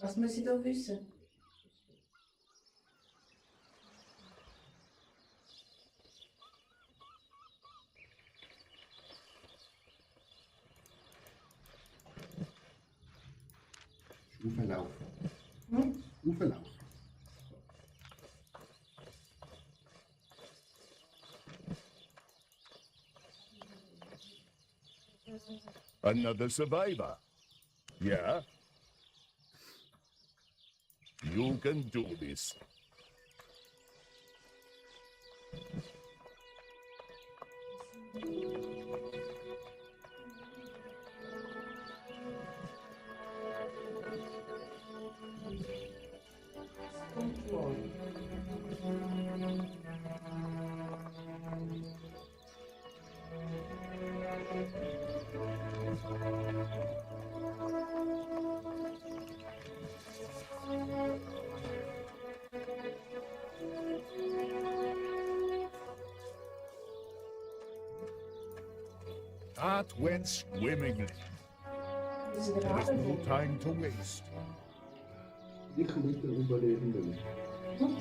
Was muss ich da wissen? Auflaufen. Hm? Auflaufen. Another survivor. Yeah? You can do this. That went swimmingly. Muss ich There is gerade no time to waste. Ich mit dem Überlebenden. Hm?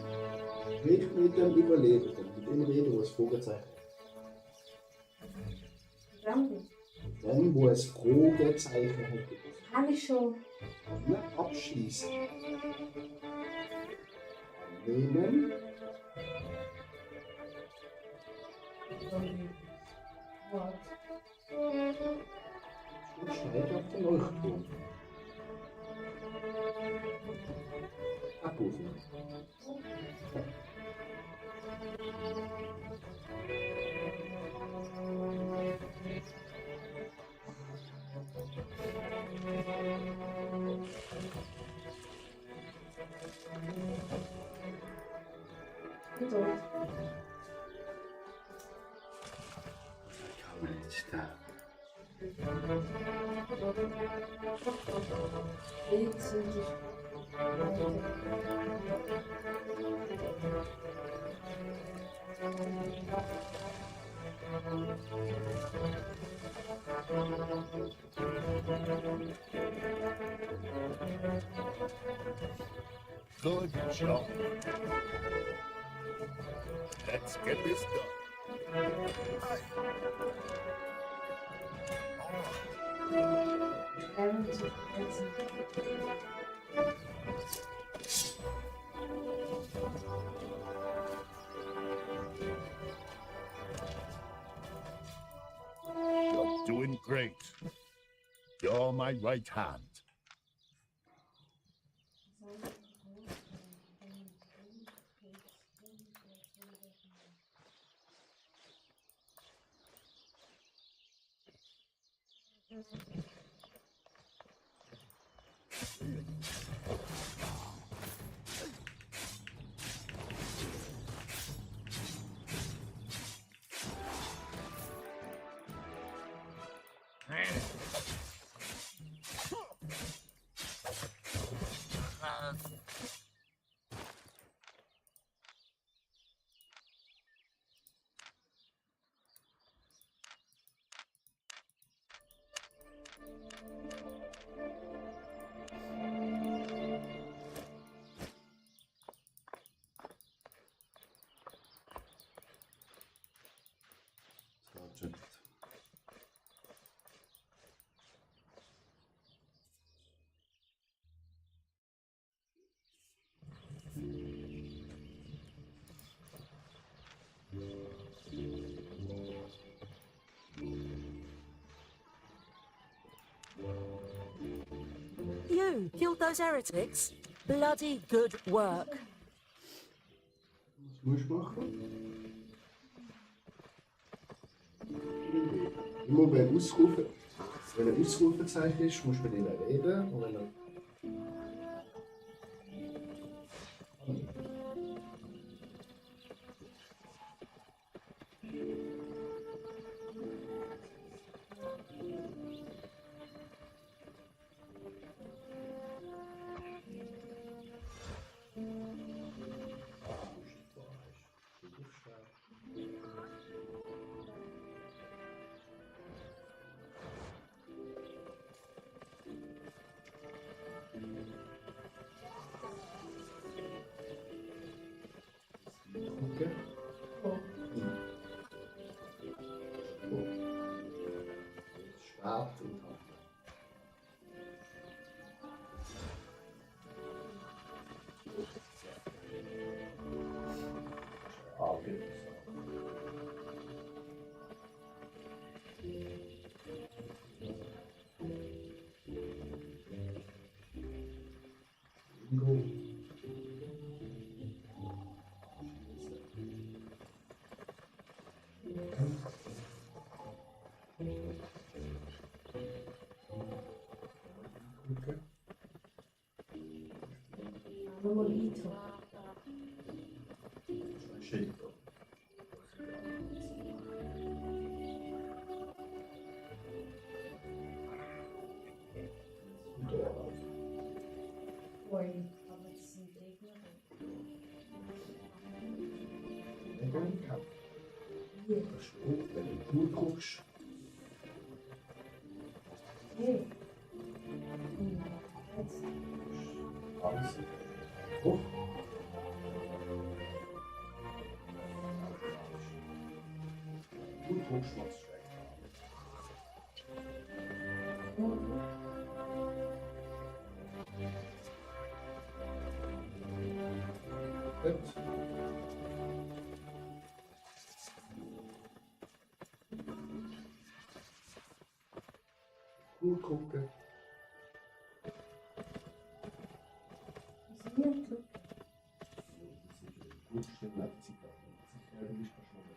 Ich mit dem Überlebenden. Mit dem reden, wo es Fragezeichen. Danke. Dem, wo es Fragezeichen hat. Kann ich schon. Ja, abschließen. Nehmen. Wort. Und steigt auf den Leuchtturm. Abrufen. Geduld. Kann man nicht sterben. Weg sind sich. Good job. Let's get this done. Werden zu verletzen. You're doing great. You're my right hand. Sergeant. You killed those heretics? Bloody good work. Was musst du machen? Immer wenn Ausrufe, wenn ein Ausrufezeichen ist, musst du mit ihnen reden. Und wenn er Bingo. Okay. Nochmal weiter. Shake. Ui, aber das sind Gegner. Hier. Wenn du gut guckst, Hier. Jetzt. alles hoch. Gut guckst, machst du schlecht. Gut. Gut gucken. Was ist hier? Gut stehen, bleibt sie da. Sicher, du bist verschwunden.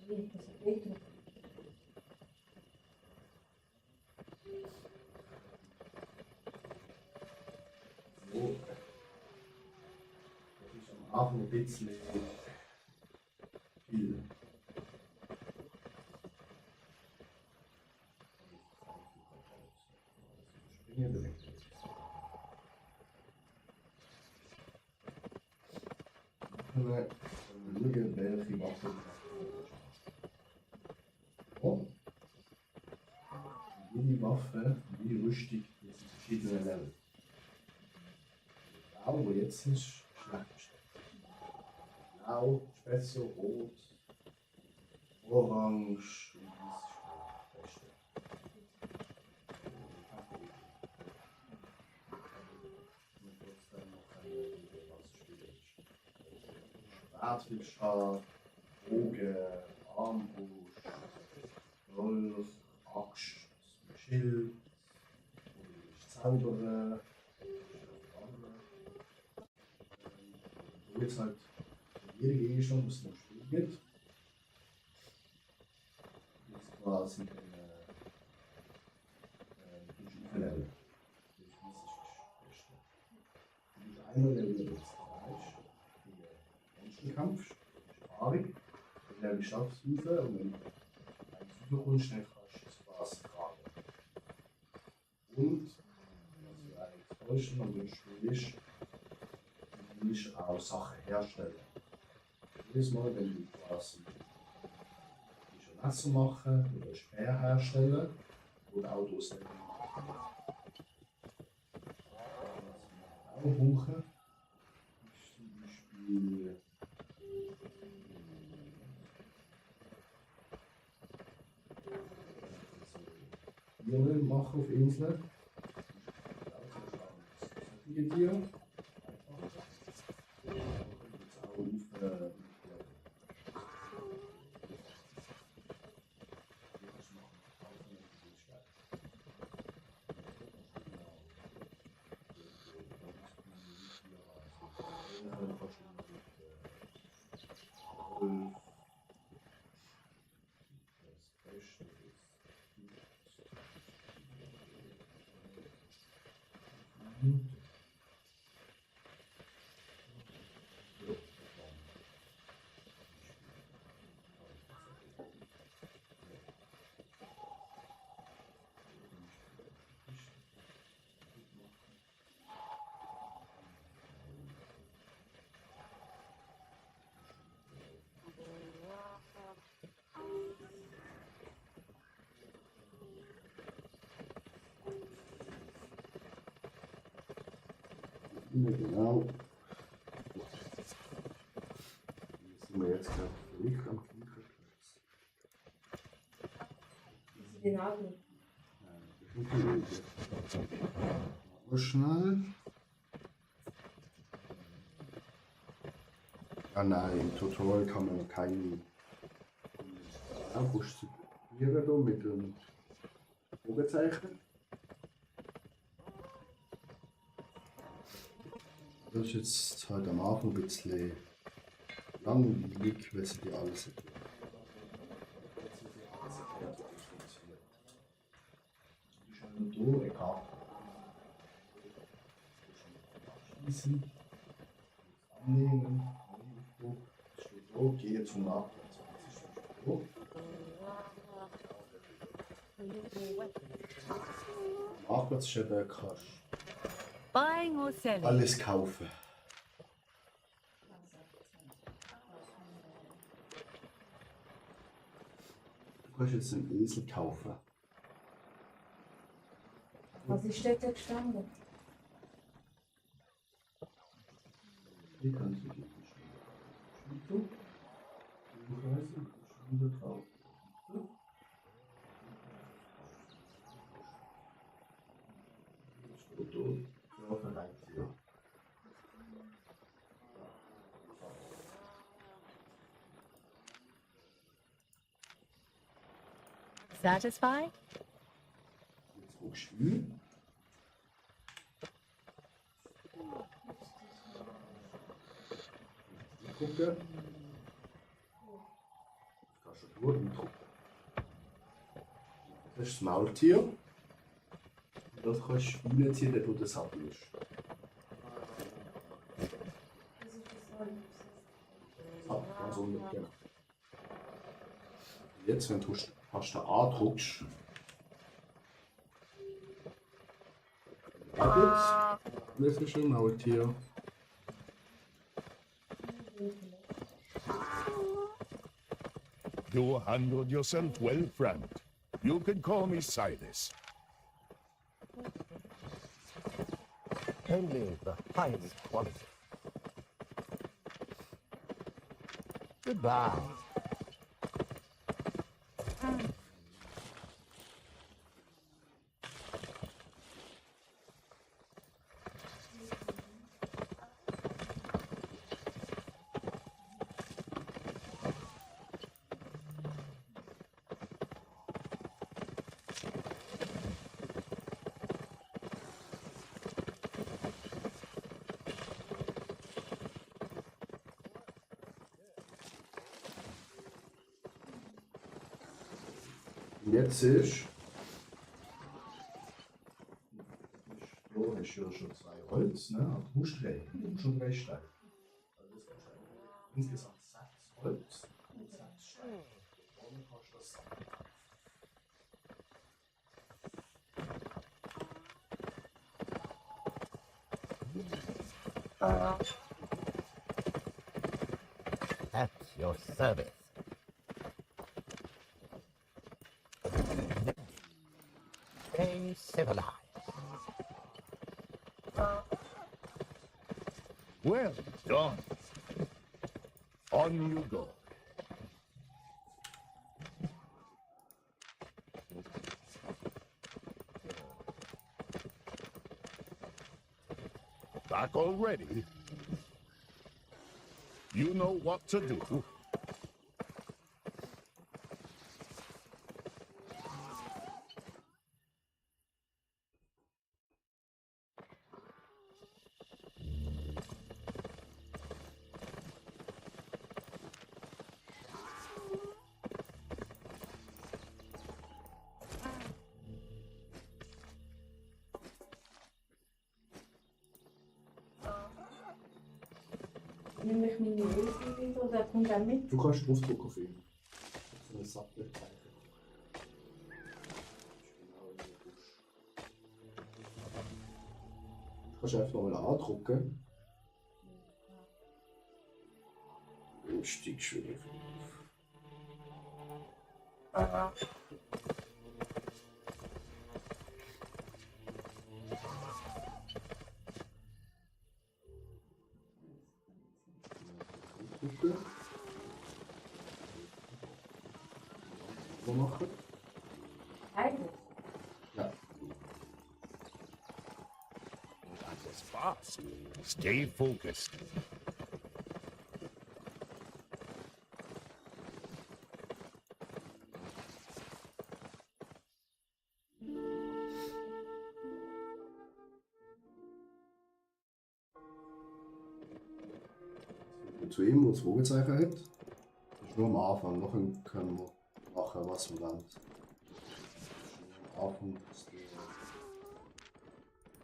Hier, das ist weiter. So. Das ist am Abend ein bisschen viel. Springen direkt. Dann schauen, welche Waffe du hast. Oh. Jede Waffe, jede Rüstung, die sind verschiedene Level. Blau, wo jetzt ist, schlecht. Blau, Spezial, Rot, Orange und Weiß ist das Beste. Schwertwildschaft, Bogen, Armbrust, Dolch, Axt, Schild, Zaubern. Wo jetzt halt jeder Gegenstand, was es noch Spiel gibt, ist quasi Level. Das ist einmal Level jetzt gleich. Menschenkampf, Erfahrung, dann Level schaffst du rauf und wenn du rauskommst, dann kannst du das quasi tragen. Und, was wir eigentlich täuschen an dem Spiel ist, du musst auch Sachen herstellen. Jedes Mal, wenn du quasi ein Messer machen oder ein Speer herstellen oder auch das Level machen. Was wir auch brauchen, ist zum Beispiel Tiere machen auf Inseln. Solche Tiere. Genau. Hier sind wir jetzt gerade völlig am Kinkerplatz. Wie sie den Augen. Mal schnell. Ah nein, im Tutorial kann man noch keine August probieren da mit dem Fragezeichen. Das ist jetzt halt am Anfang ein bisschen langweilig, weil sie dir alles erklärt. Jetzt wird dir alles erklärt, wie das funktioniert. Du bist halt nur hier, egal. Abschließen, annehmen, steht da, gehe zum Marktplatz. Das ist schon da. Marktplatz ist eben, kannst Buying or selling? alles kaufen. Du kannst jetzt einen Esel kaufen. Was ist dort gestanden? Wie kannst du die Schmiede? Buchreise, Schmiede kaufen. Steht da, ja, verleiht hier. Satisfied? Jetzt guckst du hin. Gucken. Kannst du durch und gucken. Das ist das Maultier. Und das kannst du reinziehen, dort wo der Sattel ist. Sattel, ganz unten, genau. Jetzt, wenn du hast den andrückst, das ist ein Maultier. You handled yourself well, friend. You can call me Silas. Only the highest quality. Goodbye. Und jetzt ist. Da hast du ja schon 2 Holz, ne? Aber du musst 3. Du musst schon 3 Steine. Also das kannst du insgesamt 6 Holz und 6 Steine. Dann kannst du das sammeln. At your service. Stay civilized. Well done. On you go. Back already? You know what to do. Nehme ich meine Öse wieder oder kommt er mit? Du kannst draufdrücken auf ihn. So eine Sattelzeichen. Du kannst einfach nochmal andrücken. Und steigst wieder auf. Gucken. So machen. Eigentlich. Ja. That was fast. Stay focused. zu ihm, wo das Fragezeichen hat. Das ist nur am Anfang. Nachher können wir machen, was wir wollen. Das ist nur am Anfang, dass der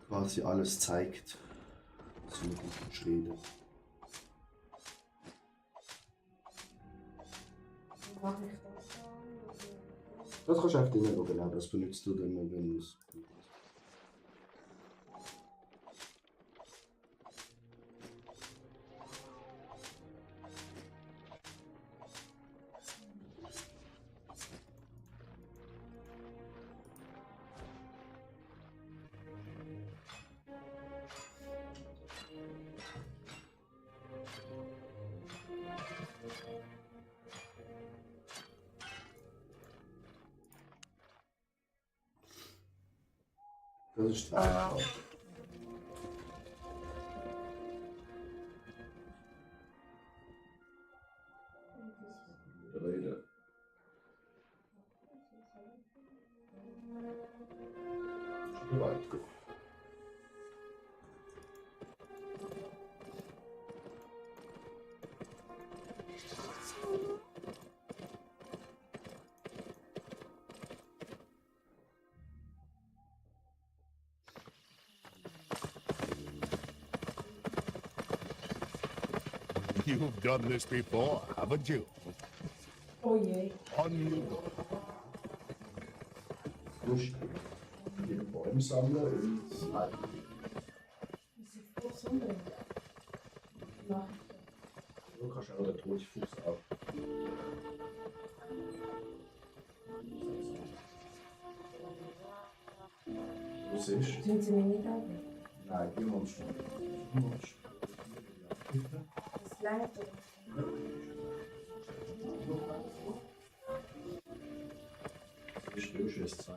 quasi alles zeigt, was wir mit ihm reden. Wie mache ich das dann? Das kannst du einfach immer genau, das benutzt du dann, wenn du es. Das ist einfach. Rede. Bereit. You've done this before, haven't you? Oh je. On you go. Du musst die Bäume sammeln und halten. Das ist voll Sonne. Wie mache ich das? Du kannst auch den Todesfuchs ab. Du siehst? Sind sie mir nicht an? Nein, die Monster. Die Monster. Bitte? Das langt oder? Ich lösche es 2.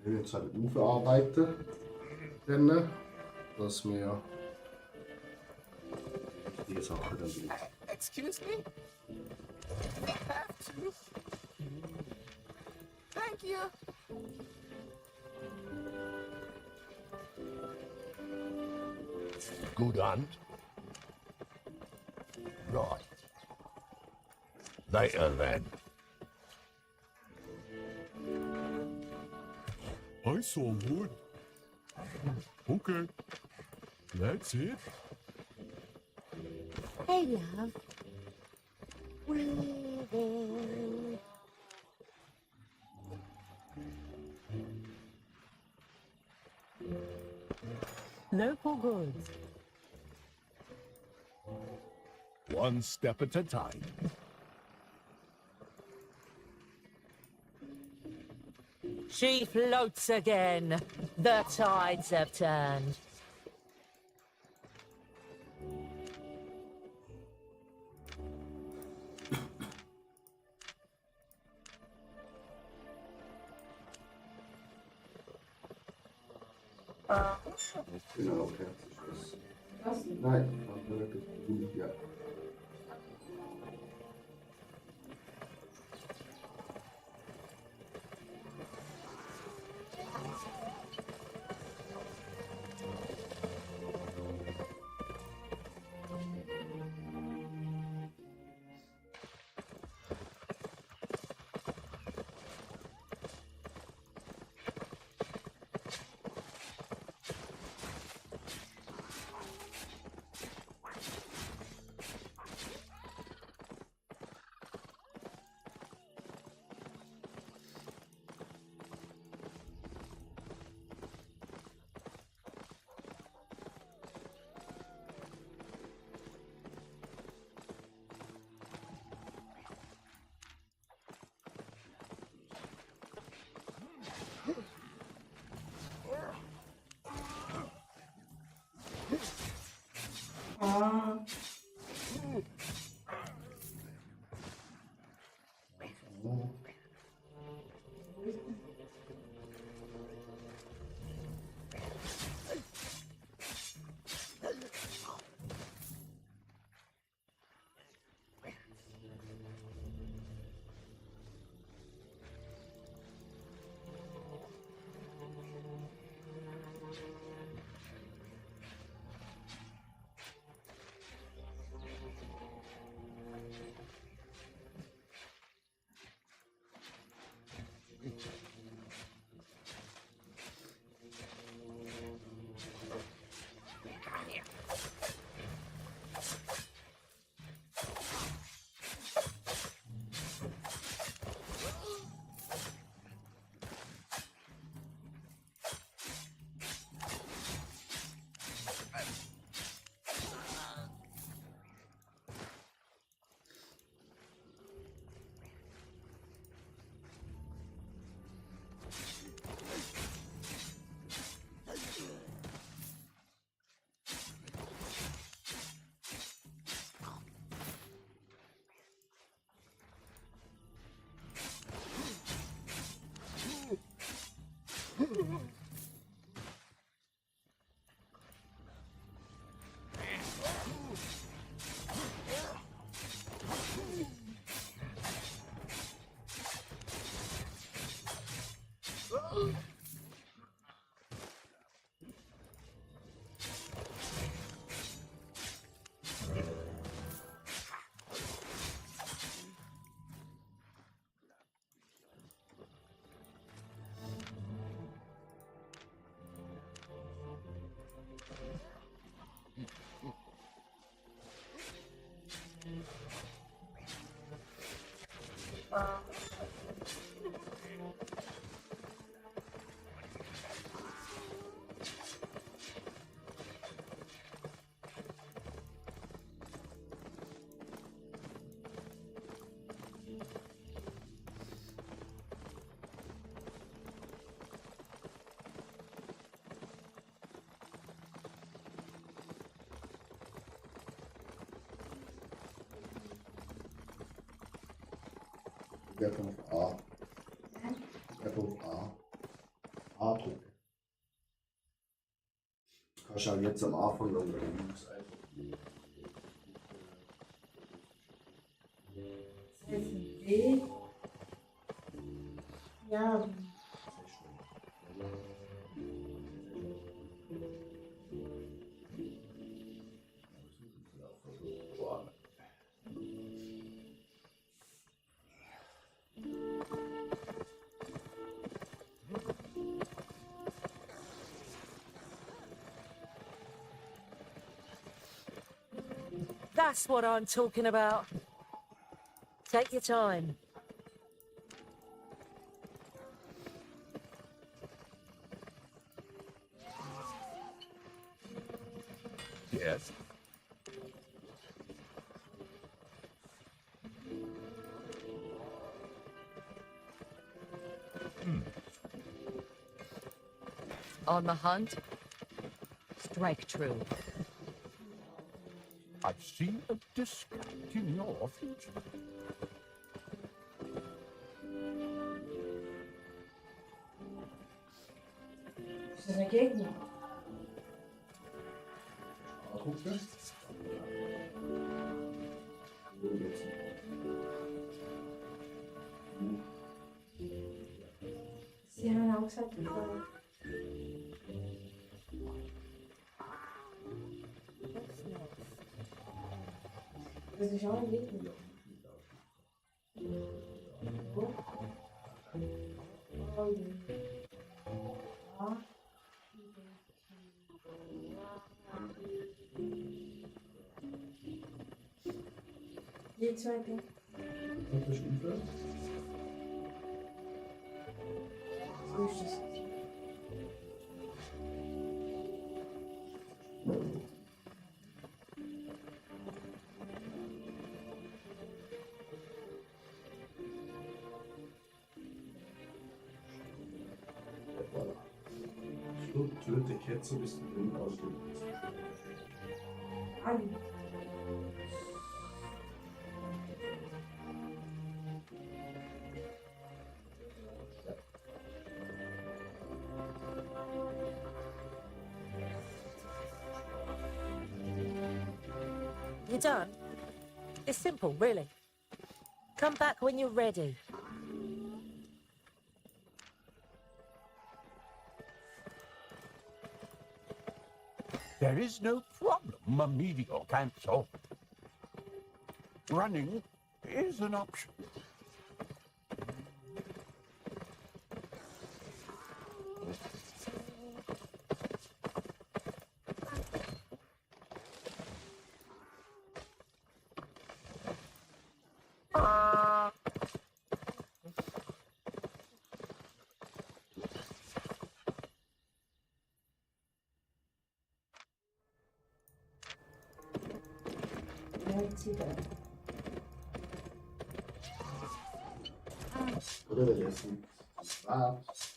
Wir müssen jetzt halt aufarbeiten, dann, dass wir die Sachen dann benutzen. Excuse me? I have to. Thank you. Good hunt. Right. Later then. I saw wood. Okay. That's it. Hey, love. Weaving. Local goods. One step at a time. She floats again. The tides have turned. Genau, okay. Das ist das. Was? Nein, das war nicht das. Ja. Drück auf A. Drück auf A. A drücken. Du kannst auch jetzt am Anfang noch links einfach. Das heißt ein D. Ja, That's what I'm talking about. Take your time. Yes. On the hunt? Strike true. I see a discount in your future. das ist ein Gegner. A drücken. Sie haben auch gesagt, das ist auch ein Gegner. Ja. Die zweite. Das ist Stufe. So ist es. Voilà. So, töte Ketzer bis du den ausgelöst bist. Alle. You done? It's simple, really. Come back when you're ready. There is no problem a meteor can't solve. Running is an option. Zigarre. Oder wir lassen schwarz.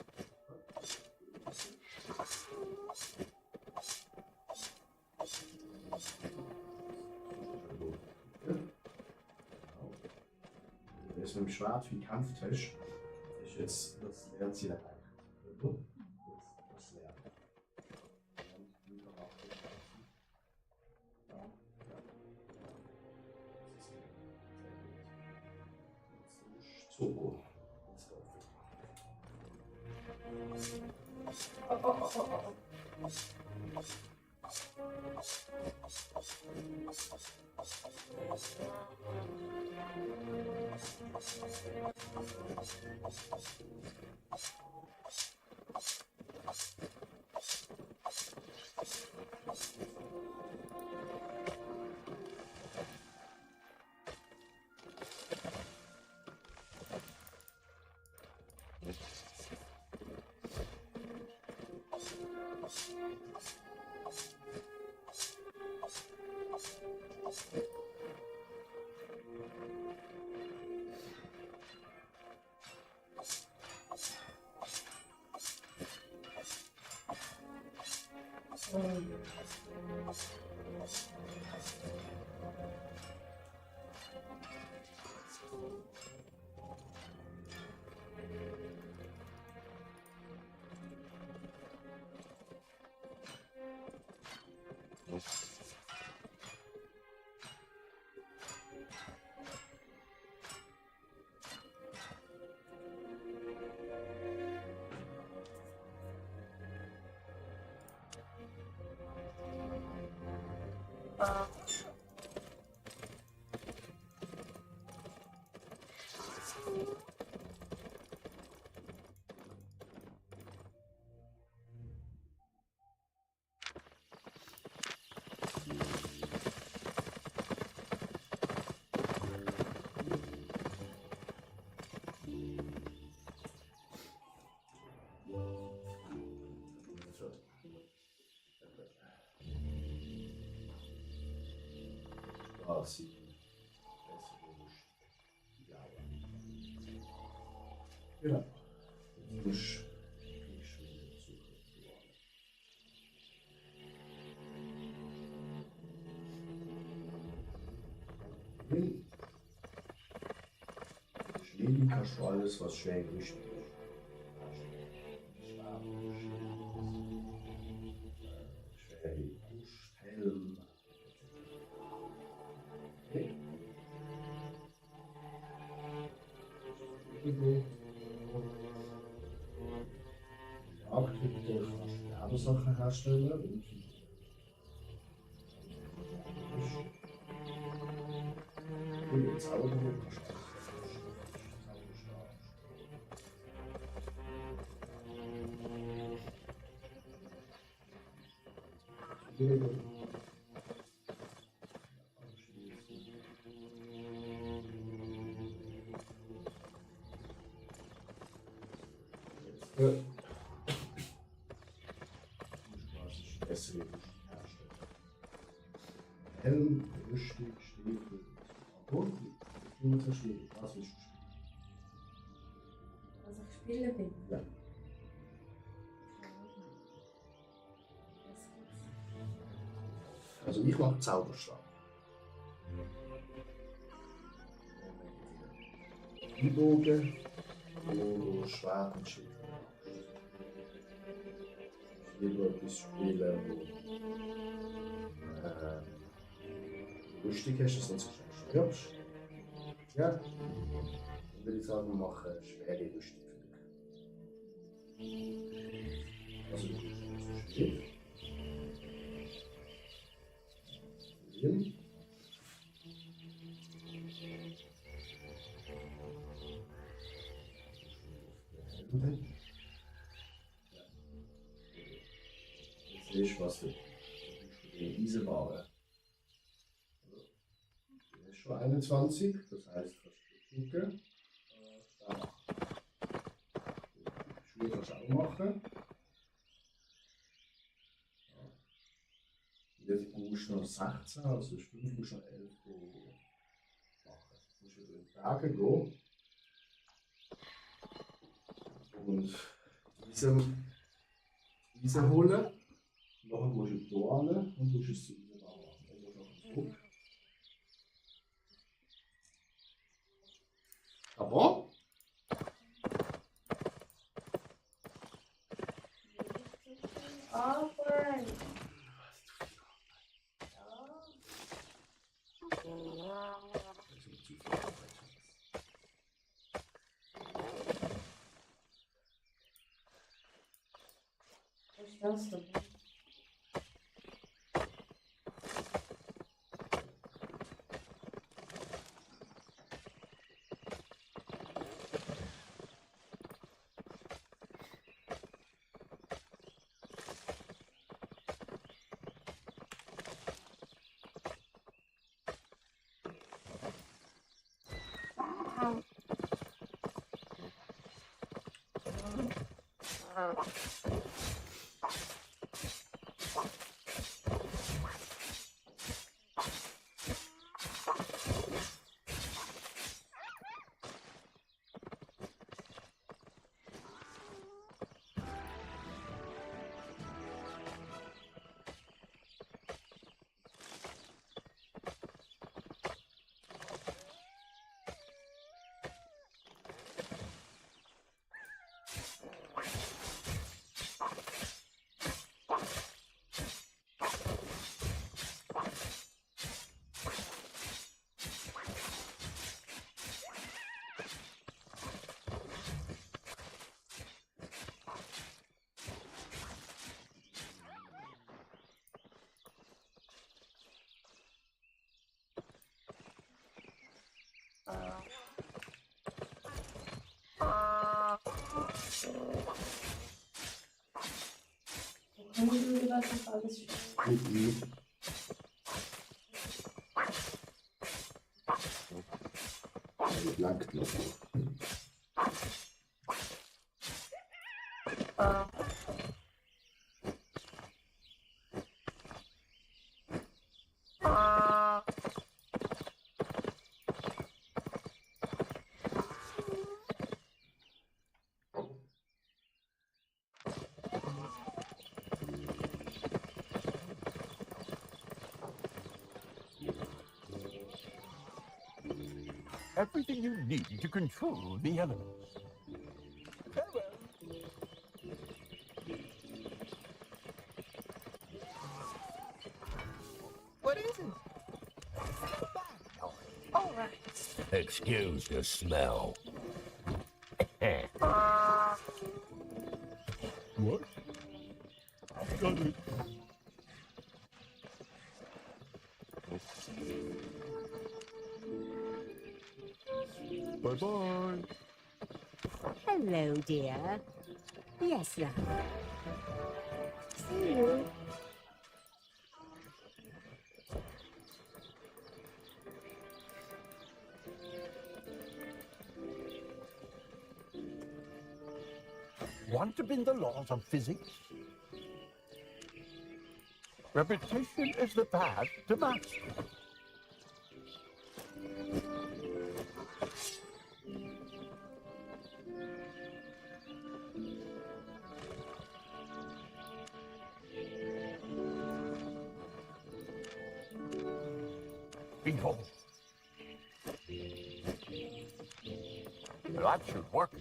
Das mit dem Schwert wie Kampftisch ist jetzt das Leerziel erreicht. Das Leer. So. Quasi. Genau. Jetzt musst du wieder zurück. Schmieden kannst du alles, was schwer gerüstet ist. Schwere Brust, Helm. Okay. Jagdhütte kannst du auch Sachen herstellen. Und Zauberbuch kannst du bessere Rüstung herstellen. Helm, Rüstung, Stiefel. Und du musst schwierig. Was willst du spielen? Dass ich spielen bin. Ja. Also ich mache Zauberstab. Einbogen, wo Schwert und Schild. Lieber etwas spielen, wo lustig ist, dass du nicht so schnell stirbst. Ja. Dann würde ich sagen, wir machen schwere Rüstung für dich. Also, so steht. Hin. Jetzt siehst du, was du die Eisenware. Du hast schon 21, das heißt, kannst du gucken. Schuhe kannst du auch machen. Jetzt brauchst du noch 16, also 5 musst du noch 11 machen. Du musst wieder in die Berge gehen. Und diese holen. Nachher musst du hier hin und du es zu ihnen bauen. Dann musst du noch zurück. Aber Aber. Was ist das denn? Können wir über das alles Mhm. Das langt noch. Everything you need to control the elements. Farewell. What is it? All right. Excuse the smell. What? Got it. Bye-bye. Hello, dear. Yes, love. See you. Want to bend the laws of physics? Repetition is the path to mastery. Behold. That should work.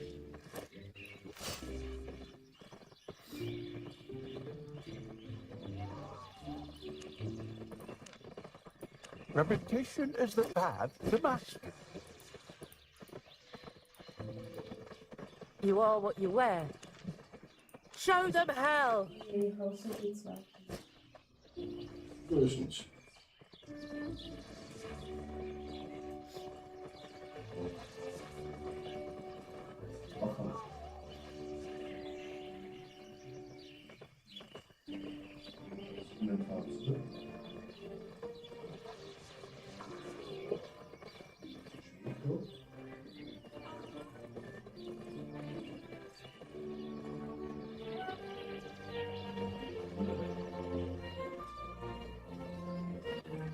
Repetition is the path to mastery. You are what you wear. Show them hell! Okay, Hause geht's weiter. So ist nicht. Aha. Inventar zurück. Spiegel.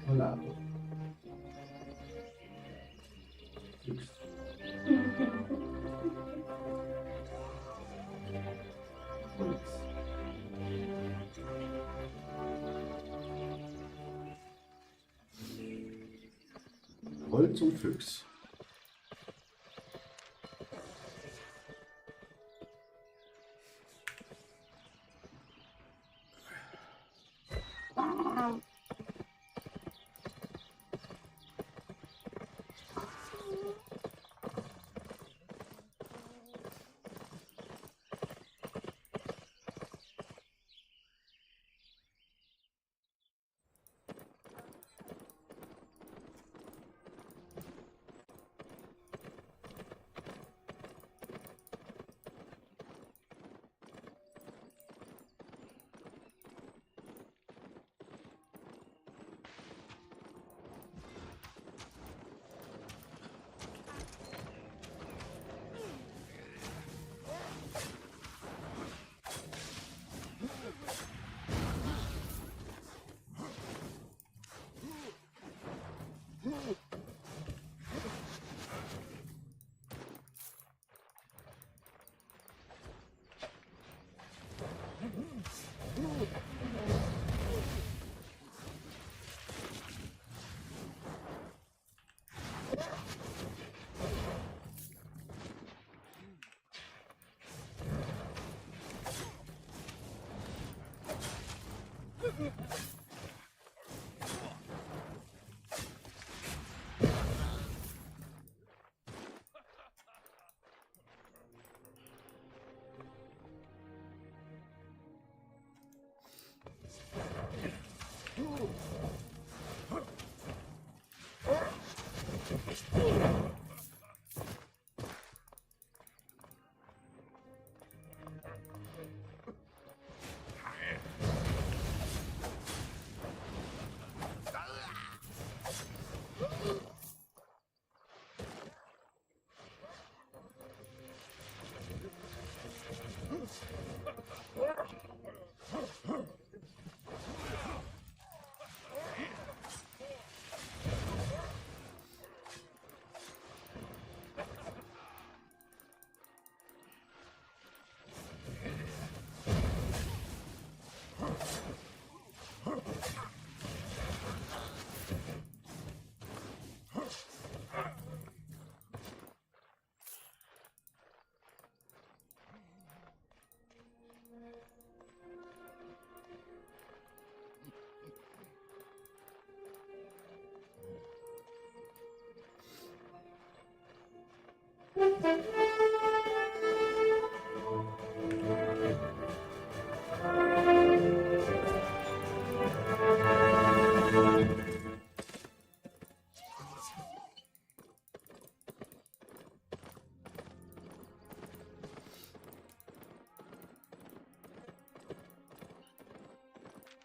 Voilà. Fix. Holz. Holz und Füchs.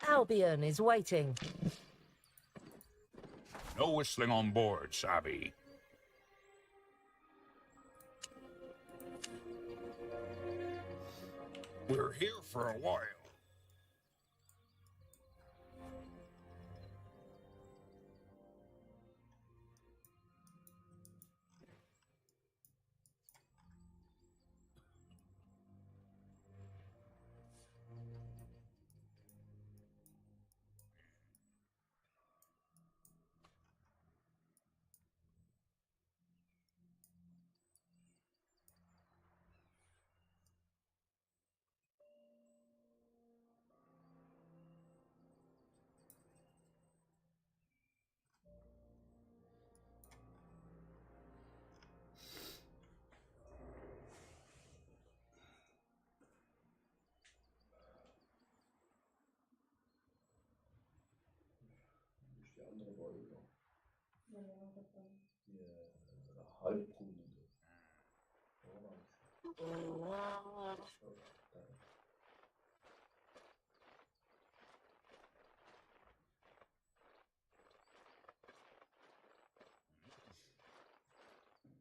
Albion is waiting. No whistling on board, Savvy. We're here for a while. Das ist die andere Wolke. Ja, ja, verdammt. Die halbbrune. Orange.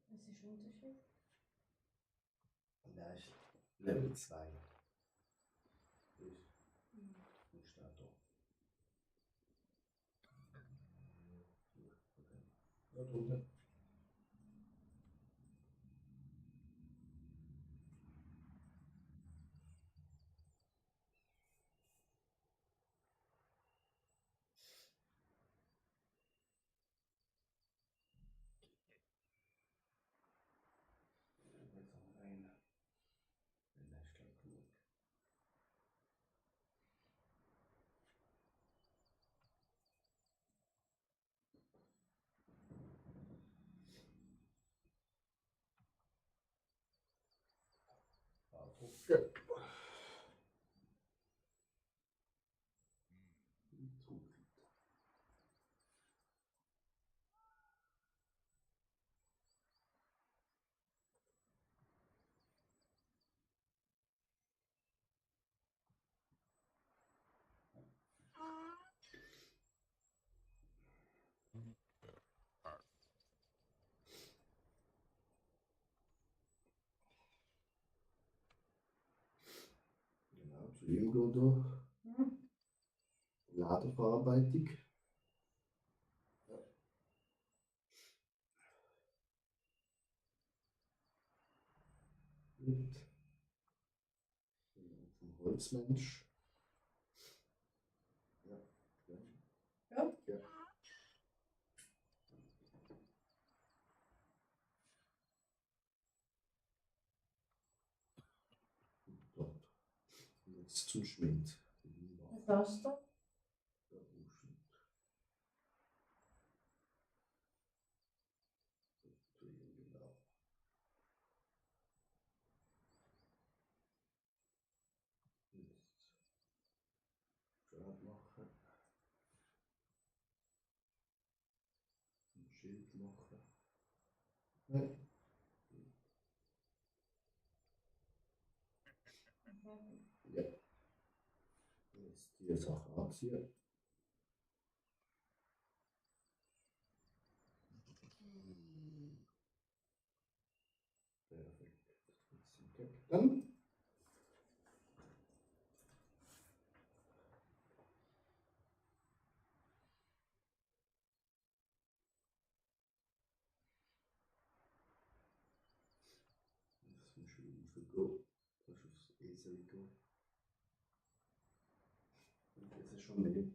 Was ist der Unterschied? Nein, ist Level 2. Wo steht da? Da drunter. Jetzt haben wir einen. Den ist gleich genug. Okay. Genau, zu ihm geht da Ladeverarbeitung. Mit vom Holzmensch. Ja. Ja. Ja. Ja. Dort. Und jetzt zum Schmied. Was hast du? Der Buschnitt. Zu ihm genau. Jetzt Schwert machen. Ein Schild machen. Nein. Ja. Jetzt die Sache anziehen. Perfekt. Jetzt zum Captain. Jetzt musst du raufgehen. Du musst aufs Esel gehen. Und jetzt ist schon mehr Angriff.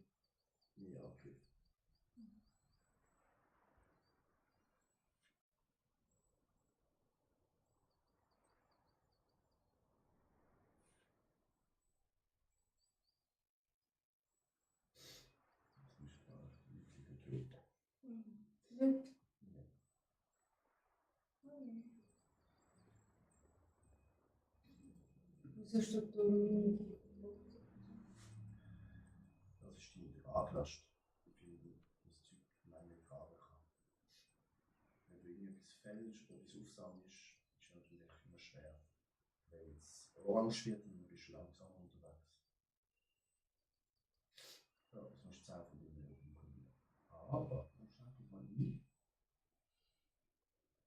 Jetzt musst du da wirklich töten. Nicht. Ja. Okay. Wieso steht da nie? Das ist die Traglast, wie viel das Zeug lange tragen kann. Wenn du irgendetwas fällst oder etwas aufsammelst, ist es natürlich immer schwer. Wenn es orange wird, dann bist du langsam unterwegs. Ja, das musst du 10 von denen umkommen. Aber, dann schau mal ein.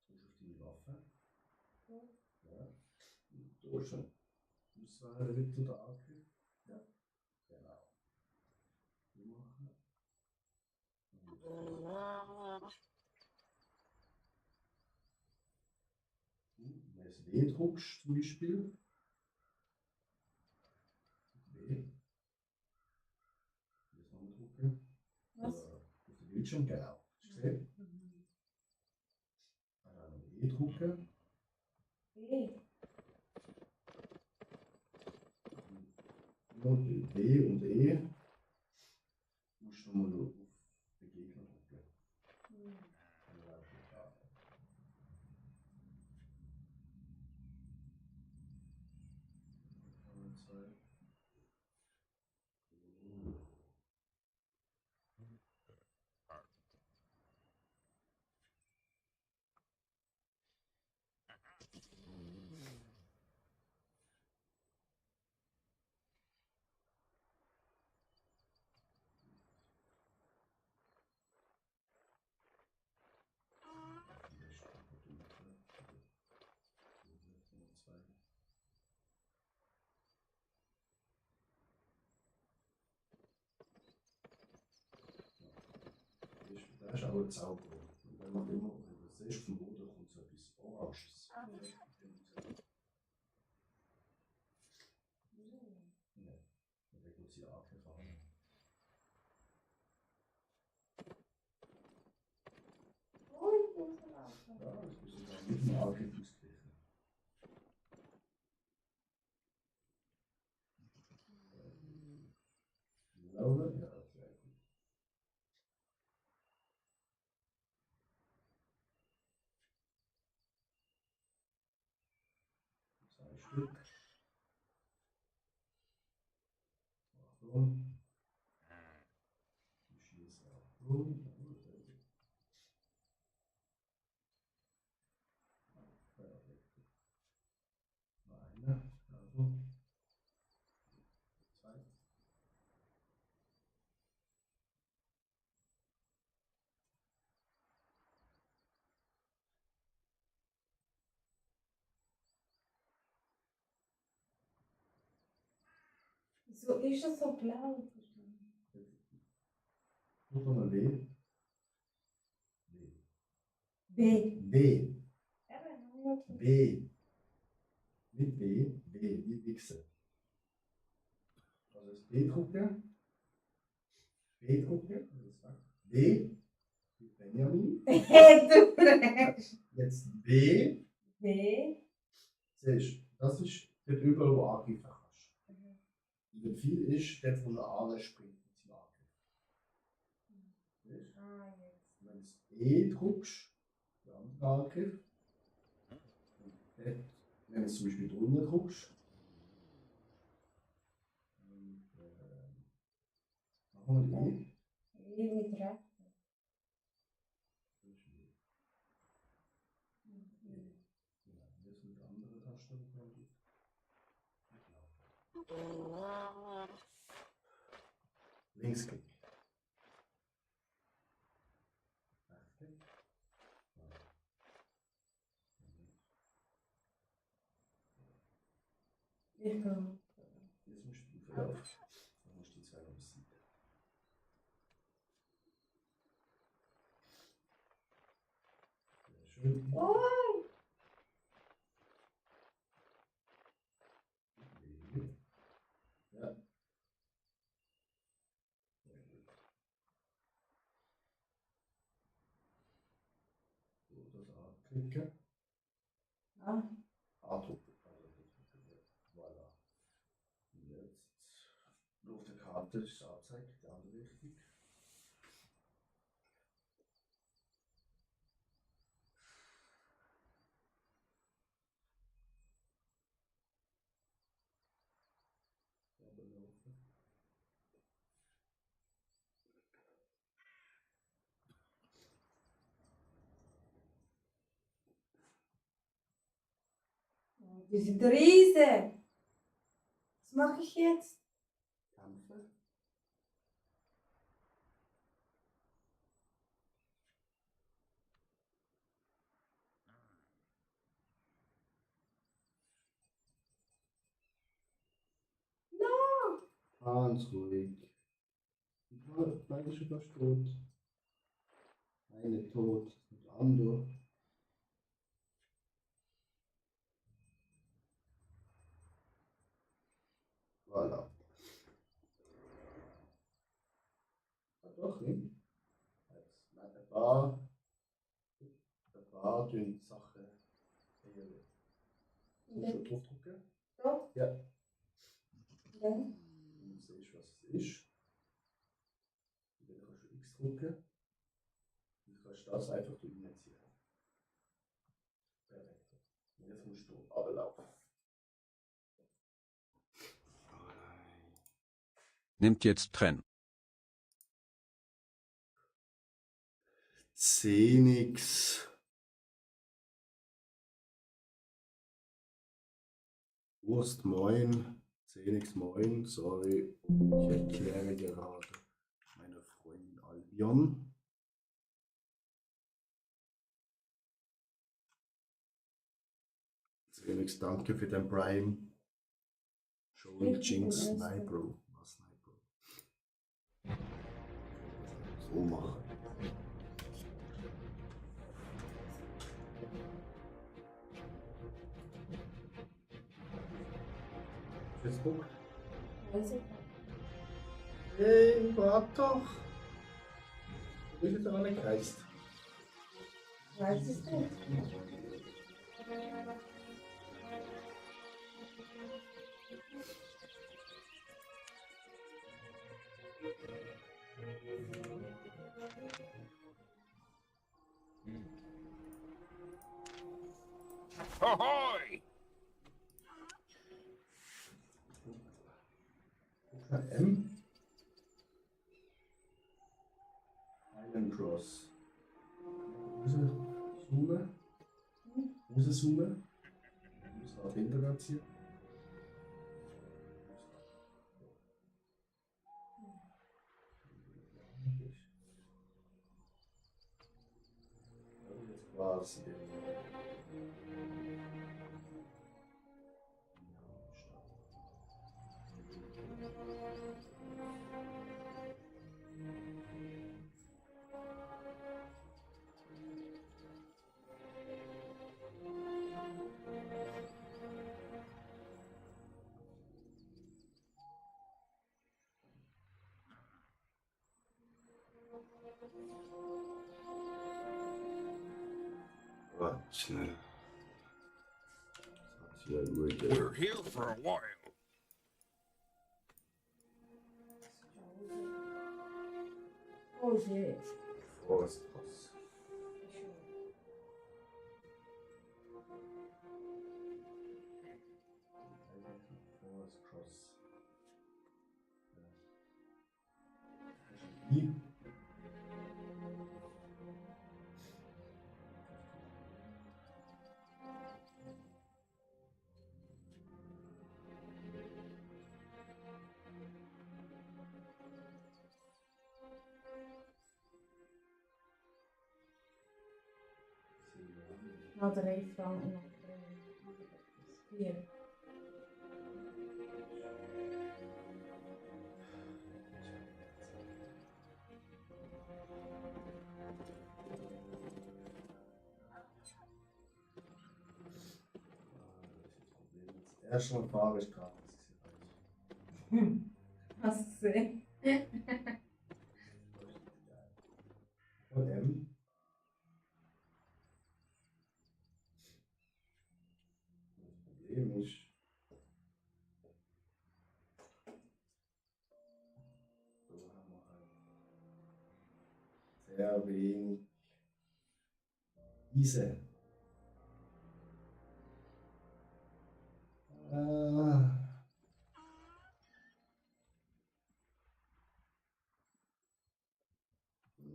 Drückst auf deine Waffe. Ja. Und durch. Auswählen wieder den Angriff. Ja. Genau. Die machen. Wenn du das W drückst, zum Beispiel. W. Das nochmal drücken. Was? Auf den Bildschirm, genau. Hast du gesehen? Dann noch E drücken. B. Nur B und E. Musst du nochmal auf den Gegner drücken. Dann läuft er da. Und zwei. Das ist aber ein Zauber. Und wenn man immer, wenn du das siehst, vom Boden kommt so etwas Oranges. Ja, und dann geht sie angefangen. Oh, ich bin verlaufen. Ja, das ist dann mit dem Angriff ausgeglichen. Laufen? Ja, sehr gut. Zwei Stück. Achtung. Ich schieße Achtung. Perfekt. Noch eine. Achtung. Zwei. Wieso ist es so blau? Drück nochmal W. W. B. W. Eben, W. Nicht B. W. Wie Wichse. Also das B drucken. B drucken. Also das war B. Wie Benjamin. Du recht. Jetzt B. B. Siehst du, das ist dort überall, wo du angreifen kannst. Und der Pfeil ist dort, wo er anspringt mit seinem Angriff. Siehst du? Ah, jetzt. Wenn du das E drückst, der andere Angriff, und dort, wenn du es zum Beispiel drunter drückst, und, machen wir E. E mit rechts. Das ist E. Genau, jetzt mit der anderen Taste bekommen. Linksklick. Rechtsklick. Ich komme. Jetzt musst du verlaufen. Dann musst du die zwei noch besiegen. Sehr schön. Oh! Ja. Sehr gut. So, das anklicken. Ah. A-Druck. Voilà. Und jetzt nur auf der Karte ist es angezeigt, die andere Richtung. Die sind riesig. Was mache ich jetzt? Kämpfen. No! Ganz ruhig. Beide schon fast tot. Eine tot, und andere. Voilà. Ah, doch nicht. Jetzt ein paar tun die Sachen eher Und dann draufdrücken. so. Ja. Und dann? Du siehst, was es ist. Und dann kannst du X drücken. Und kannst das einfach reinziehen. Perfekt. Und jetzt musst du runterlaufen. Nimmt jetzt Trenn. Xenix. Wurst, moin. Xenix, moin. Sorry. Ich erkläre gerade meiner Freundin Albion. Xenix, danke für den Prime. Showing Jinx, Nightbro. Was Nightbro? So machen. Jetzt guckt. Weiß ich nicht. Hey, warte doch. Du bist jetzt auch nicht gereist. Ich weiß es nicht. Ahoy! M. Island Cross. Rauszoomen. Rauszoomen. Muss man auf Hintergrund ziehen. Jetzt quasi den. Warte, schnell. Das hat hier We're here for a while. Oh shit. Forest Cross. Forest Cross. Hier. Noch 3 Franken, noch 3. 4. Das erste Mal fahren ist gratis. Hast du gesehen? Und M. Das Problem ist, so haben wir sehr wenig Wiese.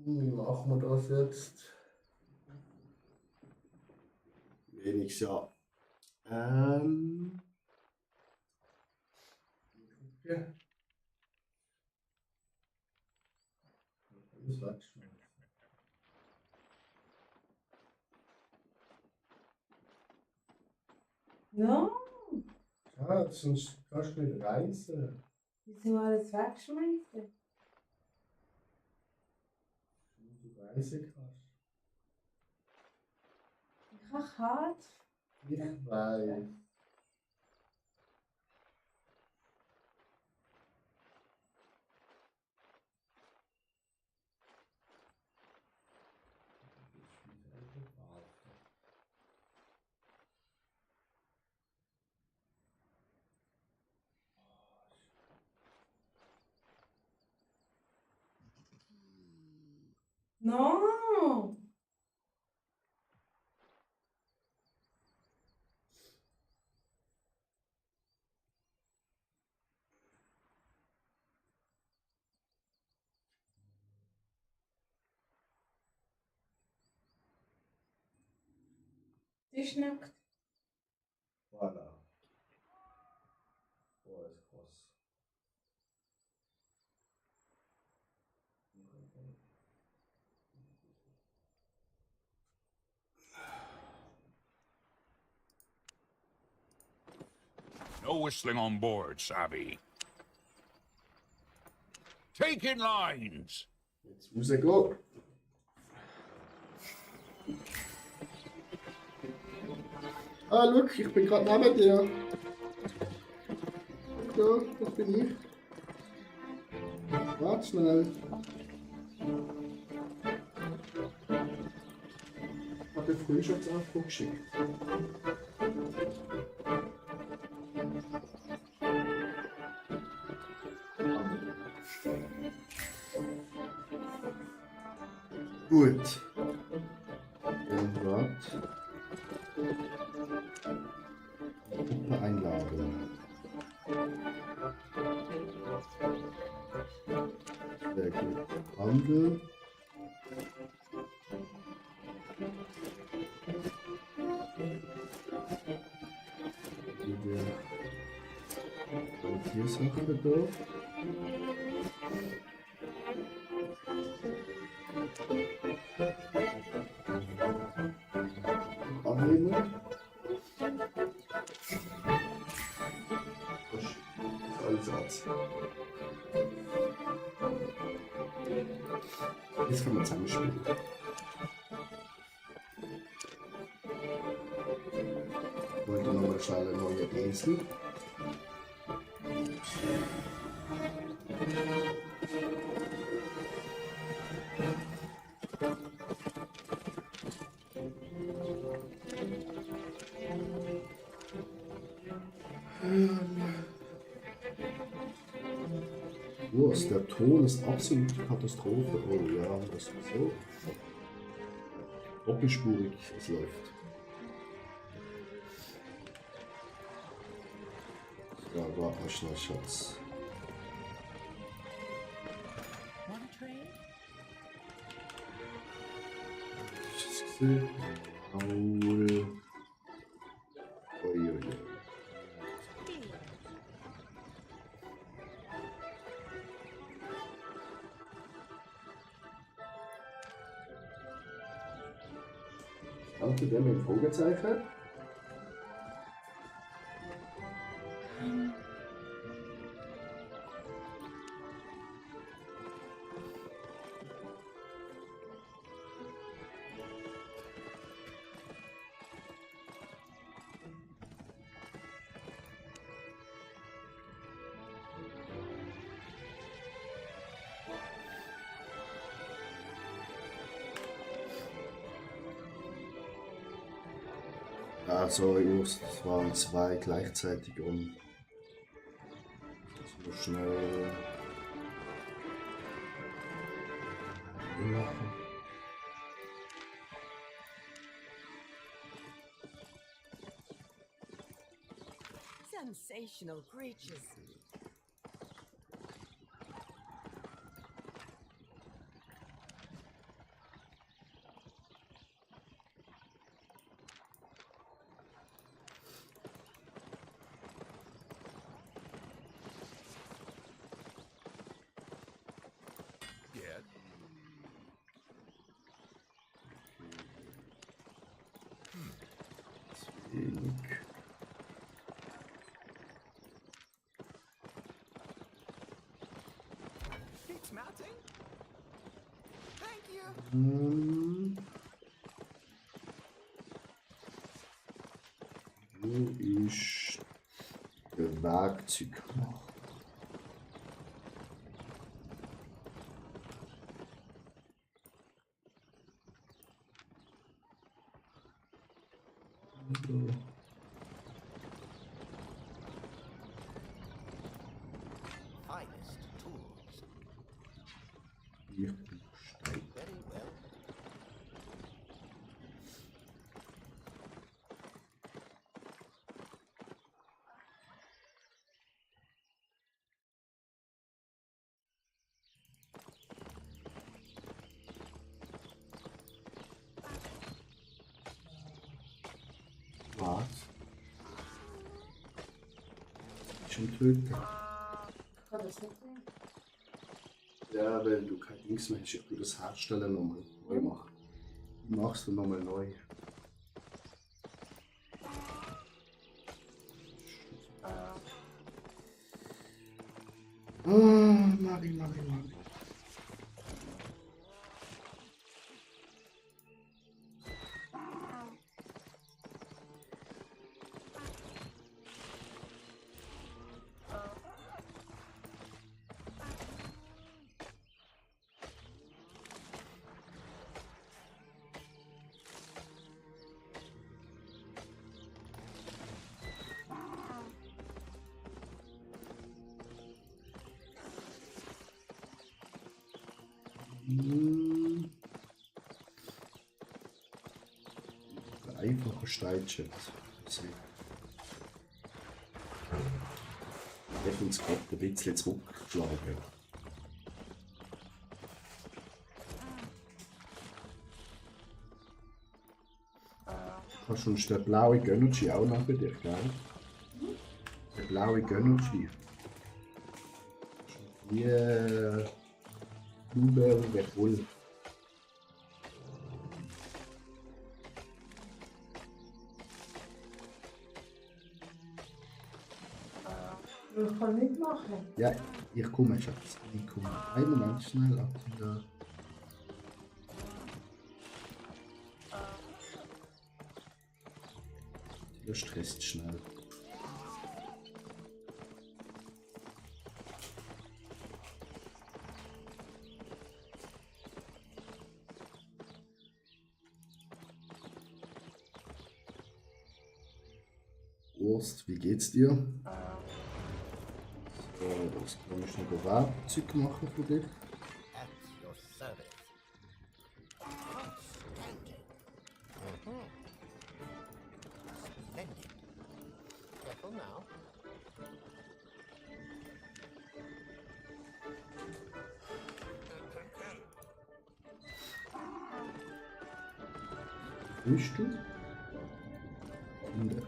Wie machen wir das jetzt? Wenigstens ja Ähm. Ja. Alles wegschmeißen. No, Ja, sonst kannst du nicht reisen. wieso alles wegschmeißen? Wenn du reisen kannst. Ich habe Karte. Ich weiß. No! Die schnackt. Voilà. Boah, ist krass. No whistling on board, Savvy. Take in lines. Jetzt rausgehen. Ah, look, ich bin gerade neben dir. Ja, das bin ich. Warte schnell. Ich habe den Freundschaftsanspruch geschickt. Gut. Dann warte. Gruppe einladen. Sehr gut. Handel. Wieder hier Sachen bedarf. Annehmen. Das ist alles Arzt. Jetzt können wir zusammenspielen. Ich wollte nochmal schnell eine neue Esel. Was? Der Ton ist absolute Katastrophe. Oh ja, das ist so. Doppelspurig, es läuft. Ja, warte mal schnell, Schatz. Want a trade? Ich hab's gesehen. Paul. Uiuiui. Danke der mit dem Fragezeichen. Also, es waren zwei gleichzeitig um. Das muss schnell machen. Sensational creatures. Wenig. It's melting. Thank you. Wo ist der Werkzeugmacher? Finest tools. Hier bin Stein. Very well. Was? Schon töten? Ich kann das nicht sehen. Ja, weil du kein Dings mehr hast. Ich will das Herstellen nochmal neu machen. Machst du nochmal neu. Mari. Einfache Steinchen. Ich habe uns gerade ein bisschen zurückgeschlagen. Hast du uns den blauen Gönnerchi auch noch bei dir, gell? Der blaue Gönnerchi. Wie Blueberry wäre wohl. Ich kann mitmachen. Ja, ich komme, Schatz. Ich komme. Einen Moment schnell ab. Ja. Der stresst schnell. Prost, wie geht's dir? So, das kann ich noch ein Werkzeug machen für dich. At your service. Outstanding. Splendid. Careful now. Bist du? Kinder.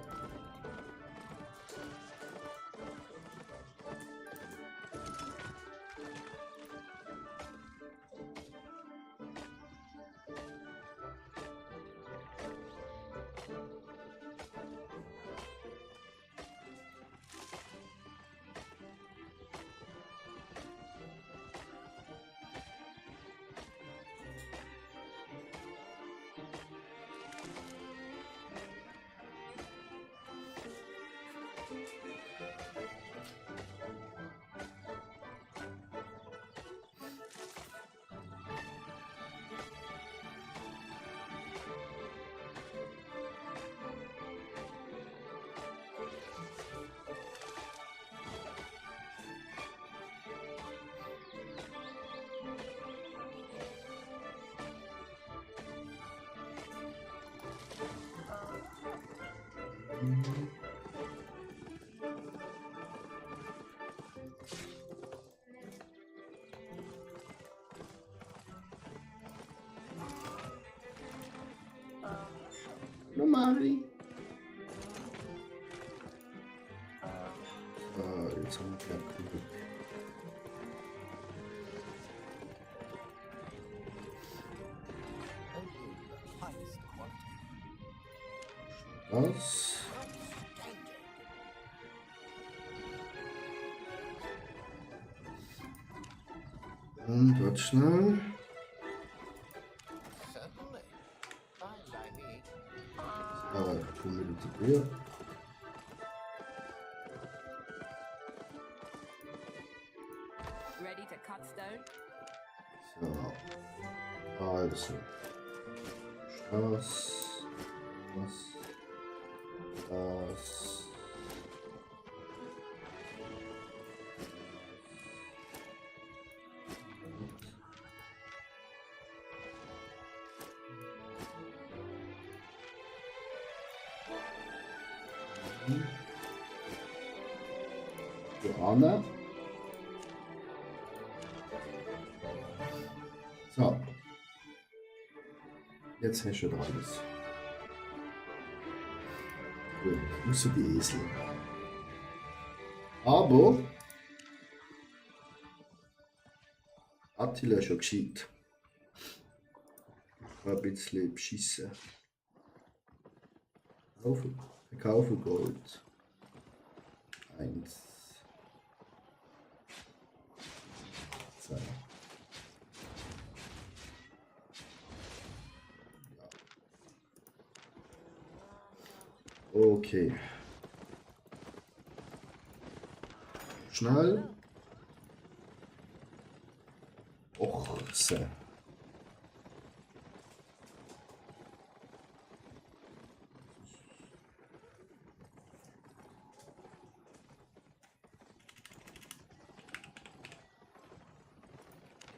Hallo Mari. Jetzt haben wir gleich Kugel. Only the highest quality. Das. Und dort schnell. Certainly. I like it. Tun wir integrieren. Ready to cut stone? So. Also. Das. Das. Joanna. So. Jetzt hast du da alles. Gut, außer die Esel. Aber Attila ist schon gescheit. Ich kann ein bisschen beschissen. Verkaufen Gold. 1. 2. Okay. Schnell. Ochse.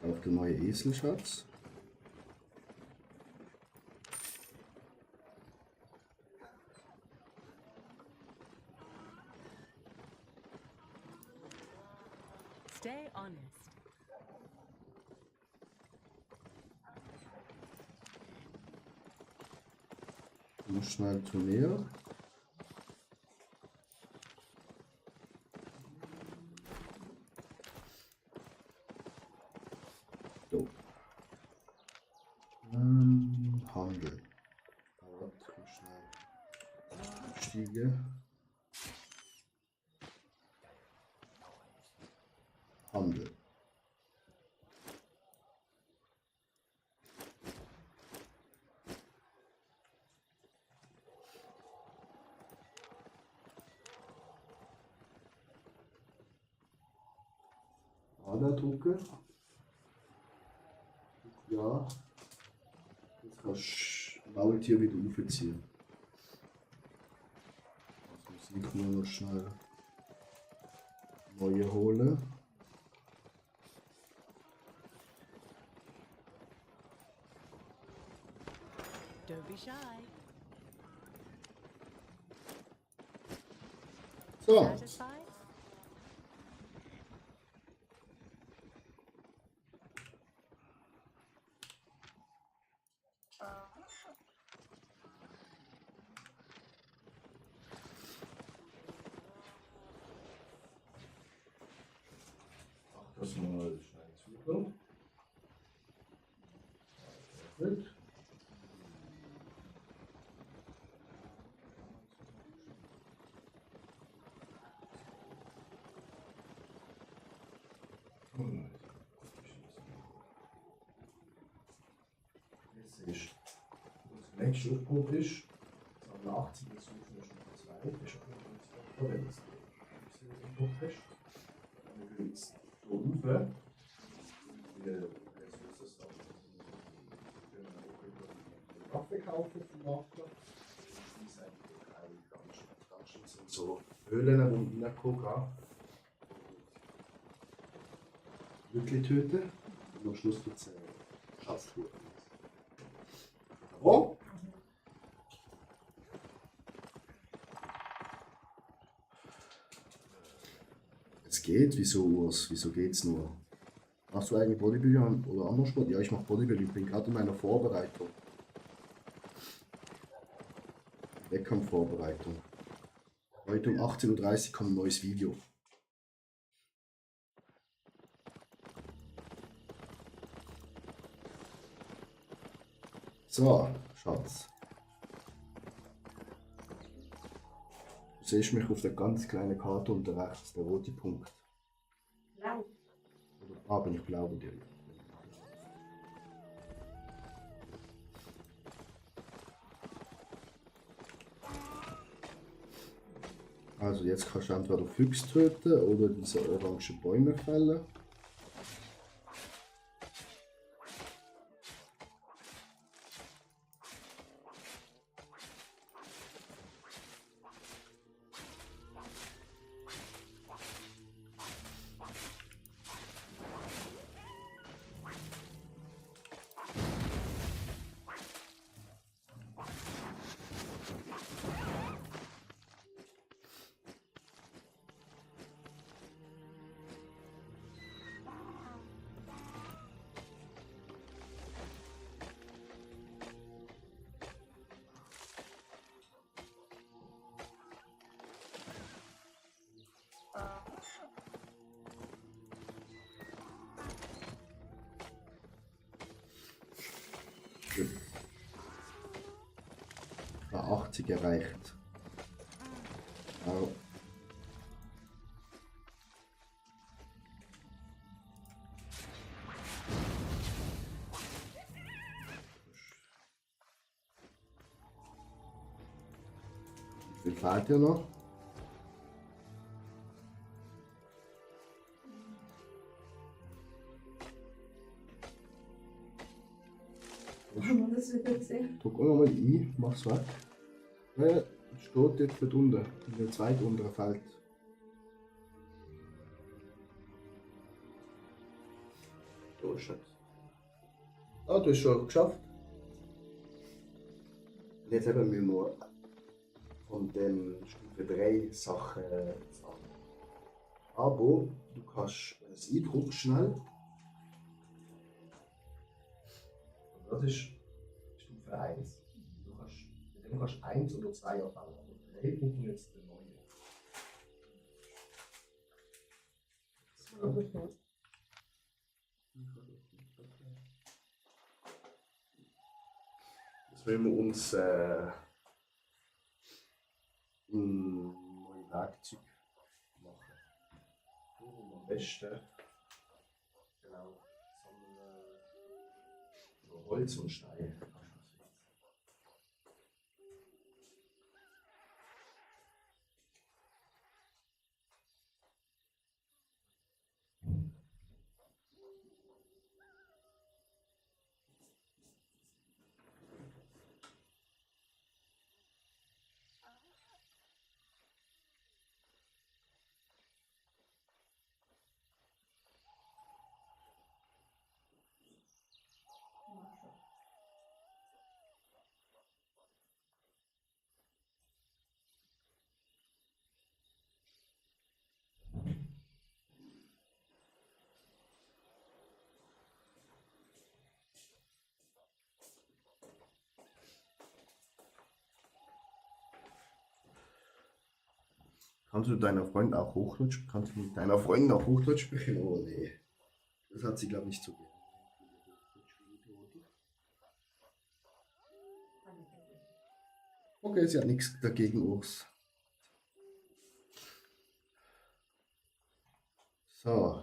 Auf der neue Eselschatz. Stay honest. Noch schnell Turnier. So. Handel. Aber schnell Stiege. Handel. Aderdrucke. Ja. Jetzt kannst du Maultier wieder aufziehen. Also Musik nur noch schnell neue holen. Don't be shy. So. Satisfied? Das mal schnell zu. Gut. Jetzt ist das nächste Aufbruch ist, am 80 bis 2, das ist auch wenn es Aufbruch ist. Dann geht es hier rauf. Jetzt muss es dann Kaffee kaufen vom Makler. Die sind ganz schön sind so Höhlen, die ich reingucke. Wirklich töten. Und am Schluss gibt es Schatztruhe. Oh! Es geht, wieso Urs? Wieso geht's nur? Machst du eigentlich Bodybuilding oder anderen Sport? Ja, ich mache Bodybuilding, ich bin gerade in meiner Vorbereitung. Wettkampfvorbereitung. Heute um 18:30 Uhr kommt ein neues Video. So, Schatz. Du siehst mich auf der ganz kleinen Karte unter rechts, der rote Punkt. Blau. Bin ich blau bei dir? Also jetzt kannst du entweder Füchse töten oder diese orangen Bäume fällen. Bei 80 erreicht. Au. Wie viel fehlt dir noch? Haben wir das wieder gesehen? Drück auch nochmal ein, mach's weg. Steht jetzt dort unten, in der zweiten unteren Feld. Da ist es. Ah, du hast schon geschafft. Und jetzt eben müssen wir von den Stufe 3 Sachen sammeln. Aber du kannst, wenn du es eindruckst, schnell. Und das ist Stufe 1. Mit dem kannst du 1 oder 2 anfangen. Aber 3 brauchen wir jetzt den neuen. Jetzt wollen wir uns neue Werkzeuge machen. Wo wir am besten genau sammeln so Holz und Stein. Kannst du deiner Freundin auch Hochdeutsch? Kannst du mit deiner Freundin auch Hochdeutsch sprechen? Oh nee. Das hat sie, glaube ich, nicht so gerne. Okay, sie hat nichts dagegen, Urs. So.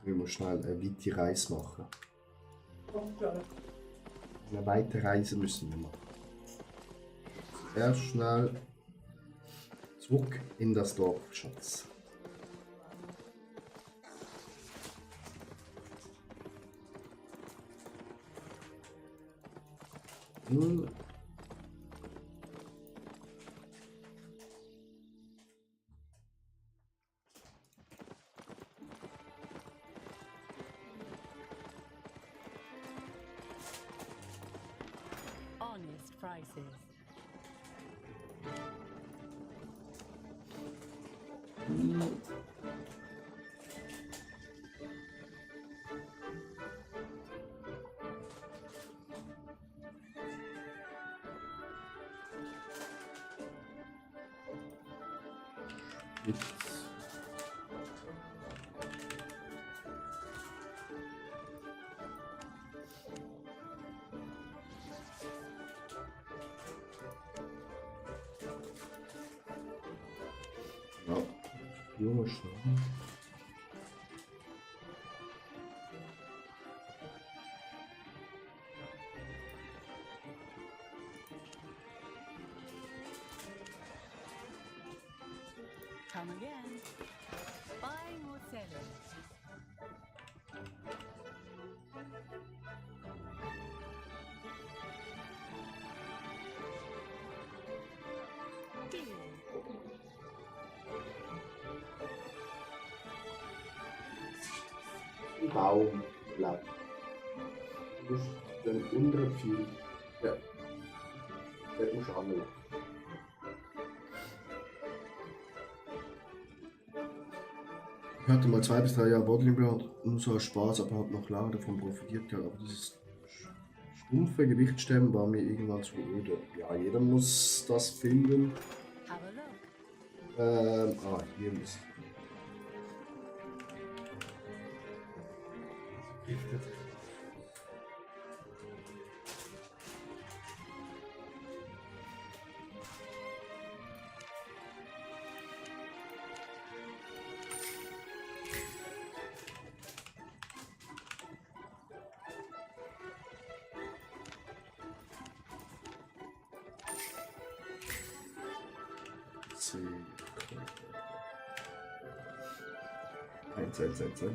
Wir müssen schnell eine weite Reise machen. Okay. Eine weite Reise müssen wir machen. Erst schnell zurück in das Dorf, Schatz. Hm. Honest prices. Jetzt. Ja, junge Schlange. Come again. Buying or selling? Deal. Baumblatt. Du musst den unteren Pfeil. Ja. Den musst du anlegen. Ich hatte mal 2 bis 3 Jahre Bodybuilding nur so aus Spaß, aber habe noch lange davon profitiert gehabt. Aber dieses stumpfe Gewichtsstemmen war mir irgendwann zu öde. Ja, jeder muss das finden. Have a look. Hier ist.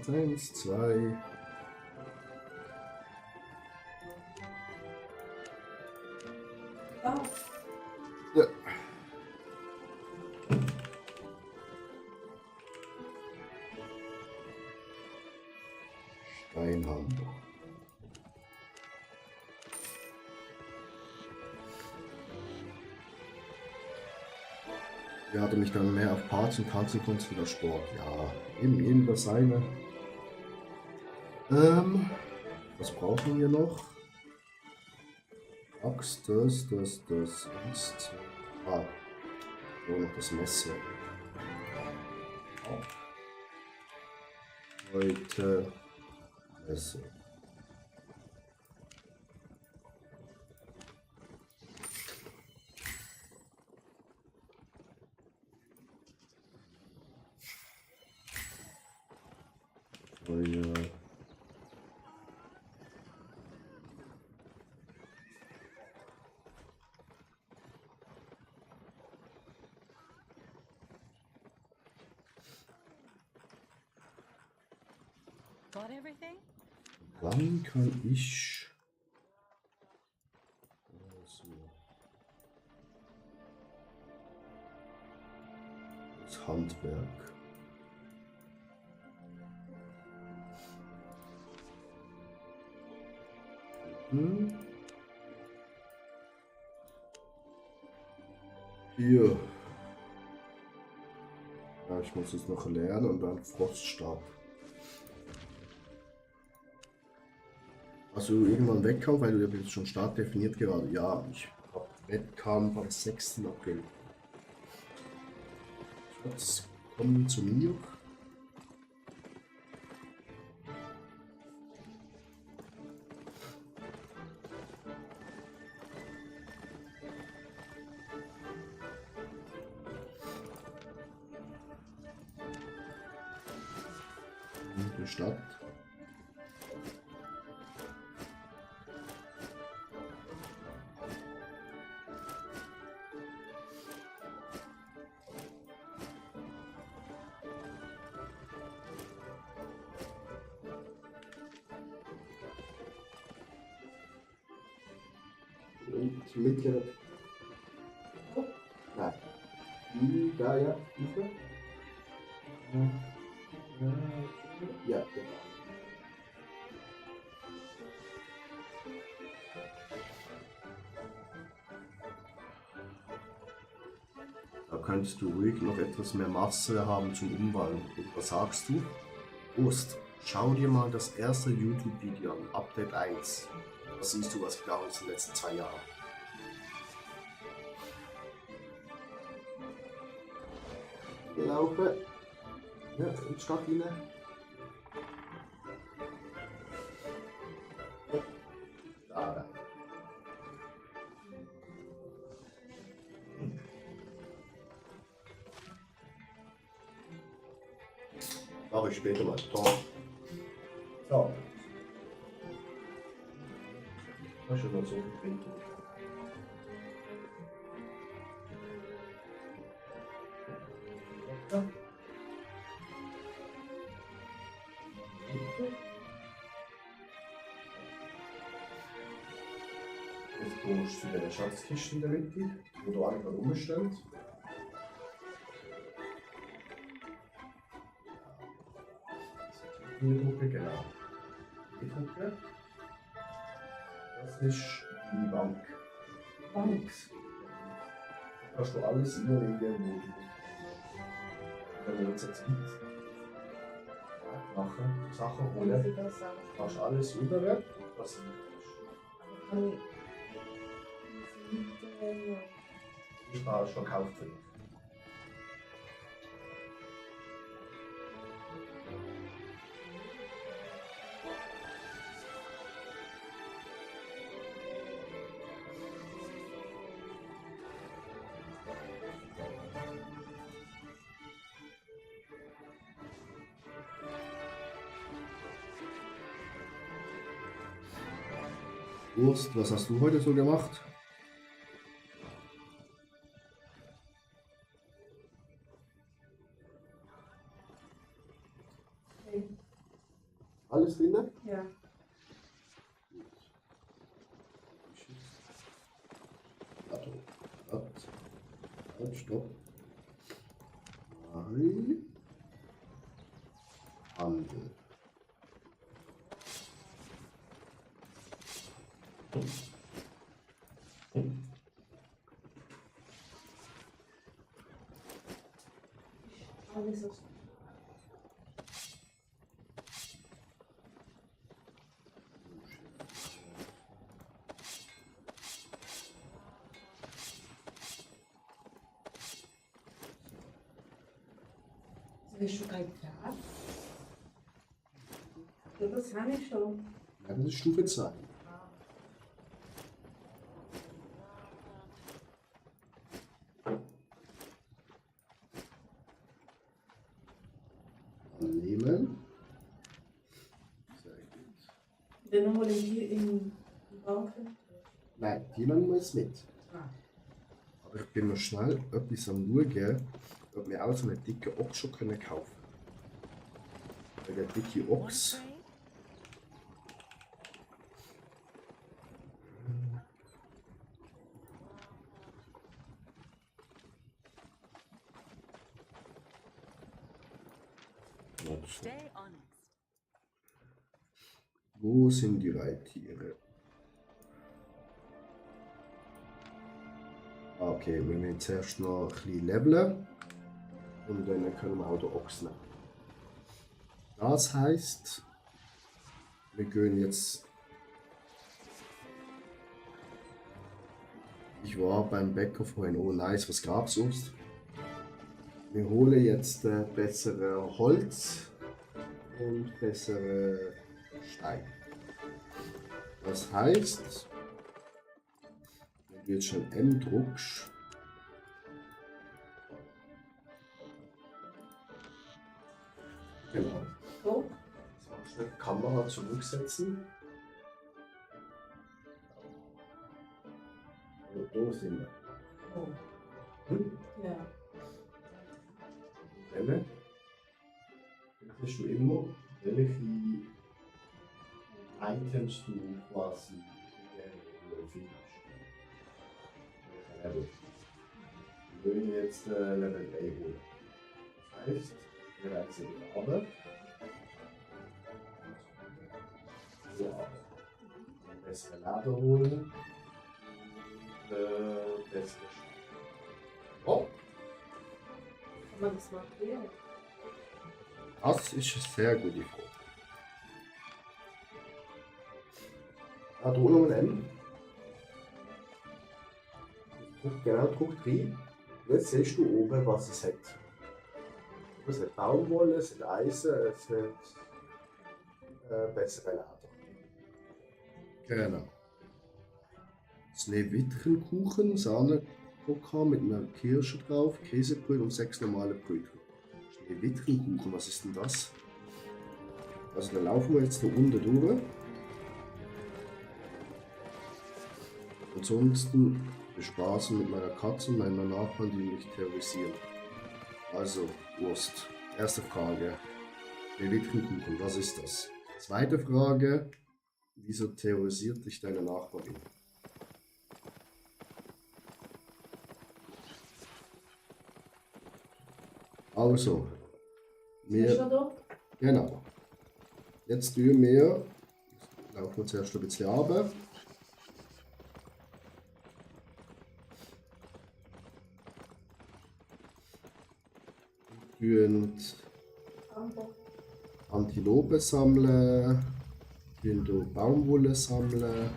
Eins, 2. Ah, Ja. Steinhammer. Er hatte mich dann mehr auf Parts und Tanzen konzentriert als Sport. Ja, eben das eine. Was brauchen wir noch? Axt, das. 1, 2. Nur noch das Messer. Heute Messer. Feuer. Got everything? Dann kann ich. Also, das Handwerk. Hier. Ja, ich muss es noch lernen und dann Froststab. Hast du irgendwann Wettkampf, weil du bist schon stark definiert gerade? Ja, ich habe Wettkampf am 6. April. Schatz, komm zu mir. Die Stadt. Und mittlere. Nein. Da, ja. Hilfe. Ja, genau. Da könntest du ruhig noch etwas mehr Masse haben zum Umwandeln. Und was sagst du? Ost, schau dir mal das erste YouTube-Video an, Update 1. Da siehst du, was gelaufen ist in den letzten 2 Jahren. Wir laufen. Ja, in die Stadt rein. Da rein. Mache ich später mal. Da. So. Das ist schon mal so viel trinken. Ja. Jetzt gehst du zu dieser Schatzkiste in der Mitte, wo du einfach rumsteht. Hier drücken, genau. Hier drücken. Das ist die Bank. Bank. Da kannst du alles reinlegen, wo du wenn wir uns jetzt gibt. Machen, Sachen holen. Das auch. Kannst alles rüber. Was Kann ich nicht, ich habe schon gekauft für dich. Wurst, was hast du heute so gemacht? okay. Alles drin? Ja. Warte, halt, stopp. Nein. Handel. Alles aus. Hast du kein Glas? Ja, das habe ich schon. Ja, das ist Stufe 2. Nehmen. Sehr gut. Dann nochmal in die Bank. Nein, die nehmen wir jetzt mit. Ah. Aber ich bin noch schnell etwas am Schauen, ob wir auch so einen dicken Ochs schon kaufen können. Weil der dicke One Ochs, trade? Stay honest. wo sind die Reittiere? Ah, okay, wir müssen zuerst noch ein bisschen leveln und dann können wir auch den Ochs nehmen. Das heißt, wir gehen jetzt. Ich war beim Bäcker vorhin, oh nice, was gab's sonst? Wir holen jetzt bessere Holz und bessere Steine. Das heißt, wenn du jetzt schon M druckst, genau. So. Jetzt machst du die Kamera zurücksetzen. Und da sind wir. Oh. Hm? Ja. Dann siehst du immer, welche Items du quasi findest. Level. Wir wollen jetzt Level 3 holen. Das heißt, wir reisen wieder runter. So runter. Bessere Leder holen. Bessere Schwert. Oh! Kann man das mal klären? Das ist eine sehr gute Frage. Ah, da noch ein M. Genau, druck rein. Und jetzt siehst du oben, was es hat. Es hat Baumwolle, es hat Eisen, es hat bessere Leder. Genau. Schneewittchenkuchen, Sahnekoka mit einer Kirsche drauf, Käsebrötchen und 6 normale Brötchen. Schneewittchenkuchen, was ist denn das? Also dann laufen wir jetzt da unten durch. Ansonsten bespaßen mit meiner Katze und meiner Nachbarn, die mich terrorisieren. Also, Wurst. Erste Frage. Schneewittchenkuchen, was ist das? Zweite Frage. Wieso terrorisiert dich deine Nachbarin? Also, Ist wir, schon da? genau. Jetzt tun wir, laufen wir zuerst ein bisschen runter. Tun Amber. Antilope sammeln, tun hier Baumwolle sammeln.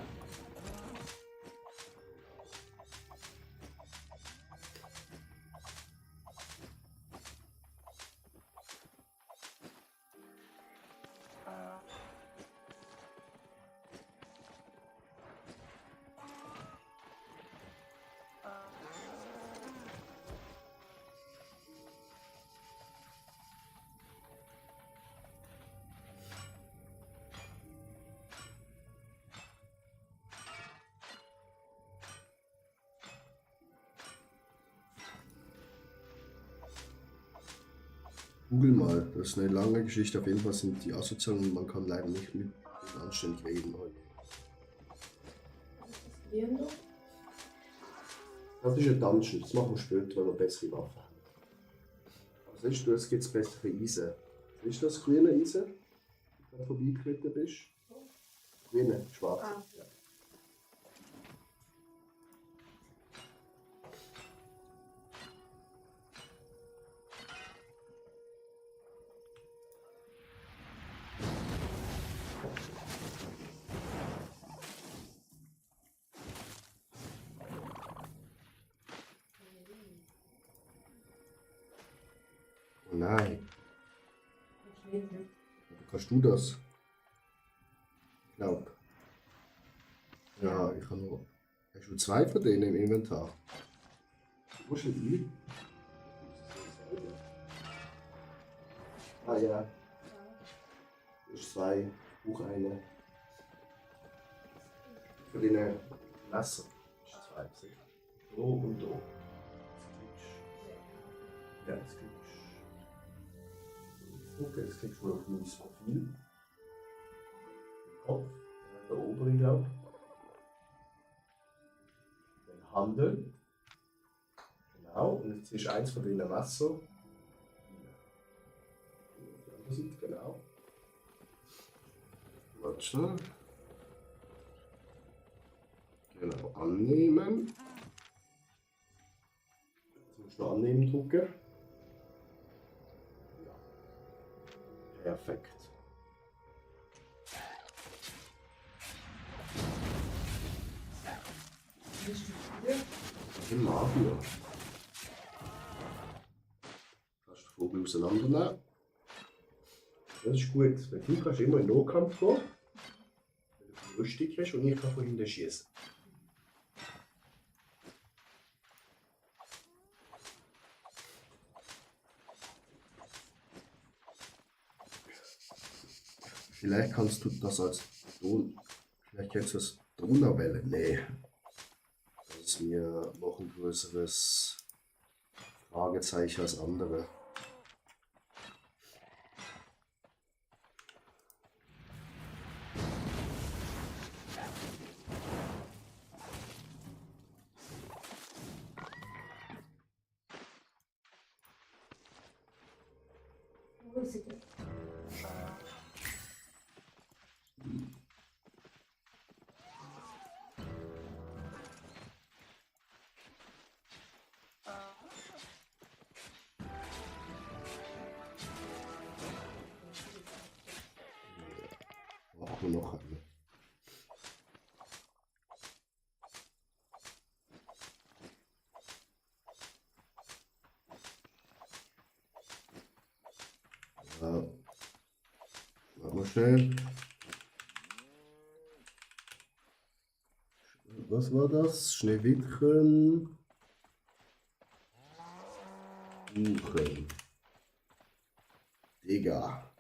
Google mal, das ist eine lange Geschichte. Auf jeden Fall sind die asozial und man kann leider nicht mit denen anständig reden. Was ist das Leander? Das ist ein Dungeon, das machen wir später, wenn wir bessere Waffen haben. Aber siehst du, es gibt bessere Eisen. Siehst du das grüne Eisen, wenn du vorbeigeritten bist? Grüne, schwarze. Ah. Ja. Oh nein, Schnee. kannst du das? Ich glaub. Ja, ich habe nur. Hast du 2 von denen im Inventar? Wo ist denn die? Ah ja. Das ist 2. Ich brauche eine. Für deine Messer. Das ist 2. Da und da. Ja, jetzt kriegst du. Okay, jetzt kriegst du noch ein neues Profil. Kopf. Da oben, ich glaube. Den Handel. Genau. Und jetzt ist eins von deinen Messer. Die andere Seite, genau. Warte schnell. Genau, annehmen. Jetzt musst du annehmen drücken. Ja. Perfekt. Bist du hier? Im Magier. Kannst du den Vogel auseinandernehmen. Das ist gut, weil du kannst immer in den Nahkampf gehen, wenn du eine Rüstung hast und ich kann von hinten schießen. Vielleicht kannst du das als Ton. Vielleicht kennst du das Donauwelle. Nee. Das ist mir noch ein größeres Fragezeichen als andere. Grüße dich. Brauchen wir noch eine. Ja. Warte mal schnell. Was war das? Schneewittchen. Kuchen. Digga.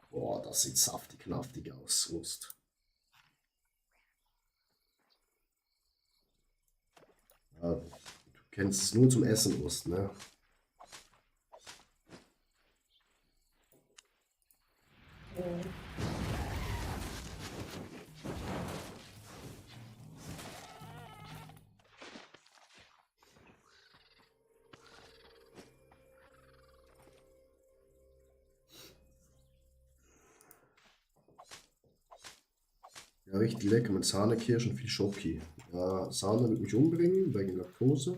Boah, das sieht saftig knaftig aus. Wurst. Ja, du kennst es nur zum Essen, Wurst, ne? Ja, richtig lecker mit Sahnekirsch und viel Schoki. Ja, Sahne wird mich umbringen wegen Laktose.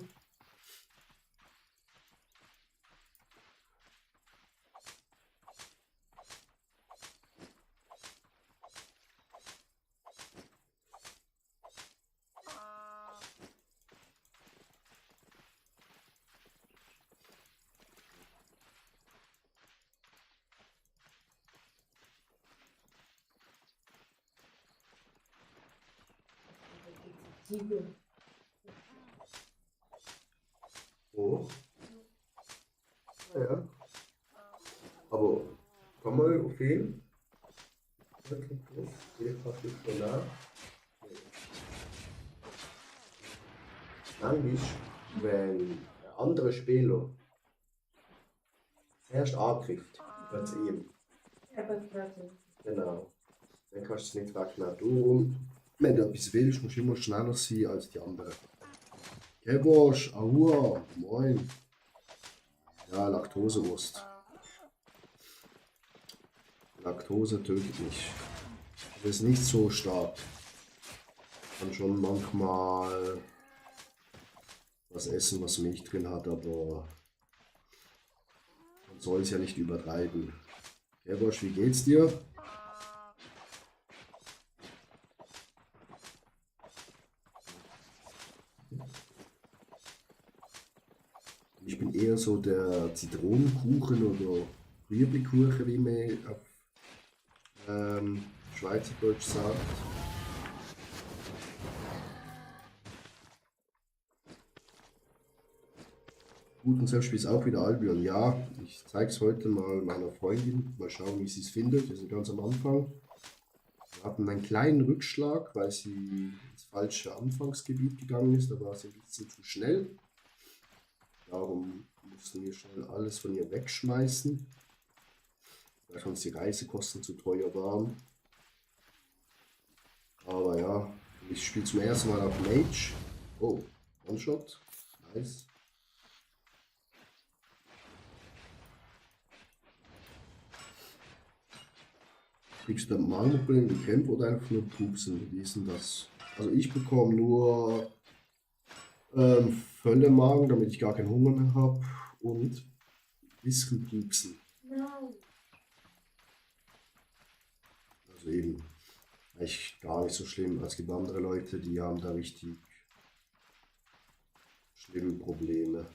Siegel. Oh. Ja. Aber komm mal auf ihn. Manchmal, wenn ein anderer Spieler zuerst angreift, wird es ihm. Aber warte. Genau. Dann kannst du es nicht wegnehmen. Darum, wenn du etwas willst, musst du immer schneller sein als die anderen. Kebosch, Ahua, moin. Ja, Laktosewurst. Laktose tötet mich. Das ist nicht so stark. Kann schon manchmal was essen, was Milch drin hat, aber man soll es ja nicht übertreiben. Kebosch, wie geht's dir? Ich bin eher so der Zitronenkuchen oder Rüebli-Kuchen, wie man auf Schweizerdeutsch sagt. Gut, und selbst ist auch wieder Albion. Ja, ich zeige es heute mal meiner Freundin. Mal schauen, wie sie es findet. Wir sind ganz am Anfang. Wir hatten einen kleinen Rückschlag, weil sie ins falsche Anfangsgebiet gegangen ist. Da war sie ein bisschen zu schnell. Darum mussten wir schnell alles von ihr wegschmeißen, weil uns die Reisekosten zu teuer waren. Aber ja, ich spiele zum ersten Mal auf Mage. Oh, One-Shot. Nice. Kriegst du dann Magenprobleme, die Krämpfe oder einfach nur Pupsen? Wie ist denn das? Also ich bekomme nur Völlermagen, damit ich gar keinen Hunger mehr habe und ein bisschen Pupsen. Nein. Also eben echt gar nicht so schlimm. Es gibt andere Leute, die haben da richtig schlimme Probleme.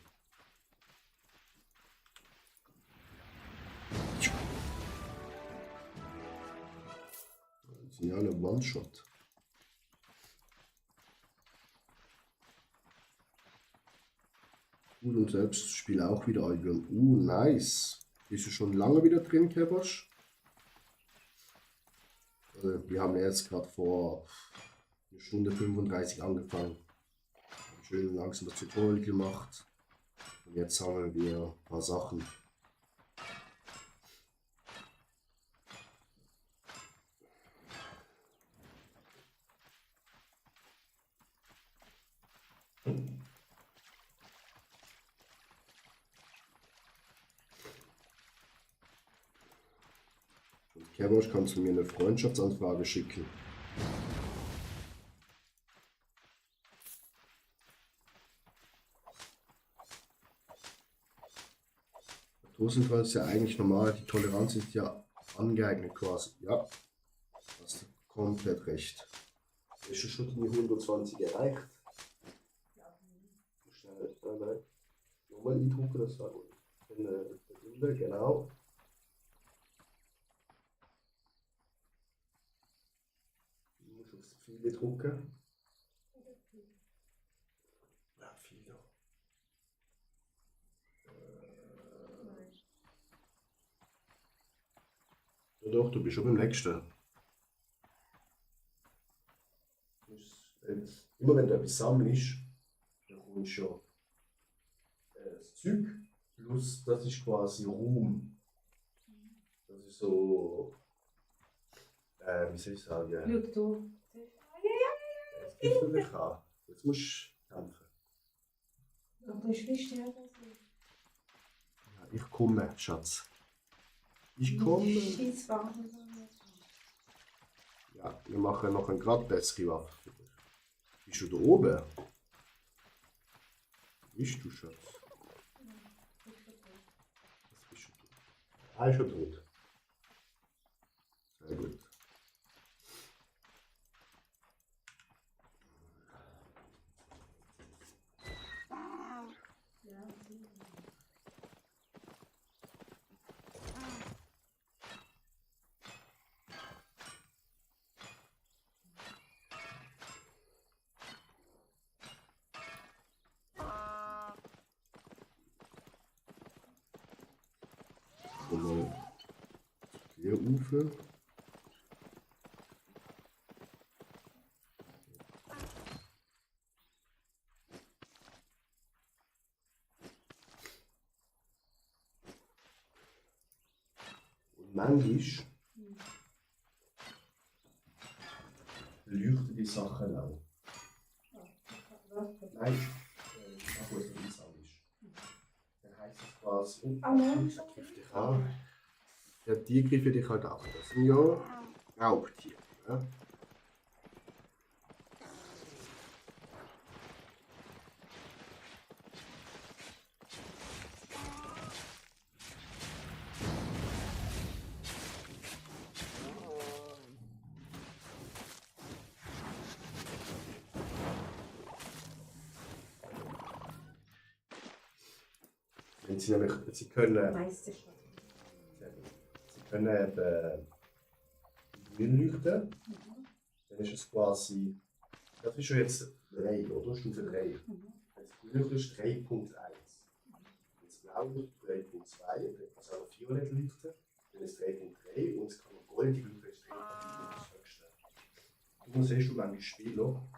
Das sind ja alle One-Shot. Gut, und selbst spiele auch wieder Albion. Nice. Bist du schon lange wieder drin, Kebosch? Wir haben jetzt gerade vor 1 Stunde 35 angefangen. Schön langsam das Tutorial gemacht. Und jetzt sammeln wir ein paar Sachen. Kevosh, kannst du mir eine Freundschaftsanfrage schicken? Dosenfall ist ja eigentlich normal, die Toleranz ist ja angeeignet quasi. Ja, hast du komplett recht. Ist schon die 120 erreicht? Schnell, nochmal eindrucken, das war genau. Ich muss aufs Pfeil drucken. Ja, viel noch. Ja doch, du bist schon beim nächsten. Immer wenn du etwas sammelst, dann kommst du schon das Zeug plus das ist quasi Ruhm. Das ist so, wie soll ich sagen? Schau du. Es gibt für dich an. Jetzt musst du kämpfen. Aber du bist nicht stärker als ich. Ja, ich komme, Schatz. Ich komme. Scheißwaffen. Ja, wir machen noch eine gerade bessere Waffe für dich. Bist du da oben? Bist du, Schatz? Was bist du? Ah, ist schon tot. Sehr gut. Mal der Ufer. Und manchmal leuchten die Sachen auch. Nein, ich weiß, wo es nicht ist. Dann heisst es quasi, ich griff dich an. Ja, die griffen dich halt auch. Das sind ja Raubtiere. Ja? Wenn sie nämlich, sie können Meisterschaft. eben grün leuchten. Dann ist es quasi, das ist schon jetzt 3, oder? Stufe 3. Das grün ist 3.1. Das blau leuchtet 3.2, dann kann es auch noch violett leuchten. Dann ist es 3.3 und es kann noch goldig leuchten, das ist 3.4, das höchste. Und dann siehst du manchmal Spieler,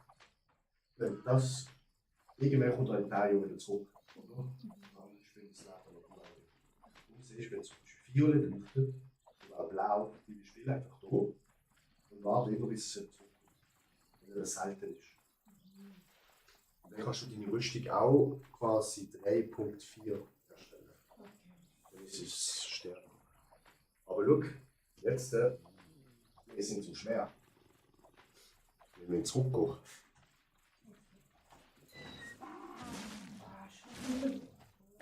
wenn das irgendwann kommt ein Teil wieder zurück, oder? Dann spielt das Leben noch blau. Und du siehst, wenn es zum Beispiel violett leuchtet, oder auch blau, die spielen einfach da und warten immer, bis es zurückkommt. Wenn das selten ist. Und dann kannst du deine Rüstung auch quasi 3.4 erstellen. Dann ist es stärker. Aber schau, jetzt wir sind zu schwer. Wir müssen zurückgehen.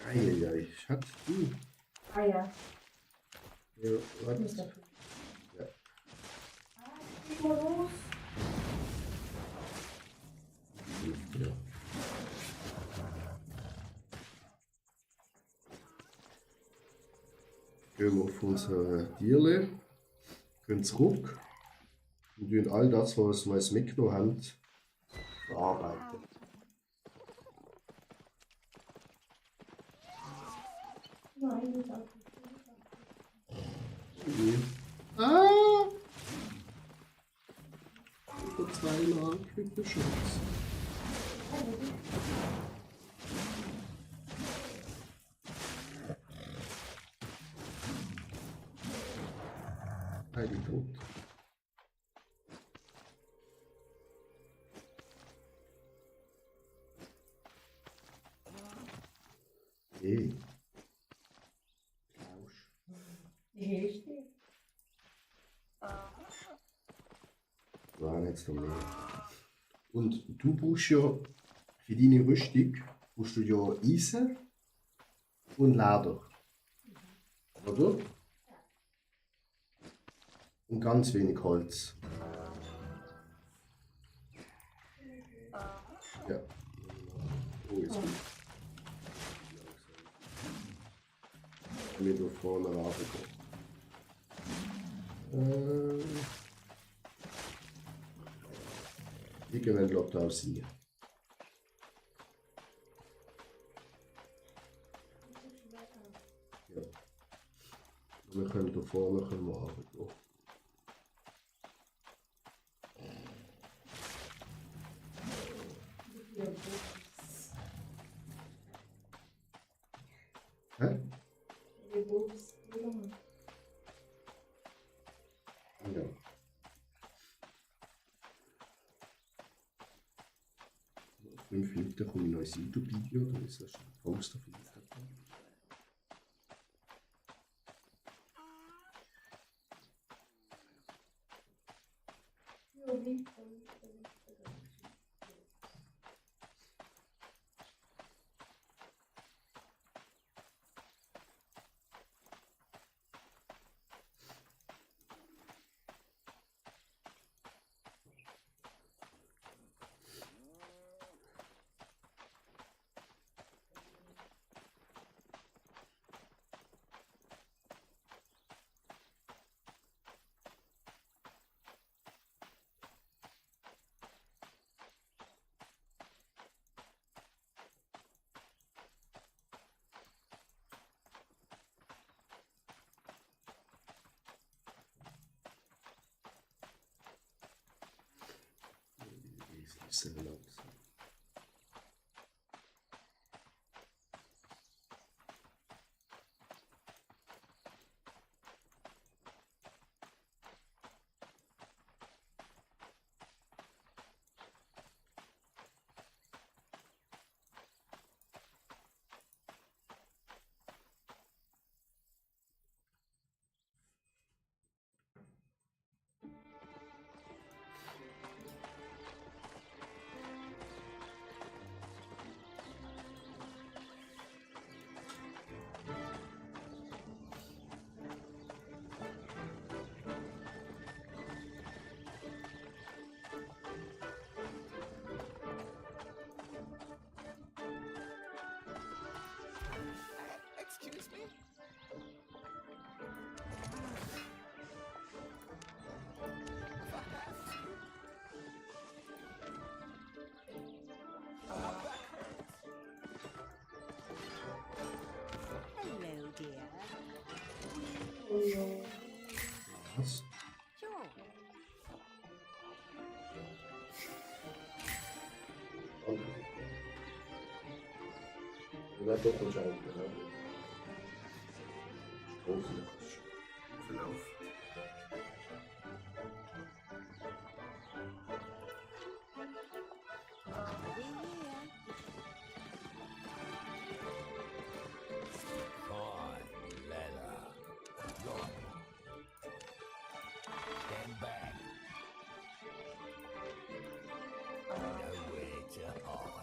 Eieiei, Schatz, du. Ah ja. Ja, warte. Nicht dafür. Ja. Geh mal los. Ja. Gehen wir auf unsere Tierle, gehen zurück und tun all das, was wir jetzt mitgenommen haben, verarbeiten. Nein, nicht auf. Ah! Über 2 Mal kriegt der Schatz. Heidi tot. Hey. Klausch. Richtig. jetzt noch mehr. Und du brauchst ja für deine Rüstung brauchst du ja Eisen und Leder. Oder? Und ganz wenig Holz. Ja. Oh, jetzt bin ich wieder vorne runtergehen. Irgendwann glaubt er auch sie. Ja. Wir können da vorne runtergehen. Hä? Ja. Nach 5 Minuten komme ich noch ins YouTube-Video, dann ist das schon ein Poster für Instagram. Sehr langsam. Excuse me? Hello, dear. Was? Sure. Okay. Ja, doch anscheinend, genau. Große Verlauf. Over here. Fine leather. Right. Stand back. Nowhere to hide.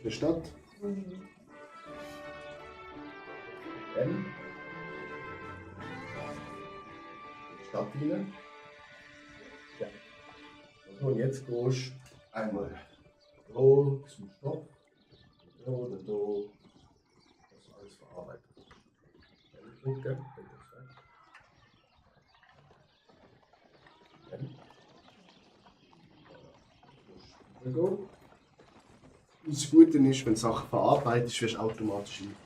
in der Stadt. Mhm. Dann. Stadt rein. Ja. Also, und jetzt gehst du einmal hier zum Stopp. Hier oder hier. Das alles verarbeitet. Dann drücken, dann geht's weg. Dann. Rübergehen. Und das Gute ist, wenn du Sachen verarbeitest, wirst du automatisch eingeführt.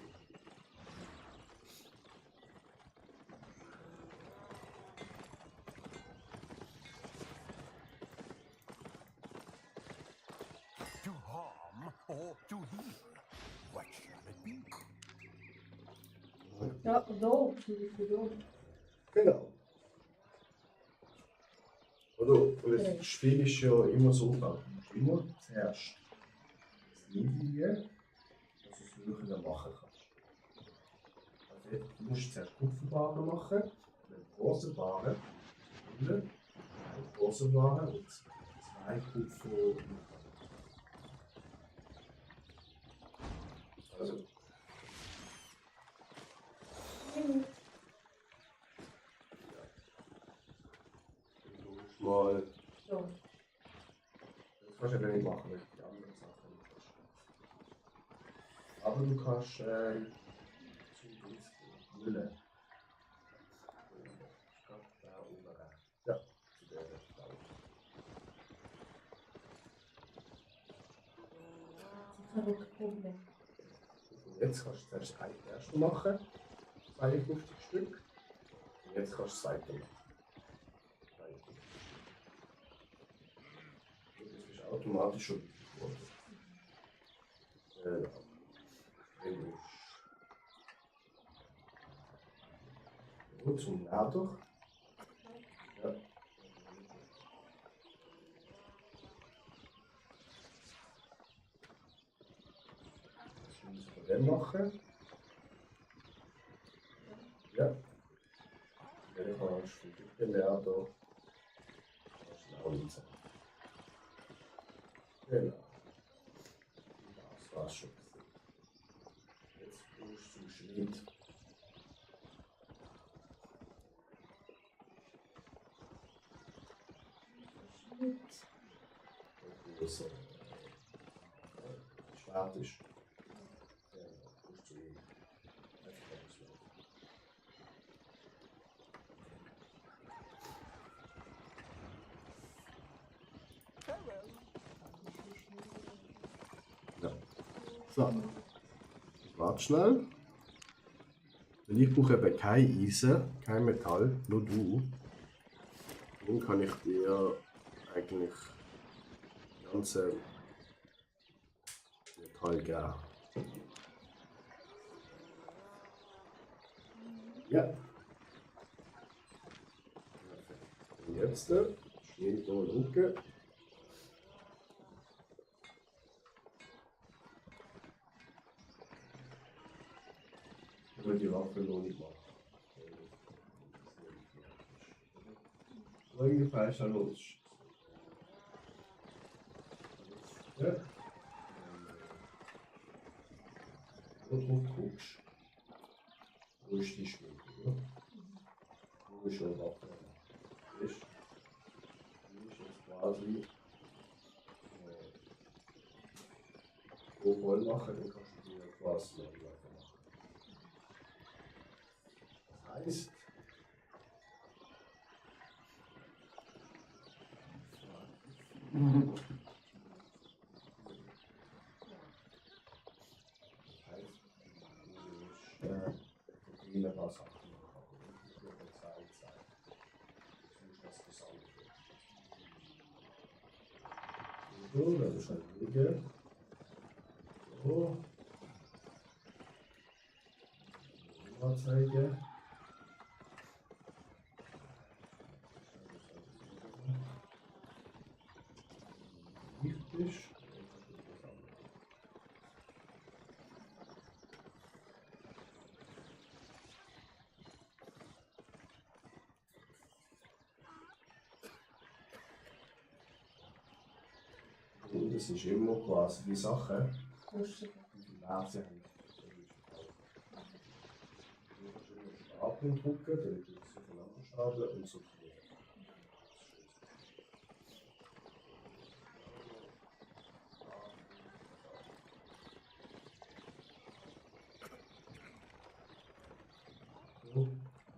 To harm or to heal? What shall it be? Ja, da, für da. Genau. Oder? Und das Spiel ist ja immer so gebaut. Du musst immer zuerst das Niedrige, dass du es höher machen kannst. Also jetzt, du musst zuerst Kupferwaren machen, dann Bronzewaren, eine Bronzeware und zwei Kupfer. Also. Mal. So. Das kannst du ja nicht machen, weil die anderen Sachen nicht kannst. Aber du kannst zu Mülle. Da oben rein. Ja, zu der da oben. Verrückt Problem. Und jetzt kannst du zuerst ein erstes machen, 52 Stück. Und jetzt kannst du das zweite machen. 52. Und das ist automatisch schon geworden. Wenn du zum Lader. Ja. Das müssen wir dann machen. Ja. Dann kannst du von dem Lader auch nicht sagen. Genau. Das war's schon. Jetzt gehst du zum Schmied. Wo es Schwert ist. Gehst du ihm. Einfach rauslaufen. Ja. So. Warte schnell. Weil ich brauche eben kein Eisen, kein Metall, nur du. Dann kann ich dir eigentlich das ganze Metall geben. Ja. Und jetzt schmied noch einen Rücken. Ich will die Waffe noch nicht machen. So ungefähr ist er los. Ja. Wenn du drauf guckst, wo ist die Schmiede? Ja? Wo ist schon Waffe? Die ist jetzt quasi voll machen, dann kannst du dir quasi noch weitermachen. Das heißt, viele paar Sachen machen. Ich würde jetzt sagen, jetzt muss das gesamt werden. So, das ist halt Wege. So. Anzeige. Wichtig. Und das ist immer quasi die Sache, Lustig. Wie viel Wert sie haben. Stapeln drücken, dann wird es aufeinander stapeln und so.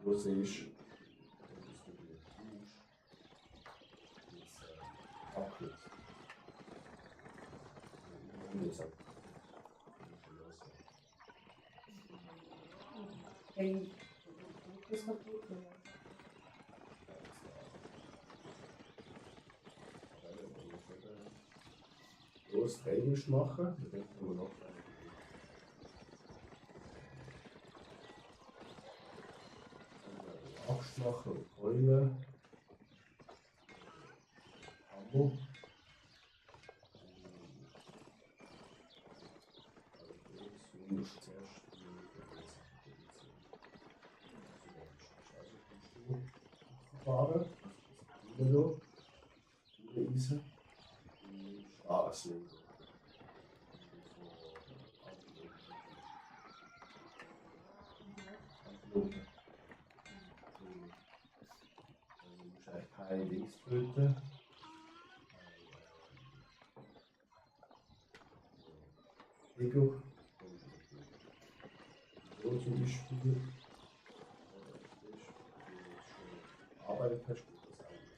Wo es ist, dass du die Tausch jetzt abkürzt. Hey, das war gut. Los, Training machen, dann können wir noch Axt machen und Keule. Hammer. Du musst zuerst fahren. Wieder Eisen. Straßen. Antilope. Du musst eigentlich kein Dings töten. Tiger. So zum Beispiel. Arbeitet hast, gut das eigentlich.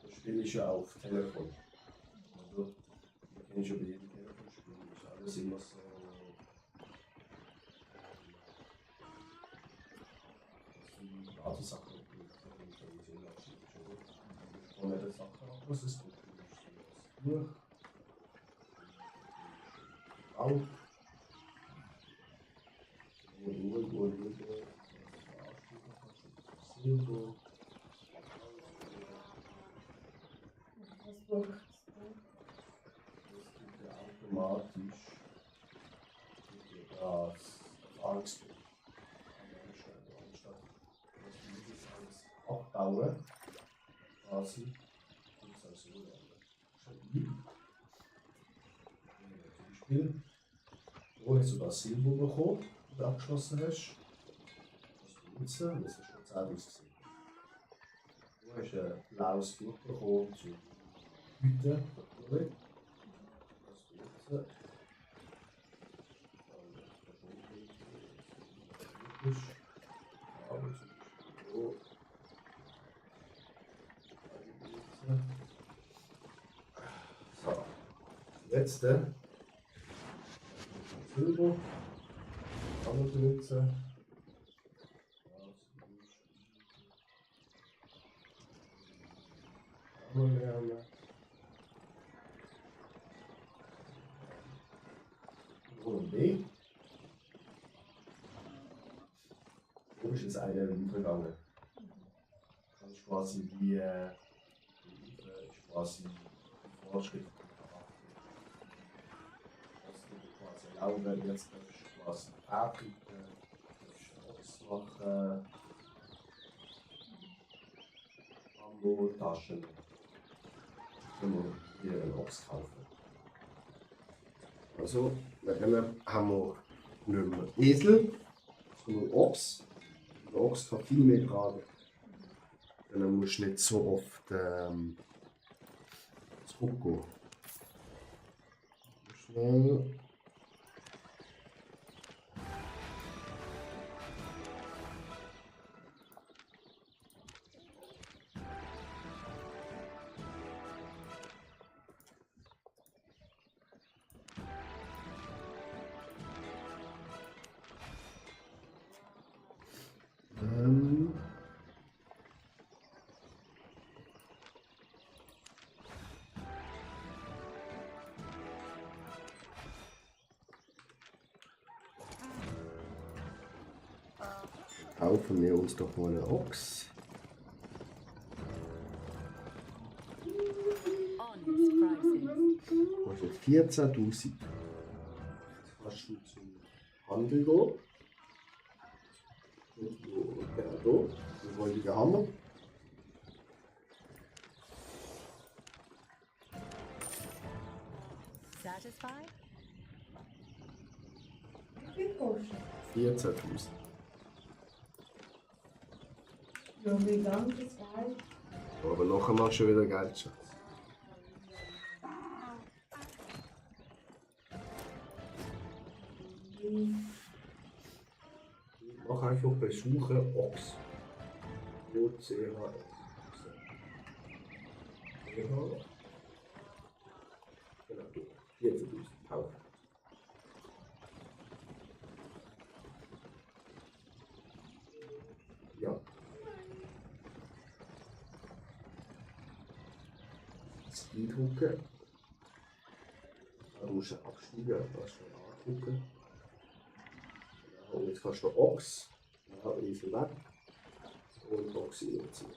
Das Spiel ist ja auf Telefon. Also, wir kennen schon bei jedem Telefonspiel, ist alles immer so. Sachen, die von der Sache ab, was ist gut. Durch. Auf. Silber. Das wirkt. Das gibt ja automatisch das Angst. Anstatt das alles abbauen, quasi, und es also so lernen. Zum Beispiel, wo hast du das Silber bekommen, das du abgeschlossen hast? Das du nutzen, das hast du schon 10 ausgesehen. Du hast ein blaues Buch bekommen zu Hüten, natürlich. Das du nutzen. So, letzte Silber, Hammer benutzen. Hammer lernen. Und B. Wo ist jetzt eine weitergegangen? Das ist quasi wie ist quasi ein Fortschritt. Das gibt quasi erlauben, jetzt das ist quasi fertig, das ist machen, Ammo, Taschen. Können wir hier einen Ochs kaufen. Also, dann haben wir nicht mehr Esel, sondern Ochs. Der Ochs kann viel mehr tragen. Dann musst du nicht so oft zurückgehen. Schnell. Kaufen wir uns doch mal einen Ochs. Honest prices. Kostet 14.000. Jetzt kannst du zum Handel gehen. Und wo der So, der räudige Hammer. Satisfied? Wie viel kostet? 14.000. Ja, wie lange das Geld? Aber nachher machst du wieder Geld, Schatz. Mach einfach bei Suche Ochs. O-C-H-S. Genau, 14.000 Power. Ja. Das eindrucken. Da musst du absteigen, das schon angucken. Genau, und jetzt kannst du Ochs, ja, Esel weg und Ochs reinziehen.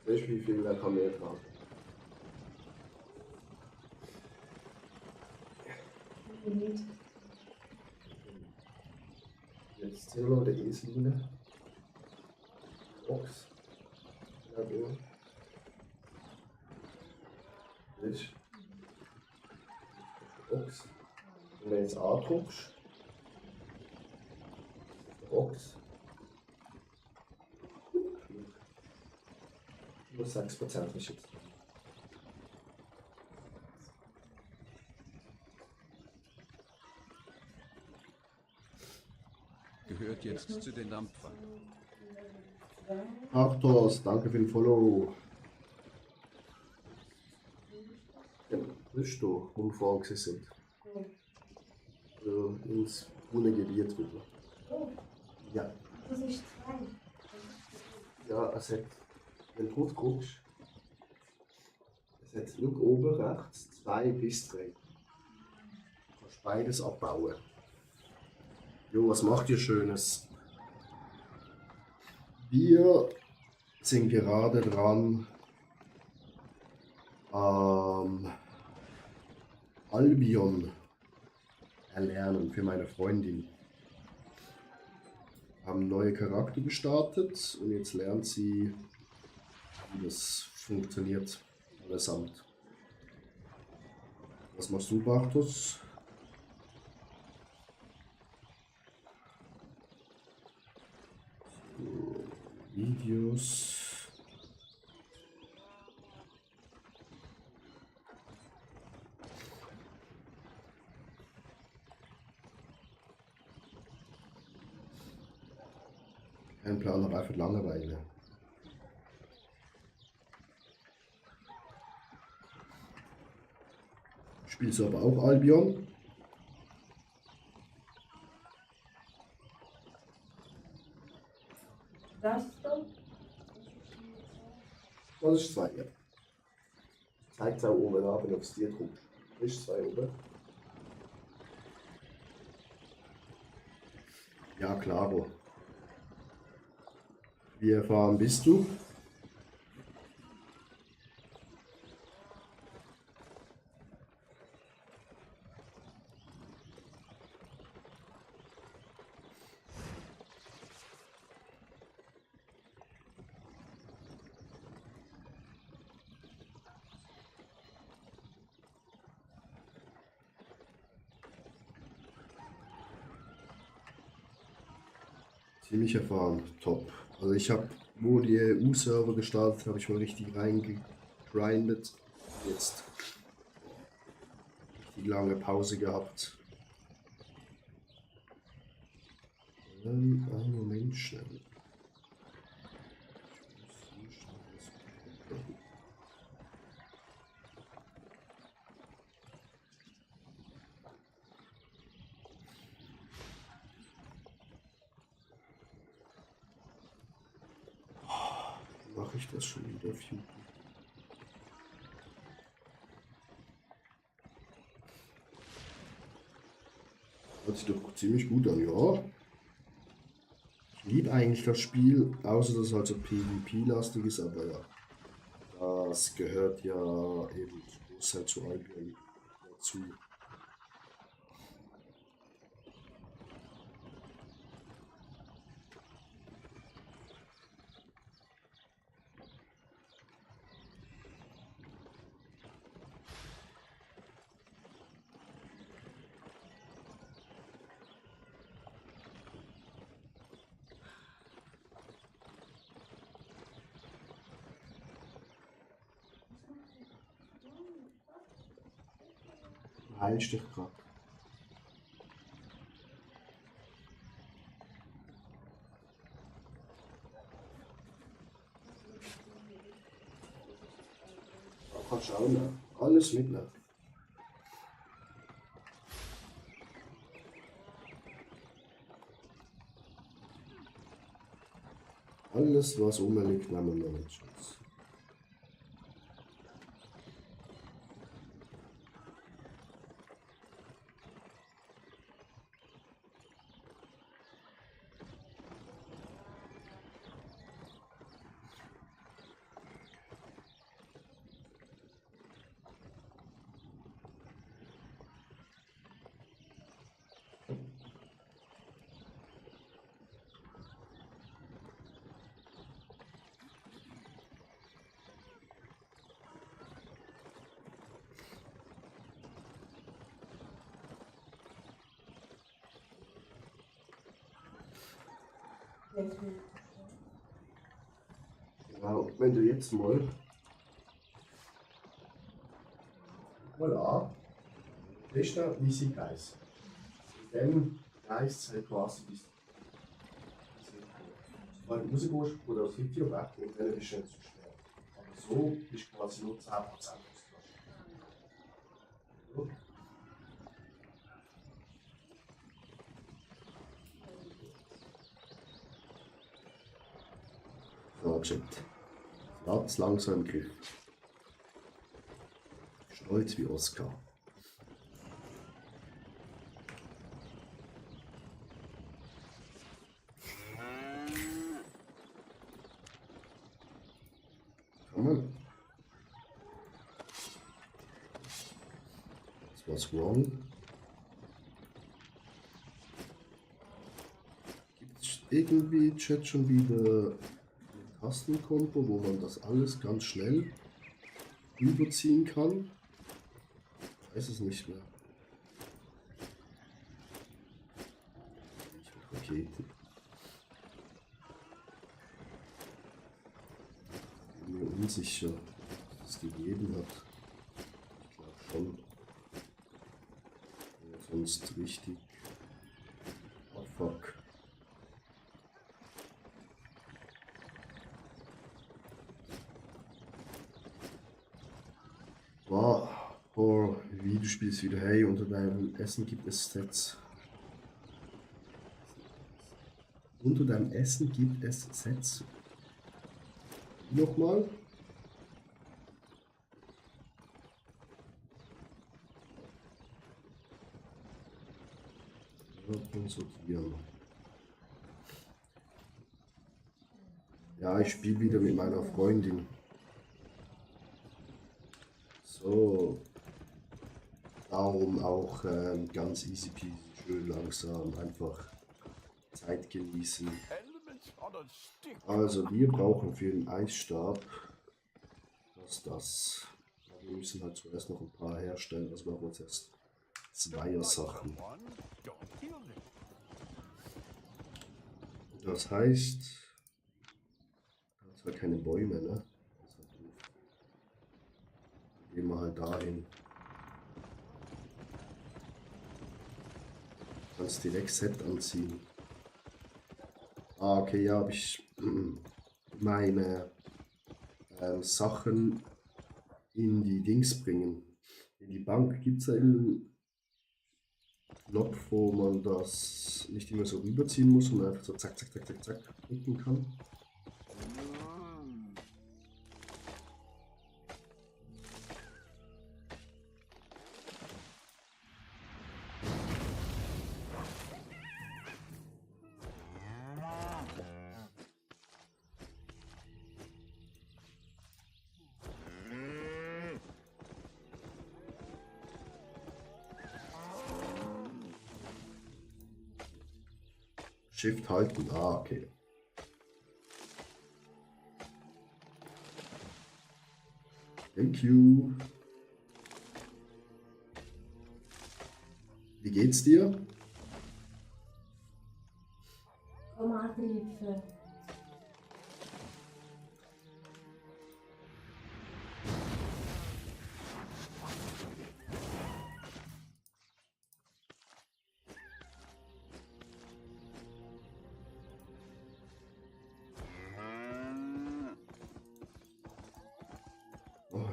Siehst du, wie viel er kann mehr tragen? Nicht. Jetzt ziehen wir noch den Esel rein. Ochs. Ja, so. Siehst du? Ochs. Und wenn du jetzt anguckst, der Ochs. Nur 6% ist jetzt. Gehört jetzt zu den Dampfern. Arthos, danke für den Follow. Ja, das ist doch, wo wir vorhin gewesen sind. Also ins grüne Gebiet wieder. Oh, Ja, das ist 2. ja, es hat, wenn du drauf guckst, es hat nur oben rechts 2 bis 3. Du kannst beides abbauen. Jo, was macht ihr Schönes? Wir sind gerade dran, Albion erlernen für meine Freundin. Haben neue Charakter gestartet und jetzt lernt sie, wie das funktioniert allesamt. Was machst du, Bartos? So, Videos. Kein Plan, aber einfach Langeweile. Spielst du aber auch Albion? Das doch? Das ist 2, ja. Zeigt es auch oben ab, wenn du aufs Tier guckst. Ist 2 oben. Ja, klaro. Wie erfahren bist du? Ziemlich erfahren, top. Also ich habe, wo die EU-Server gestartet, habe ich mal richtig reingegrindet. Jetzt richtig lange Pause gehabt. Einen Moment schnell. Mache ich das schon wieder auf YouTube? Hört sich doch ziemlich gut an, ja. Ich liebe eigentlich das Spiel, außer dass es halt so PvP-lastig ist, aber ja. Das gehört ja eben Großteil zu Albion dazu. heilst dich gerade. Da kannst du auch nehmen. Alles mitnehmen. Alles, was rumliegt, nehmen wir mit Schutz. Genau, wenn du jetzt mal Voilà. Das ist der Easy Guys. In dem Geist hat quasi bis sobald du rausgehst, oder das Video weg und dann bist du nicht so schwer. Aber so bist du quasi nur 10% ausgelastet. So. Project. Ganz langsam im Griff. Stolz wie Oscar. Come on. What's wrong? Gibt es irgendwie Chat schon wieder ein Tastenkombo, wo man das alles ganz schnell überziehen kann? Ich weiß es nicht mehr. Ich will Raketen. Bin mir unsicher, was es gegeben hat. Ich glaube schon. Ja, sonst richtig. Oh fuck. Wow, oh, Videospiel ist wieder. Hey, unter deinem Essen gibt es Sets. Unter deinem Essen gibt es Sets. Nochmal. Sortieren. Ja, ich spiele wieder mit meiner Freundin. So. Darum auch ganz easy peasy, schön langsam, einfach Zeit genießen. Also wir brauchen für den Eisstab das. Ja, wir müssen halt zuerst noch ein paar herstellen, also machen wir jetzt erst Zweier-Sachen. Das heißt, da hat zwar keine Bäume, ne? Das ist halt doof. Gehen wir halt dahin. Du kannst direkt Set anziehen. Ah, okay, ja, habe ich meine Sachen in die Dings bringen. In die Bank gibt es einen Knopf, wo man das nicht immer so rüberziehen muss und einfach so zack, zack, zack, zack, zack drücken kann. Shift halten, ah, okay. Thank you. Wie geht's dir? Komm angreifen.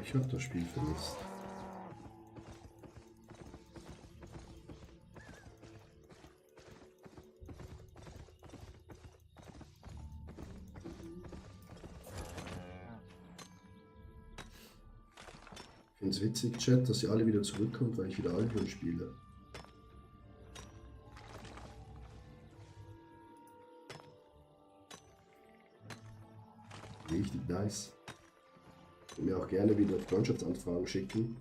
Ich habe das Spiel vermisst. Ich finde es witzig, Chat, dass ihr alle wieder zurückkommt, weil ich wieder Albion spiele. Richtig nice. Ich mir auch gerne wieder Freundschaftsanfragen schicken.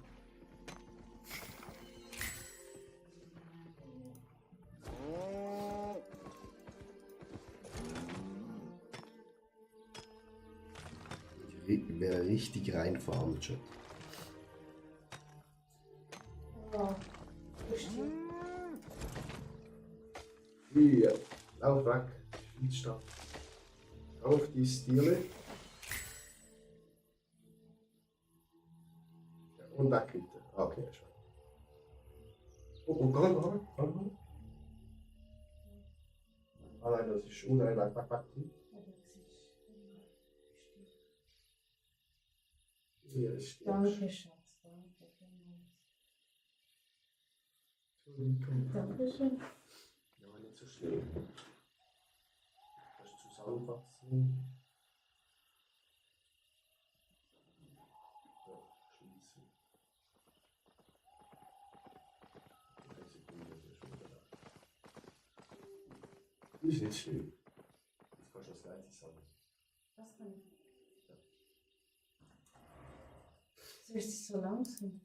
Ich wäre richtig reinfahren, Chat. Ja. Bestimmt. Ja, lauf weg. Schweizstadt. Auf die Stile. Und weg bitte. Okay, schon. Oh, komm. Ah nein, das ist unrein, weg. Aber es ist Hier ist die Danke, Schatz. Danke vielmals. Dankeschön. Ja, nicht so schlimm. Kannst du zusammenfassen? Ja, schließen. Eine Sekunde, das ist schon wieder da. Ist nicht schlimm. Jetzt kannst du das Gleiche sagen. Was kann ich? So ist es so langsam.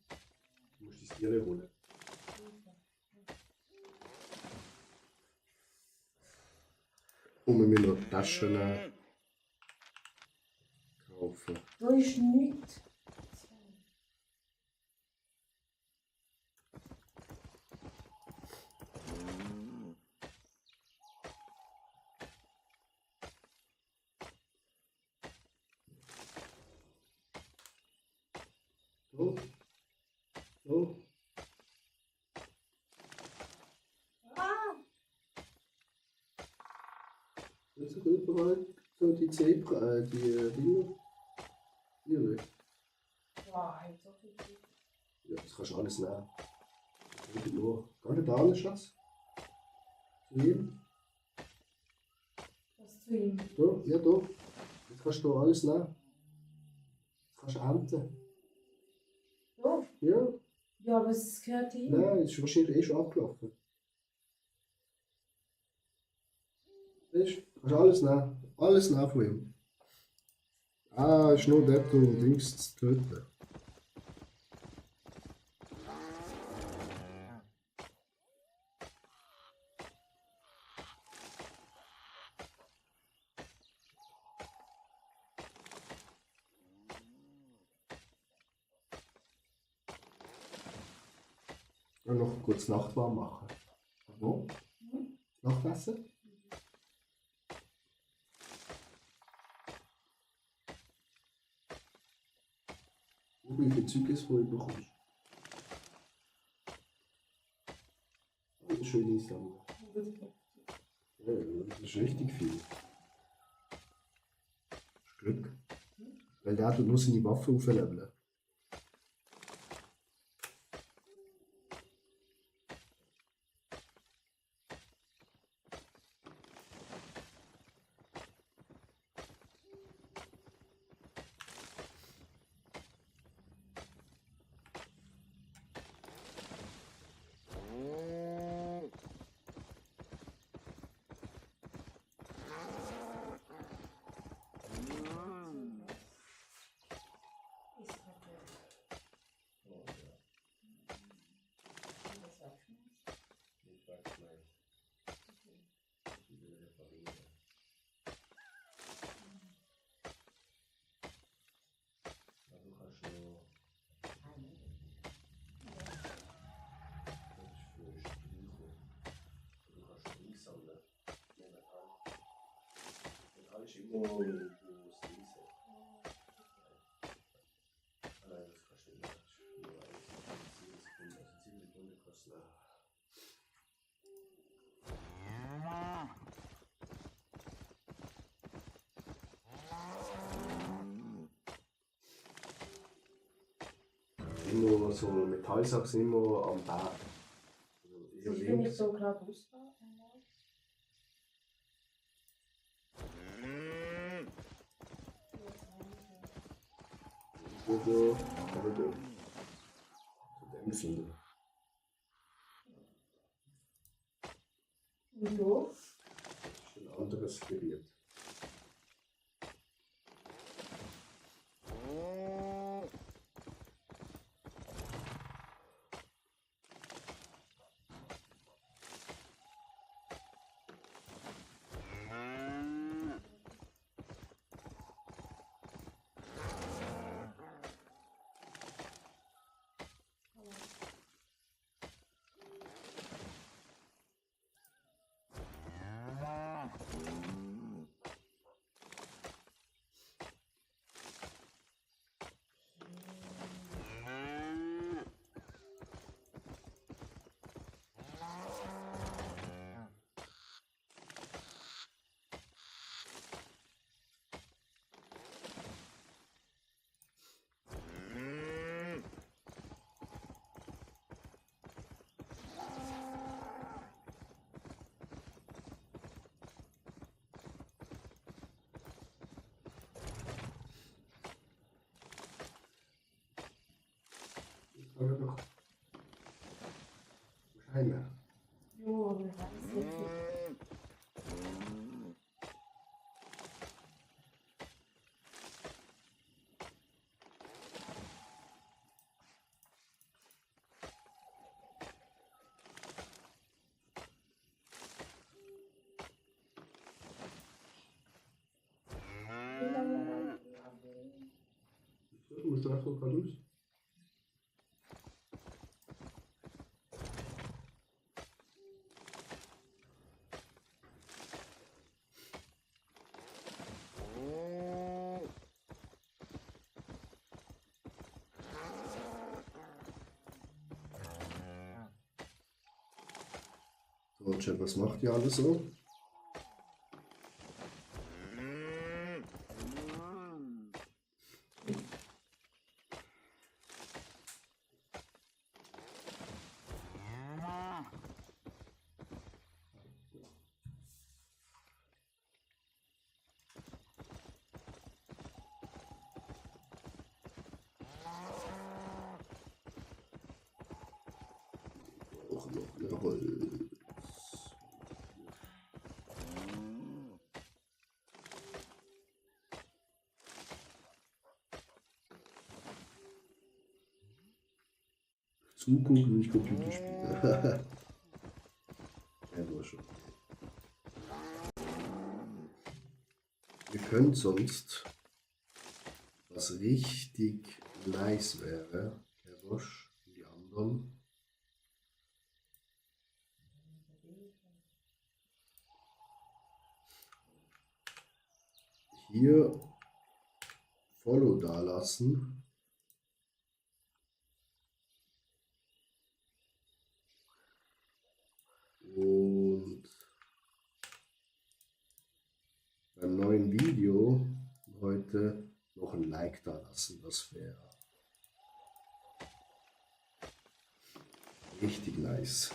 Du musst die Tiere holen. Und wir müssen noch Taschen kaufen. Da ist nichts. So. So. Jetzt ist überall so die Zebra, die Dinger. Hier. Wow, halt so viel. Ja, das kannst du alles nehmen. Geht nur. Geh nicht da hin, Schatz. Zu ihm. Was zu ihm? Da, ja da. Jetzt kannst du da alles nehmen. Jetzt kannst du ernten. So? Ja, Ja, aber es gehört ihm. nein, es ist wahrscheinlich eh schon abgelaufen. Weißt du, kannst alles nehmen. Alles nehmen von ihm. Ah, ist nur dort, um Dings zu töten. Und noch kurz Nachtwarm machen. Wo? Nachtessen? Wie viel Zeug ist, wo du bekommst? Das ist schön Island. Ja, das ist richtig viel. Das ist Glück. Weil der tut nur seine Waffe aufleveln. immer so Metallsachen sind immer am Berg. Also eher Ich bin nicht links. so geradeaus da. Oder zu dem Sinn. Wieso? Das ist ein anderes Gebiet. Aber doch. Wahrscheinlich. Jo, wir weiß jetzt nicht. Wie lange Du musst einfach geradeaus. So, Chat, was macht ihr alle so? Auch noch mehr Holz. Zugucken, nicht Computer spielen. Ja, du schon. Ihr könnt sonst, was richtig nice wäre, Kerosch und die anderen, hier Follow da lassen. Und beim neuen Video heute noch ein Like da lassen, das wäre richtig nice.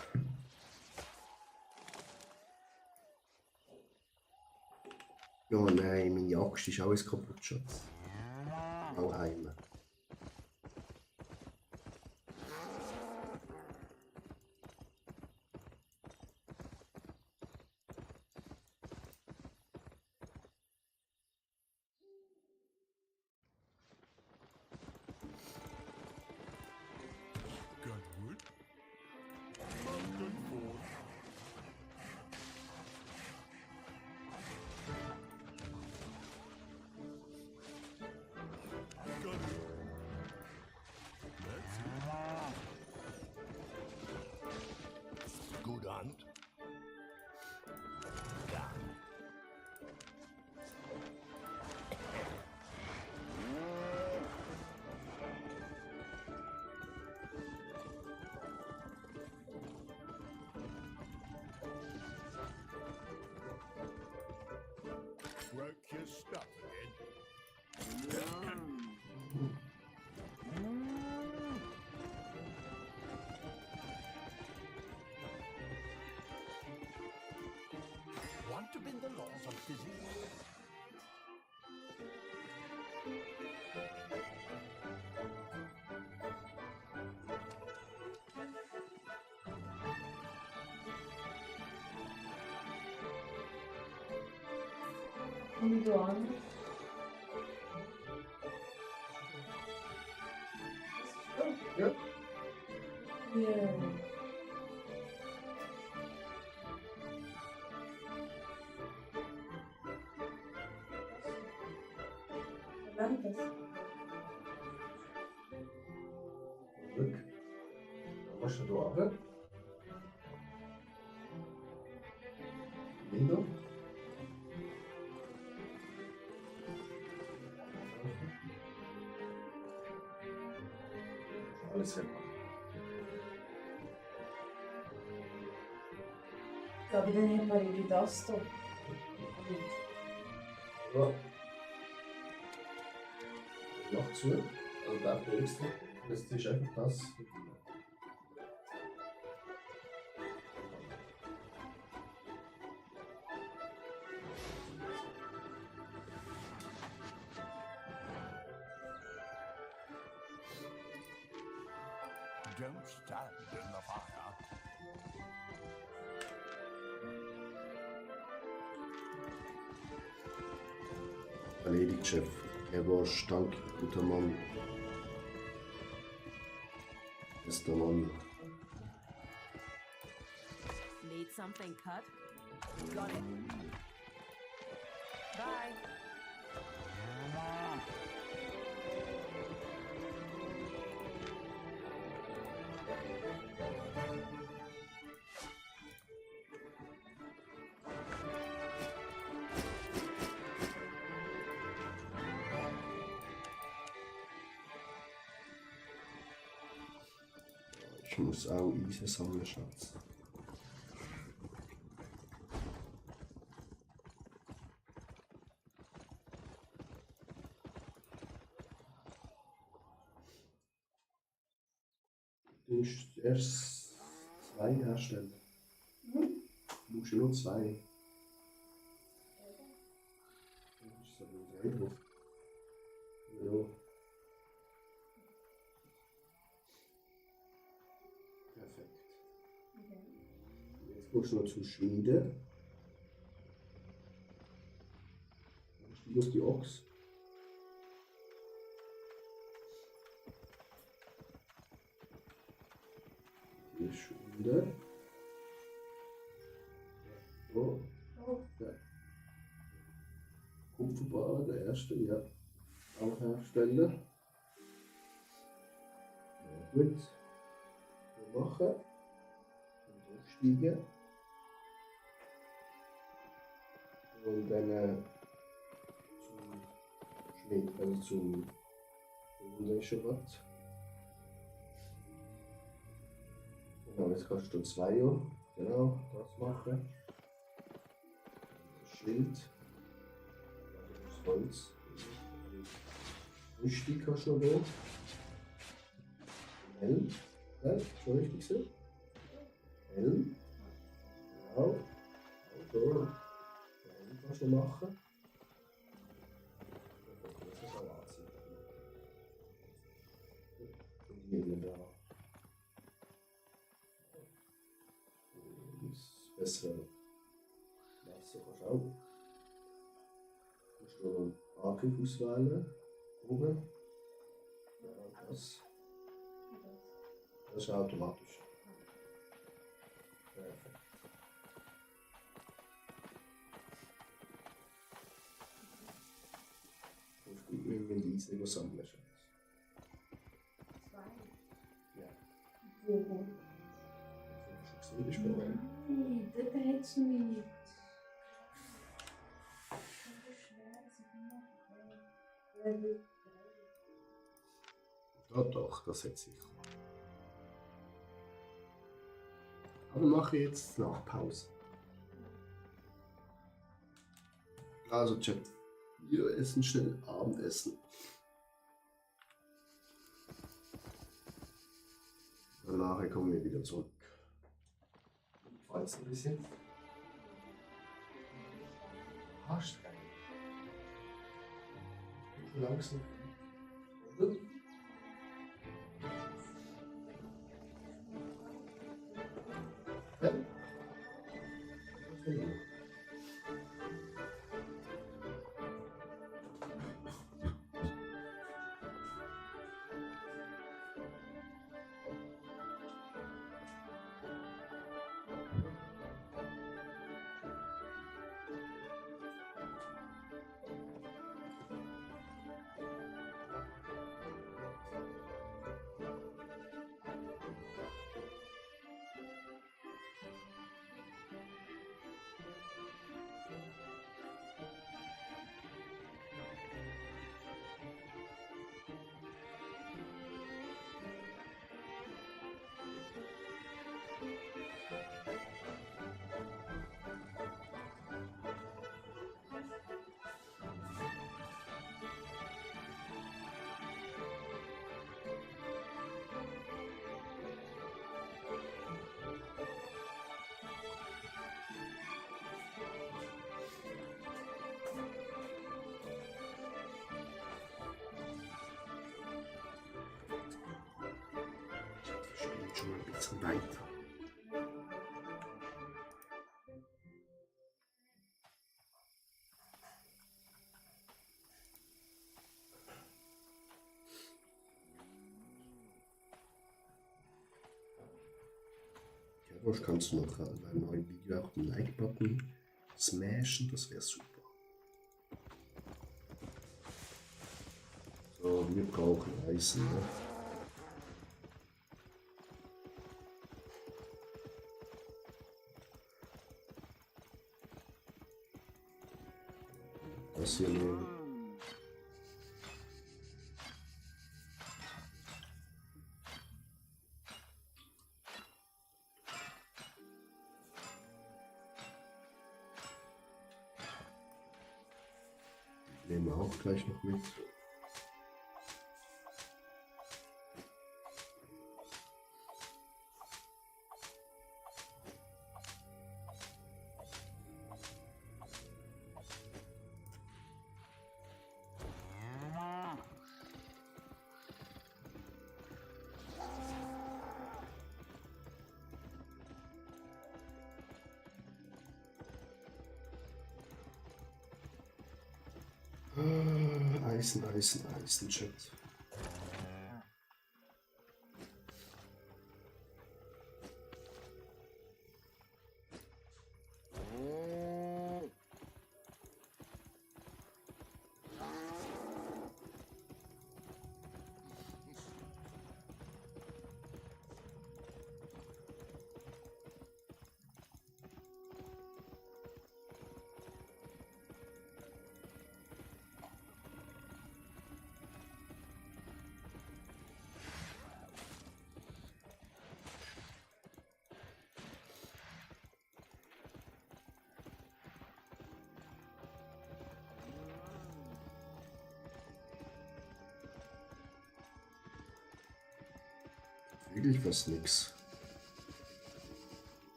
Ja, nein, meine Axt ist alles kaputt, Schatz. Auch heim. Got wood? Mountain forge. Got it. Komm du an. Ja. Ja. Lernt das. Zurück. Dann musst du da runter. Wieder. Alles selber. So, aber dann repariere ich das hier. Ja. Noch zu. Also da drückst du. Das ist einfach das. Don't stand in the fire. Erledigt, Chef. Er war stark, guter Mann. Bester Mann. Need something cut? Got it. Bye. Ich muss auch Eisen sammeln, Schatz. Du musst erst 2 herstellen. Du musst ja nur 2. Du musst aber 3 drauf. Ja. Perfekt. Jetzt musst du noch zum Schmieden. Dann musst du die Ochs. Die Schmiede. So. Ja. Kupferbar, der erste, ja. Auch herstellen. Ja, gut. Wir machen. Und aufsteigen. Und dann zum Schmied, also zum Wunderschwert. Genau, jetzt kannst du 2 genau das machen. Das Schild. Das Holz. Rüstung hast du noch da. Helm. Ja, schon richtig so. Helm. Genau. Auch da. Helm kannst du noch machen. Das ist auch anziehen. Und hier da. Das bessere Messer kannst du auch. Du musst noch einen Angriff auswählen. Oben. Ja, das. Das ist automatisch. Perfekt. Du musst gut mit dem Eisen sammeln. Schatz. 2. Ja. Wo? Das hast du schon gesehen, ist bei mir. Nein, dort hättest du nicht. Ja, doch, das hat sicher. Aber mache ich jetzt nach Pause. Also, Chat, wir essen schnell Abendessen. Und nachher kommen wir wieder zurück. Falls ein bisschen. Anstrengend. Langsam. Und? Ja. weiter. Dadurch kannst du noch beim neuen Video auch den Like-Button smashen, das wäre super. So, wir brauchen Eisen. Ne? Das hier nehmen. Nehmen wir auch gleich noch mit. Eisen, Chat. Wirklich fast nix.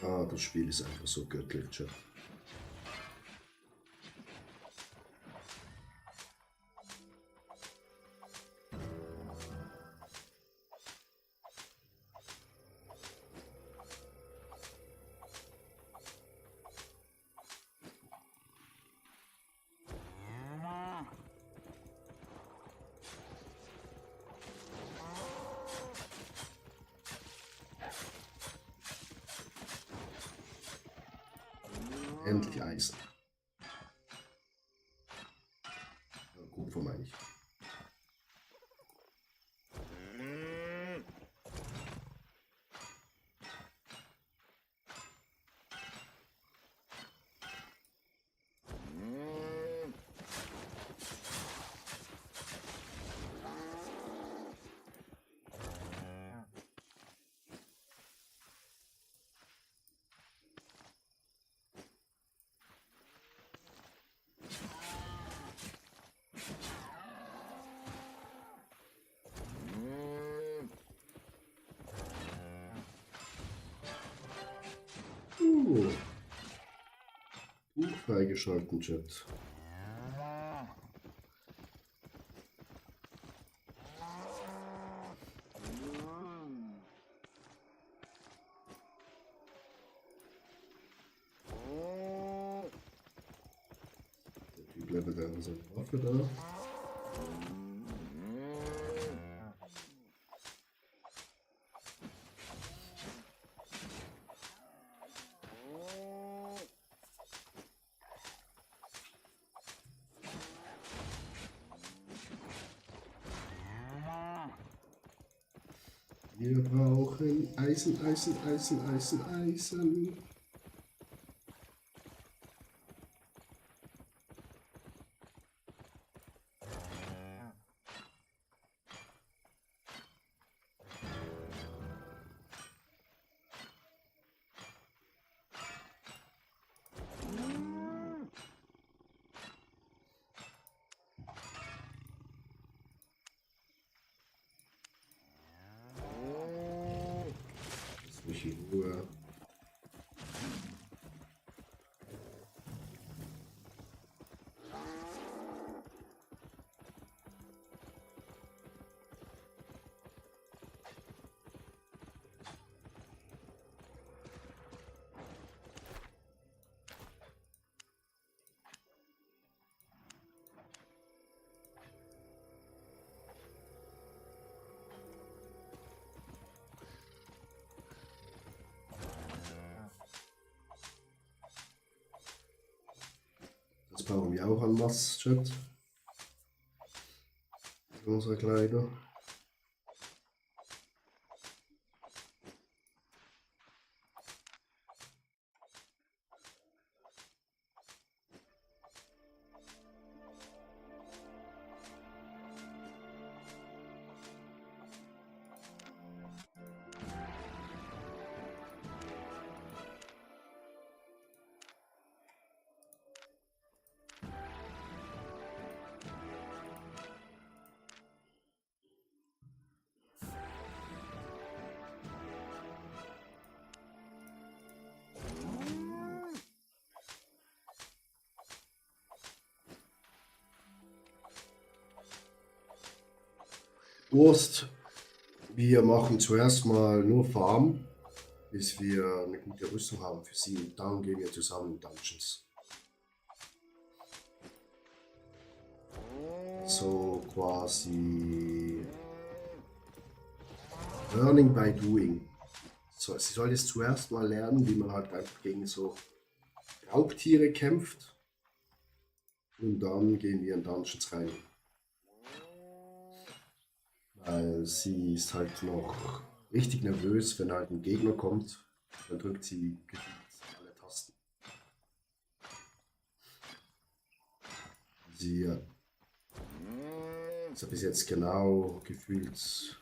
Ah, das Spiel ist einfach so göttlich, Chat. Endlich Eisen. Ja, gut von meine ich. Buch freigeschalten, Chat. Der Typ levelt einfach seine Waffe da. Wir brauchen Eisen. Lass mich in Ruhe. brauchen wir auch an was, Chat. Für unsere Kleider. Wurst. Wir machen zuerst mal nur Farm, bis wir eine gute Rüstung haben für sie. Und dann gehen wir zusammen in Dungeons. So quasi Learning by Doing. So, sie soll jetzt zuerst mal lernen, wie man halt einfach gegen so Raubtiere kämpft. Und dann gehen wir in Dungeons rein. Weil sie ist halt noch richtig nervös, wenn halt ein Gegner kommt. Dann drückt sie gefühlt alle Tasten. Sie hat bis jetzt genau gefühlt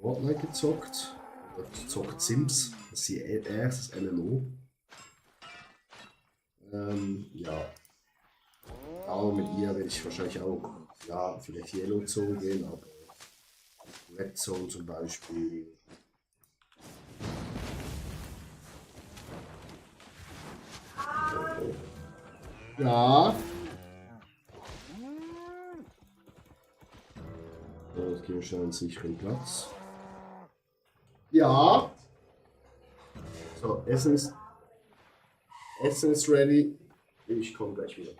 Fortnite gezockt. Oder zockt Sims. Das ist ihr erstes MMO. Ja. Auch mit ihr werde ich wahrscheinlich auch, ja, vielleicht Yellow Zone gehen, aber Red Zone zum Beispiel. Ja. So, jetzt gehen wir schnell einen sicheren Platz. Ja. So, Essen ist ready. Ich komme gleich wieder.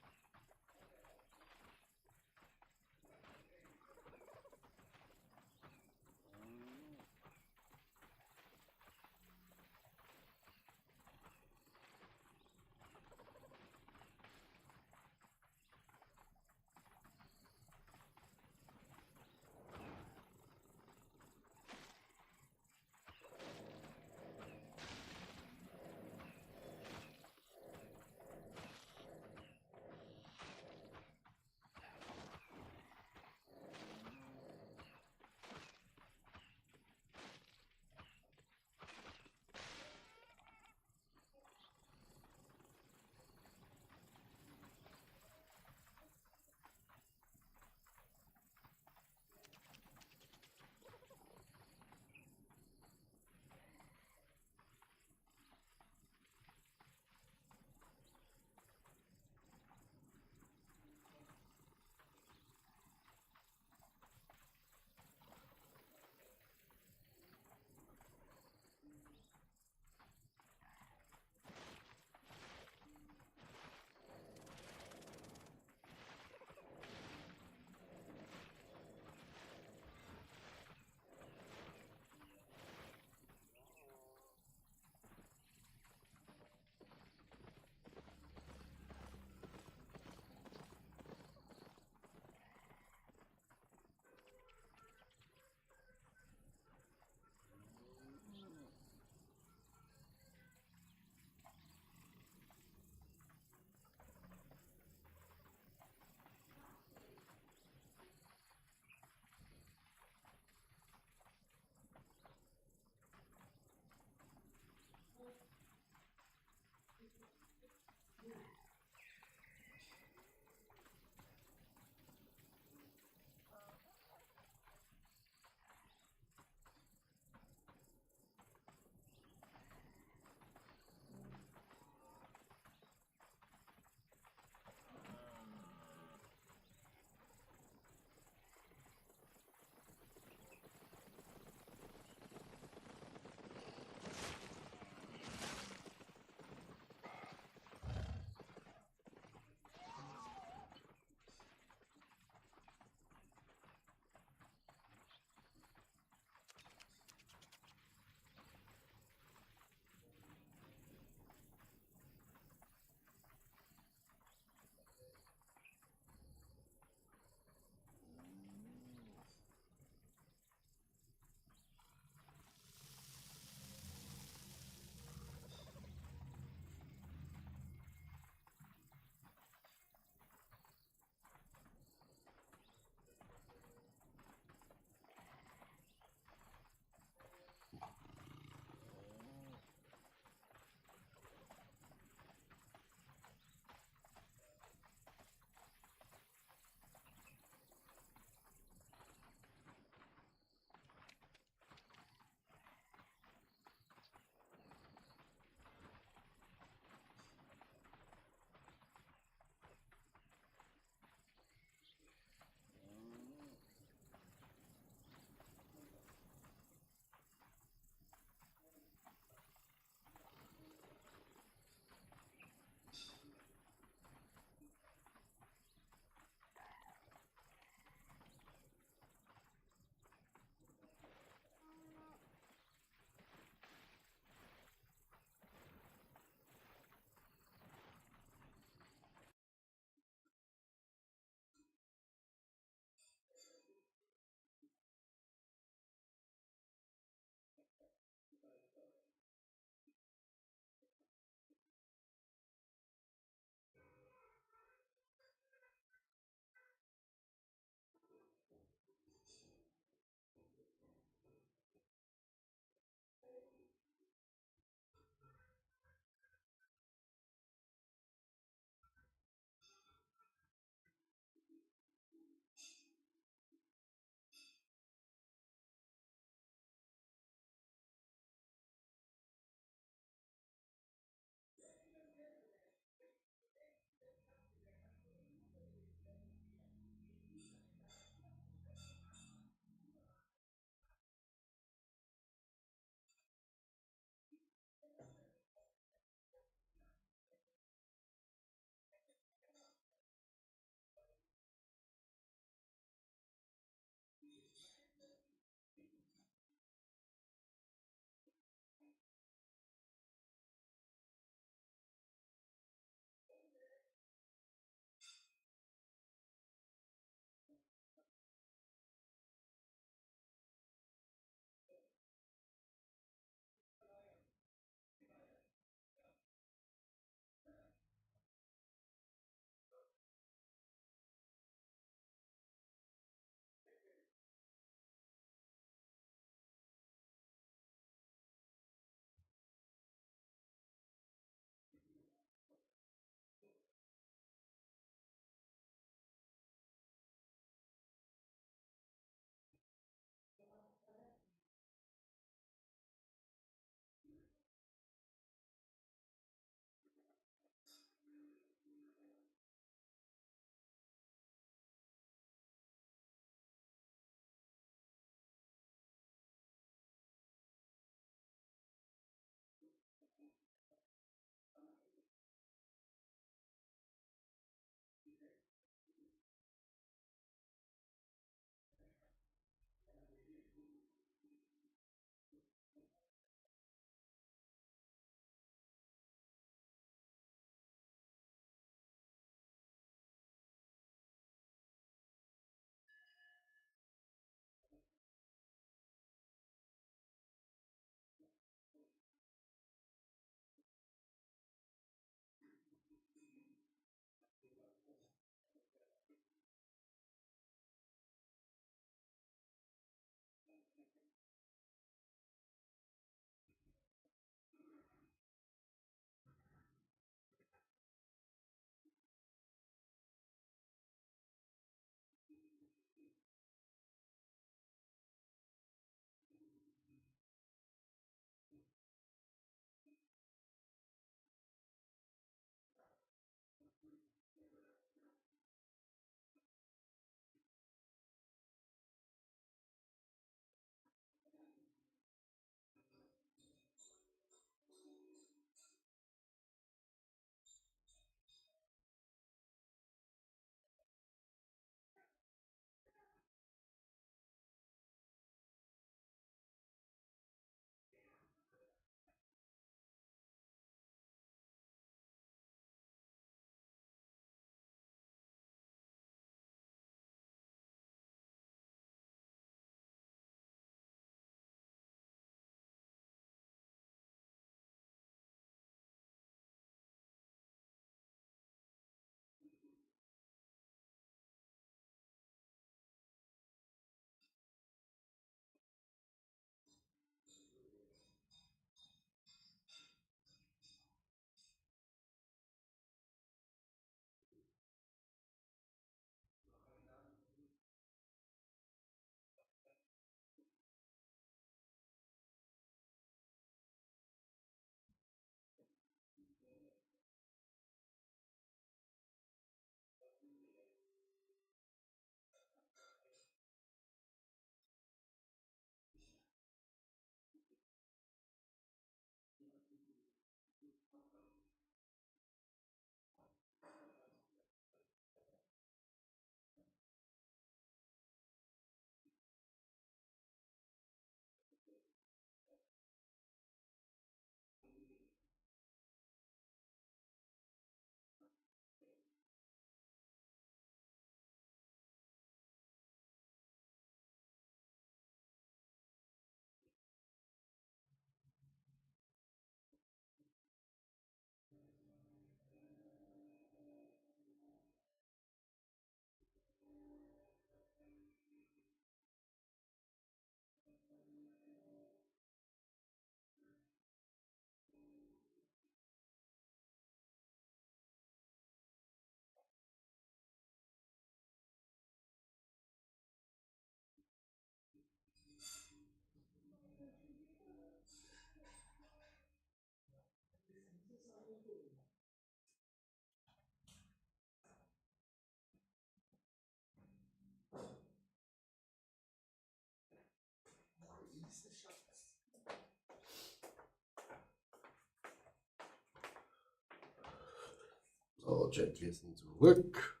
So, Chat, wir sind zurück.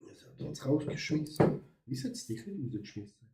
Jetzt hat er uns rausgeschmissen. Wie ist jetzt dich rausgeschmissen?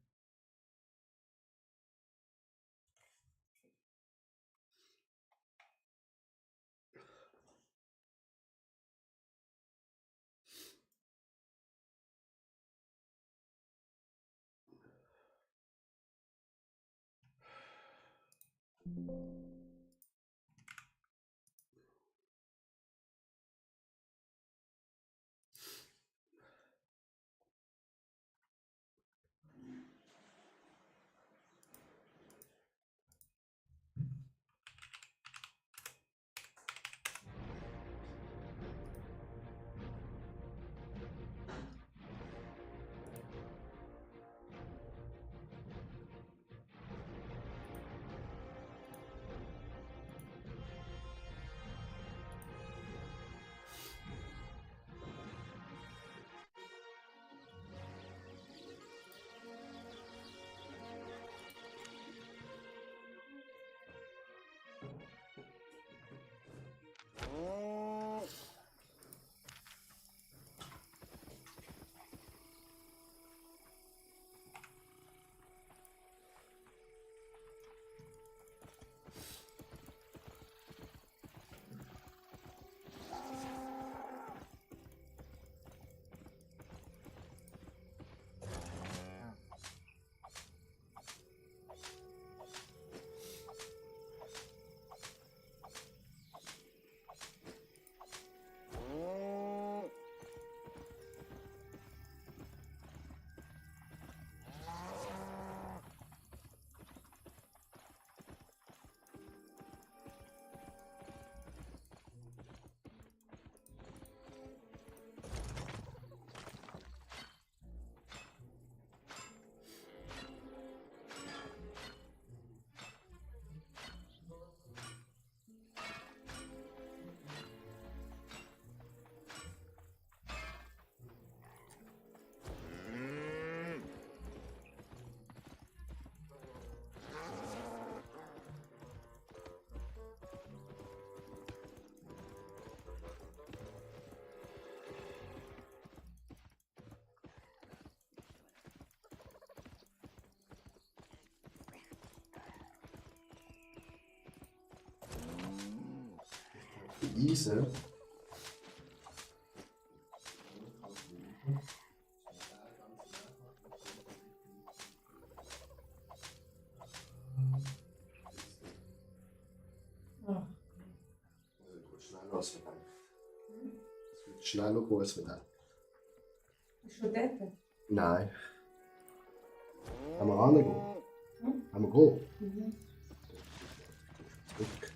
Easy. Ach, Schneller als gedacht. Es wird schneller gehen als gedacht. ist schon dort? Nein. Haben wir rangehen? Haben wir gehen? Mhm. Zurück.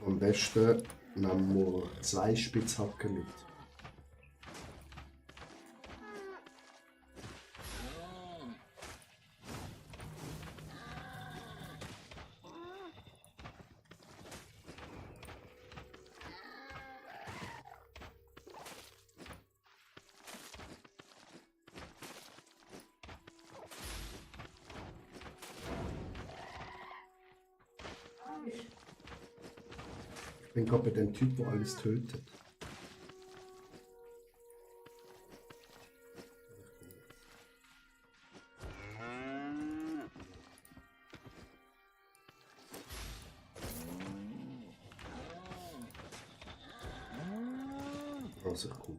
Am besten nehmen wir 2 Spitzhacken mit. Ich bin gerade bei dem Typ, der alles tötet. Oh, sehr cool.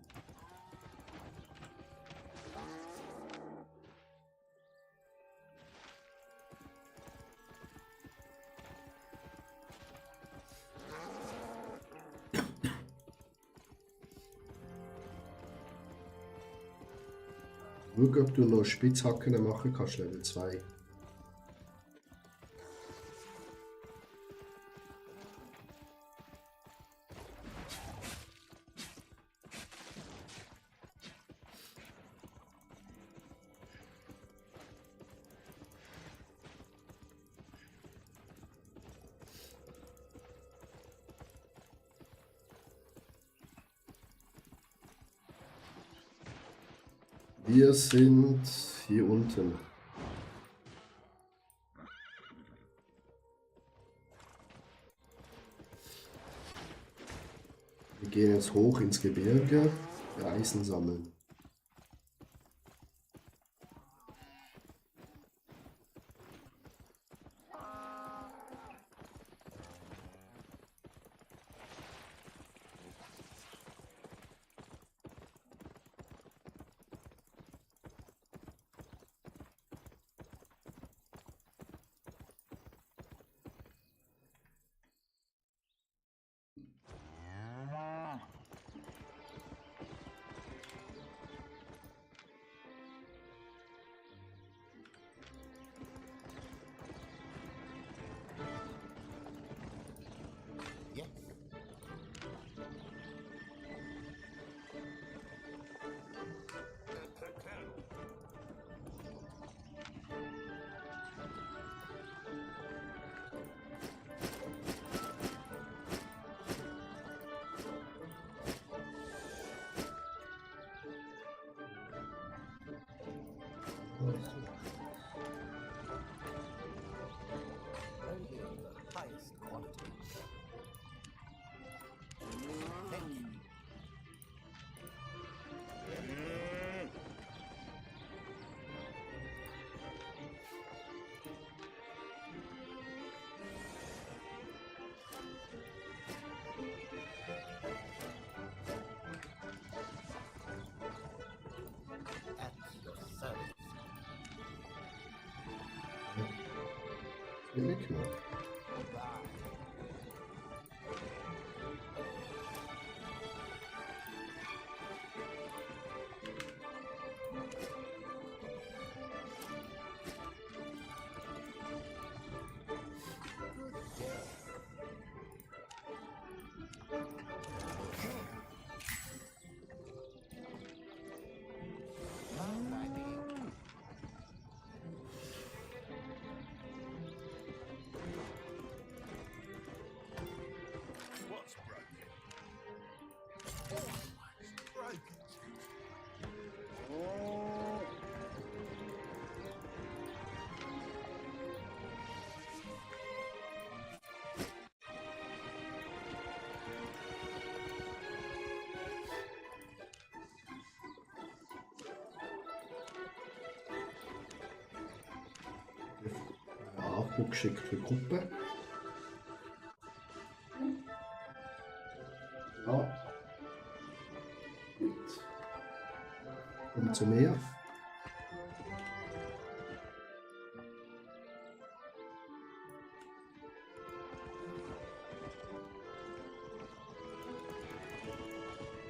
Schau, ob du noch Spitzhacken machen kannst, Level 2. Wir sind hier unten. Wir gehen jetzt hoch ins Gebirge, Eisen sammeln. What's broken? What's broken? Aufbruch geschickt für Gruppe. Ja. Gut. Kommt zu mir.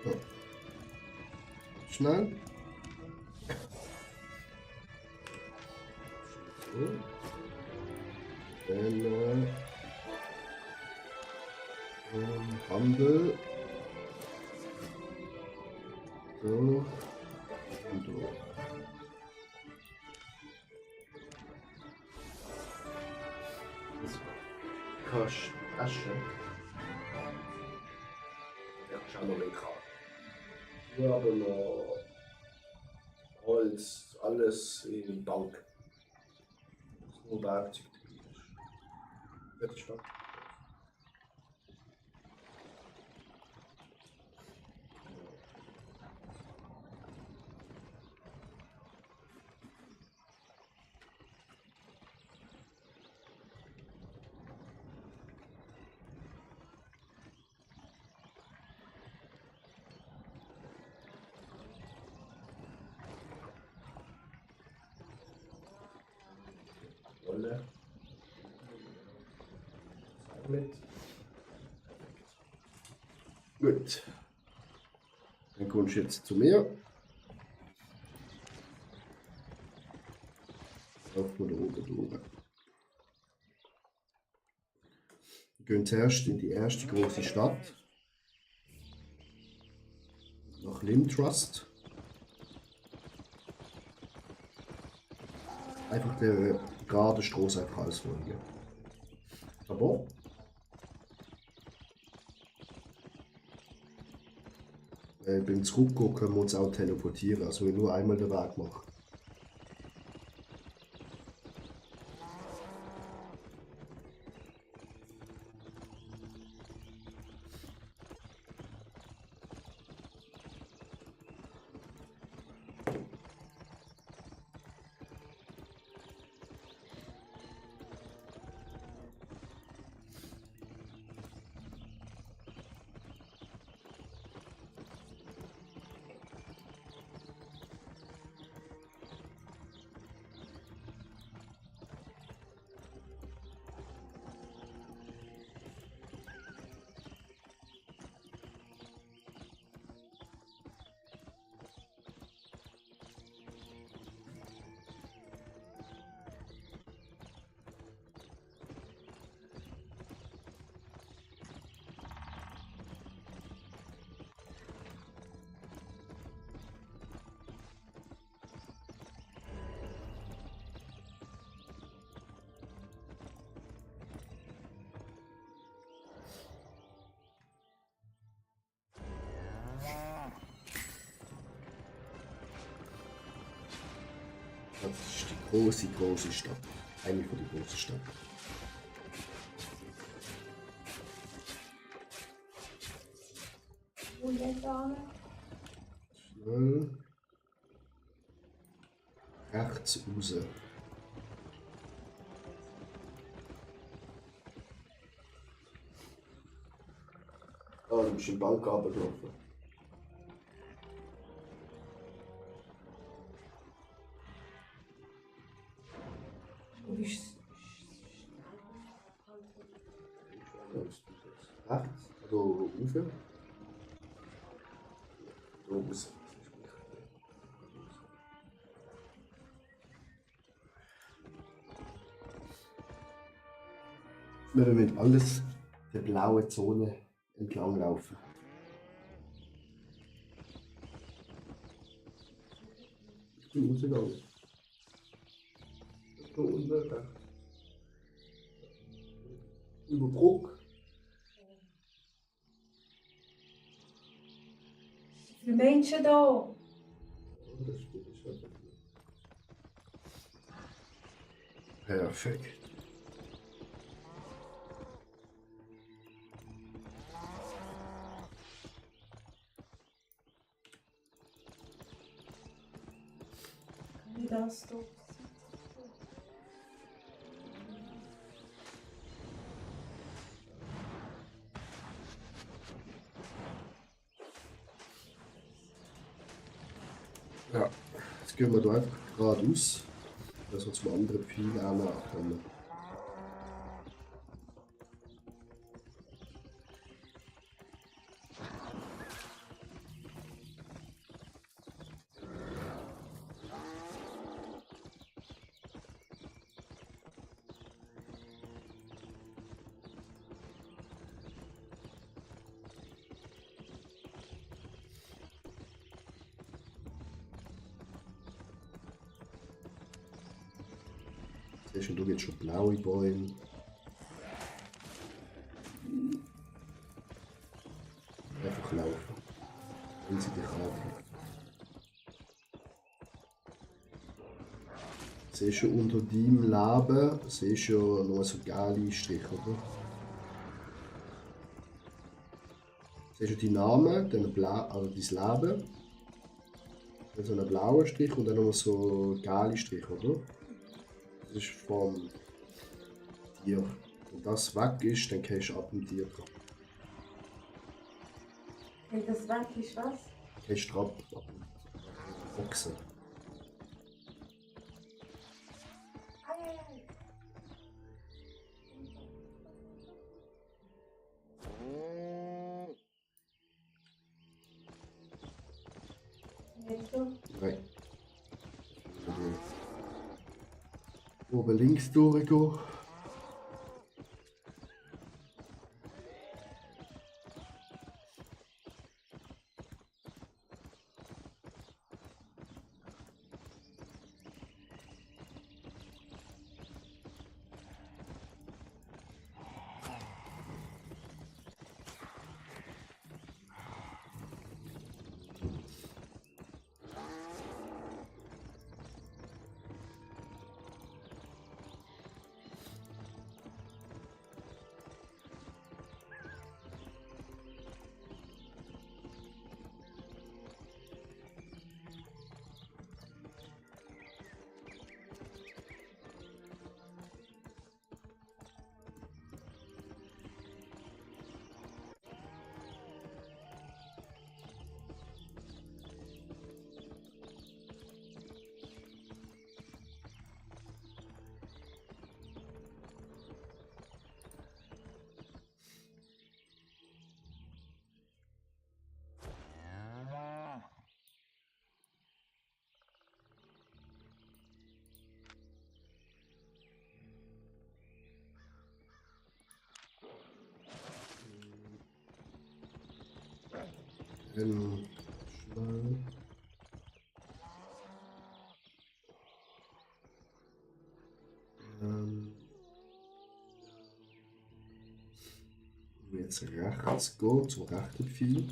So. Schnell. So. Dann Handel. So. Und so. Das kannst du Asche. Ja, schau mal den Kran. Wir haben noch Holz, alles in Balken. Das ist nur Werkzeug dabei. Das ist spannend. Wolle. Mit. Gut. Dann kommst du jetzt zu mir. Laufen wir da oben durch. Wir gehen zuerst in die erste große Stadt. Nach Limtrust. Einfach der gerade Straße einfach alles folgen. Aber beim Zurückgehen können wir uns auch teleportieren, also wir nur einmal den Weg machen. Das ist die große Stadt. Eine von den großen Städten. Wo jetzt an? Schnell. Rechts raus. Ah, du bist im Bank runtergelaufen. Du bist. Rechts, also rauf. Da raus. Wir müssen alles der blauen Zone entlang laufen. Ich bin rausgegangen. Da unten rechts. Über Bruck. Wie viele Menschen da? Perfekt. Wie das da? Ja, jetzt gehen wir da einfach geradeaus, dass wir zum anderen Pfeil ankommen. Siehst du, da gibt es schon blaue Bäume. Einfach laufen, wenn sie dich angreifen. Siehst du unter deinem Leben, siehst du noch so gelbe Striche, oder? Siehst du deinen Namen, dann also dein Leben, dann so einen blauen Strich und dann noch so gelbe Striche, oder? Das ist vom Tier. Wenn das weg ist, dann gehst du ab dem Tier dran. Wenn das weg ist, was? Gehst du ab dem Ochsen. Jetzt so? Nein. Oben links durchgehen. Schnell. Jetzt rechts gehen zum rechten Pfeil.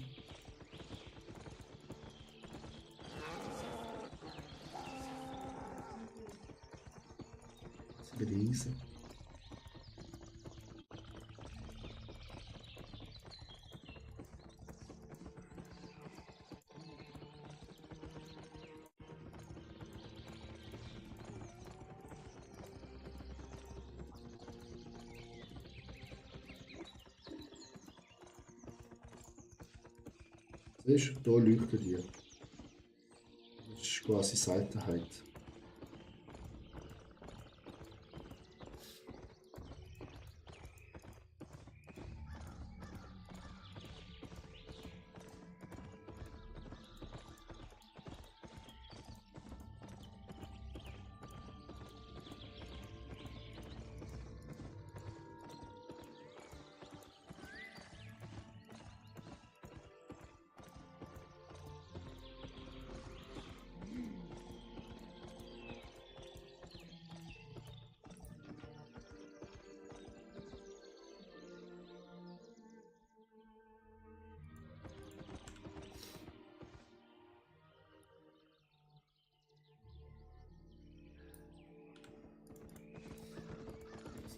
Das bereisen. Siehst du, hier leuchtet die. Das ist quasi Seitenheit.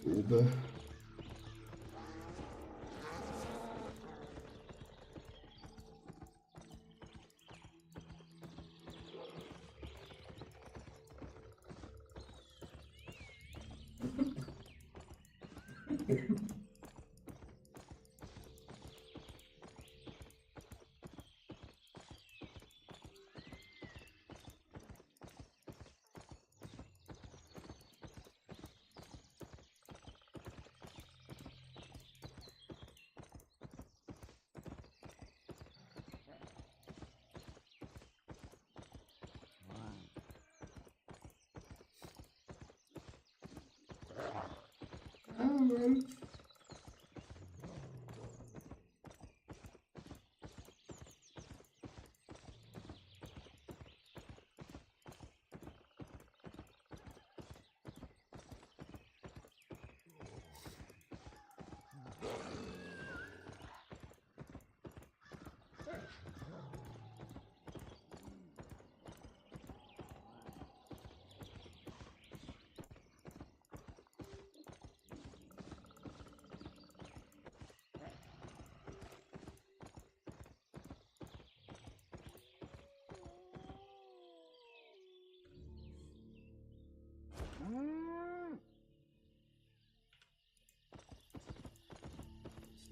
Oben.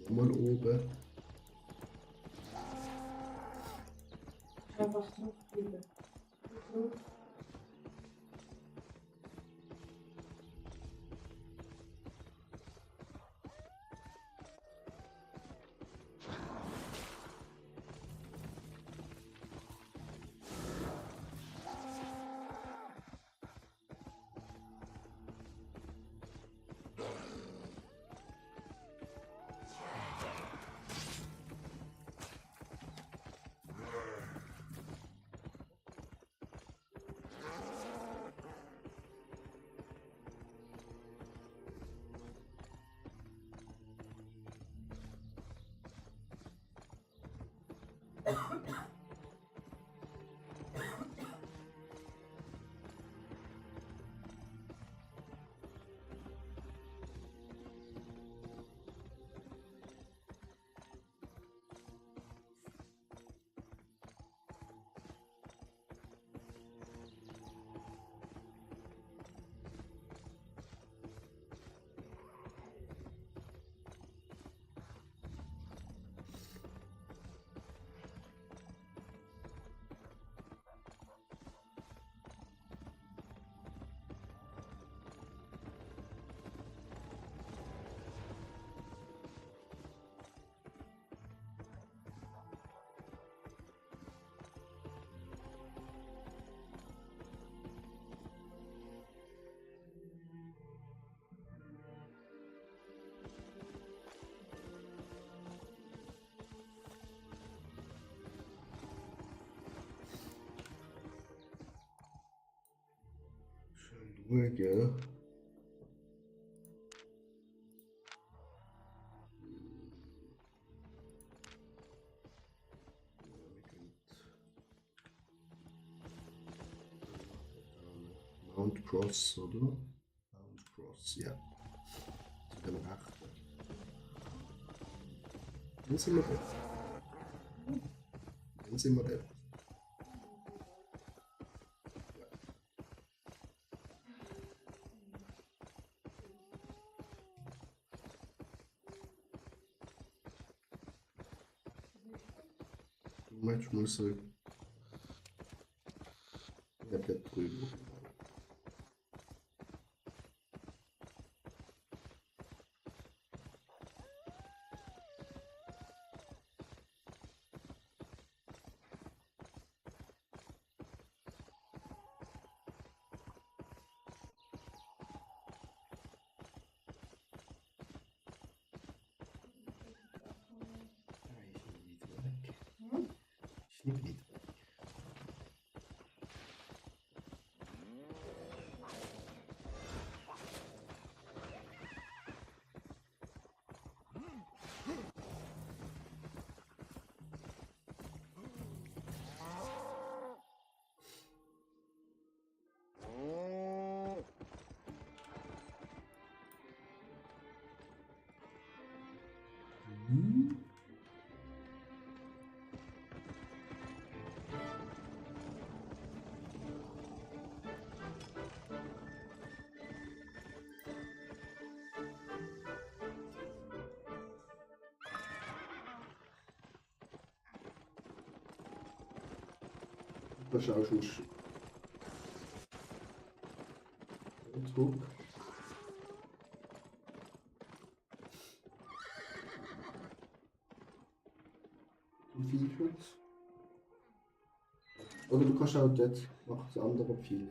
Nochmal oben. Einfach drauf bleiben. Ruhe, gell? Mount Cross, oder? Mount Cross, ja. Zu dem rechten. Dann sind wir dort. Dann sind wir dort. Du möchtest mal so. Ja, dort drüben. Ist nicht weit weg. Das ist auch schon zurück. Zum Vielschutz. Oder du kannst auch dort nach das andere Pfeil.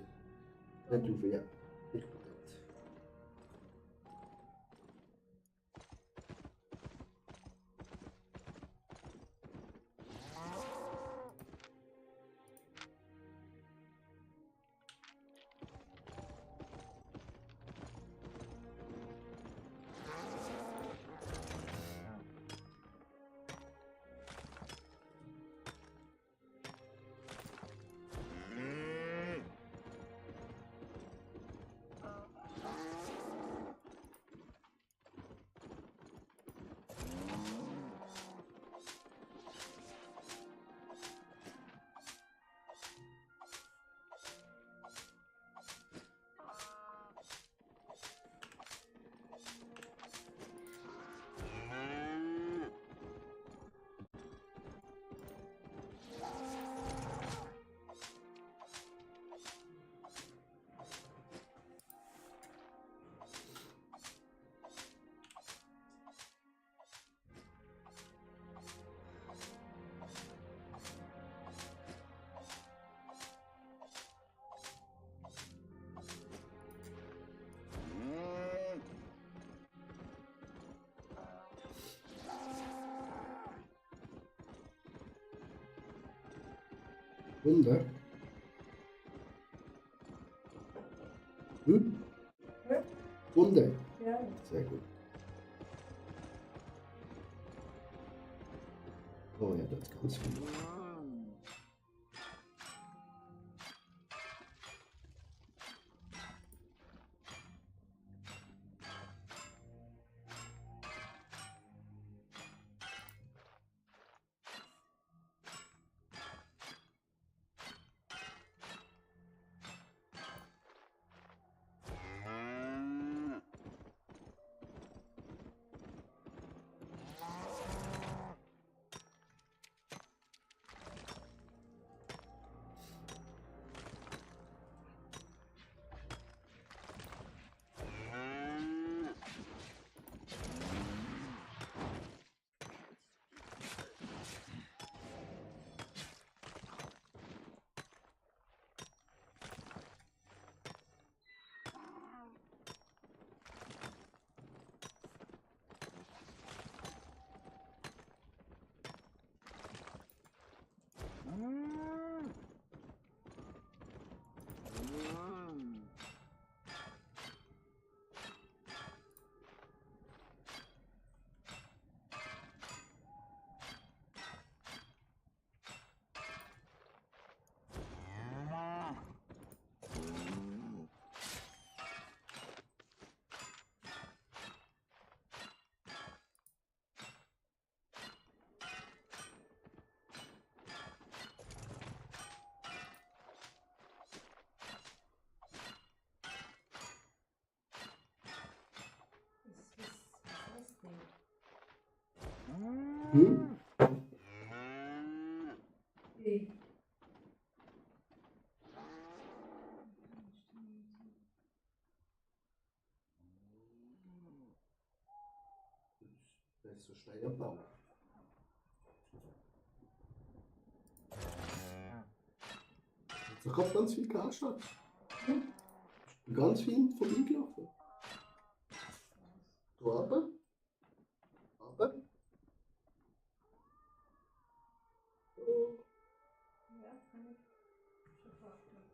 Dort rauf, ja. Ich bin dort. Wunder. Hm? Ja. Wunder. Ja. Sehr gut. Oh ja, das ist ganz viel. Hm? Hey. Das ist so schnell abbauen. Da kommt ganz viel Karstadt. Ganz viel vorbeigelaufen. Du aber? Aber? So. Ja, kann ich schon vorstellen.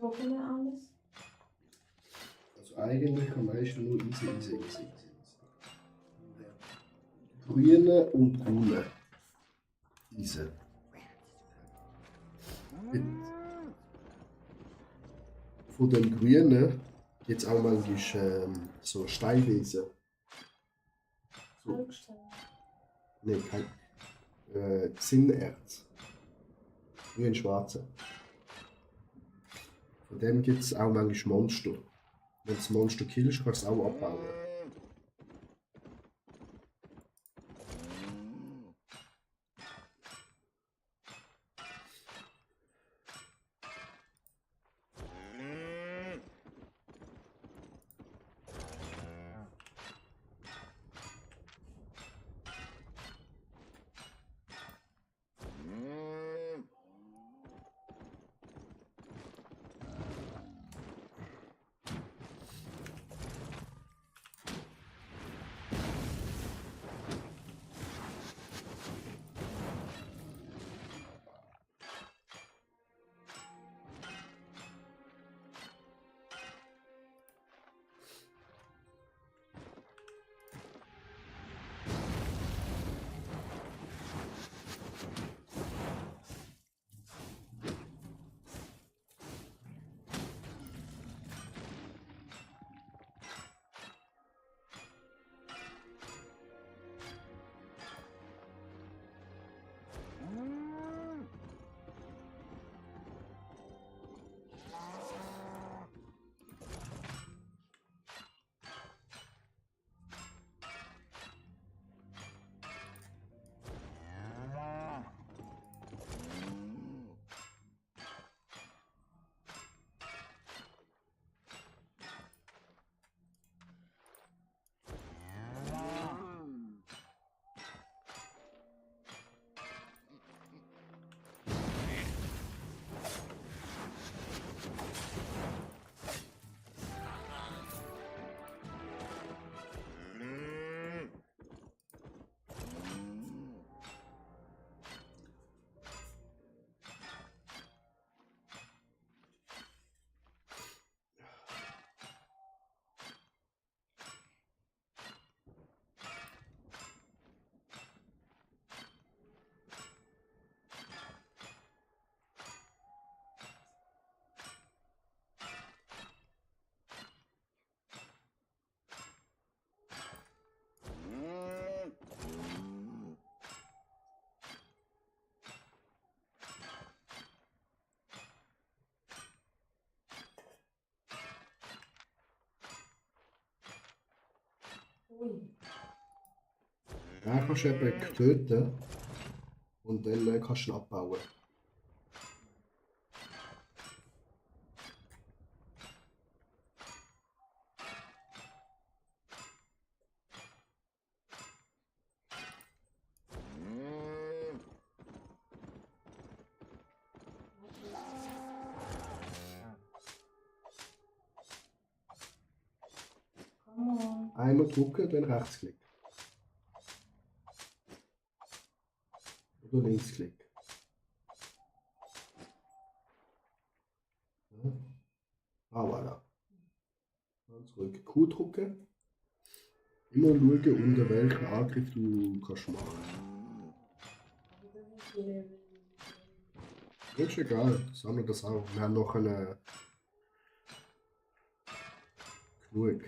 Trockene alles. Also eigentlich am meisten nur easy. Grüne und braune. Easy. Von den Grünen gibt es auch manchmal so Steinwesen. So, Halbstein. nein, kein Zinnerz. Grün schwarze. Von dem gibt es auch manchmal Monster. Wenn du das Monster killst, kannst du es auch abbauen. Ui. Dann kannst du eben töten und dann kannst du ihn abbauen. Come on. Einmal drücken, dann Rechtsklick. Oder Linksklick. Ja. Ah, voilà. Dann zurück. Q drücken. Immer schauen, unter welchen Angriff du kannst machen. Das ist egal, sammle das auch. Wir haben noch eine genug.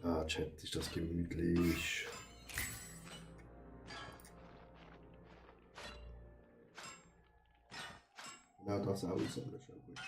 Ah, Chat, ist das gemütlich. Ja, das auch so, das ist ja gut.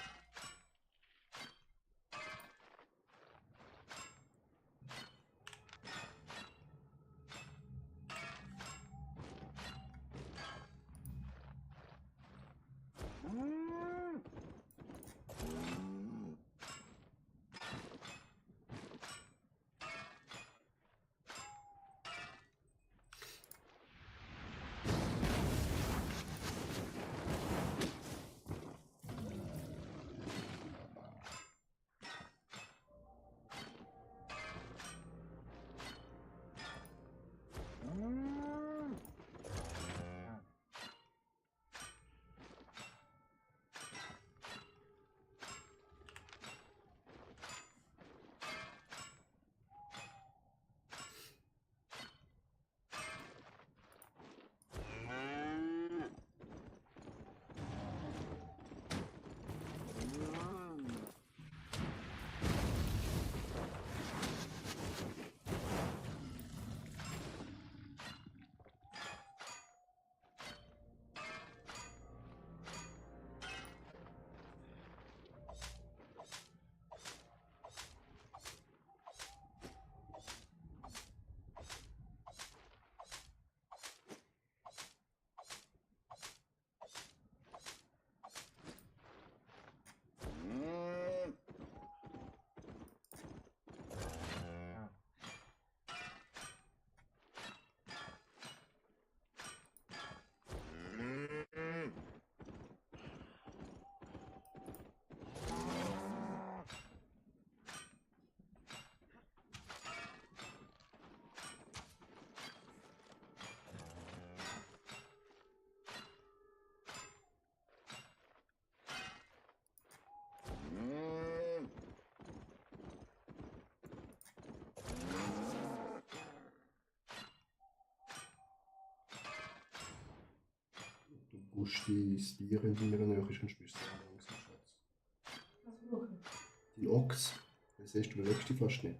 Du musst die Stiere in deiner Nähe, sonst bist du sehr langsam, Schatz. Was brauche ich? Dein Ochs, das siehst du, bewegst dich fast nicht.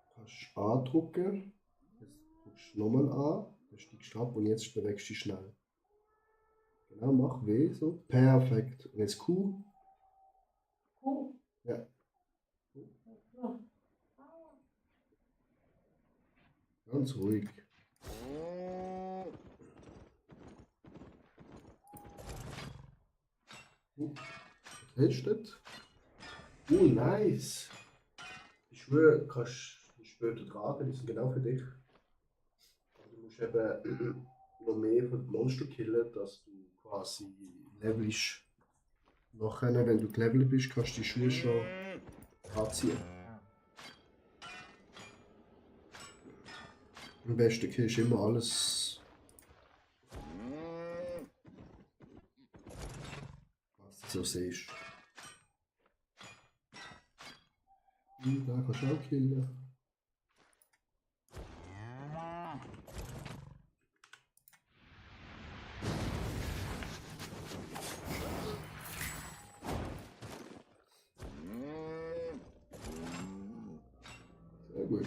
Du kannst andrücken, jetzt drückst du nochmal an, dann steigst du ab und jetzt bewegst du dich schnell. Genau, mach W, so, perfekt. Und jetzt Q, Oh. ja, Ja. ganz ruhig. Was hast du dort? Oh, nice! Die Schuhe kannst du später tragen, die sind genau für dich. Aber du musst eben noch mehr von den Monster killen, dass du quasi levelst. Nachher, wenn du gelevelt bist, kannst du die Schuhe schon anziehen. Am besten kriegst du immer alles, was du so siehst. Und da kannst du auch killen. Sehr gut.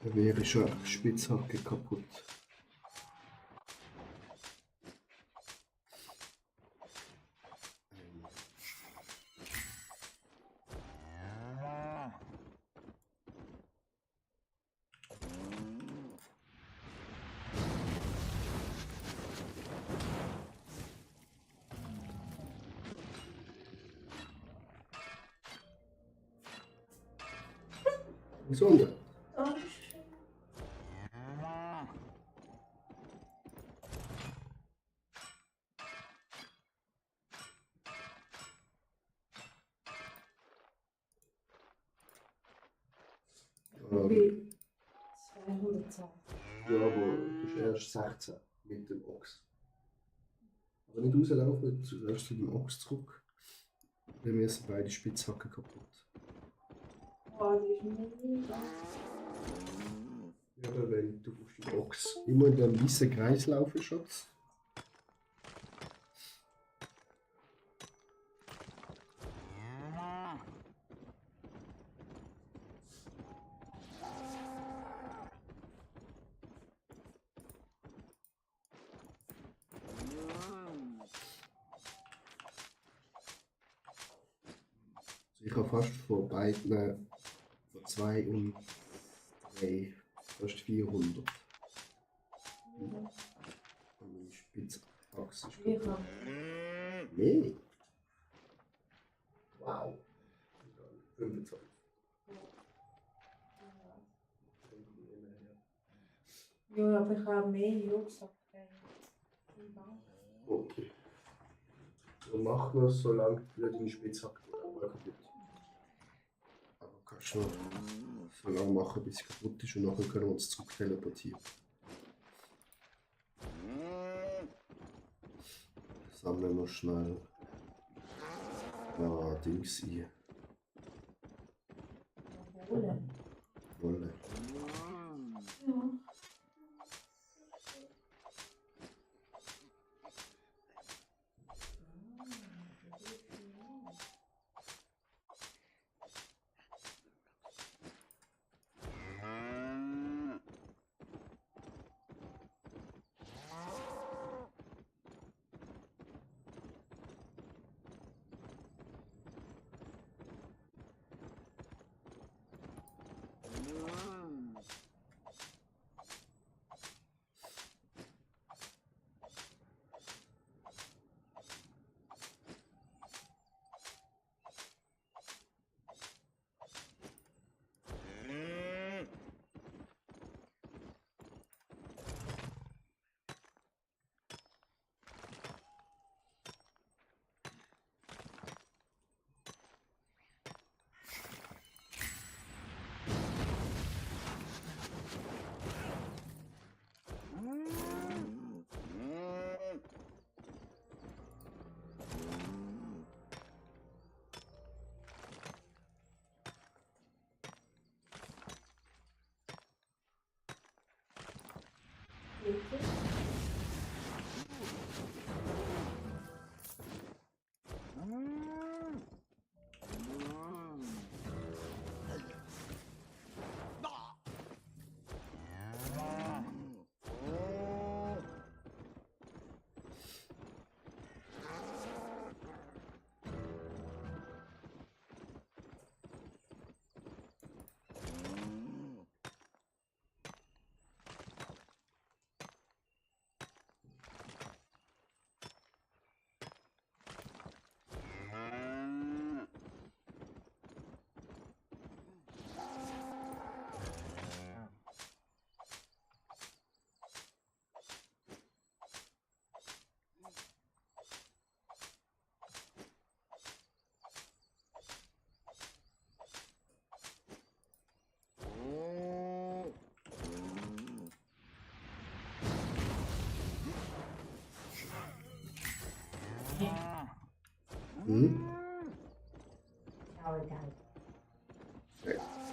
Da wäre schon eine Spitzhacke kaputt. Gesundheit. Dankeschön. Wie 210. Ja, aber du bist erst 16 mit dem Ochs. Aber nicht rauslaufen, zuerst zu dem Ochs zurück. Dann müssen beide Spitzhacken kaputt. Oh, die ist mega. Ja, weil du brauchst den Ochs. Immer in dem weißen Kreis laufen, Schatz. Ich habe fast von beiden, von 2 und 3, fast 400. Und meine Spitzachse ist Ich habe mehr. Wow. 25. ja, aber ich habe mehr Rucksack. Okay. Dann machen wir es, solange du deine Spitzhacke mal kaputt. Aber kannst du noch so lange machen, bis sie kaputt ist und nachher können wir uns zurück teleportieren. Sammeln wir schnell Dings ein. Wolle. Wolle. Ja. Bitte. Hm? Ja, egal. Ja.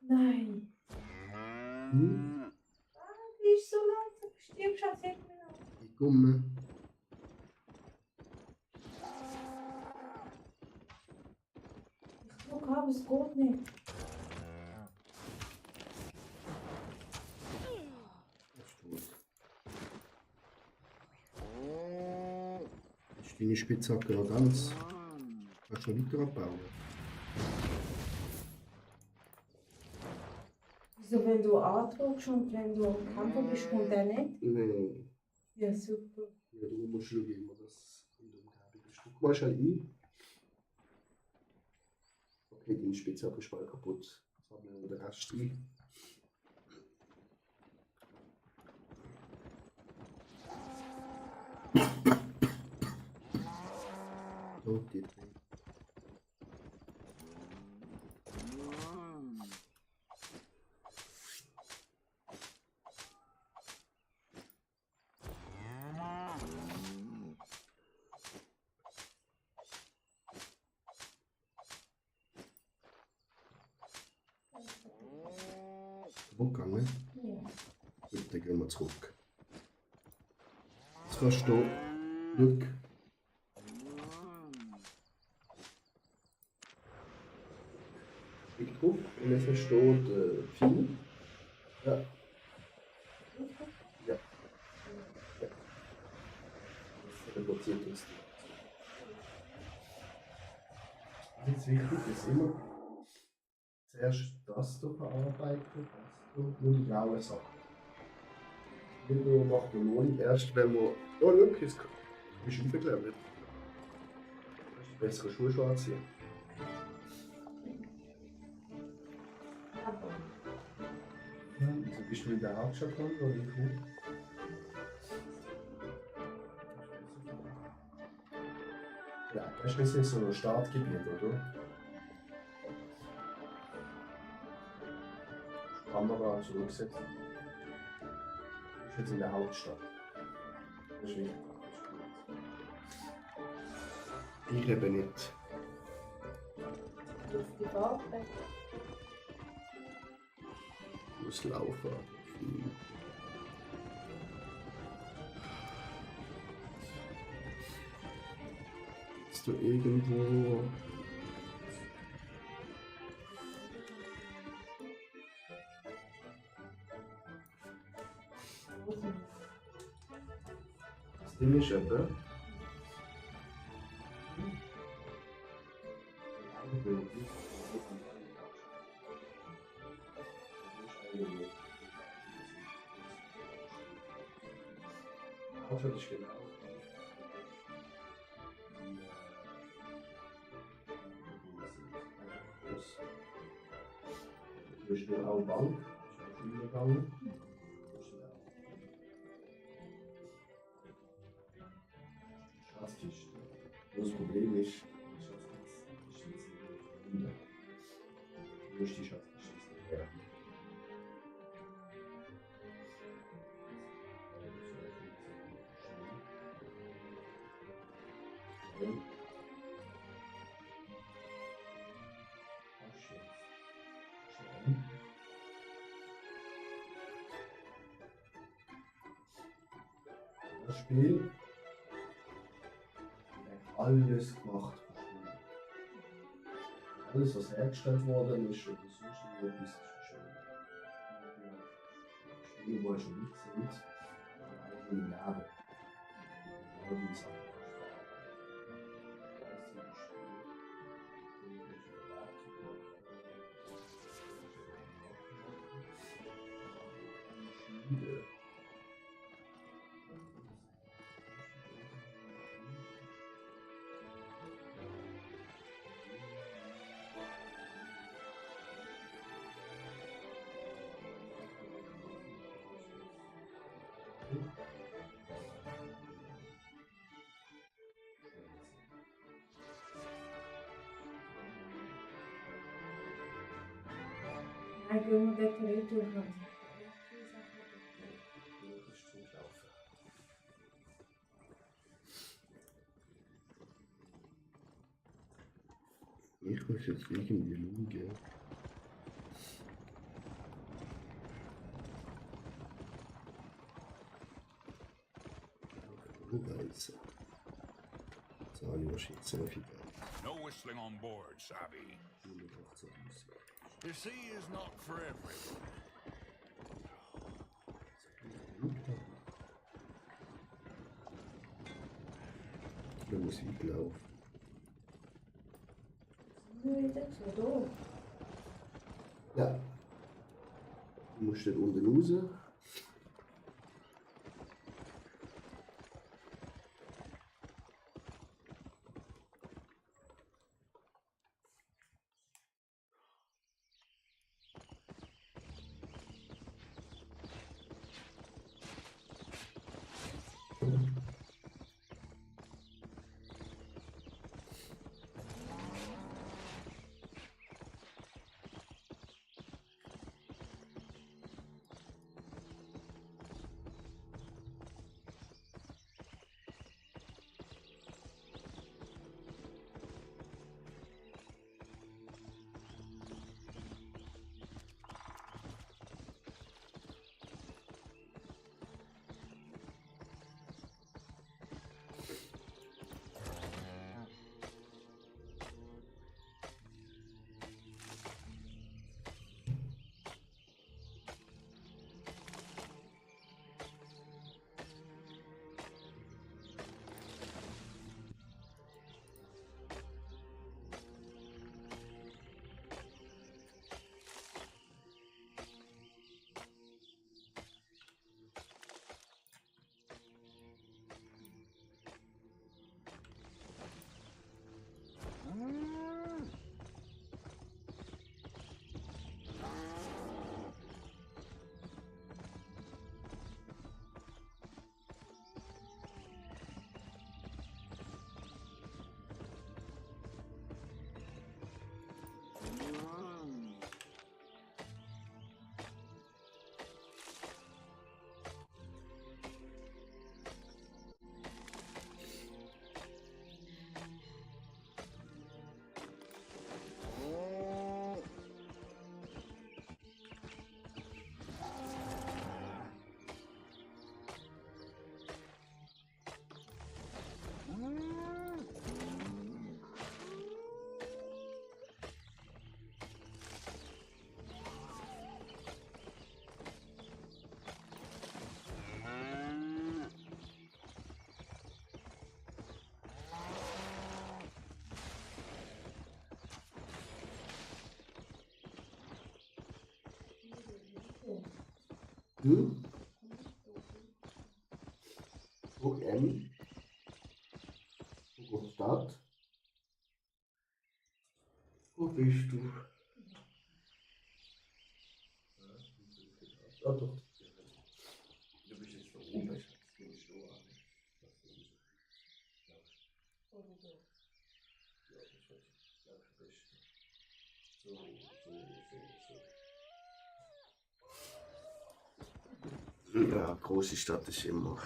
Nein. Hm? Die ist so langsam. Stirb, Schatz, hilf mir noch. Ich komme. Ich drücke ab, es geht nicht. Das ist tot. Ist deine Spitzhacke noch ganz? Kannst du noch weiter abbauen? Wieso, wenn du andrückst und wenn du am Kämpfen bist, kommt der nicht? Nein. Ja, super. Ja, du musst schauen, immer das in der Umgebung ist. Guck mal schnell ein. Okay, deine Spitzhacke ist bald kaputt. Sammeln wir den Rest ein. So, die drei. Zurückgegangen. Ja. Gut, dann gehen wir zurück. Jetzt kannst du Glück. Klick drauf und jetzt steht Pfeil. Ja. Ja. Ja. Das reduziert uns die. Jetzt wichtig ist immer zuerst das hier verarbeiten, das hier, nur die blauen Sachen. Wir machen wir noch nicht erst, wenn wir. Oh, look, jetzt bist du aufgeklemmt. Hast du bessere Schuhe schon anziehen? Aber Ja, also bist du in der Hauptstadt dran oder nicht? Ja, das ist jetzt so ein Startgebiet, oder? Kamera zurücksetzen. Du bist jetzt in der Hauptstadt. Das ist wichtig. Ich lebe nicht. auf die Waffe. Ich muss laufen. Bist du irgendwo? Das Ding ist eben. Hauptstadt ist genau. Du bist nur auch Bank, ist auch übergegangen. Schatzkiste. Das Problem ist, die Schatzkiste ist jetzt nicht verbunden. Du musst die Schatzkiste jetzt nicht her. Das Spiel hat alles gemacht von Spiel. Alles, was hergestellt worden ist, oder sonst irgendetwas, ist verschwunden. Spiele, die schon nicht sind, haben eigentlich im Leben. All die Sachen kannst du verarbeiten. Das ist ein Spiel. Nein, gehen wir dort nicht durch. Das ist zum Laufen. Ich muss jetzt irgendwie schauen. Reise. Zahle wahrscheinlich sehr viel Geld. No whistling on board, Sabi. 118 The sea is not for everyone. Da muss ich laufen. Sind wir wieder so da? Ja. Du musst dort unten raus. Hm? Guck M. Guck Stadt. Wo bist du? Ah, doch. Du bist jetzt da oben, ich hab's nur schon an. Oder so. Ja, das ist glaube ich, am besten. So. Ja, große Stadt ist immer.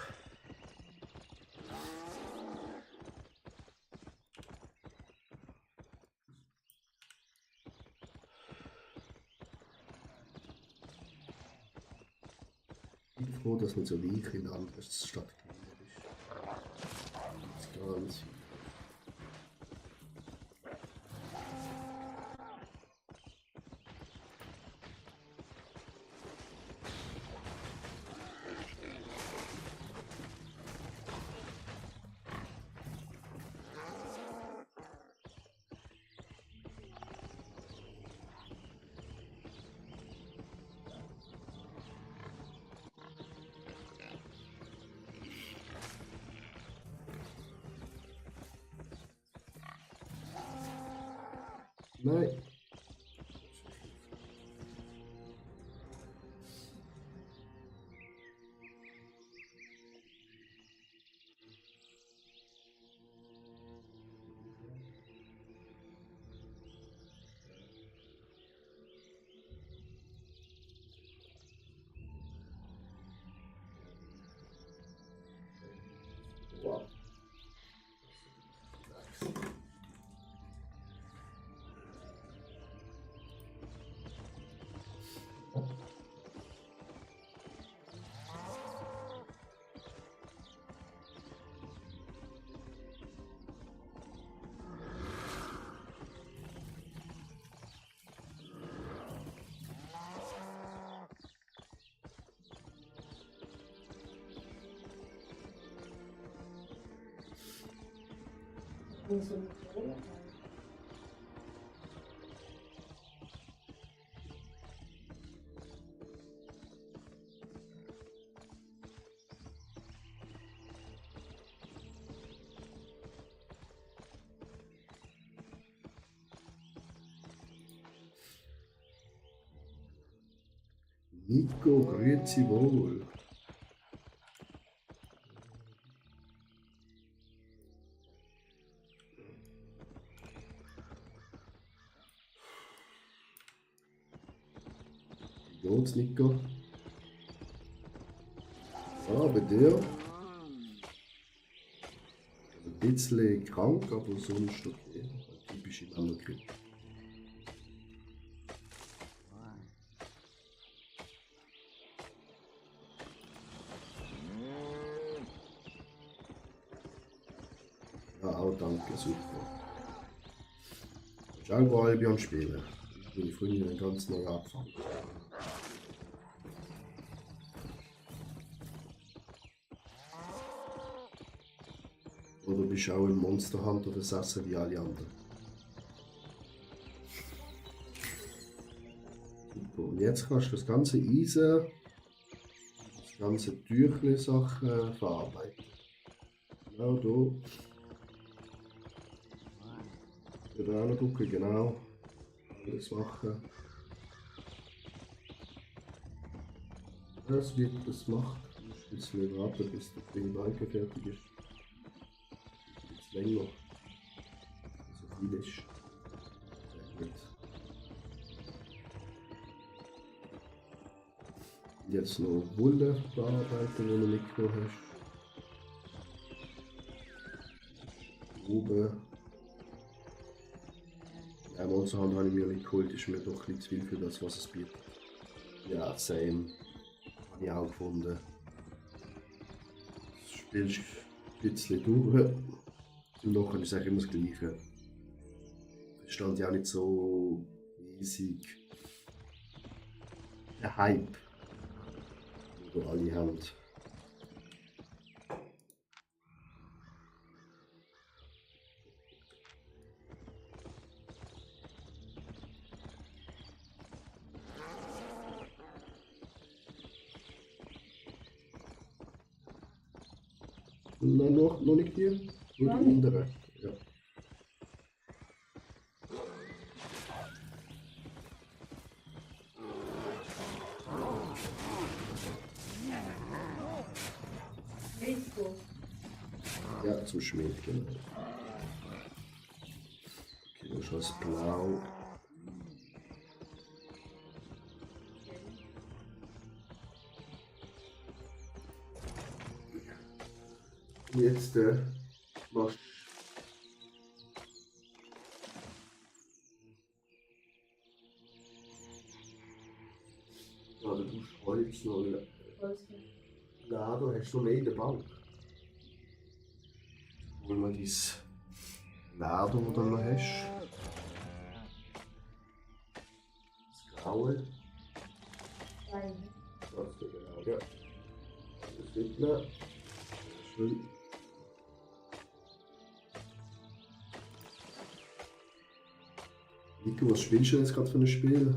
Ich bin froh, dass nicht so weich in der anderen Stadt gewesen ist. Das ist ganz weit. Nein. Wow. Wie so eine Kohle. Nico, grüezi wohl. Wie geht's, Nico? Ah, bei dir? Ein bisschen krank, aber sonst okay. Typische Männergrippe. Ja, auch danke, super. Ich habe auch Albion spielen. Meine Freundin hat ganz neu angefangen. Oder bist du auch ein Monster Hunter versessen wie alle anderen? Super. Und jetzt kannst du das ganze Eisen, das ganze Tüchle-Sachen verarbeiten. Genau hier. Wieder auch noch gucken, genau. Alles machen. Das wird das macht. Du musst ein bisschen warten, bis der grüne Balken fertig ist. Ein bisschen länger. So viel ist. Sehr gut. Jetzt noch Wolle bearbeiten, die du mitgenommen hast. Oben. Ja, Monster Hunter habe ich mir nicht geholt, ist mir doch ein bisschen zu viel für das, was es bietet. Ja, same. Habe ich auch gefunden. Das spielst ein bisschen durch. Und nachher ist es eigentlich immer das Gleiche. Es ist halt ja nicht so riesig. Der Hype, den alle haben. Nein, noch nicht hier. Nur die andere. Ja. Risiko. Ja, zum Schmied, genau. Okay, du schaust blau. Und jetzt machst du. Ja, du musst Holz noch laden, hast du noch mehr in der Bank. Hol mal dein Leder, das du noch hast. Das Graue. Nein. Das ist genau, ja. Das wird noch. Schön. Nico, was spielst du jetzt gerade für ein Spiel?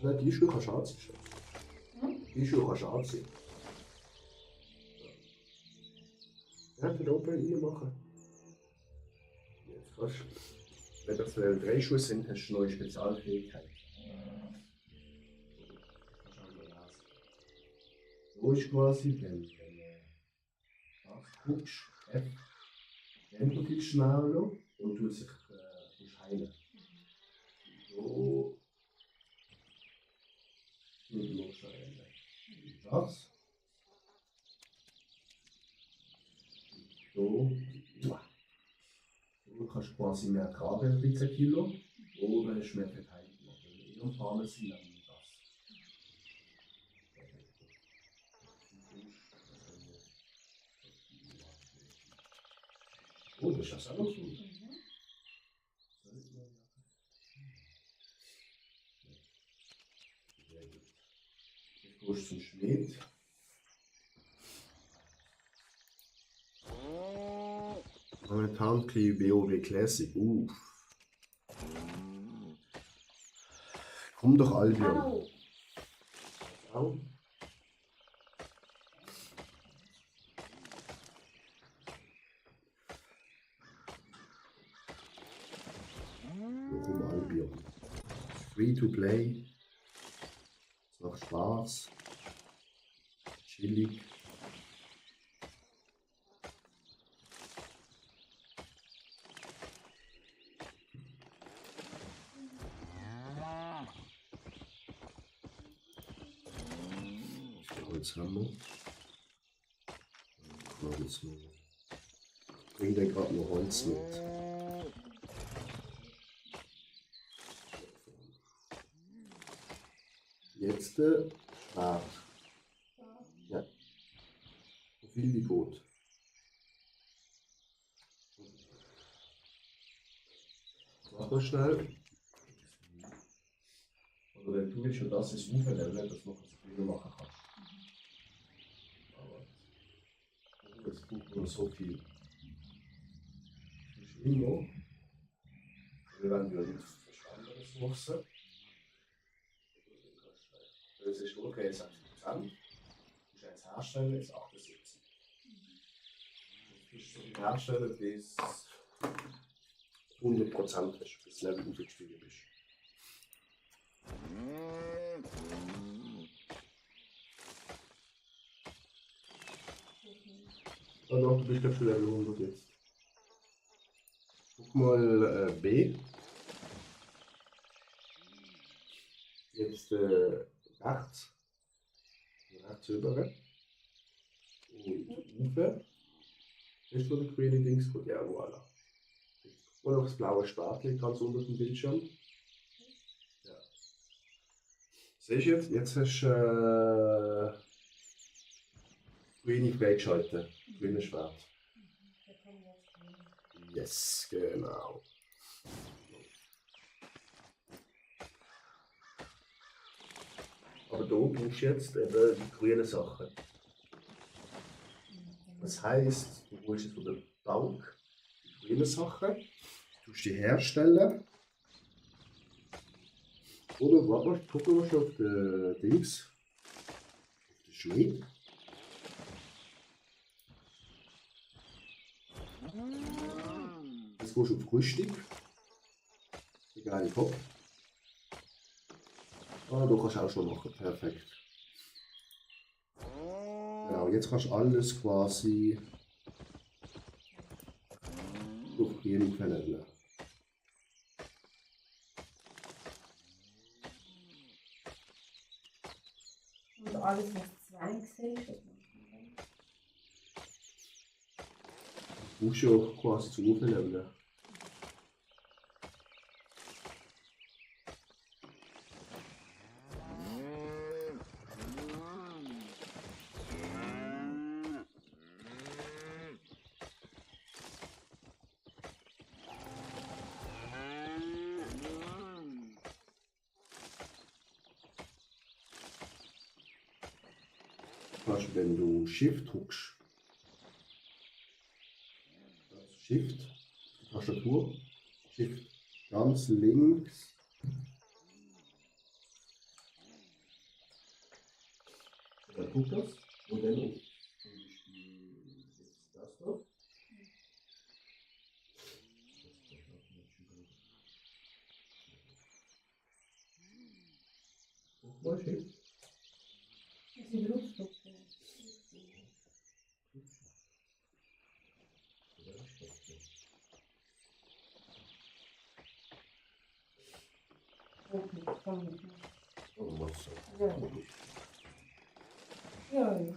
Nein, die Schuhe kannst du anziehen. Die Schuhe kannst du anziehen. Ja, den oben reinmachen. Jetzt kannst du, wenn das 3 Schuhe sind, hast du neue Spezialfähigkeit. So ist quasi, wenn du guckst, wenn du dich schnell und du sich heilen. So. Das. So. Du kannst quasi mehr tragen, 13 Kilo, oder hast mehr Verteidigung. Wenn wir in Farmen sind, dann das. Oh, das ist auch noch so. Jetzt gehst du zum Schmied. Momentan kriege ich WoW Classic. Komm doch, Albion. Au! Au. Warum Albion? Free to play. Es macht Spaß. Chillig. Holzhammer. Holz mit. Bring dir gerade nur Holz mit. Jetzt Schwert. Ja. So viel wie gut. Mach das schnell. Oder wenn du jetzt schon das ist umverleveln, dass du noch ein Spiel machen kannst. Aber das tut nur so viel. Das ist immer, wenn wir nicht verstanden Ressourcen. Das ist okay, jetzt 60%. Du kannst eins herstellen, jetzt 78. Du musst so viel herstellen, bis 100% hast, bis du Level aufgestiegen bist. Ah doch, du bist ja schon Level 100 jetzt. Guck mal B. Jetzt rechts. Rechts rüber. Und Ufe. Ist noch der grüne Dings gut? Ja, voilà. Und noch das blaue Spatli ganz unter dem Bildschirm. Ja. Siehst du jetzt? Jetzt hast du grüne freigeschaltet. Grünes Schwert. Yes, genau. Aber da brauchst du jetzt eben die grünen Sachen. Das heisst, du holst jetzt von der Bank die grünen Sachen, tust die herstellen. Oder warte mal, guck mal schon auf den Dings. Auf den Schmied. Jetzt gehst du auf Rüstung. Der geile Kopf. Ah, du kannst auch schon machen, perfekt. Genau, jetzt kannst du alles quasi durch grün verleveln. Und alles, was Zwang ist, das macht man dann. Du musst ja auch quasi zum Aufleveln. Kannst, wenn du Shift drückst, Shift, Tastatur, Shift, ganz links, dann guck das und dann auf jetzt das da. Guck mal, Shift. Das ist Luftdruck. Okay, komm mit. Oh, was? Ja. Ja, ja.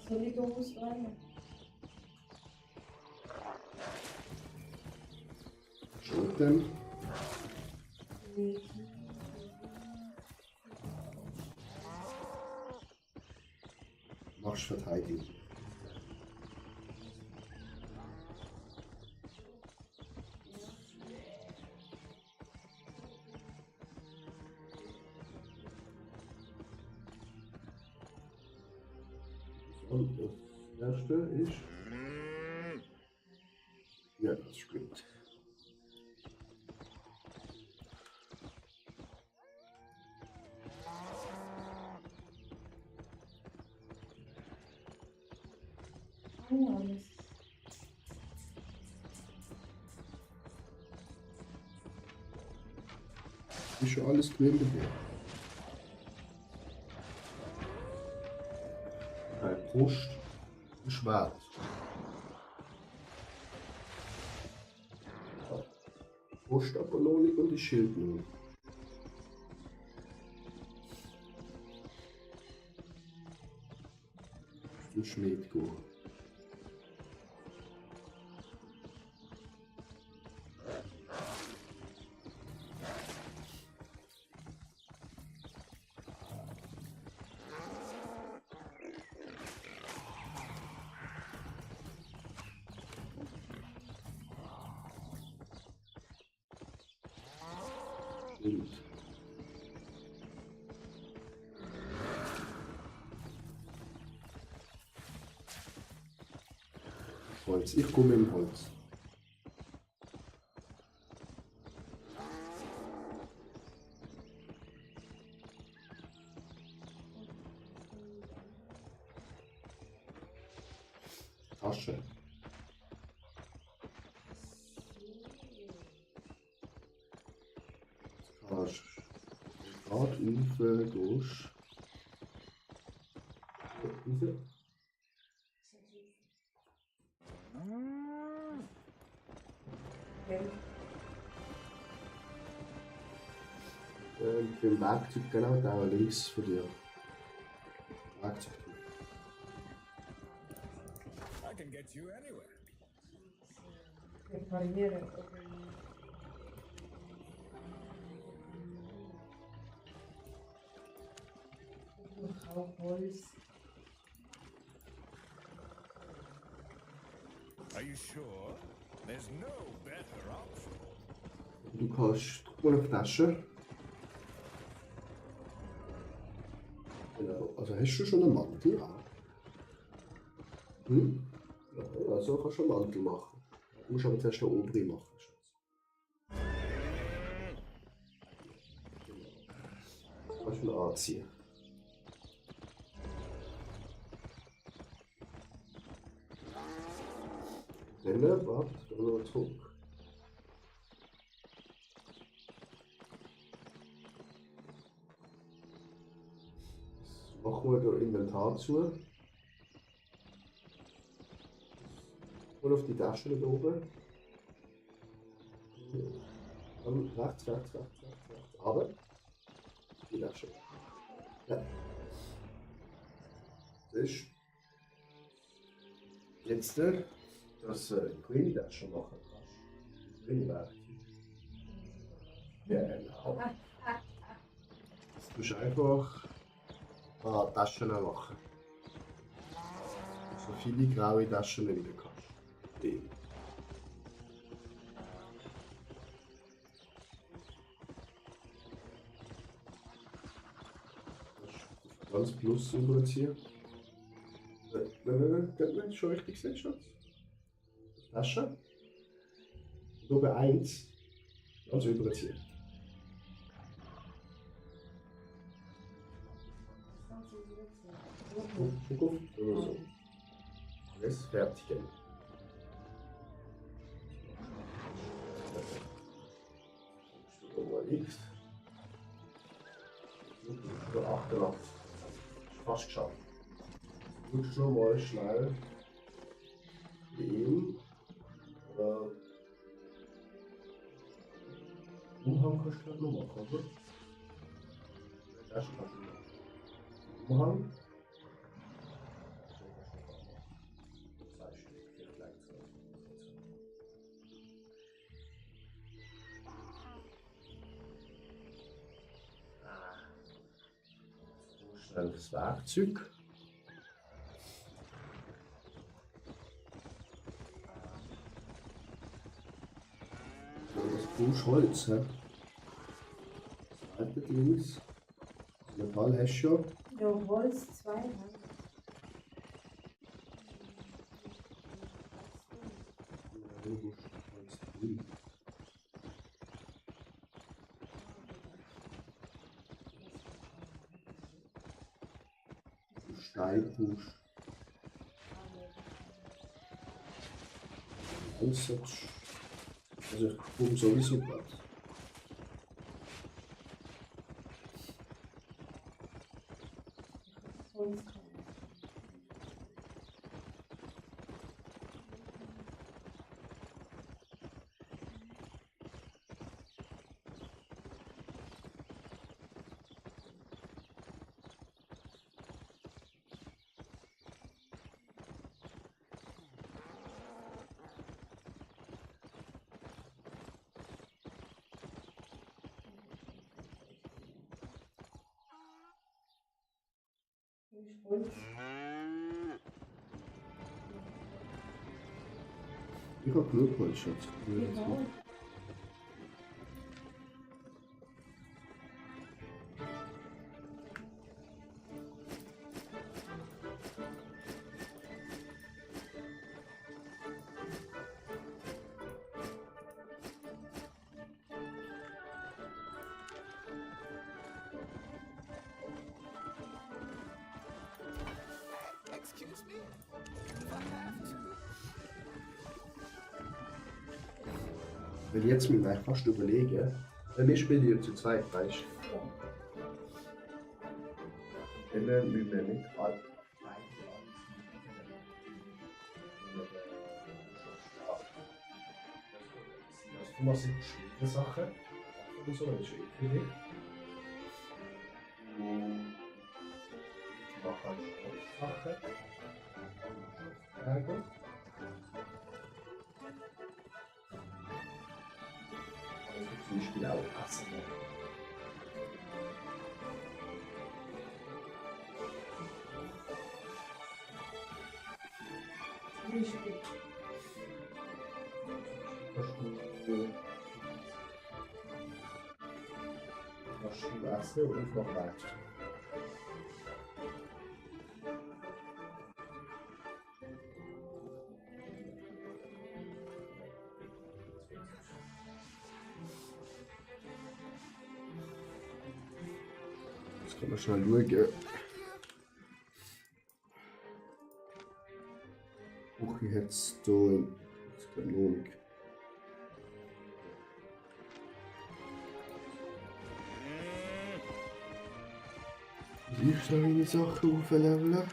Soll ich da auswählen? Schon dann. Machst Verteidigung. Und das erste ist. Ja, das stimmt. Oh, alles. Ist schon alles drin dabei. Brust und Schwert. Ja. Brust aber noch nicht und das Schild noch. Zum Schmied gehen. Stimmt. Holz. Ich komme mit dem Holz. Tasche. Kannst gerade rauf, gehst. Rauf. Okay. Beim Werkzeug, genau, da links von dir. Werkzeug. I can get you anywhere. Reparieren. Ich auch Holz. Are you sure? There's no better option. Du kannst, drück mal auf die Tasche. Genau, also hast du schon einen Mantel? Ja. Hm? Ja, also kannst du einen Mantel machen. Du musst aber zuerst den oberen machen. Genau. Kannst du ihn anziehen. Dann, warte, dann noch zurück. Machen wir das Inventar zu. Und auf die Tasche da oben. Dann rechts. Aber die Tasche. Ja. Das ist jetzt dass die grüne Tasche machen kannst. Grüne Werkzeug. Ja, genau. Das tust du einfach Taschen machen. So viele graue Taschen wie du kannst. Eben. Ganz plus überziehen. Nein, schon richtig gesehen, Schatz. Tasche. Nummer 1. Ganz überziehen. Gut, so. Jetzt fertig. Nummer X. 88. Fast geschafft. Du musst noch mal schnell den Umhang kannst du noch machen, oder? Das kannst du noch. Umhang. Wahrscheinlich das Werkzeug. So, das Buschholz, hä? Das alte links. Das Metall hast du ja. Ja, Holz 2. Ne? Ja, du musst Holz drin. Steinbusch. Einsatz. Also ich komme sowieso gerade. Holz 3. Holz. Ich habe genug Holz, Schatz. Genau. Excuse me? If I have to. Weil jetzt mir gleich fast überlegen, wenn wir spielen ja zu zweit, weißt Ja. du? Dann müssen wir nicht alle. Du machst die verschiedene Sachen. Und so, das ist für dich. Und ich mache halt Sachen. Also zum Beispiel auch Essen. Zum Beispiel. Kannst du essen und noch weiter. Jetzt kann man schnell schauen. Küche hat es hier. Das kann noch nicht. Ich soll meine Sachen aufleveln.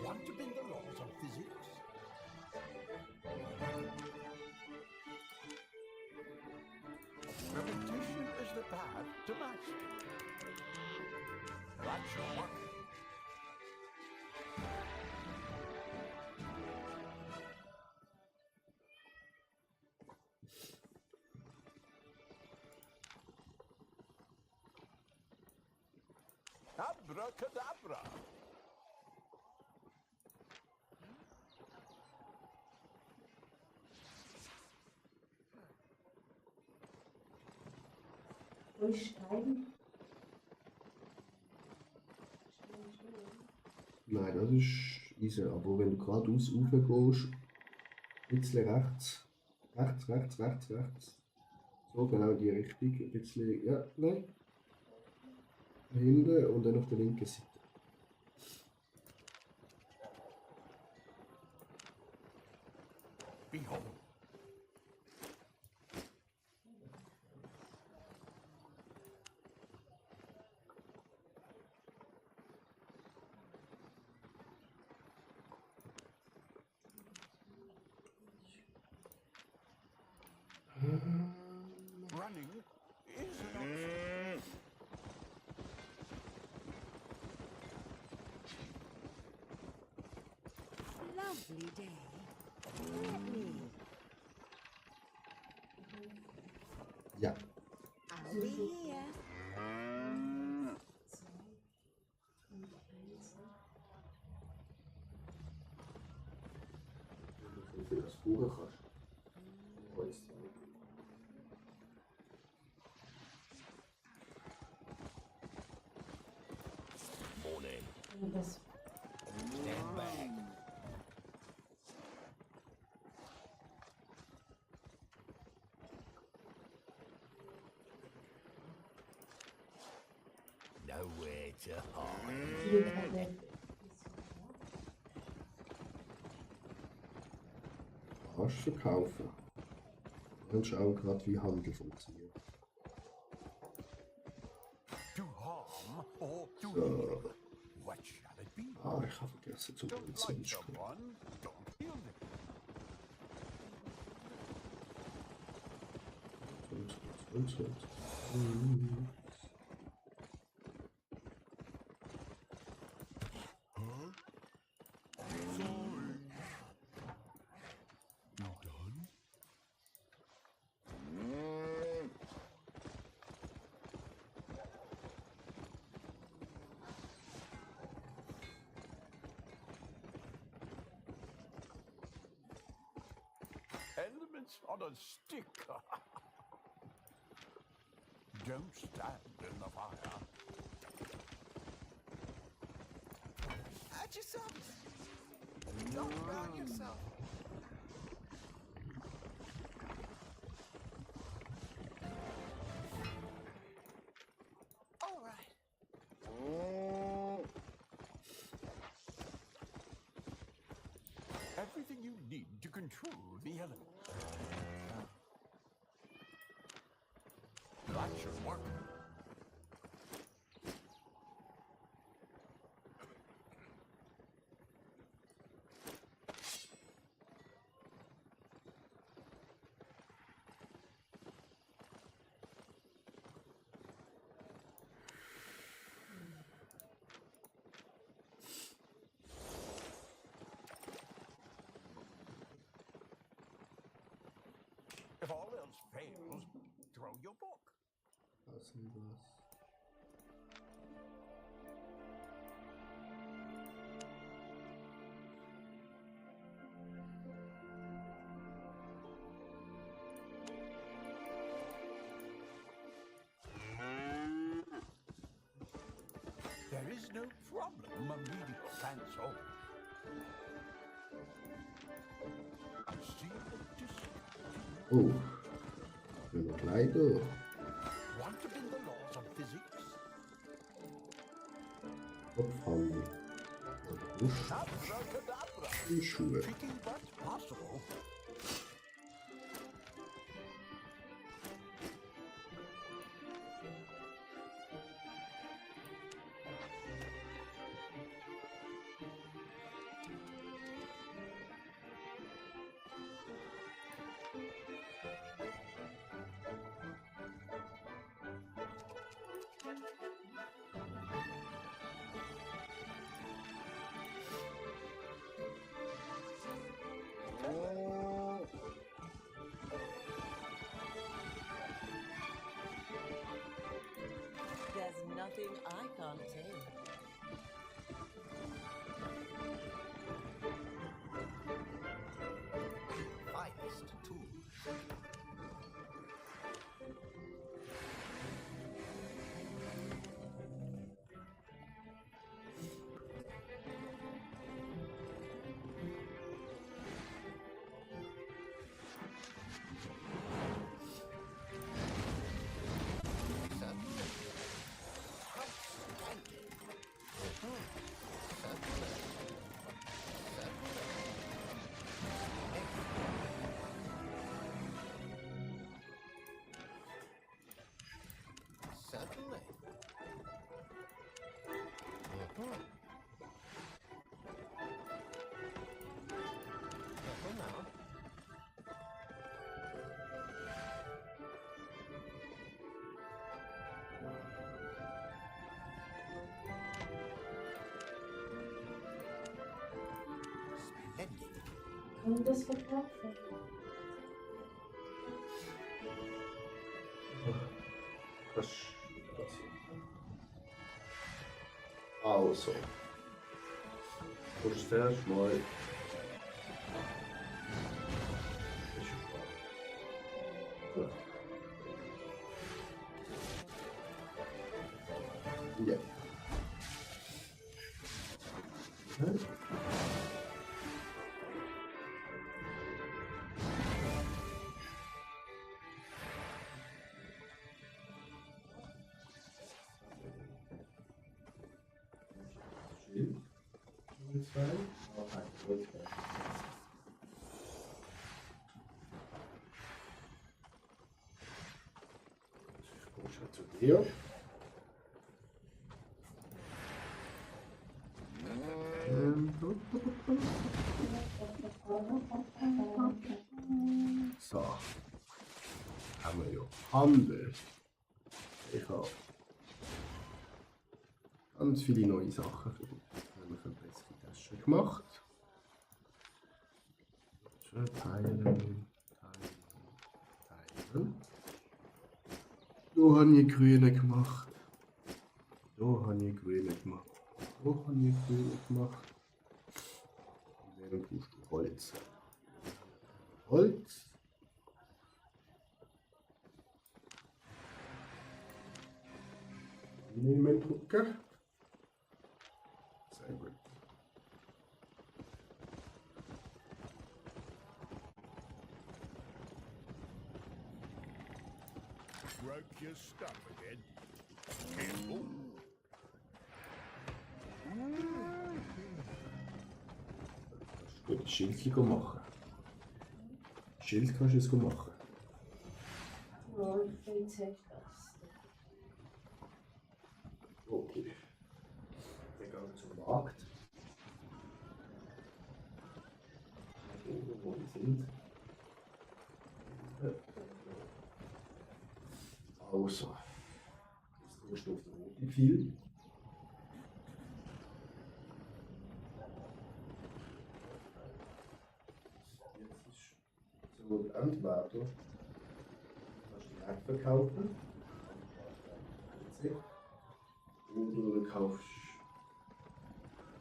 Want to bend the laws of physics? Repetition is the path to mastery. That's your work. Abracadabra. Durchsteigen. Nein, das ist easy. Aber wenn du geradeaus raufgehst, ein bisschen rechts, rechts. So, genau in die Richtung. Ein bisschen, ja, nein. Hinten und dann auf der linken Seite. Behold. Running is an option. Lovely day. Let me. Ja. I'll be here. Wenn du das buchen kannst. Weißt du nicht. Morning. Das Stand back. Nowhere to hide. wird halt weg. Kannst verkaufen. Dann schauen gerade, wie Handel funktioniert. To harm or to So. heal? What shall it be? Ah, ich habe vergessen zu Don't benutzen. like someone, don't heal them. Sorry. You done? Elements on a stick. Don't stand in the fire. At your service. Don't burn yourself. All right. Everything you need to control the elements. That should work. If all else fails, throw your book. Lassen wir das. There is no problem a medical can solve. I see the discount. Oh. Wenn wir Kleider. Want to bend the laws of physics? Kopfhandel. Oder Brust. Abracadabra. Und Schuhe. Tricky but possible. There's nothing I can't do. Finest tools. Und das verkaufen. Das also. Musst du erst mal. Ja. Zu dir. So. Haben wir ja Handel. Ich habe ganz viele neue Sachen für die bessere Tasche gemacht. Schön teilen. Da habe ich grüne gemacht. Da habe ich grüne gemacht. Da habe ich grüne gemacht. Und dann brauchst du Holz. Holz. Nehmen drücken. Sehr gut. Broke your stuff again. Careful. Gut, das Schildchen machen. Schild kannst du jetzt machen. Ja, ich finde es echt das. Okay. Wir gehen zum Markt. Wo wir sind. Also. Jetzt tust du auf den roten Pfeil. Jetzt ist so entweder kannst du direkt verkaufen. Oder du kaufst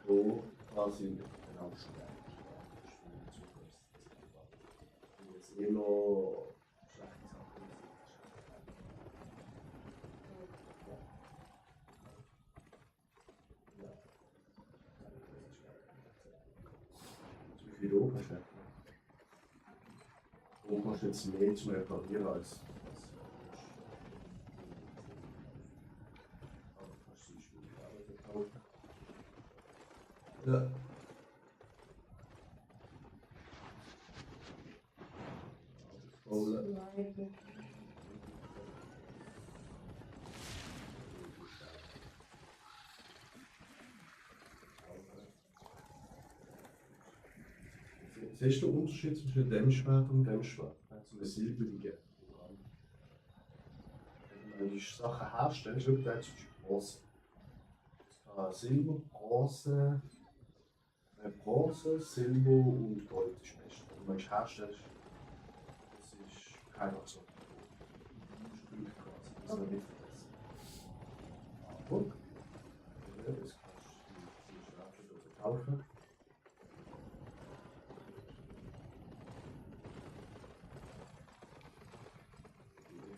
so quasi genau Stern. Und jetzt immer schlechte Sachen. Ja. Wie viel oben hast du? Wo kannst du jetzt mehr zu reparieren als ja. Siehst du den Unterschied zwischen dem Schwert und dem Schwert? So eine silbrige. Wenn du die Sachen herstellst, schau da zum Beispiel Bronze. Silber, Bronze, Bronze, Silber und Gold ist best. Wenn du es herstellst, das ist kein so. Das ist Glück quasi, das ist nicht vergessen. Aber, das kannst du die Schwerter verkaufen.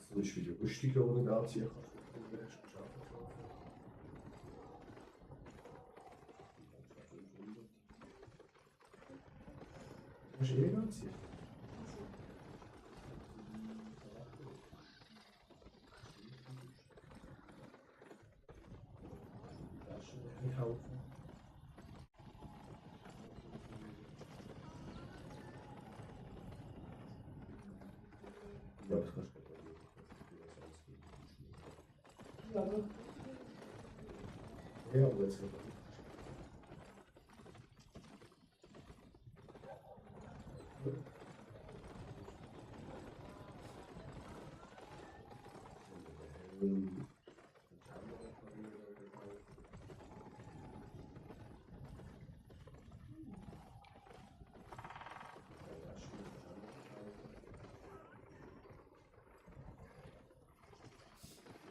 Zum Beispiel die Rüstung, die du da anziehen kannst. Kannst du eh anziehen? Taschen kaufen. Ja, das kannst du ja, aber jetzt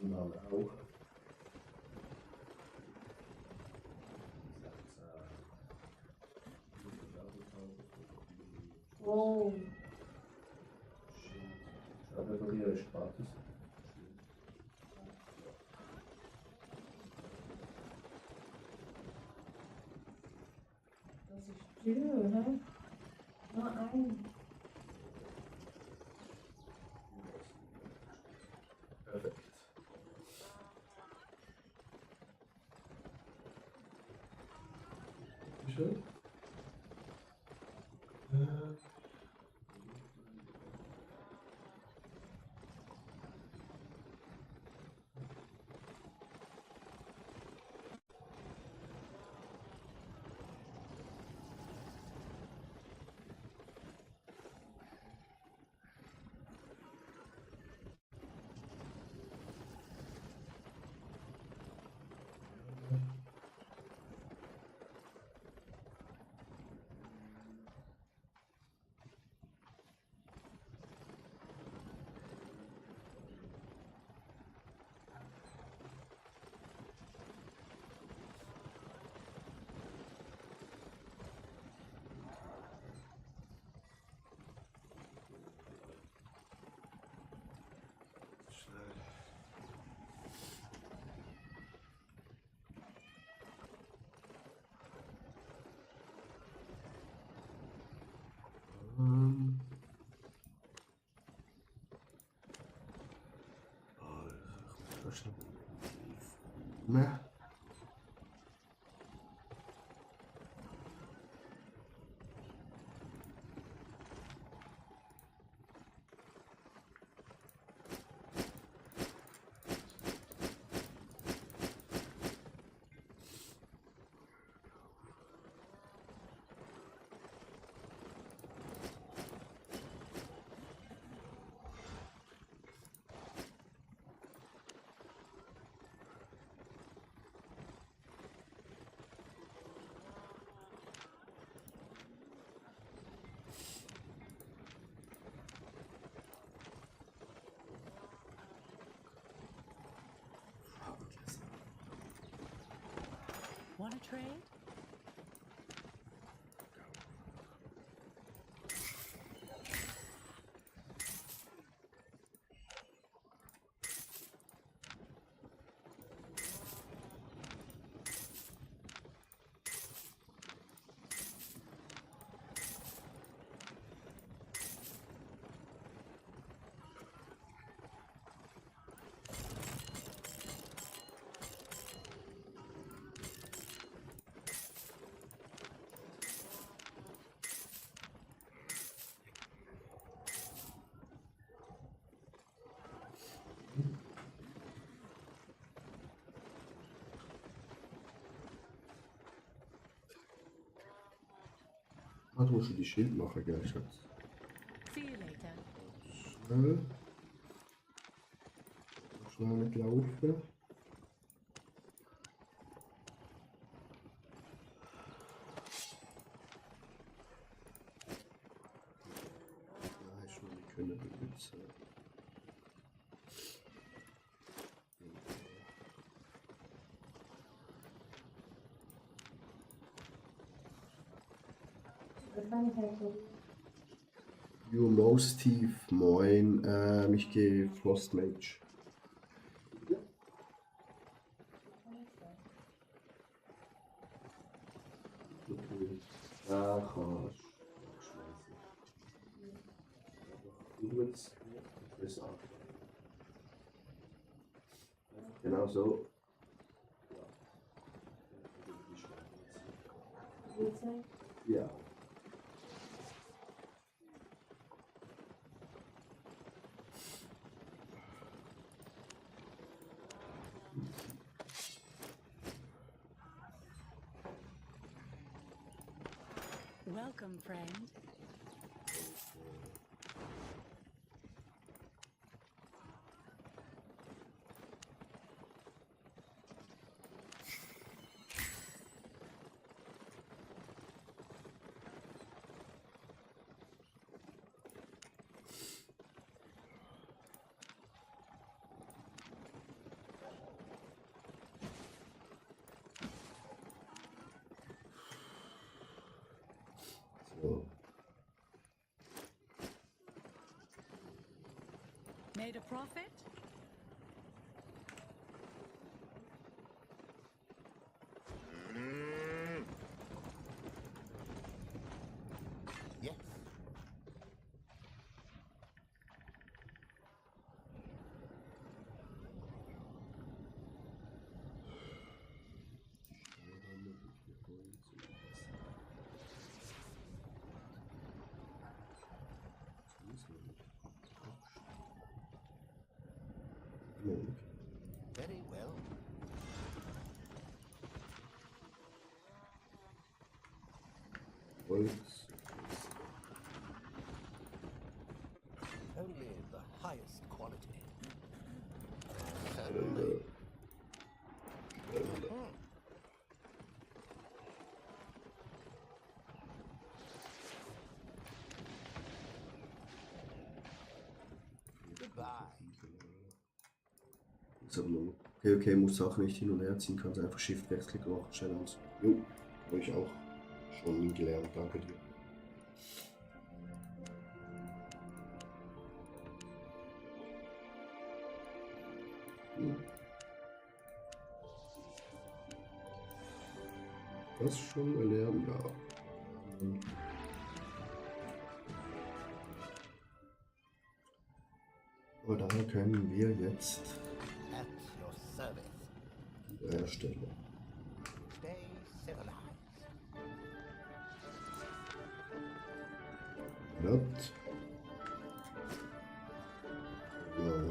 Mal auch. 16. Oh, Aber von dir ist gratis. das ist Tür, ne? Nein. Perfekt. Schön. Ne? Want to trade? Ah, du musst schon die Schild machen, gell, Schatz? See you later. Schnell. Schnell nicht laufen. Nein, schon nicht können benutzen. Das kann ich halt so. You Most Steve, moin. Ich gehe Frost Mage. Okay. Ja, kannst du schmeißen. Du willst das an. Genau so. Ja. Welcome, friend. Made a profit? Yes. Very well. Holz. Only the highest quality. Goodbye. Ist aber noch. Okay, muss Sachen nicht hin und her ziehen, kannst einfach Shift Rechtsklick machen, schnell aus. Jo, habe ich auch schon nie gelernt, danke dir. Das schon erlernen, ja. Aber daher können wir jetzt At your service. herstellen. Stay civilized. Blatt. Ja.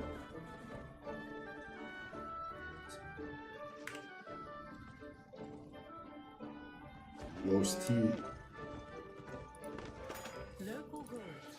Rose Tea. Local goods.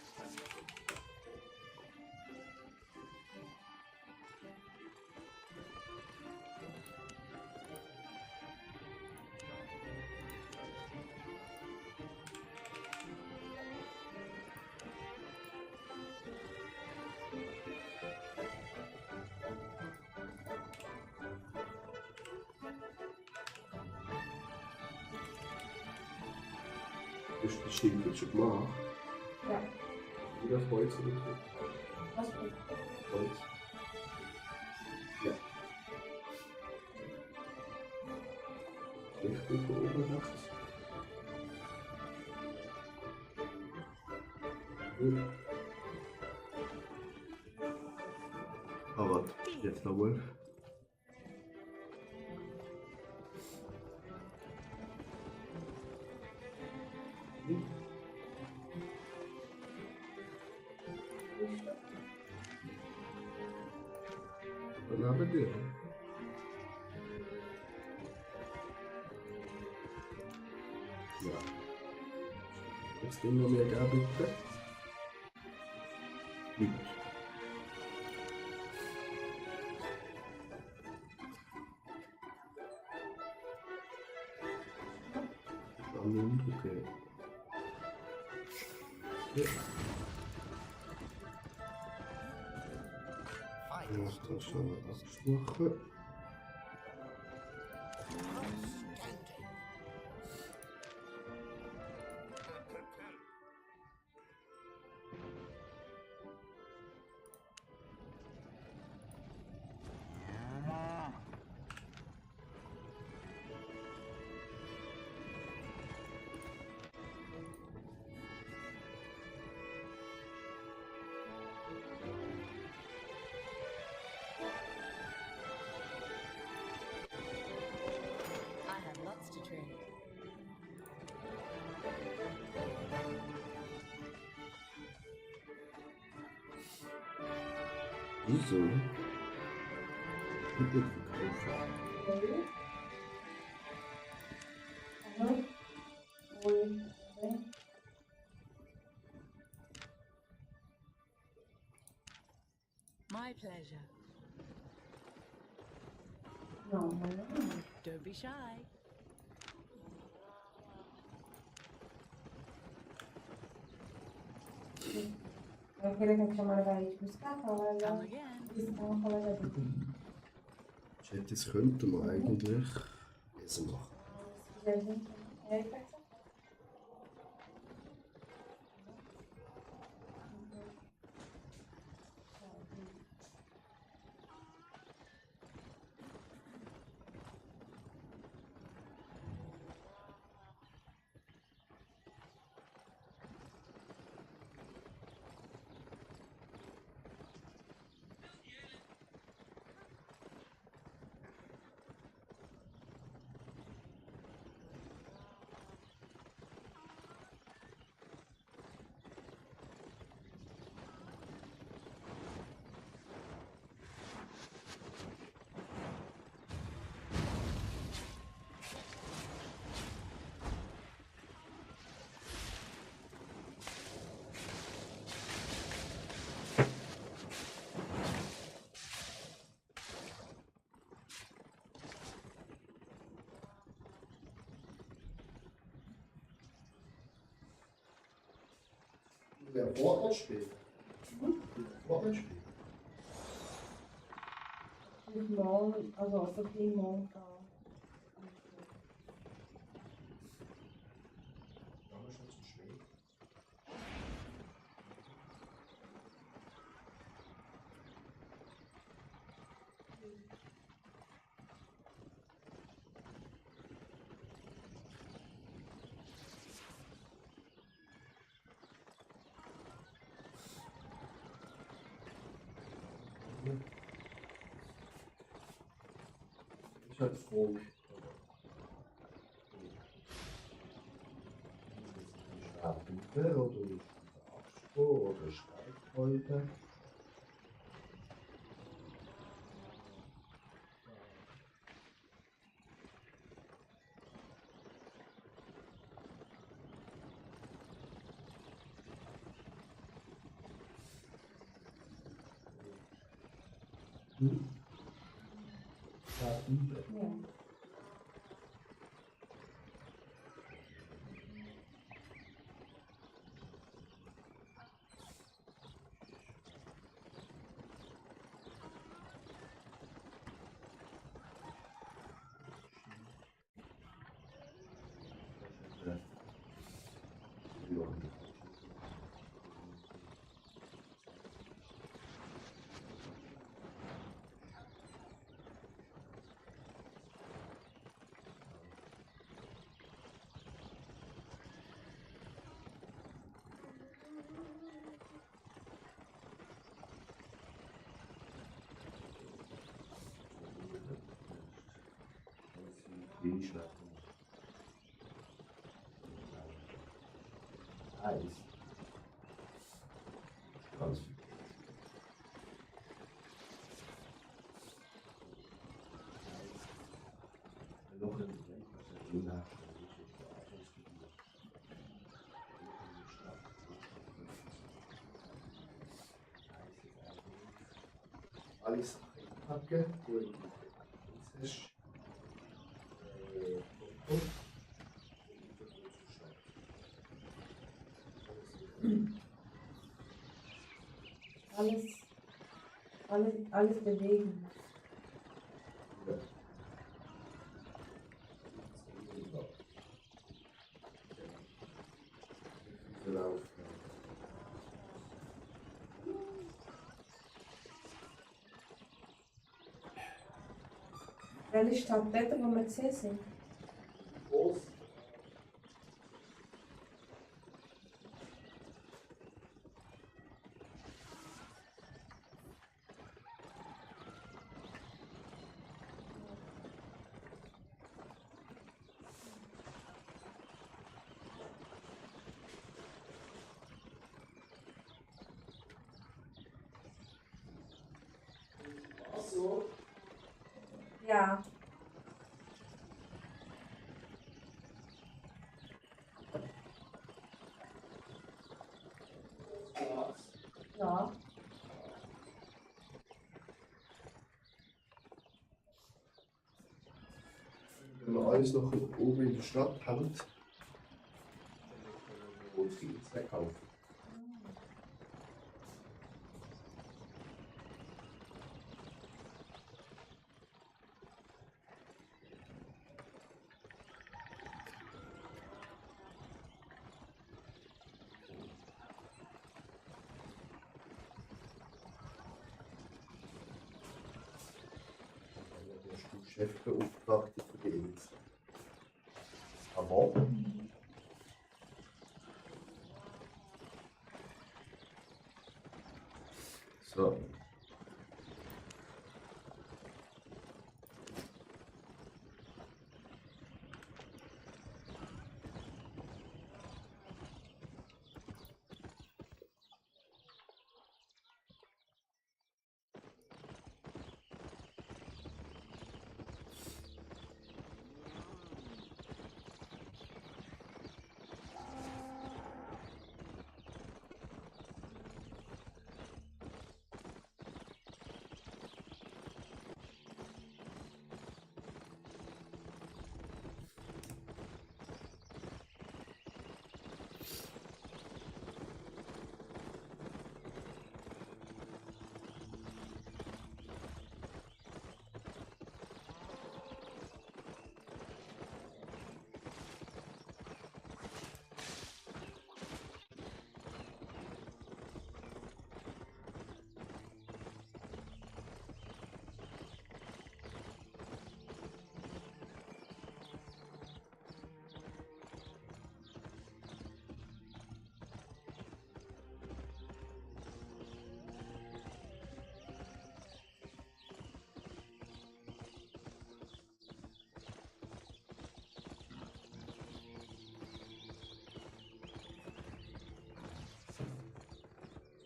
Ist die Schicht jetzt schon gemacht? Ja. Wieder das Holz oder so? Was gut. Holz. Ja. Richtig beobachtet. Gut. Aber jetzt nochmal. Dann haben wir. Ja. Jetzt den noch mehr gab, bitte. Gut. Spannend, okay. Ja. Finest Das tool. schon mal abgesprochen. Outstanding. I have lots to trade. Wieso? Gut verkaufen. Okay. Aha. Ruhig. Okay. My pleasure. No, no, no. Don't be shy. Eu queria que a chamada vai te buscar, falar já. Come again. Isso, então, falar já. Chat, das könnten wir eigentlich besser machen. Se quiser, gente. É, tá certo. Fortnite spielen? Fortnite spielen? Ich morgen, also wirklich morgen da. Ja, ist schon zu spät. Ist halt froh. Bitte oder ist Abspur oder Schreibfreude? Ja, bitte. Ja. Eis. Ganz viel. Noch ein Moment, was er drin hat, das ist der Arbeitsgebiet. Alle Sachen einpacken, wo ich die ist. Alles, alles bewegen. Welche Stadt dort, wo wir gesehen sind? Ja. Ja. Wenn man alles noch oben in der Stadt hat, dann können wir viel verkaufen. Chefbeauftragte für die Insel. Aber so.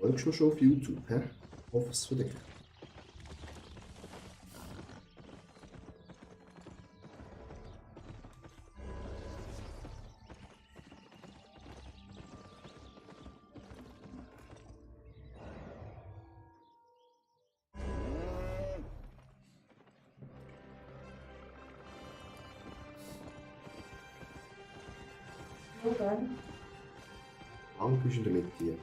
Folgst du mir schon auf YouTube, hä? Ich hoffe es für dich. So dann. Anke ist in der Mitte hier.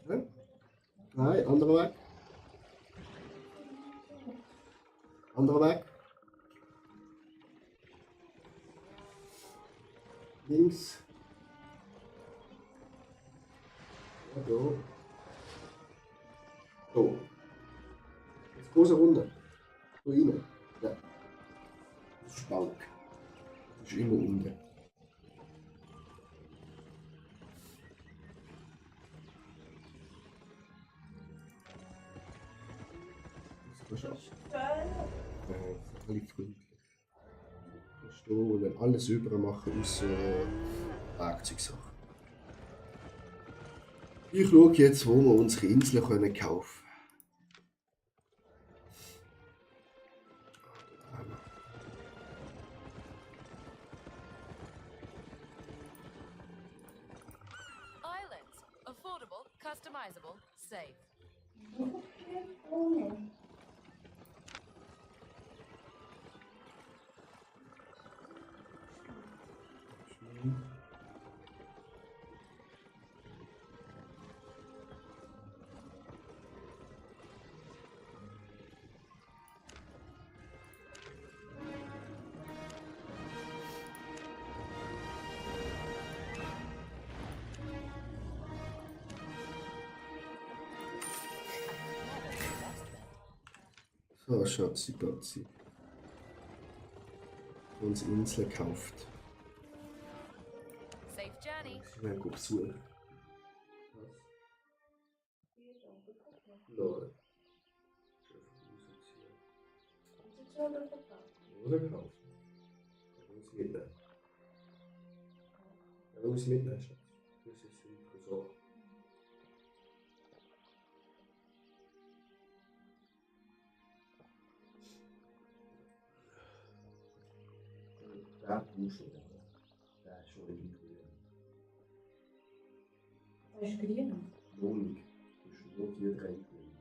Ja? Nein, anderer Weg. Anderer Weg. Links. Ja, da. So. Jetzt große Runde. Da rein. Ja. Das ist Balk. Das ist immer unten. Das ist auch. Liegt gut. Kannst du dann alles über machen außer Werkzeugsachen. Ich schaue jetzt, wo wir unsere Insel kaufen können. Islands. Affordable, customizable, safe. Ohne. So, Schatzi, Batzi. Unsere Insel gekauft. Safe journey. Ich will gut besuchen. Nein. Oder gekauft. Ich muss mitnehmen. Ich muss mitnehmen, Schatz. Das ist so. Der Buschel. Der ist schon irgendwie grün. Das ist grün. Wohnung. Das ist nur die drei grün.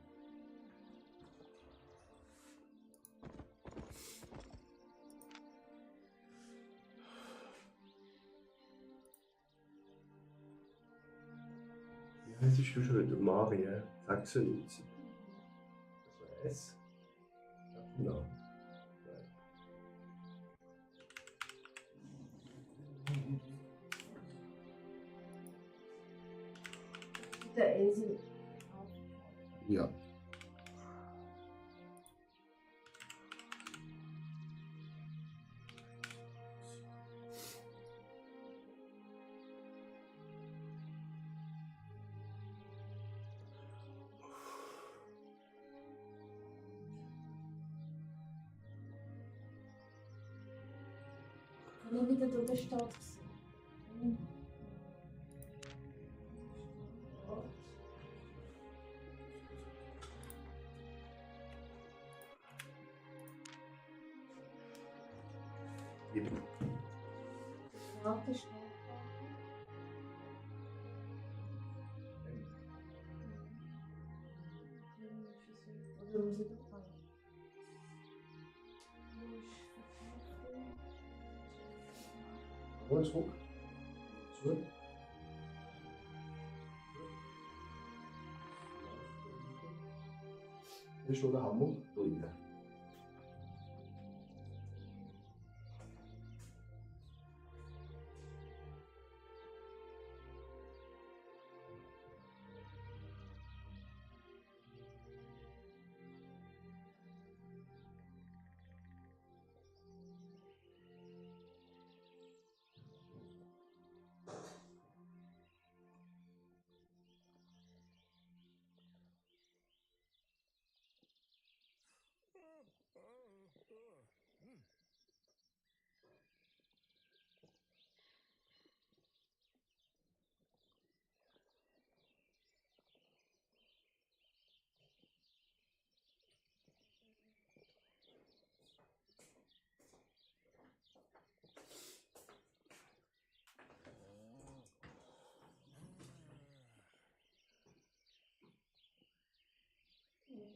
Wie heißt du schon wieder? Maria 96. Das war S. Genau. Der Esel. Ja. Nur wieder drüber steht. Warte schnell. Oder muss ich doch mal? Hol zurück. Zurück. Hier ist noch der Hammer. Da rein.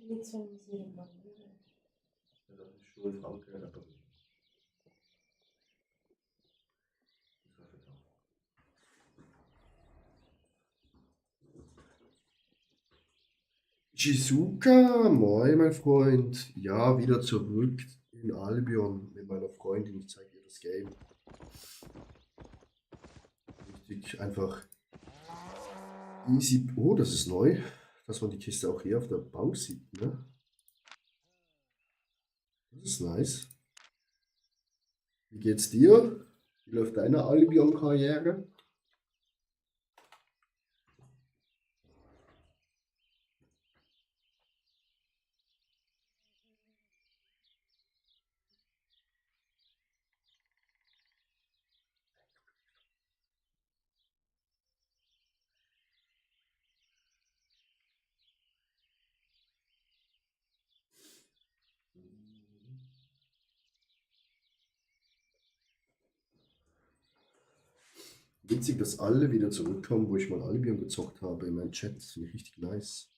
Jetzt wollen wir sie mal hören. Ja, das ist schon Franken, aber. Das war verdammt. Shizuka, moin, mein Freund. Ja, wieder zurück in Albion mit meiner Freundin. Ich zeige ihr das Game. Richtig einfach easy. Oh, das ist neu, dass man die Kiste auch hier auf der Bank sieht, ne? Das ist nice. Wie geht's dir? Wie läuft deine Albion-Karriere? Witzig, dass alle wieder zurückkommen, wo ich mal Albion gezockt habe in meinem Chat. Das finde ich richtig nice.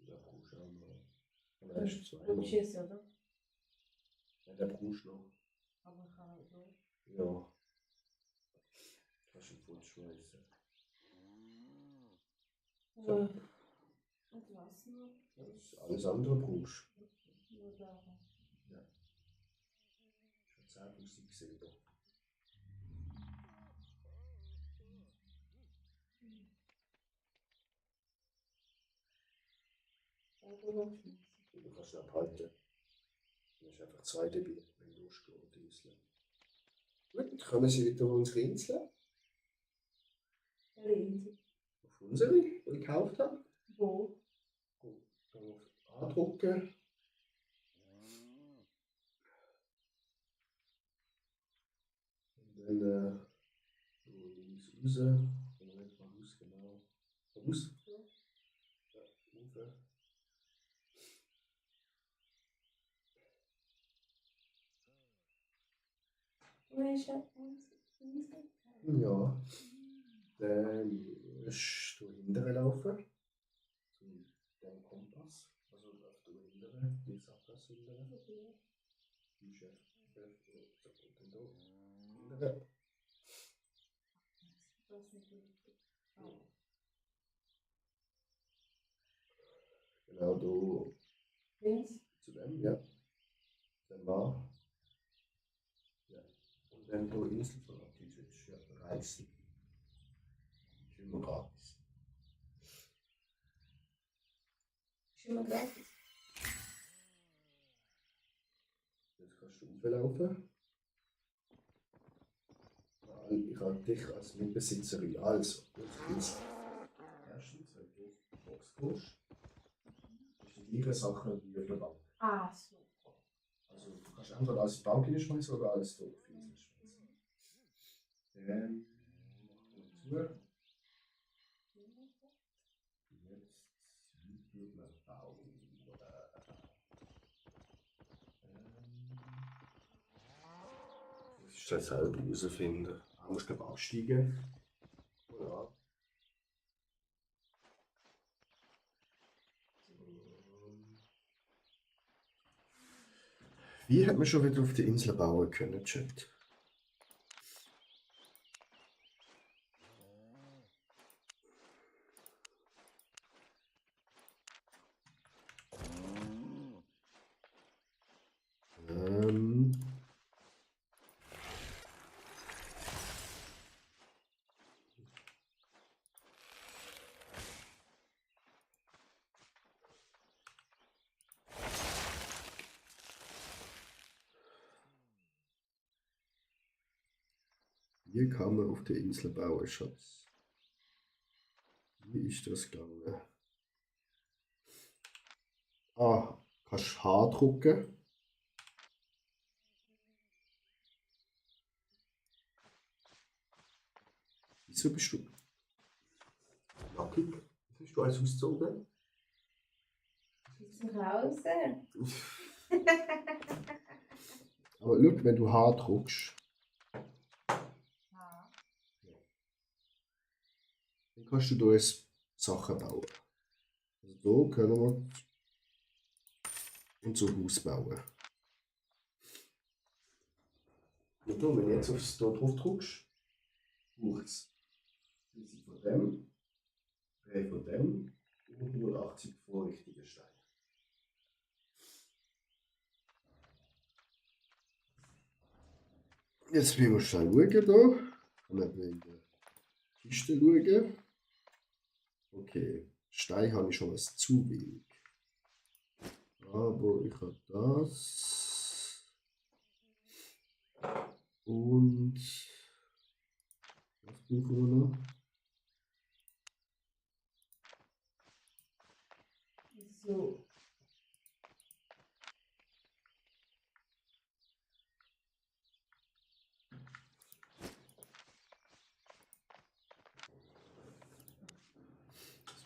Der brauchst auch noch. Oder ist zwei Du noch? schießt, oder? Ja, der brauchst noch. Aber ich kann auch so. Ja. Kannst du fortschmeißen. Und was noch? Das alles andere brauchst Nur darum. du. Ja. Schon 10 Musik gesehen. Also noch schießen. Du kannst ihn abhalten. Du hast einfach 2 dB, wenn du losgehst und Insel. Gut, kommen Sie wieder auf unsere Insel. Reden. Auf unsere, die ich gekauft habe. Wo? Gut, dann auf andrucken. Und dann so links raus. Moment mal raus, genau. Raus. Ja, rauf. Wo ist er? Insel? Ja. Dann musst du hinterher laufen. Zu dem Kompass. Also auf der hinteren, die Sackgasse hinterher. Okay. Die Chef. Und dann da. Hinterher. Ich weiß nicht, wie richtig. Oh. Genau, du Links? zu dem, ja. Dann war. Ja. Und dann du Insel von Optisch, ja, reißen. Schön gratis. Ist immer gratis. Jetzt kannst du auflaufen. Ich habe dich als Mitbesitzerin, also, erstens, wenn du auf die Box gehst, ist die gleiche Sache wie auf der Bank. Ah, so. Also, du kannst entweder alles in die Bank hinschmeißen oder alles dort auf die Insel schmeißen. Dann machen wir zu. Jetzt wird man bauen. Das ist das selber herausfinden. Du musst glaube absteigen. Ja. Wie hat man schon wieder auf die Insel bauen können, Chat? Wie kann man auf der Insel bauen, Schatz? Wie ist das gegangen? Ah, kannst du H drucken? Wieso bist du nackig? Was hast du alles ausgezogen? Zu Hause? Aber schau, wenn du H drückst, Ah. dann kannst du da jetzt Sachen bauen. Also hier können wir und so ein Haus bauen. Und da, wenn du jetzt aufs da drauf drückst, braucht es von dem, 3 von dem und 180 vorrichtige Steine. Jetzt müssen wir schnell schauen hier. Kann man in der Kiste schauen. Okay, Stein habe ich schon was zu wenig. Aber ich habe das. Und was brauchen wir noch? So.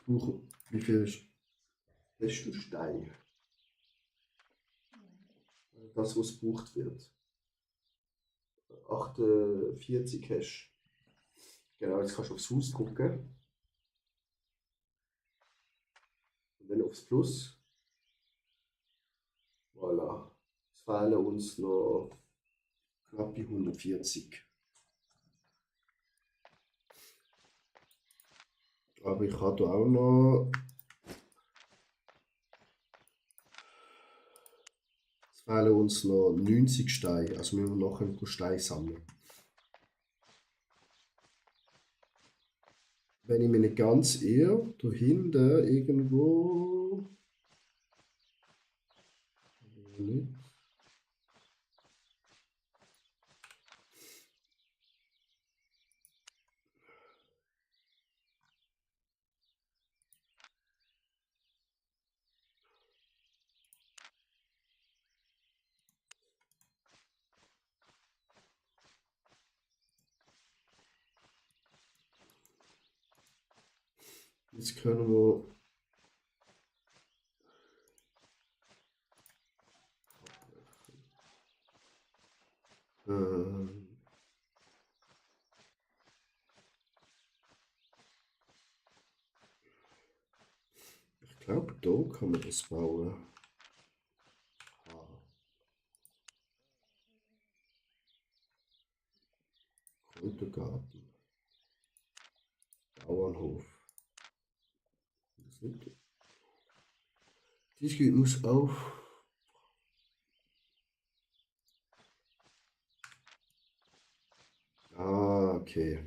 Wie viel hast du Stein? Das, was gebraucht wird. 48 hast. Genau, jetzt kannst du aufs Haus drücken. Und dann aufs Plus. Voilà. Es fehlen uns noch knappe 140. Aber ich habe da auch noch. Es fehlen uns noch 90 Steine. Also müssen wir nachher ein paar Steine sammeln. Wenn ich mich nicht ganz irre, da hinten irgendwo. Nicht. Jetzt können wir. Ich glaube, da kann man das bauen. Kräutergarten. Bauernhof. Das nicht. Dies geht muss auf. Ah, okay.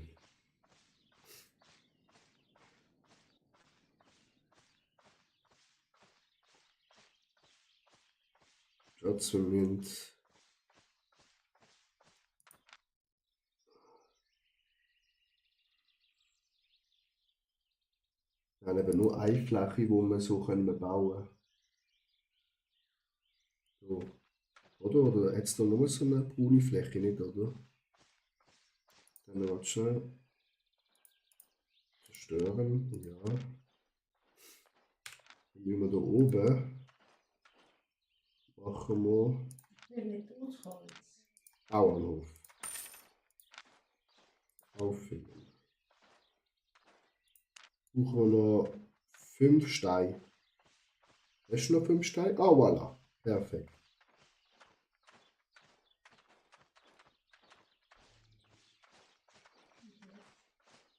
Schatz, wir müssen. Wir haben eben nur eine Fläche, wo wir so bauen können. So. Oder hat es da nur so eine braune Fläche, nicht, oder? Dann warte schnell. Zerstören, ja. Dann müssen wir da oben machen wir Ich will nicht Totholz. Bauernhof. Auffüllen. Brauchen wir noch 5 Steine. Hast du noch 5 Steine? Ah, voilà. Perfekt.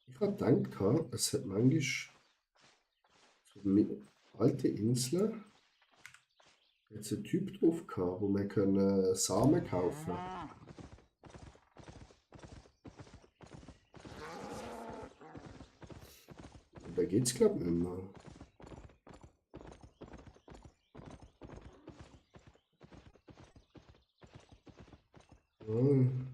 Ich habe gedacht, es hat manchmal so alte Inseln jetzt einen Typ drauf gehabt, wo man können Samen kaufen. Da geht's glaube ich nicht mehr. Ja.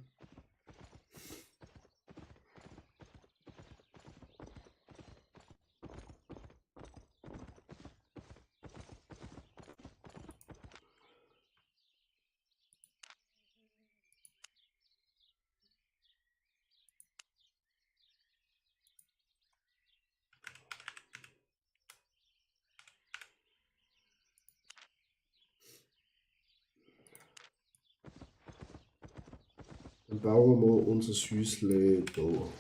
bauen wir unser Häusle hier. Aus.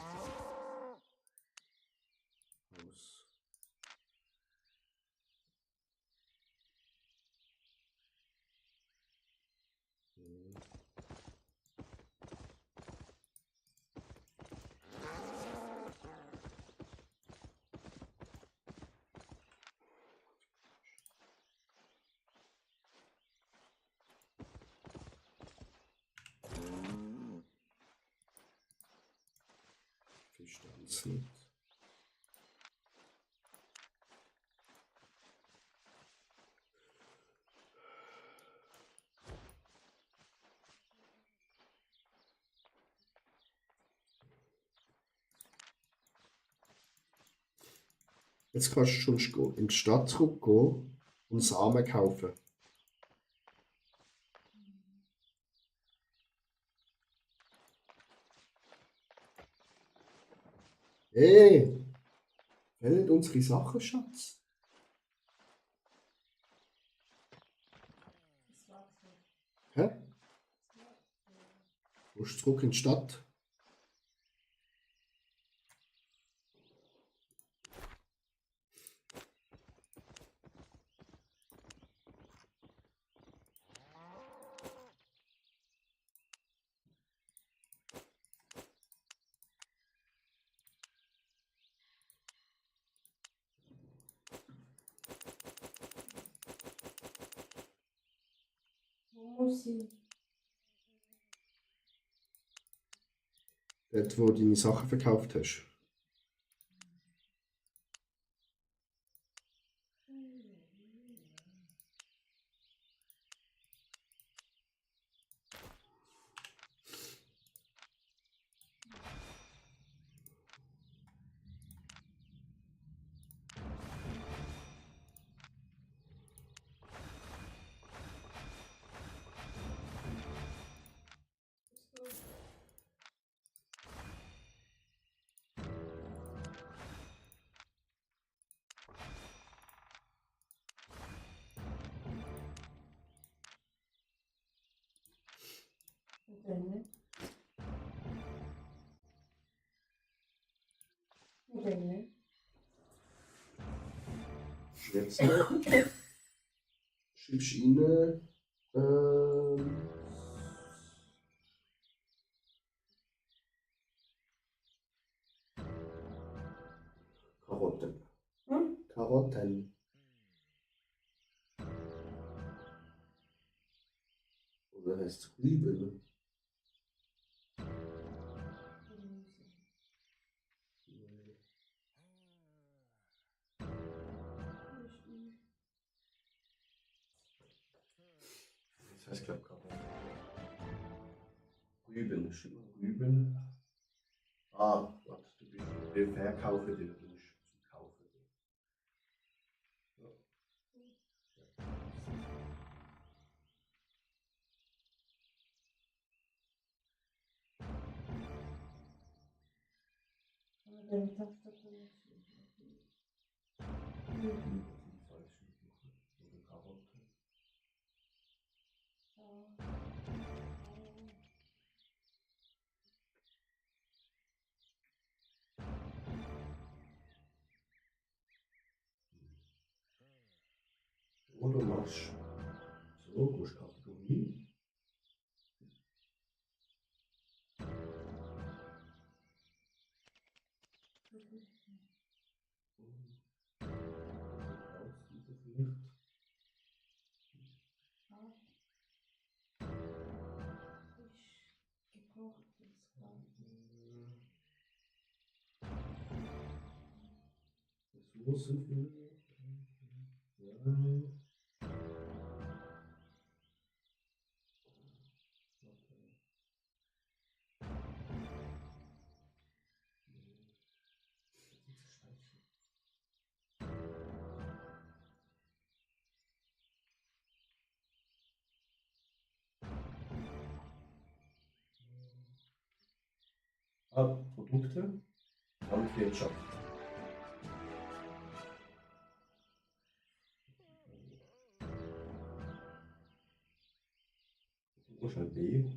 Verstand's nicht. Jetzt kannst du schon in die Stadt zurückgehen und Samen kaufen. Hey! Fehlen unsere Sachen, Schatz? Das war's nicht. Hä? Du musst zurück in die Stadt. Wo muss ich? Dort, wo du deine Sachen verkauft hast. Und dann nicht. Und dann nicht. Jetzt schreibst du rein. Karotten. Hm? Karotten. Oder heißt es Rüben? Das heißt, glaube ich, Karotten. Rüben. Schreib mal Rüben. Ah, warte, du bist der Verkaufer, den du musst zum Kaufen. Ja. Aber dann Tastatur nicht. Die falschen machen. Oder Karotten. Oder machst so, gehst Kategorie. Gebrauchtes Ressourcen für. Produkte, Landwirtschaft. Schnell B.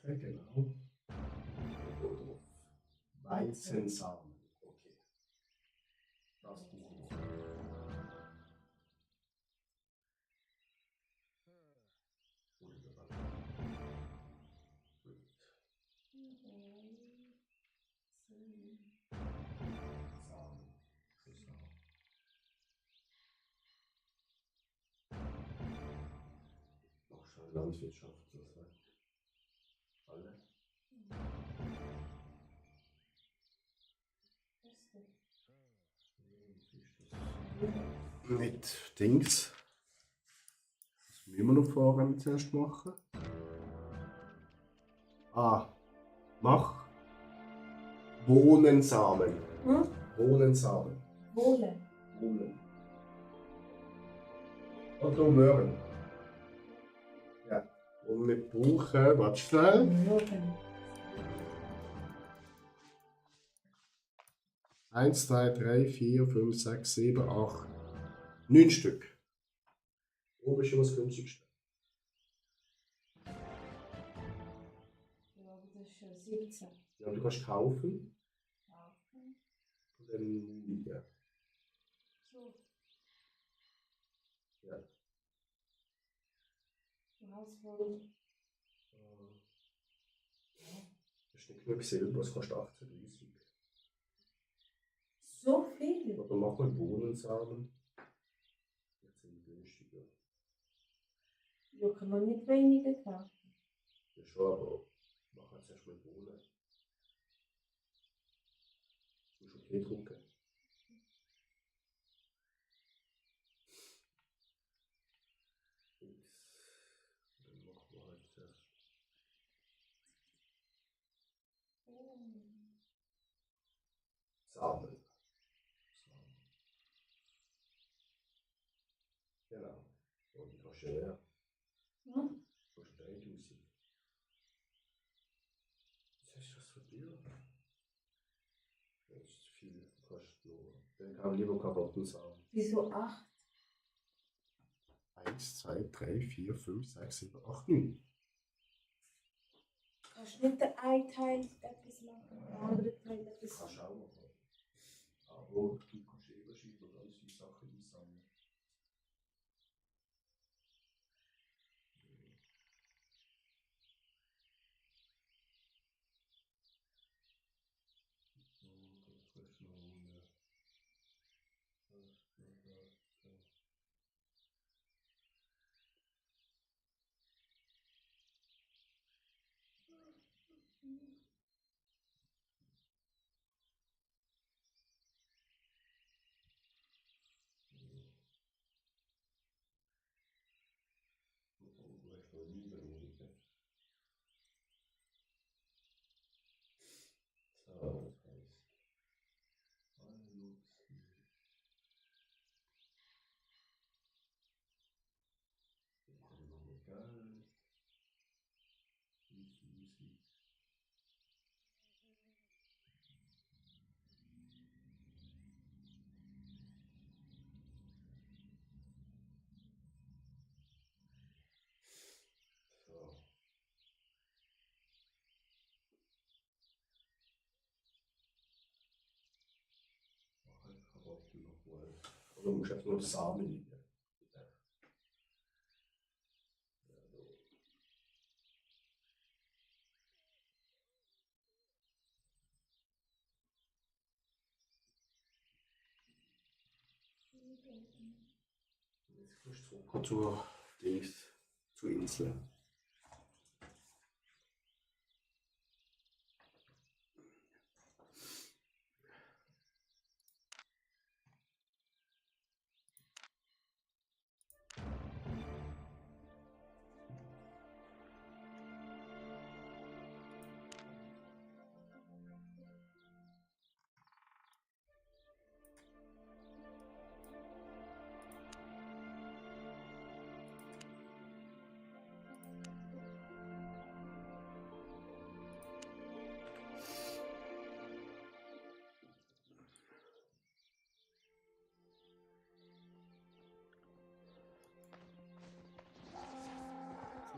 Ernte, genau. Oder Weizensamen. Okay. Das brauchen wir. Wunderbar. Gut. Samen. Für Samen. Noch schon Landwirtschaft, das heißt. Alle. Mit Dings. Das müssen wir noch vorher zuerst machen. Mach Bohnensamen. Hm? Bohnensamen. Wohlen. Bohnen. Oder Möhren. Ja. Und wir brauchen, warte schnell. Möhren. 1, 2, 3, 4, 5, 6, 7, 8, 9 Stück. Oben ist immer das günstigste. Ja, aber das ist ja 17. Ja, du kannst kaufen Kaufen. und dann liegen. So. Ja. Du hast wohl. Das ist nicht genug Silber, das kostet 18,30. So viel? Oder mach mal Bohnensamen. Jetzt sind die günstiger. Ja, kann man nicht weniger kaufen. Ja schon, aber mach jetzt erst mal Bohnen. Du musst okay drucken. Dann machen wir halt zuerst. Samen. Genau. Und die kostet ja mehr. Hm? Kostet 3000. Was ist das für Bier? Das ist viel. Kostet nur. Dann kann man lieber Karottensamen. Wieso 8? 1, 2, 3, 4, 5, 6, 7, 8, 9. Kannst du nicht den einen Teil etwas machen, den anderen Teil etwas Kannst machen? du auch machen. Aber du kannst eben wahrscheinlich noch ganz viele Sachen einsammeln. So, das heißt, easy. So. Mach halt Karotten nochmal. Oder du musst jetzt nur Samen liegen. Jetzt kommst du zurück zur Dings, zur Insel.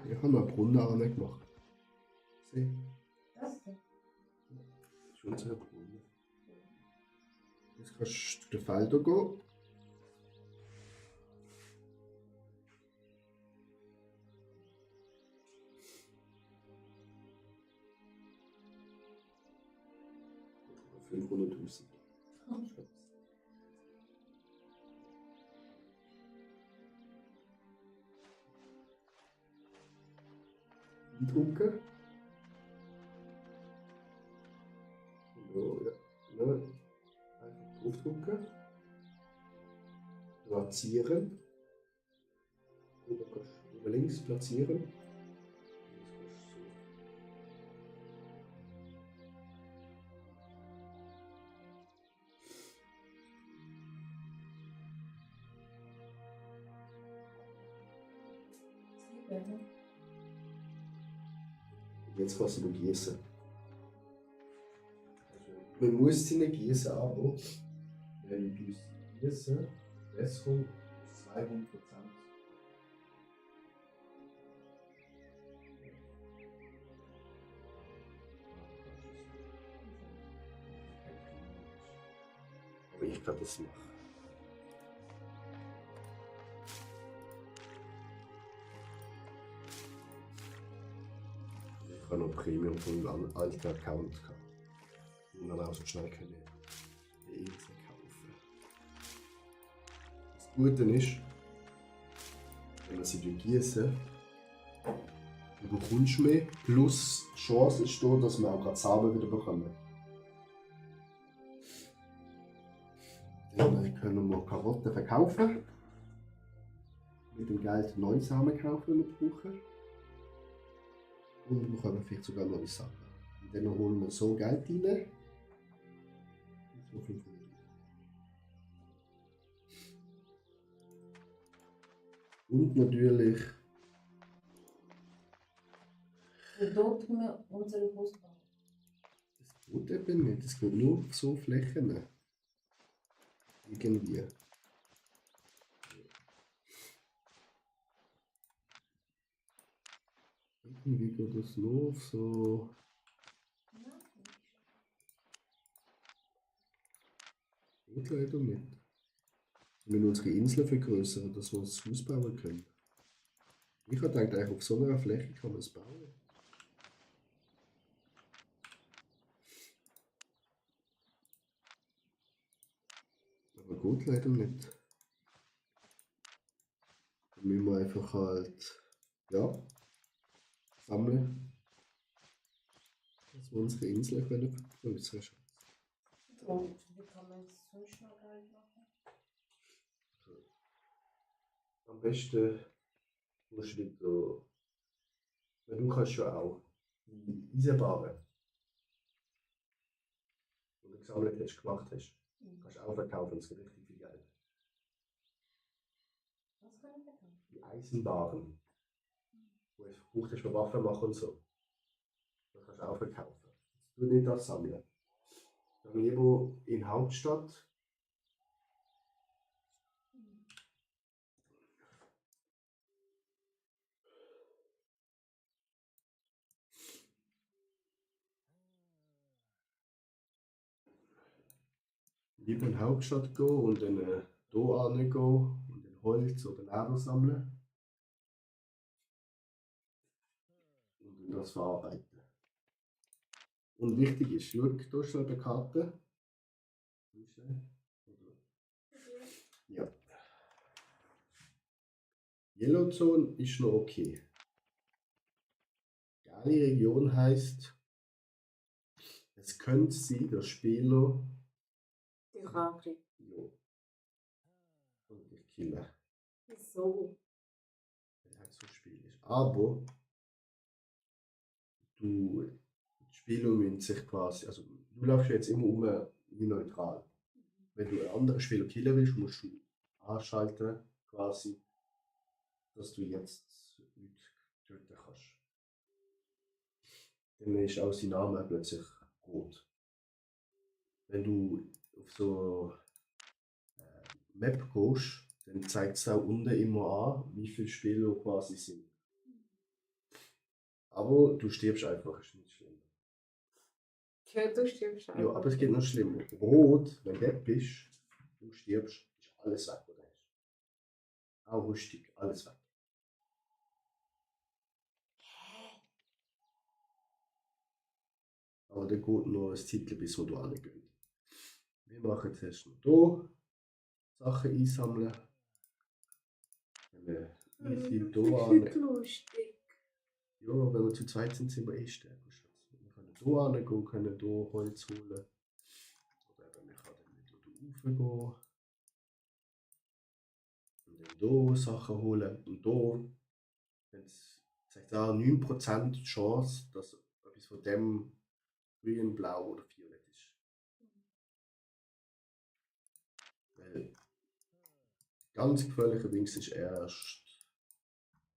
Ich habe mal Brunnen auch nicht gemacht. gesehen? Das hier. Das ist unser Brunnen. Jetzt kannst du durch den Felder gehen. Oder 500'000. Eindrucken. Ja, ja. Einfach draufdrücken. Platzieren. Oder kannst du oben links platzieren. Zwiebeln. Jetzt kannst du gießen. Man muss sie nicht gießen, aber wenn du sie gießen, Wässerung ist 200%. Aber ich kann das machen. Ich habe noch Premium von einem alten Account gehabt. Und dann auch so schnell können die Insel kaufen. Das Gute ist, wenn man sie gießen, du bekommst mehr, plus die Chance ist da, dass wir auch gerade Samen wieder bekommen. Dann können wir Karotten verkaufen. Mit dem Geld neue Samen kaufen, wenn wir brauchen. Und wir bekommen vielleicht sogar neue Sachen. Und dann holen wir so Geld rein. So 500. Und natürlich Und dort tun wir unsere Haus bauen. das geht eben nicht. Das geht nur auf so Flächen. Irgendwie. Irgendwie geht das nur auf so. Geht leider nicht. Wir müssen unsere Inseln vergrößern, dass wir das Haus bauen können. Ich habe gedacht, eigentlich auf so einer Fläche kann man es bauen. Aber gut leider nicht. Dann müssen wir einfach halt, ja, sammeln, dass wir unsere Inseln können vergrößern können. Und wie kann man es sonst noch Geld machen? Am besten musst du wieder, weil du kannst ja auch die Eisenbahnen, die du gesammelt hast, gemacht hast, kannst du auch verkaufen, es gibt richtig viel Geld. Was kann ich verkaufen? Die Eisenbahnen, die du gebraucht hast für Waffen machen und so, das kannst du auch verkaufen. Du nicht das sammeln. Dann lieber in Hauptstadt. Lieber in Hauptstadt gehen und dann hier hingehen und dann Holz oder Leder sammeln. Und dann das verarbeiten. Und wichtig ist, schau, da ist eine Karte. Ja. Yellowzone ist noch okay. Geile Region heisst, es könnte sein, der Spieler Die Frage. ja, und dich killen, Wieso? wenn halt so ein Spiel ist. Aber die Spieler müssen sich quasi, also du läufst jetzt immer wie neutral. Wenn du einen anderen Spieler killen willst, musst du anschalten, quasi, dass du jetzt Leute töten kannst. Dann ist auch sein Name plötzlich rot. Wenn du auf so Map gehst, dann zeigt es auch unten immer an, wie viele Spieler quasi sind. Aber du stirbst einfach, ist nicht schlimm. Ja, du stirbst Ja, einfach. aber es geht noch schlimmer. Rot, wenn du dort bist, du stirbst, ist alles weg, was du hast. Auch Rüstung, alles weg. Aber der geht noch ein Zeitchen, bis wir hier gehen. Wir machen zuerst noch hier Sachen einsammeln. Wenn wir easy hier an. Lustig. Ja, wenn wir zu zweit sind, sind wir eh stärker. Wir können hier angehen, können hier Holz holen. Oder eben, wir können dann wieder raufgehen. Und dann hier Sachen holen. Und hier, wenn es sagt auch 9% Chance, dass etwas von dem grün, blau oder violett ist. Weil ganz gefährlicher Dings ist erst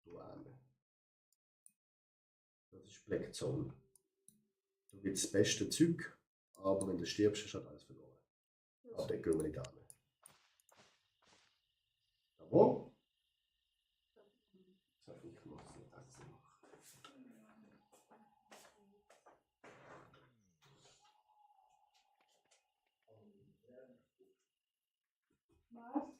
hier hinten. Das ist Black Zone. Da gibt es das beste Zeug, aber wenn du stirbst, ist halt alles verloren. Aber dann gehen wir nicht an. Aber das habe ich gemacht, das Sinn macht. Was?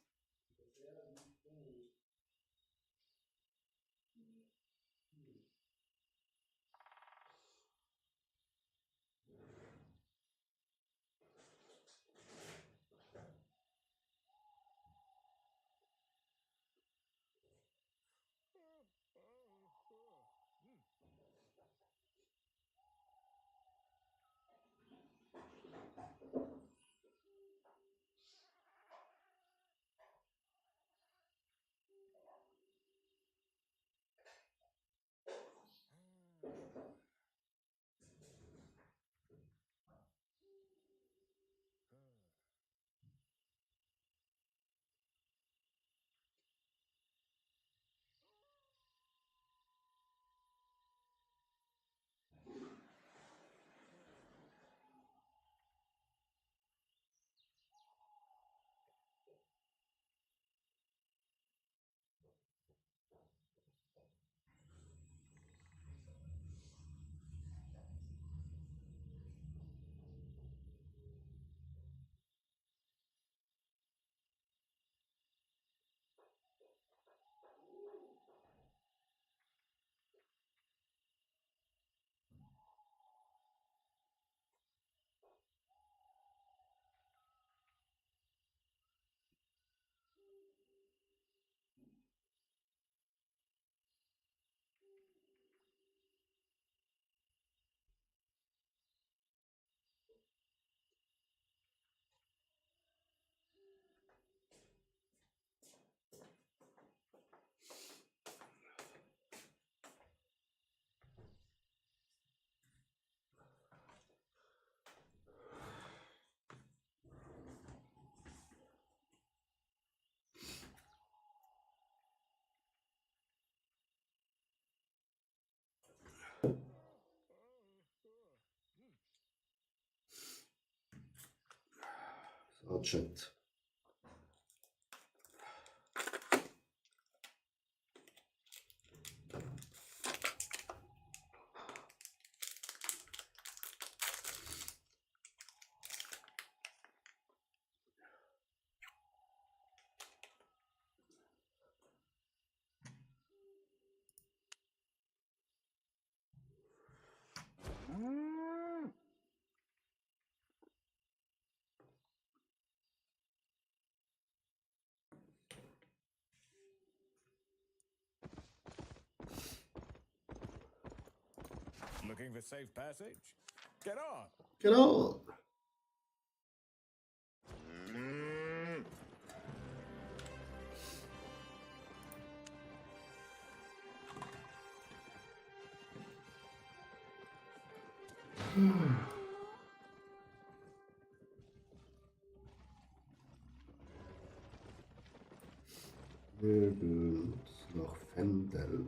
So, Chat. Looking for safe passage? Get on! Genau. Wir gehen nach Fendel.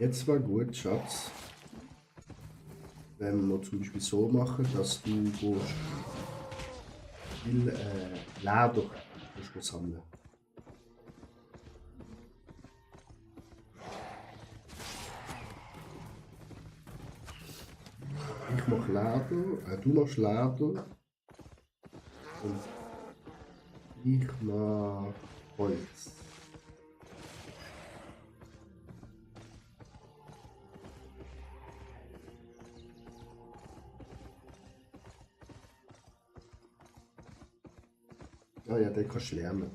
Jetzt war gut, Schatz. Wenn wir zum Beispiel so machen, dass du gehst viel Leder gehst sammeln. Ich mache Leder, du machst Leder und ich mache Holz. Ah ja, den kannst du lernen.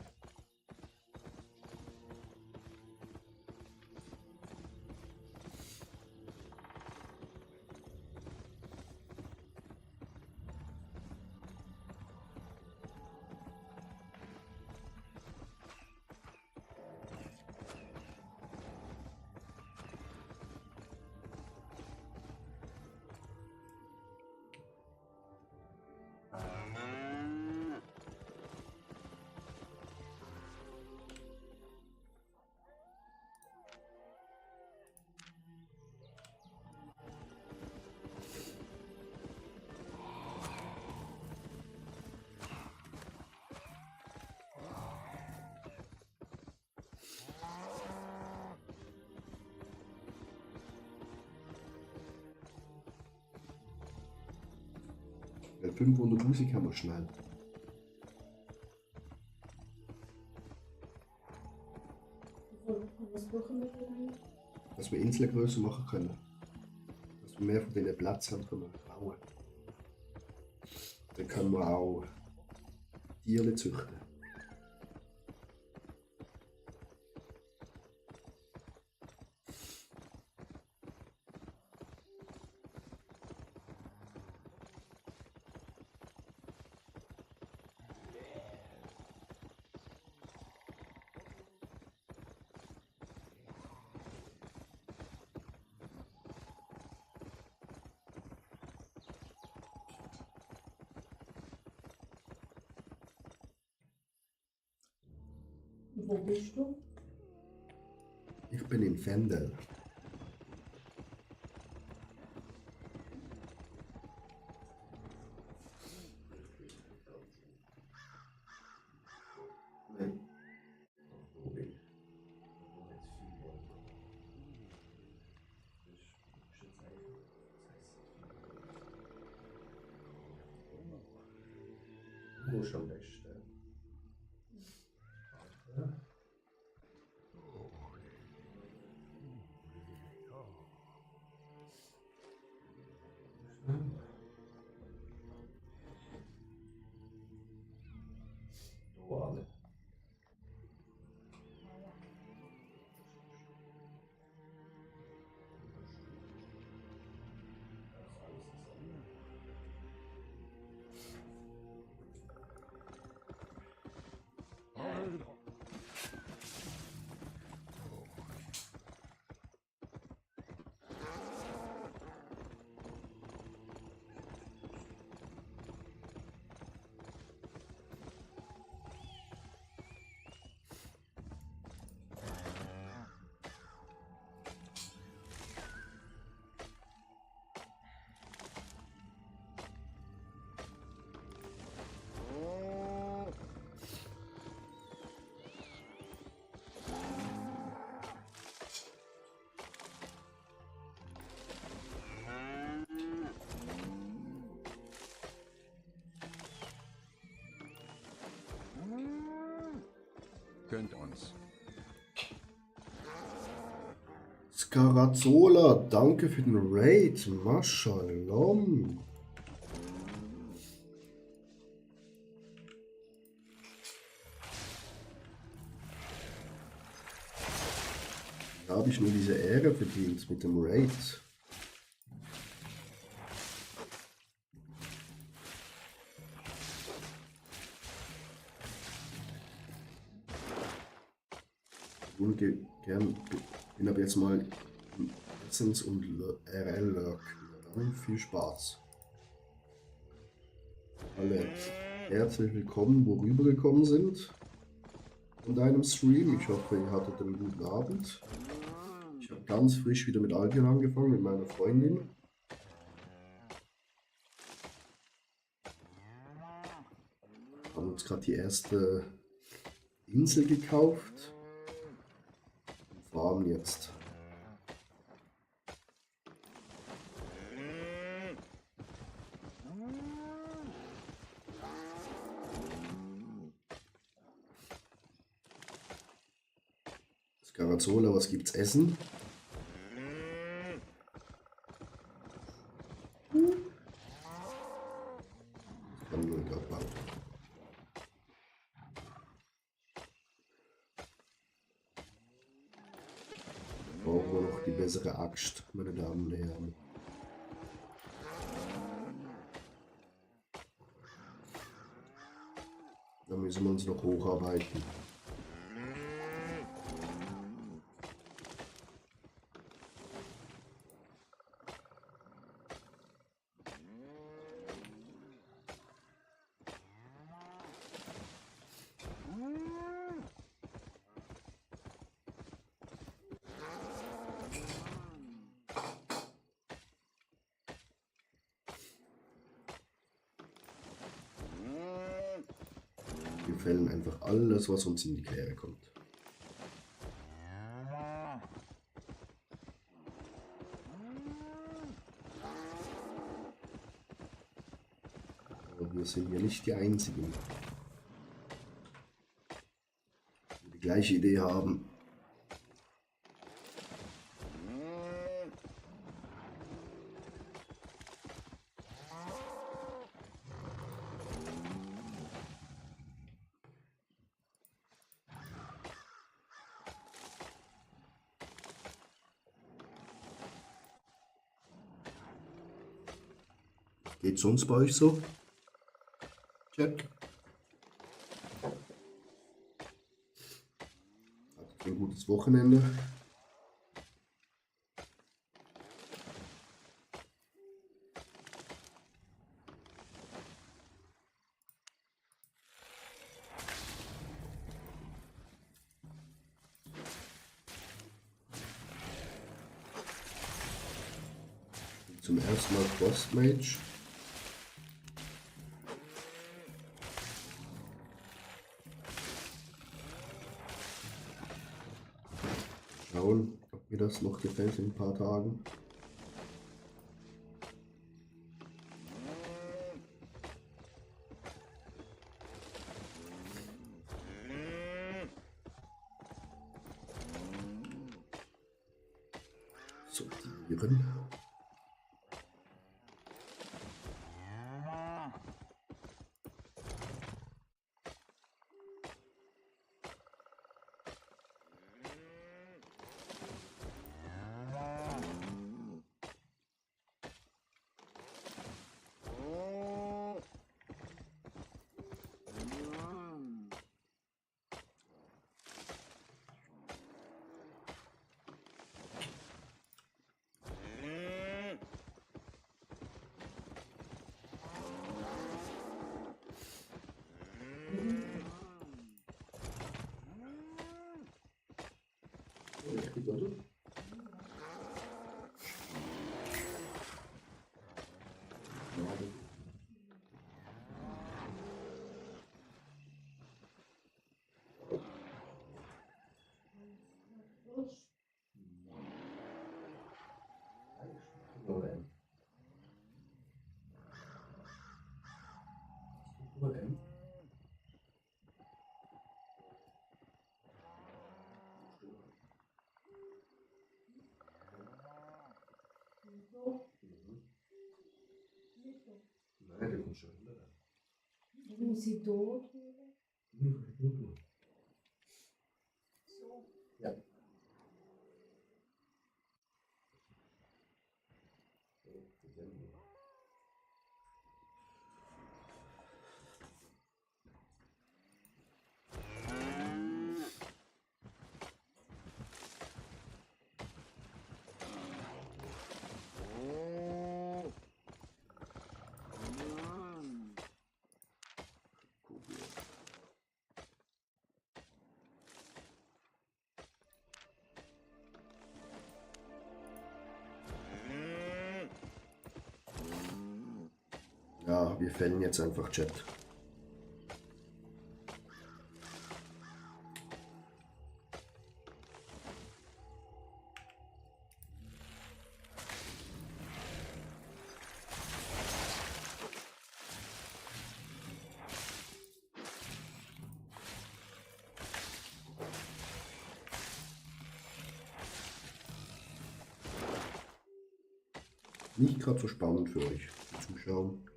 Weil 500.000 haben wir schnell. Was brauchen wir denn? Dass wir Inseln größer machen können. Dass wir mehr von diesen Plätzen haben können bauen. Dann können wir auch Tiere züchten. Wo bist du? Ich bin in Fendel. Nein. Wo ist am besten? Warte. Gönnt uns. Scarazzola, danke für den Raid. Mashallah. Da habe ich nur diese Ehre verdient mit dem Raid. Und gern bin aber jetzt mal im Essence und RL Lurk. Dann viel Spaß. Alle herzlich willkommen, wo rübergekommen sind von deinem Stream. Ich hoffe, ihr hattet einen guten Abend. Ich Ich habe ganz frisch wieder mit Albion angefangen, mit meiner Freundin. Haben uns gerade die erste Insel gekauft und farmen jetzt. Scarazola, was gibt's essen? Kann nur abbauen. Brauchen wir noch die bessere Axt, meine Damen und Herren. Da müssen wir uns noch hocharbeiten. Wir fällen einfach alles, was uns in die Quere kommt. Aber wir sind ja nicht die Einzigen, die die gleiche Idee haben. Geht's sonst bei euch so? Chat. Hattet ihr ein gutes Wochenende? Zum ersten Mal Cross-Mage. Schauen, ob mir das noch gefällt in ein paar Tagen. Sortieren. Nein, der kommt schon wieder. Muss ich dort? Ja. wir fällen jetzt einfach Chat. Nicht gerade so spannend für euch zum Schauen.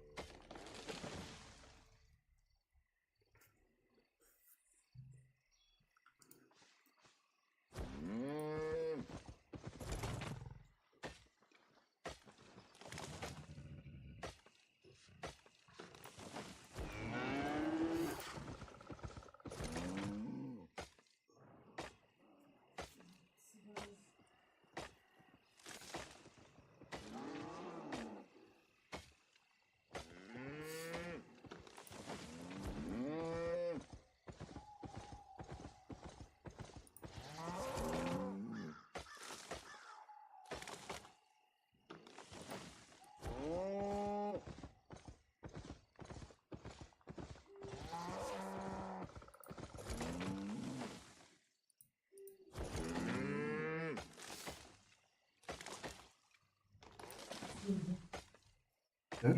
Ja.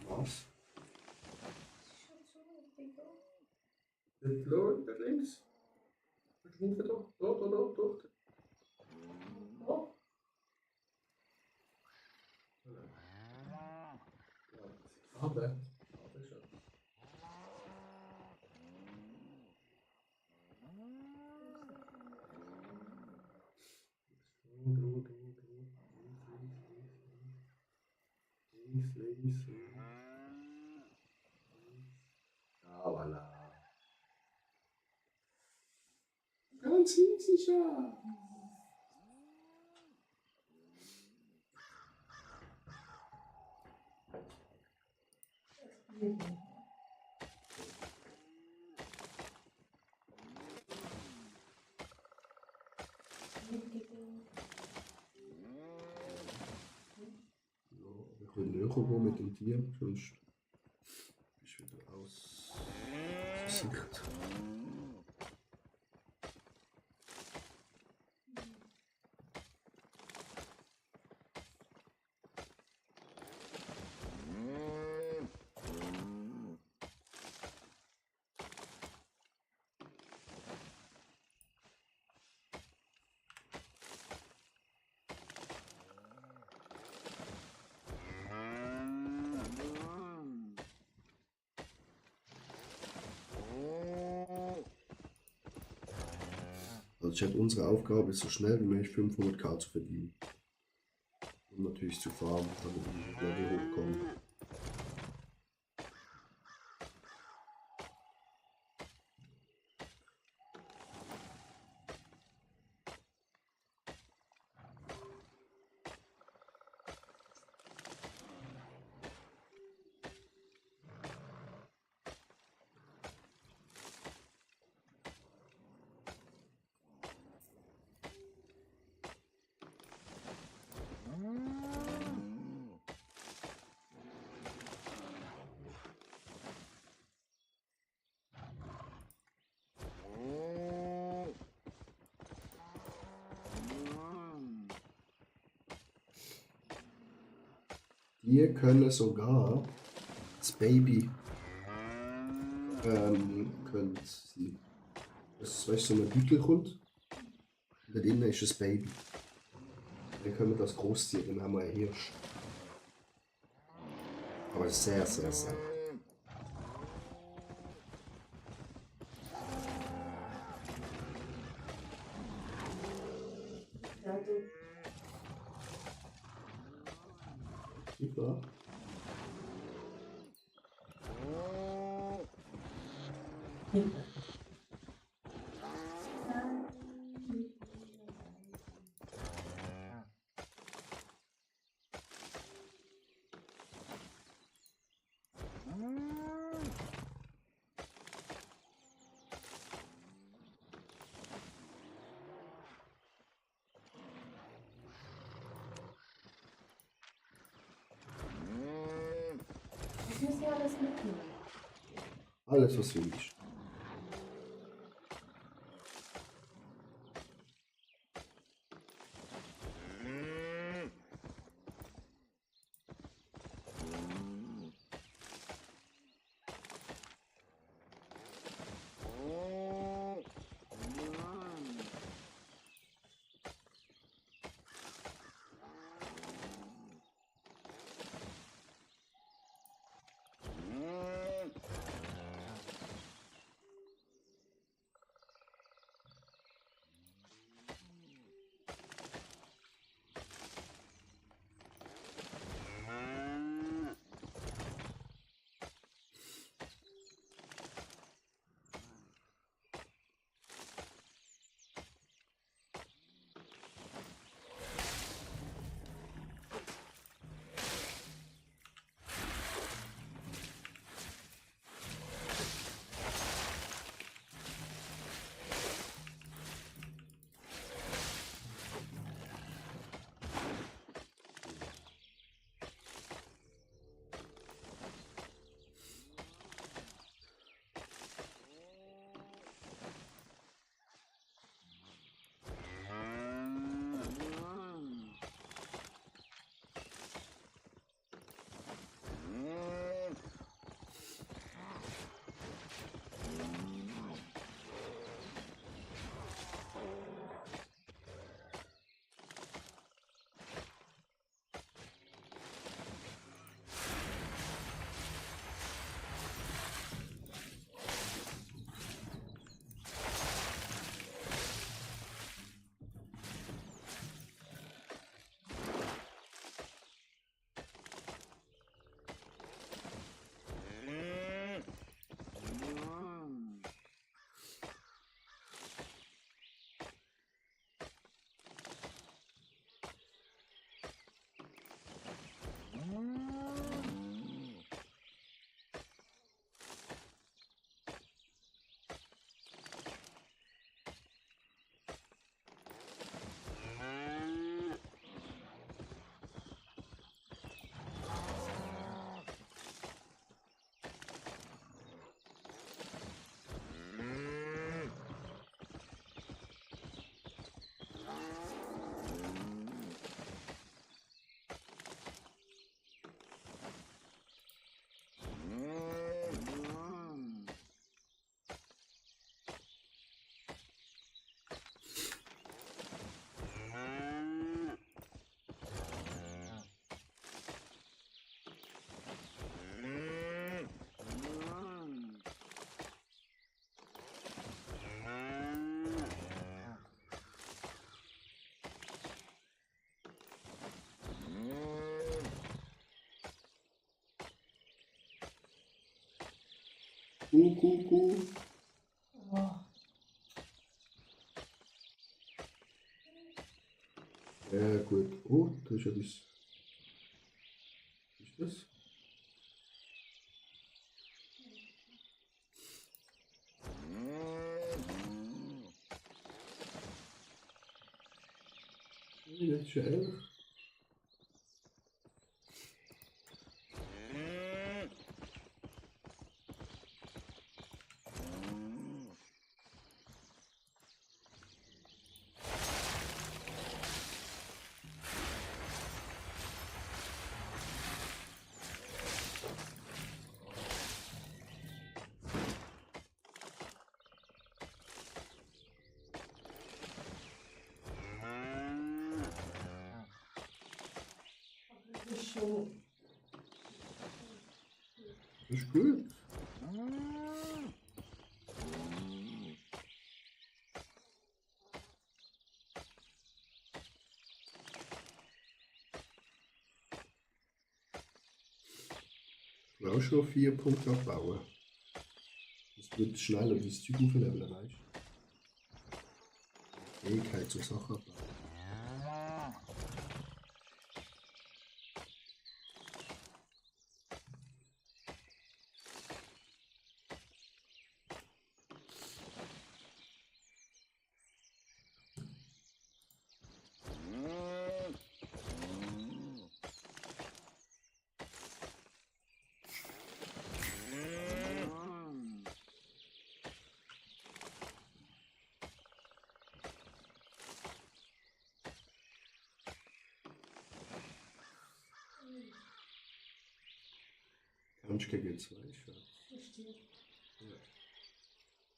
Was? Der Flor, da links. Schmufe doch. Dort. Oh, Aber. Links. Ah, voilà. Ganz easy schon. Ich will näher kommen mit dem Tier, sonst bist du wieder aus Sicht. Also Chat, unsere Aufgabe ist so schnell wie möglich 500k zu verdienen. Und natürlich zu farmen, damit wir Level hochkommen. Wir können sogar das Baby können sie. Das weißt du, so ein Büttel kommt. Und da drinnen ist das Baby. Dann können wir das großziehen, dann haben wir einen Hirsch. Aber sehr, sehr selten. ja, du. Super. mitnehmen. Alles, was du willst. Cool. Oh, Ja, gut. Oh, da ist etwas. Was ist das? Ja, das ist ja ehrlich. das ist schon. Das ist gut. Ich will auch schon 4 Punkte abbauen. Das wird schneller das Zeug aufleveln, weißt du? Fähigkeit zur Sache abbauen. 1 gegen 2 Schatz. Ich stehe.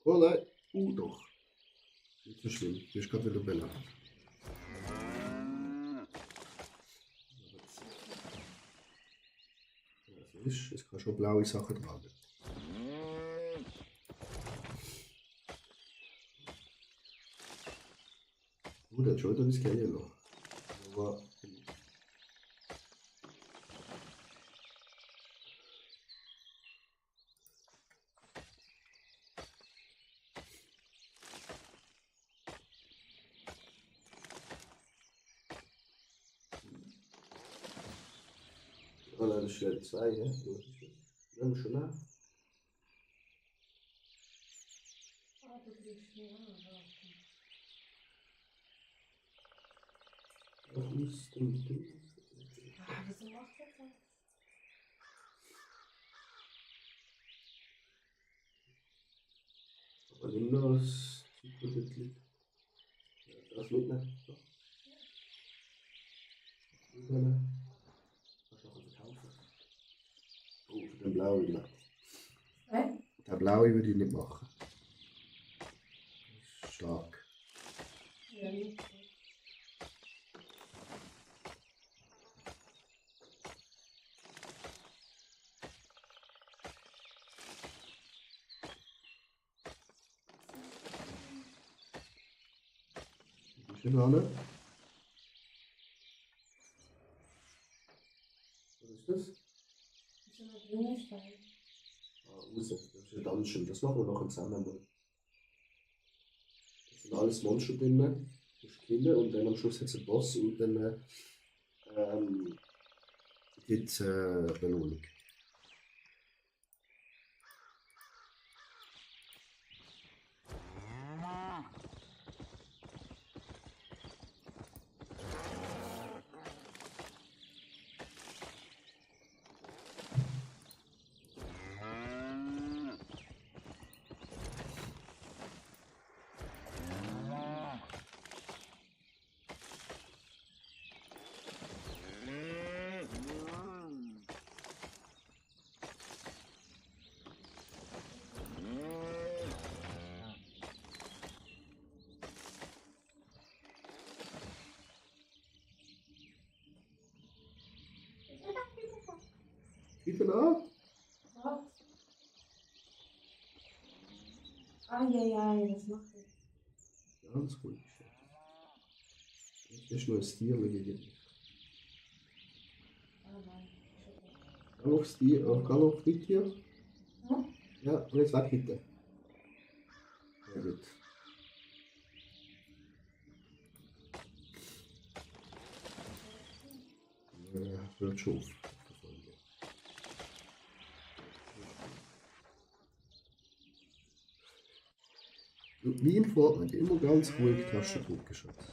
Oh nein, doch. Nicht so schlimm, du bist gerade wieder belacht. Es kann schon blaue Sachen tragen. Der hat schon wieder das Geld noch. Aber oh nein, das ist 2, ja? Ja, muss schon nach. Ah, du kriegst mir an. Ach, Mist, Ding. Wieso macht er das? Aber nimm noch das Superbitlit. Das mitnehmen. So. Mitnehmen. Kannst du noch verkaufen. Oh, für den blauen nicht. Den blauen würde ich nicht machen. Das ist stark. Ja, nicht. Ist nicht dran. Was ist das? Das ist eine grüne Stein. Ah, raus. Das ist ein Dungeon. Das machen wir noch zusammen mal. Das sind alles Monster drin. Du musst killen und dann am Schluss hat es einen Boss und dann gibt es Belohnung. Gib ihn an. Was? Eieiei, was macht er? Ganz ruhig. Das ist nur ein Tier gegen dich. Ah nein. Geh aufs Tier, geh auf die Tier. Hm? Ja, und jetzt weg bitte. Ja, gut. Ja, hört schon auf. Wie in Fortnite, immer ganz ruhig Tasten drücken, Schatz.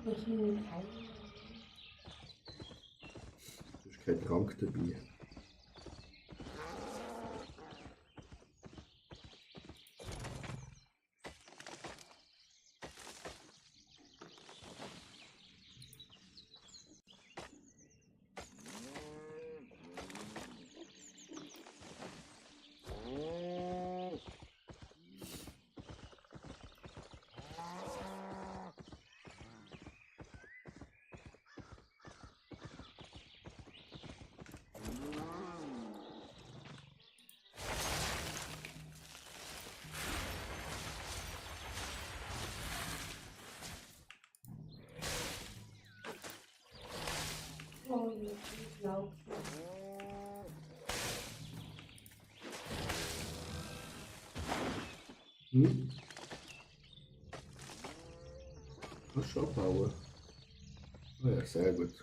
Ich will keinen. Du hast keinen Trank dabei. Oh, ich glaube. Hm? Kannst du abbauen? Oh ja, sehr gut.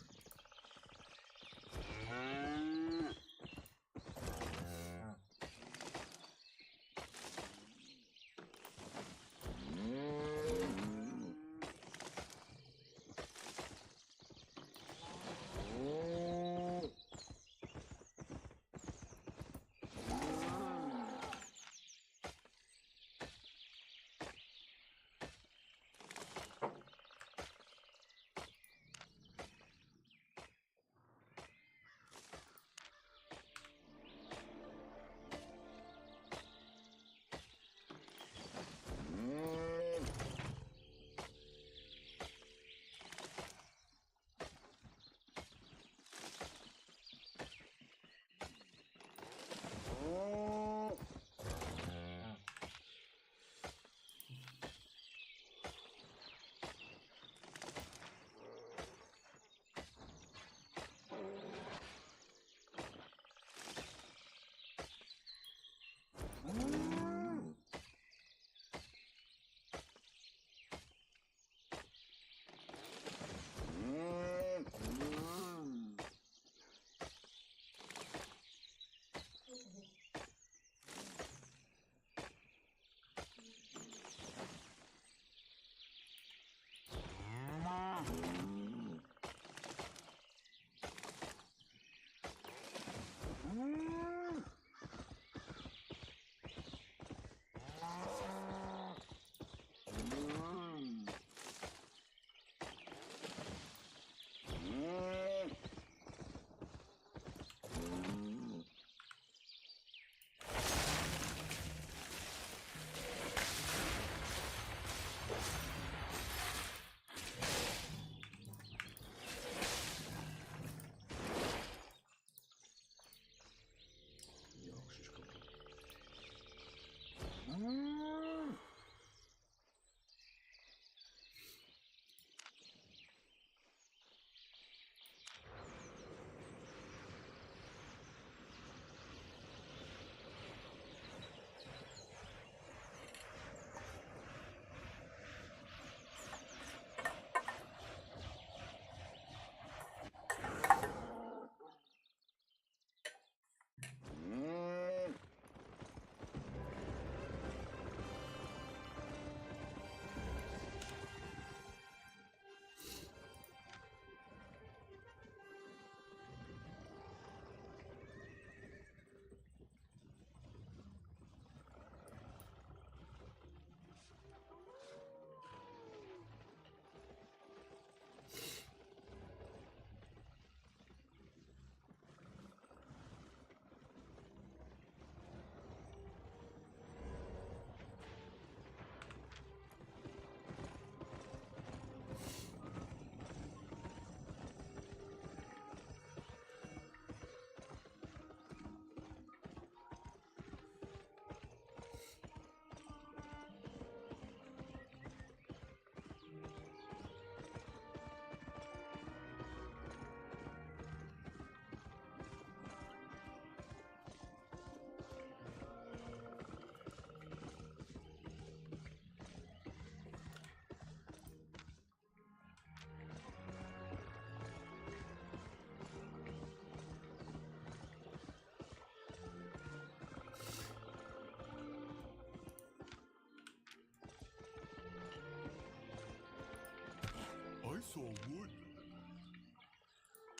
I saw wood.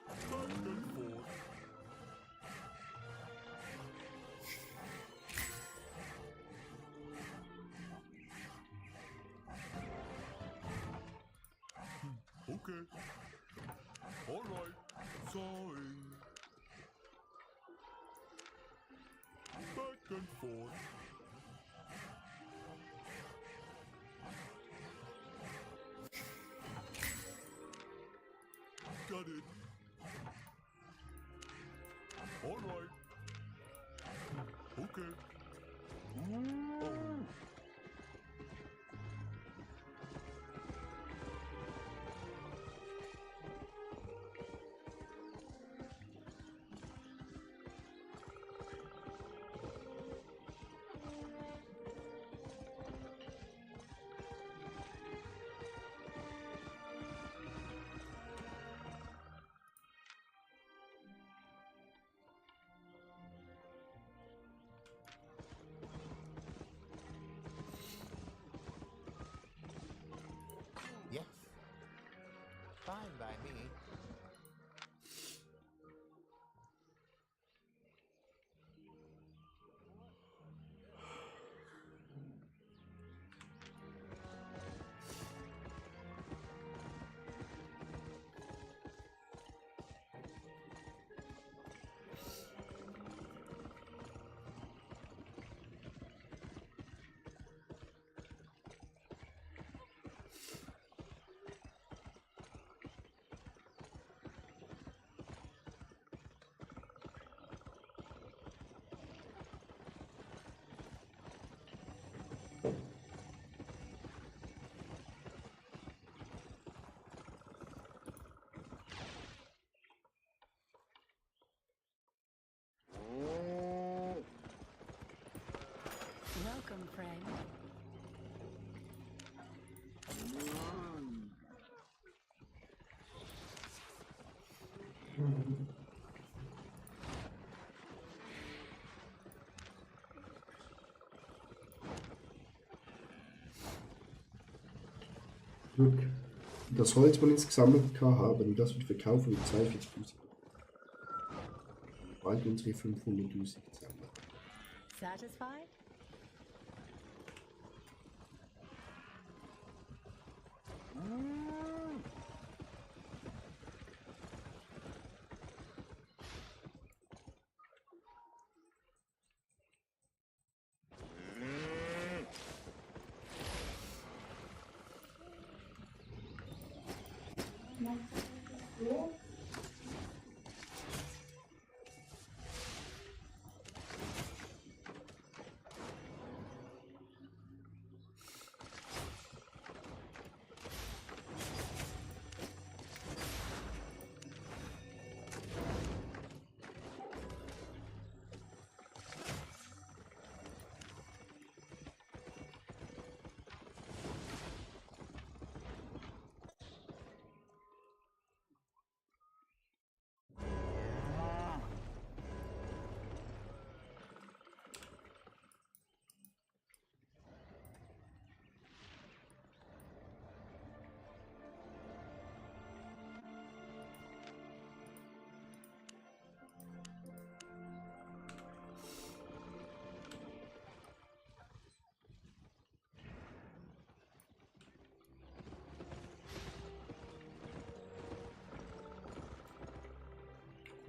Back and forth. Okay. All right. Sawing. Back and forth. Got it. All right. Okay. Oh. Yes. Fine by me. Welcome, friend. Glück. Das Holz, das ich jetzt gesammelt habe, wenn ich das wieder verkaufe, mit 42.000. Bald unsere 500.000 zusammen. Satisfied? So.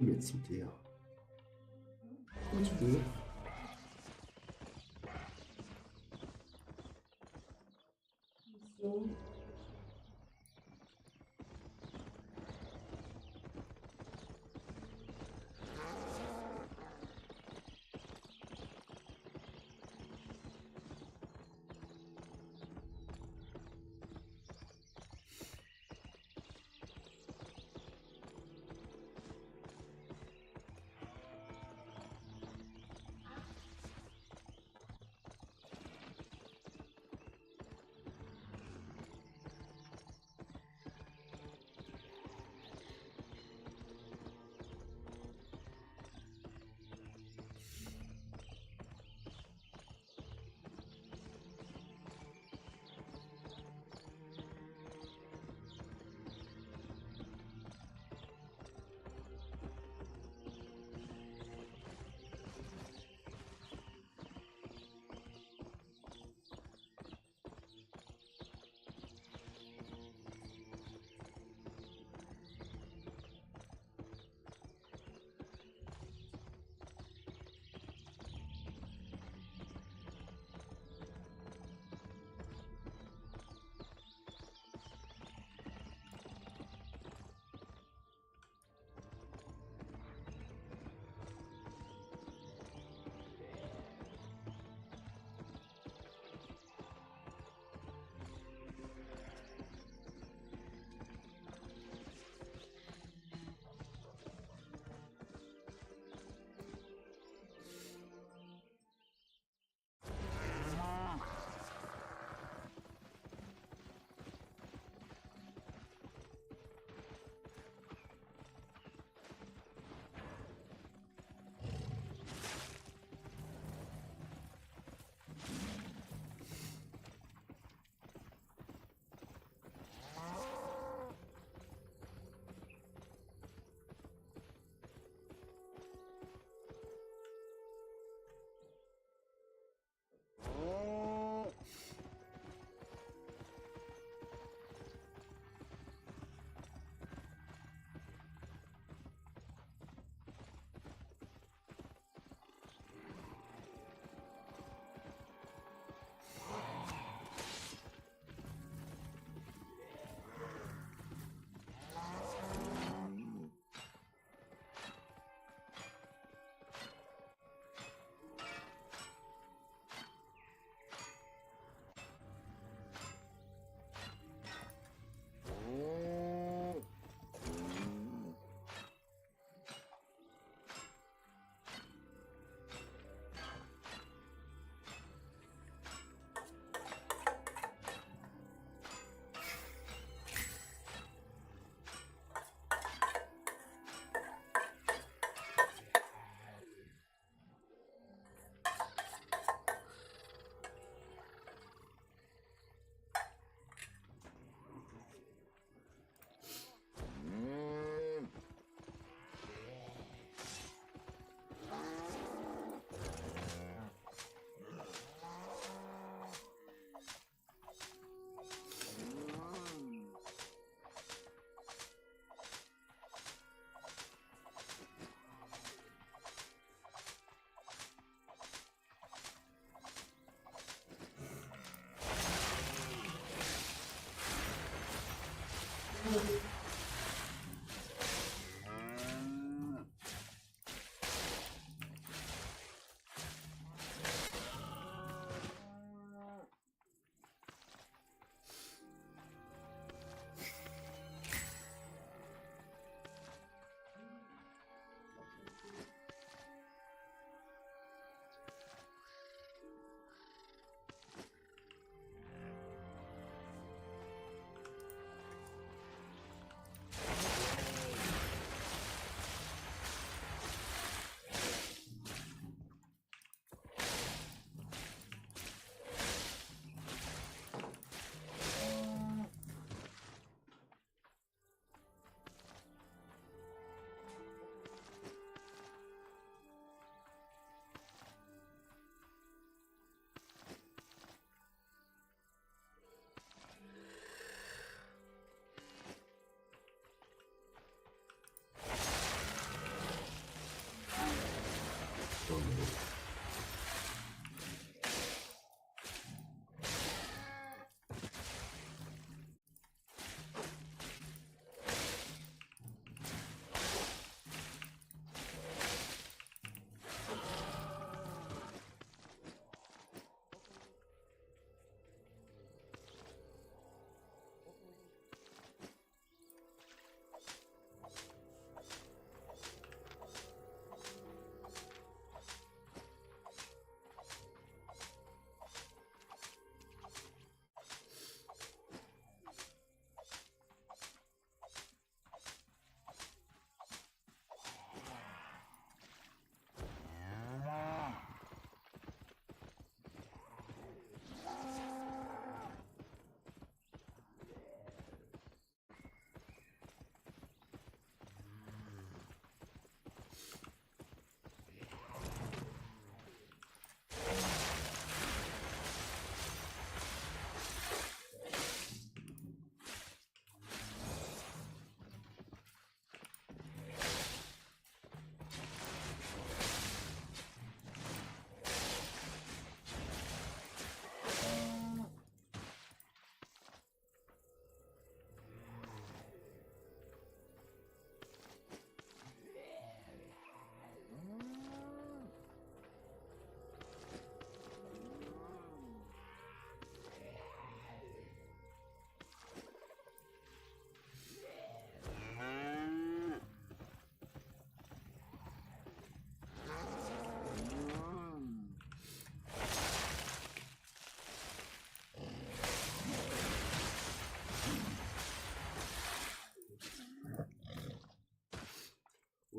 Jetzt mit dir. Gut, gut. So.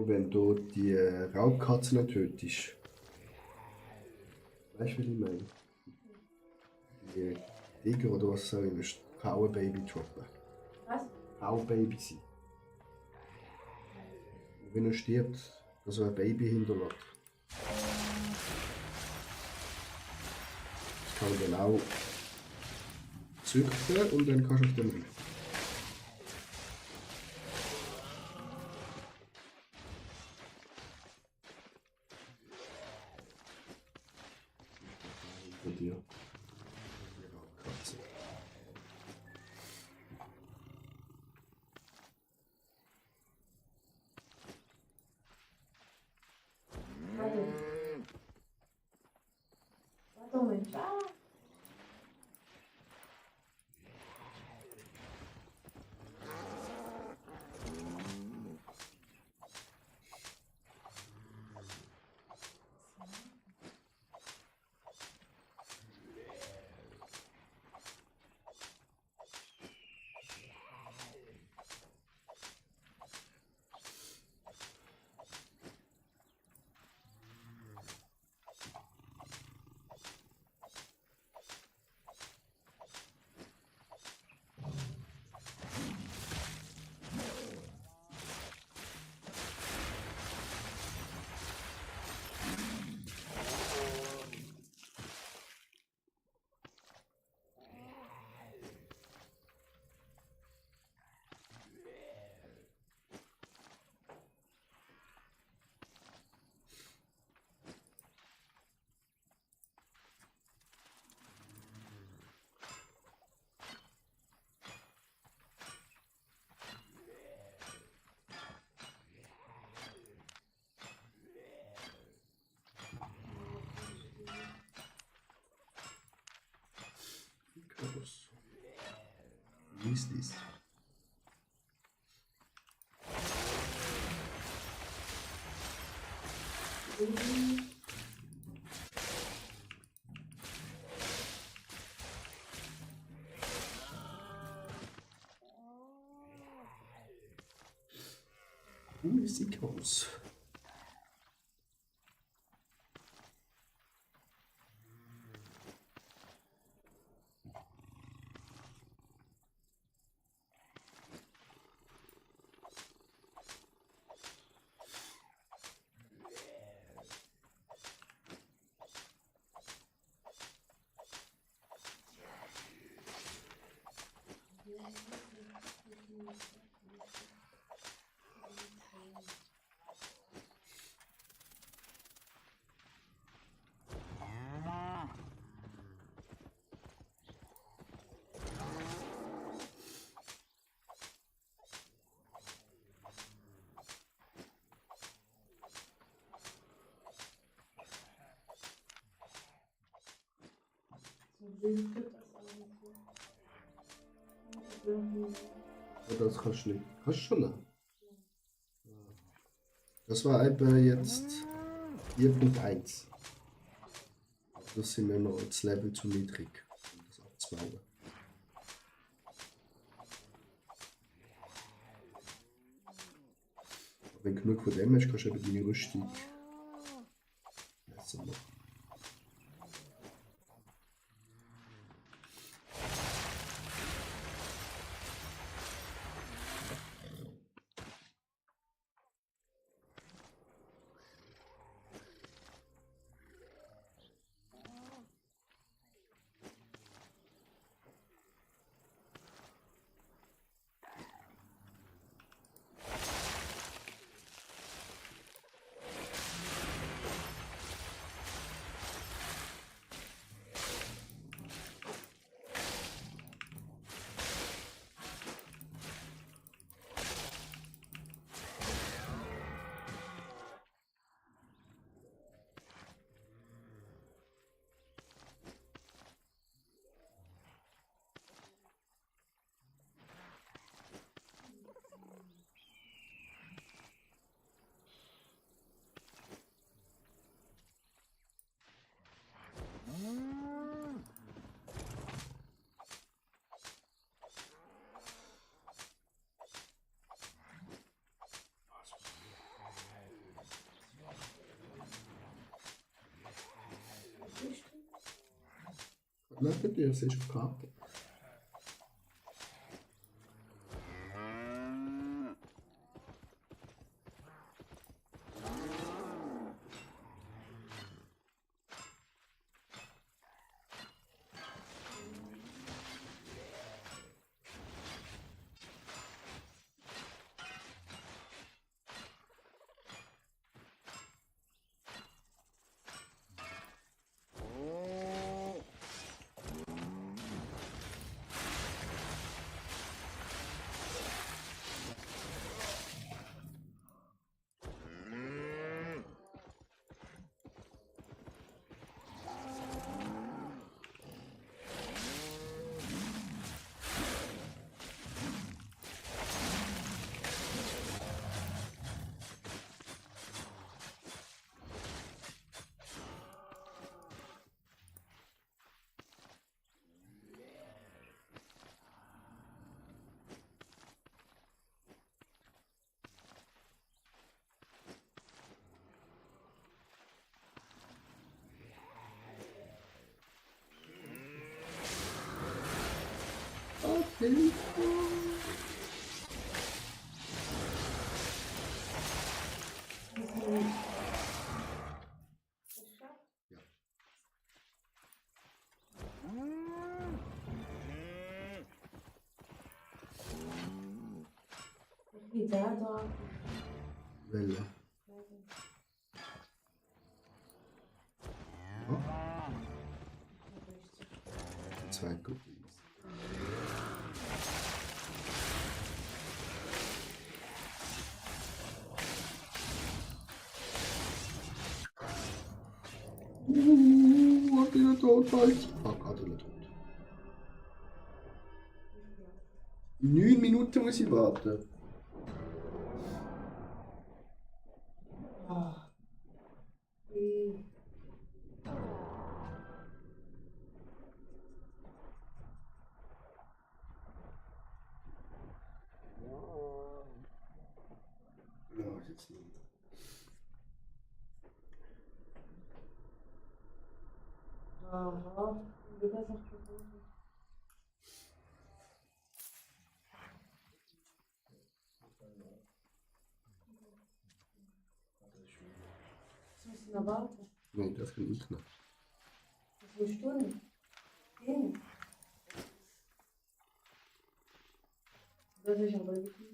Und wenn du die Raubkatze nicht tötest, weißt du, was ich meine? Die Tiger oder was soll ich, kann auch ein Baby droppen. Was? Auch ein Baby sein. Und wenn er stirbt, dass er ein Baby hinterlässt. Das kann man dann auch züchten und dann kannst du auf dem reiten. Von dir. Die Raubkatze. Warte. Warte, Moment. Ah. Weasleys. Sieht aus. Ja, das kannst du nicht. Kannst du schon noch. Das war eben jetzt 4.1. Das sind wir noch das Level zu niedrig, um das abzubauen. Wenn du genug von dem hast, kannst du eben deine Rüstung besser machen. Läuft nicht, das ist auf die Karte. Okay. Wie der da. Welle. Zwei Cookies. Hat ihn tot, falsch. Fuck, hat ihn tot. 9 Minuten muss ich warten. Ah. Wie? Ja, ist jetzt nicht. Aha. Wie das noch gefunden? Das müssen wir warten. Nein, das kann ich noch. Das willst du nicht. Gehen. Das ist aber wirklich.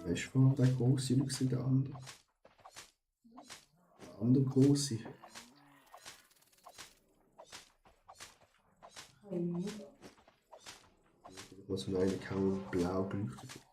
Weißt du, der große Luchs in der andere? Der andere große. Was von einer kaum blau geleuchtet wird.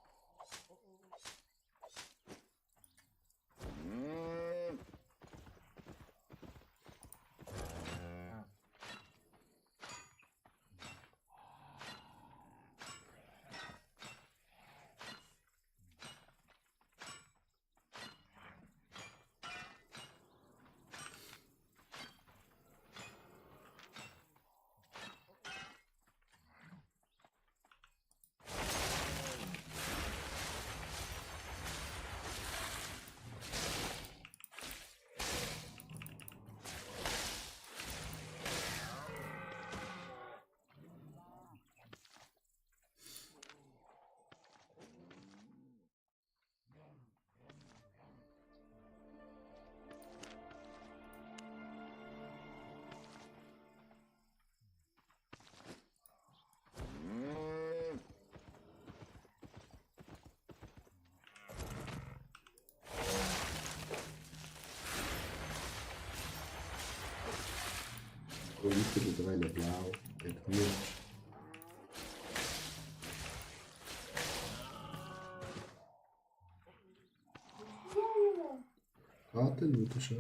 Und ich bin mittlerweile blau. Mit mir. Warte, guter Schatz.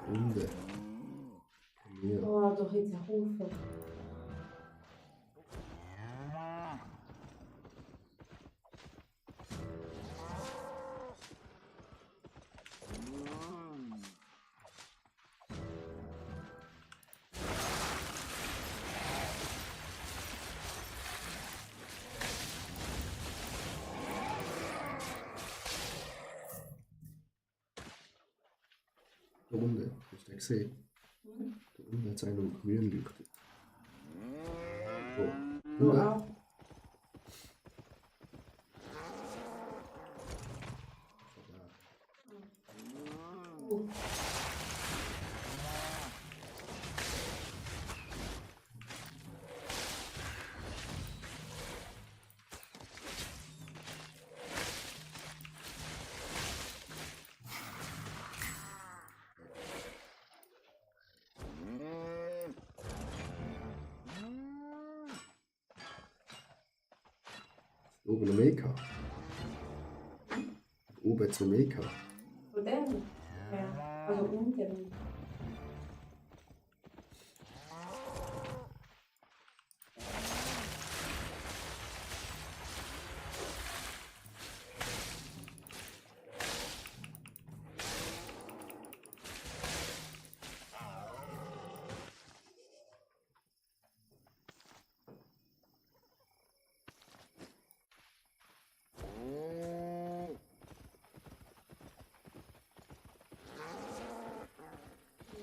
Hunde. Ja. Oh, doch jetzt ein Haufen. Der Hunde, hast du den gesehen? Der Hunde hat einen grün leuchtet. So. Du Hunde. auch. Oben eine Meka. Oben jetzt eine Meka. Von dem? Ja. Also unten.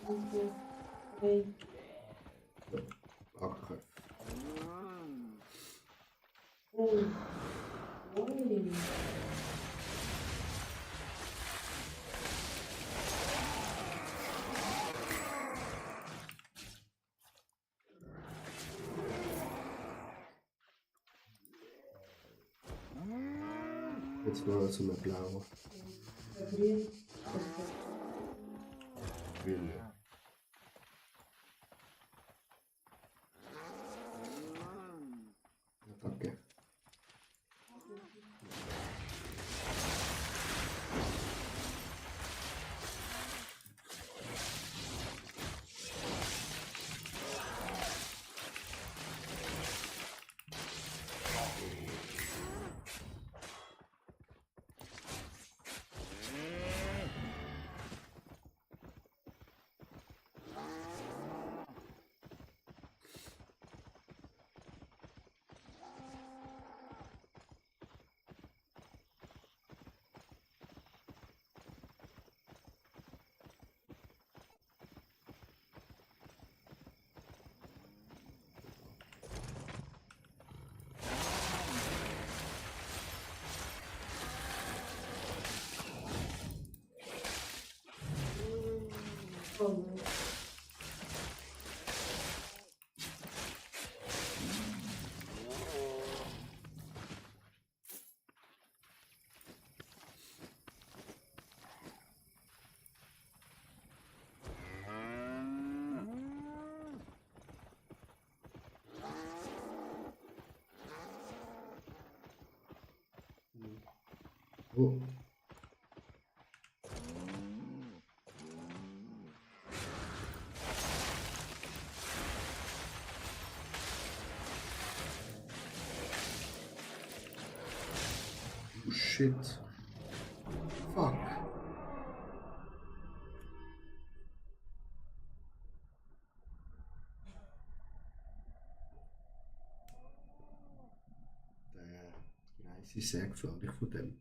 3. Angriff. Oh. Ui. Jetzt mal so eine blaue. Gabriel. Wille. Attacke. Oh nein. Oh. Oh shit. Fuck. Der Greis ist sehr gefährlich von dem.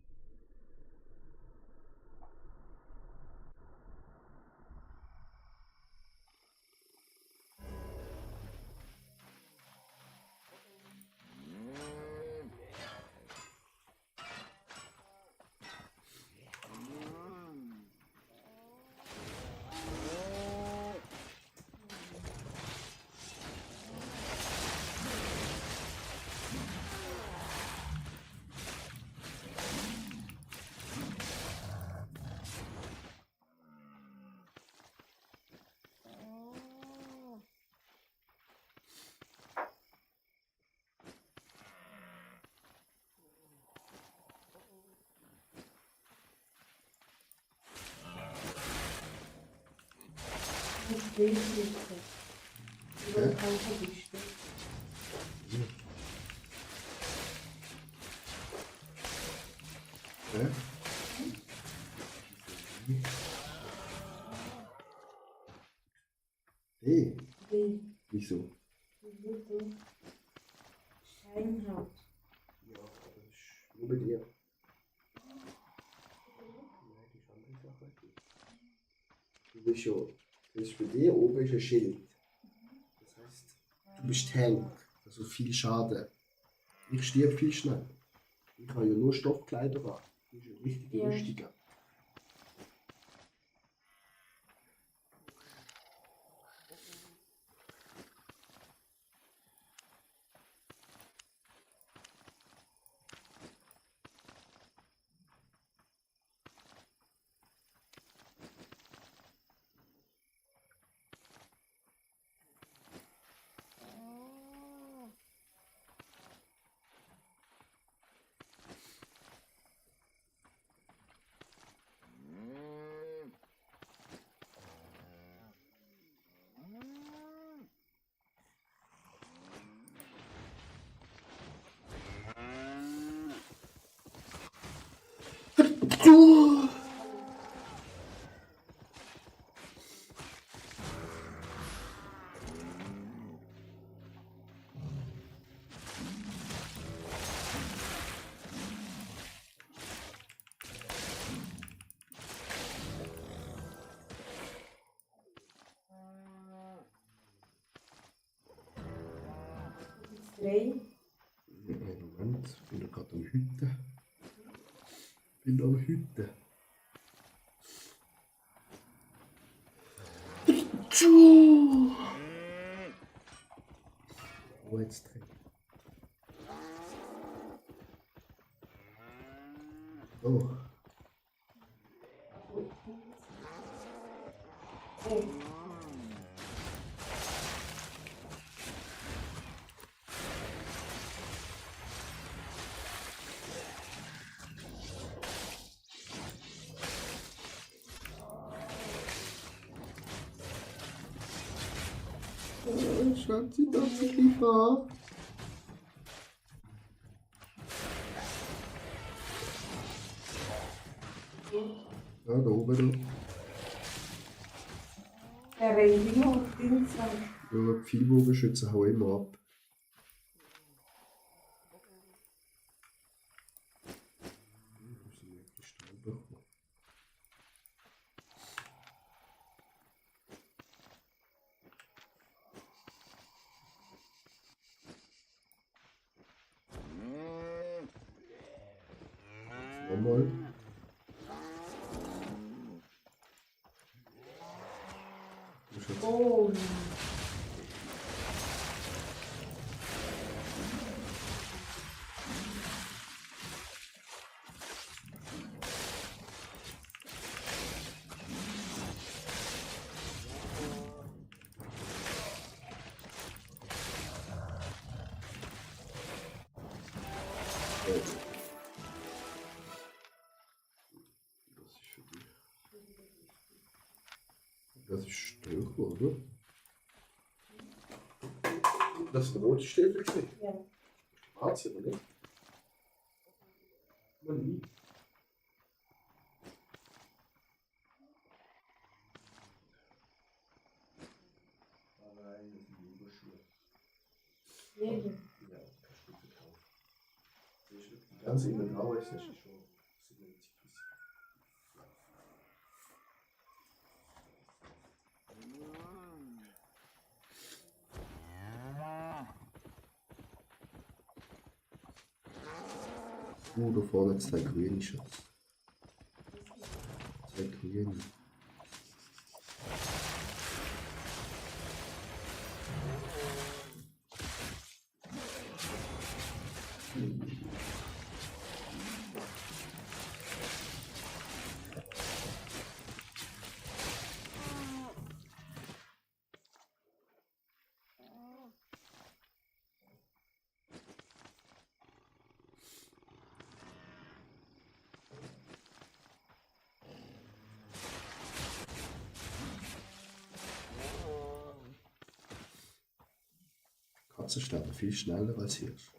Das steht nicht. Über den Kampf besteht. Hä? Hey, Die wieso? Mutter Scheinhaut. Ja, das ist nur bei dir. Nein, die ist andere Sache. Du bist ja, das ist bei dir oben ist ein Schild. Das heißt, du bist Tank, also viel Schaden. Ich stirb viel schnell. Ich habe ja nur Stoffkleider an. Du bist ein richtiger Ja. Rüstiger. 3. Moment, ich bin da gerade am Hüten. Bin am Hüten. Oh, jetzt drin. Oh. Schaut sie tatsächlich an. Ja, da oben. Er rennt immer auf den Zweig. Ja, die Pfeilbogenschützen hauen immer ab. Nochmal. Oh. Das ist Stöcher, oder? Das ist ein rotes Stäbchen. Ja. Schwarz, oder nicht? Man nie. Nein, das sind die Überschuhe. Jede. Ja, kannst du verkaufen. Die ganze Inventar ist schon 97 bis. Da vorne 2 grüne Schatz. 2 grüne. Katzen sterben viel schneller als Hirsch.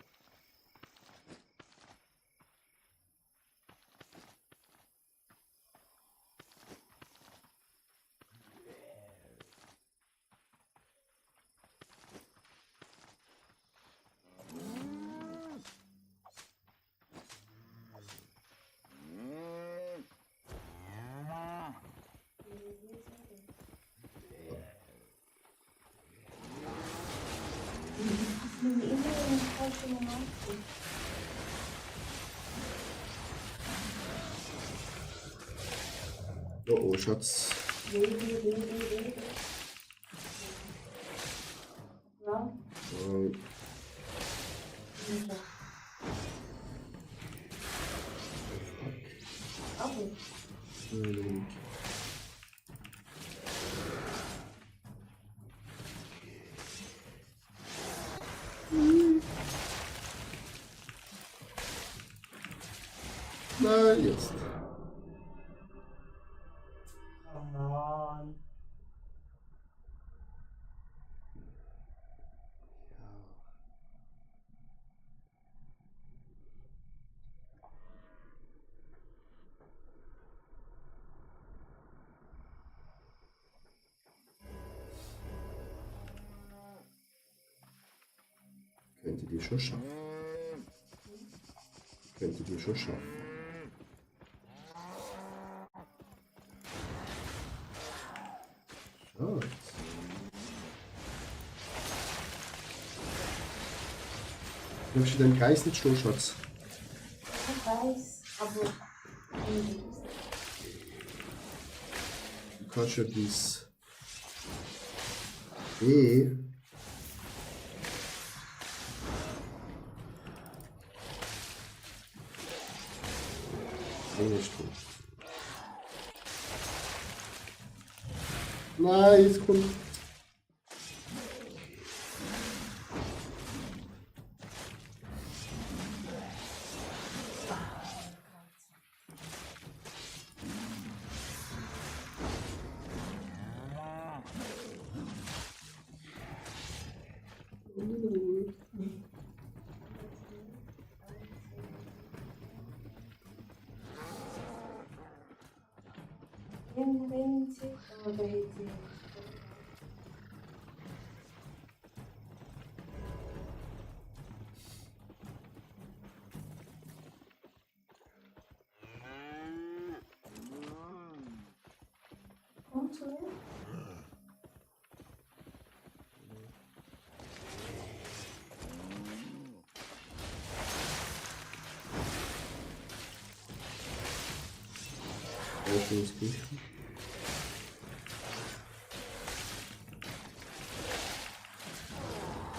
Oh, oh, Schatz. Ja. Aber. Nein, jetzt. Come on. Könntet ihr schon schaffen. Könntet ihr schon schaffen. Schatz. Darfst du den Kreis nicht stehen, Schatz? Ich weiß, aber. Du kannst ja dies. E. Nicht gut. Nein, jetzt kommt.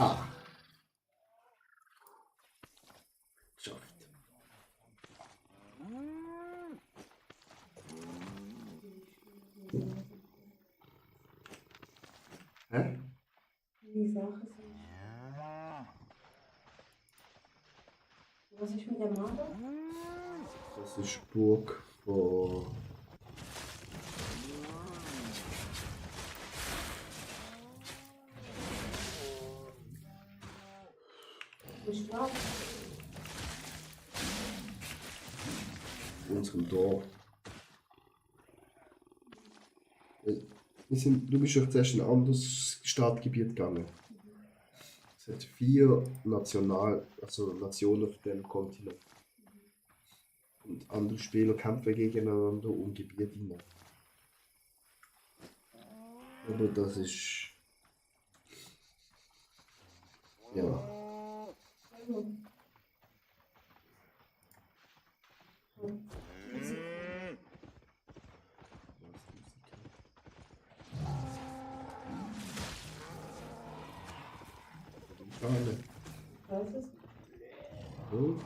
Ah. Geschafft. Hä? Die Sache ist. Was ist mit der Marder? Das ist die Burg von. Unserem Dorf. Du bist ja zuerst in ein anderes Stadtgebiet gegangen. Es hat 4 Nationen auf dem Kontinent. Und andere Spieler kämpfen gegeneinander um Gebiete hinein. Aber das ist. Ja. Schade. Was ist? So.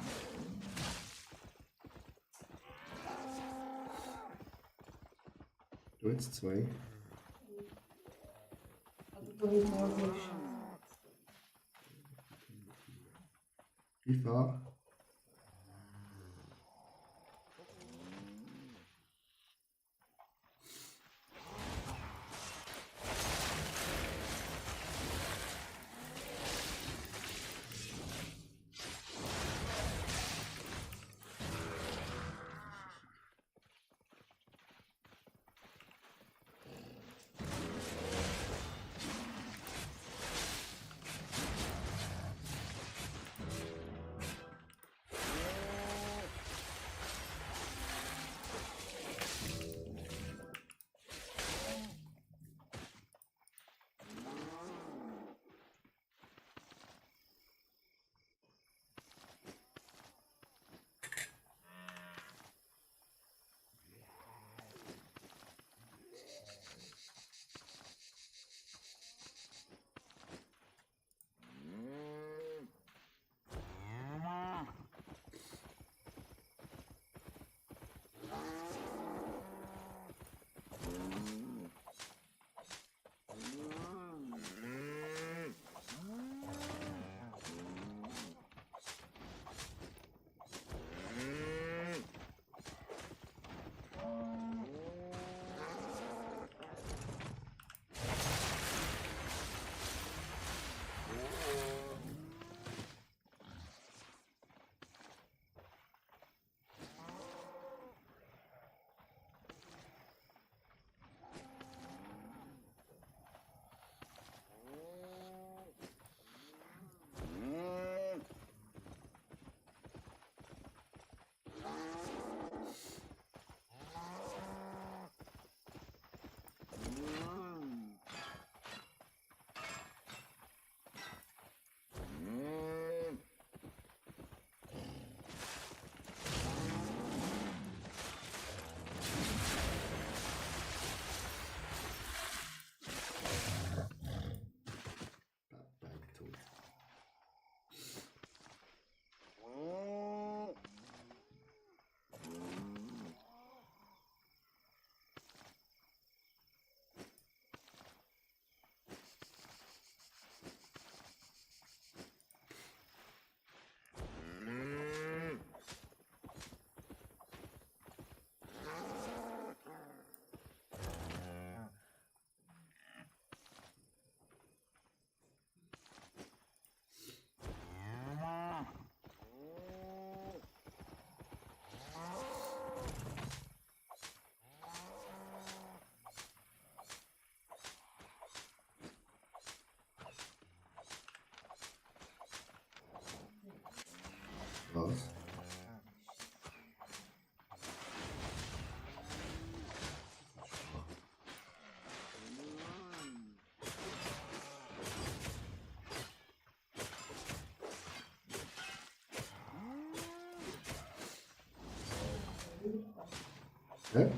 Du jetzt 2. Ich fahr. Hä?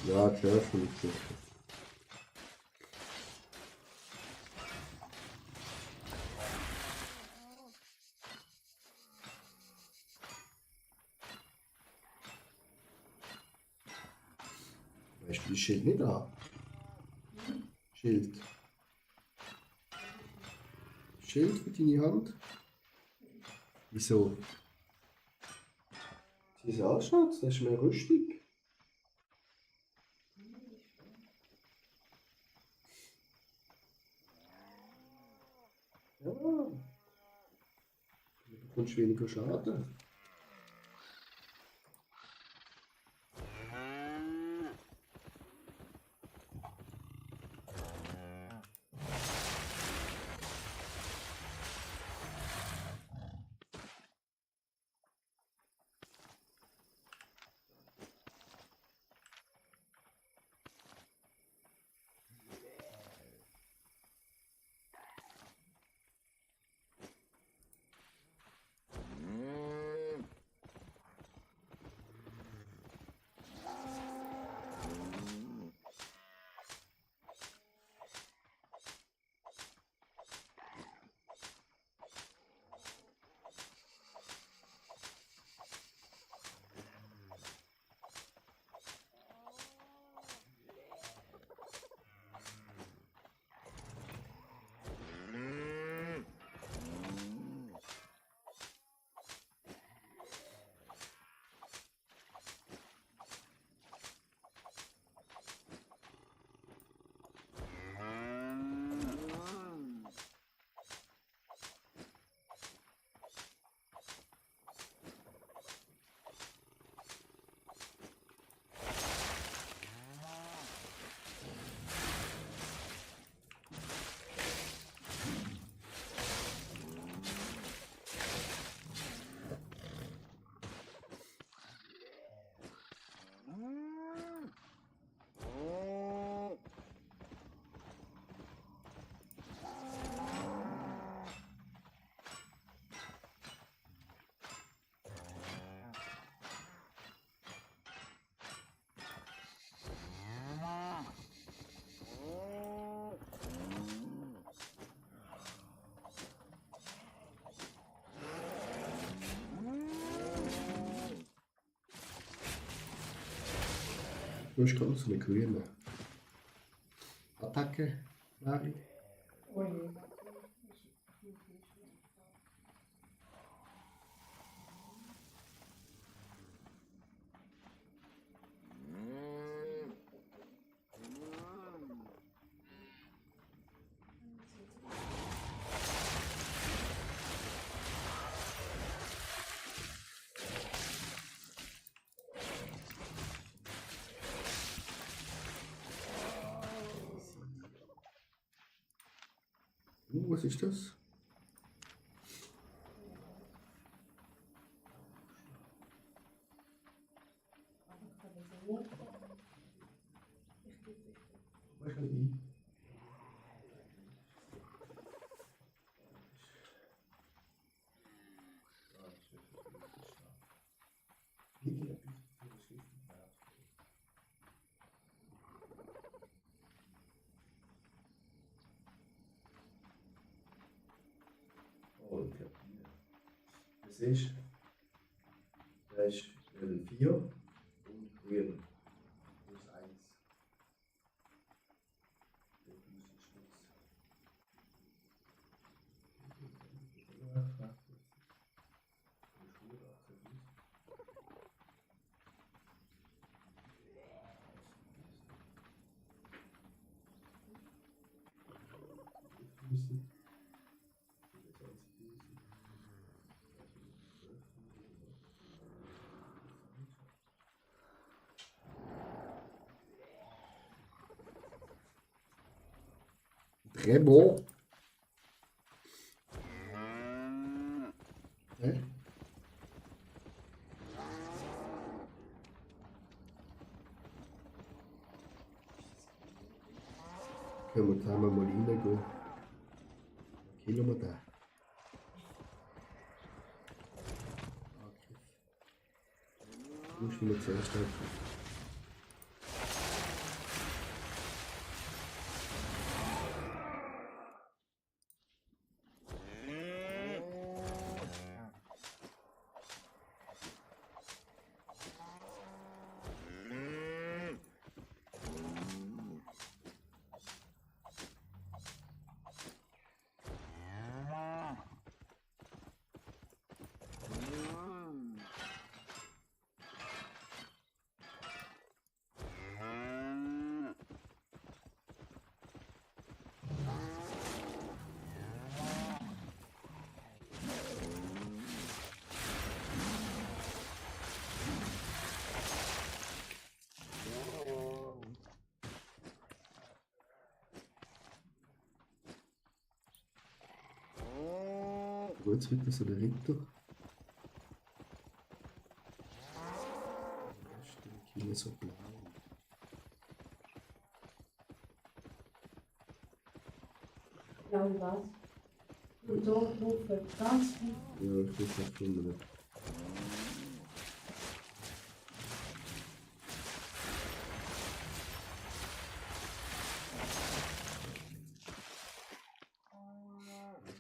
Ja, klar, schon nicht. Ich spiele Schild nicht da. Schild. Schild für deine Hand. Wieso? Wie es ausschaut, das ist mehr rüstig. Ja. Du bekommst weniger Schaden. Du hast gerade noch so eine grüne Attacke, Mari. Oh je. Was ist das? Oh, ich habe hier. Das ist Level 4 und grün. Plus 1. Der Fuß ist nichts. Très bon. Hä? Können wir da mal reingehen? Killen wir den? Okay. Du musst wieder zuerst helfen. So, jetzt wird das so der Ritter. Der Kiel ist so blau. Ja, wie war's? Und da rufen ganz viel. Ja, ich will es finden.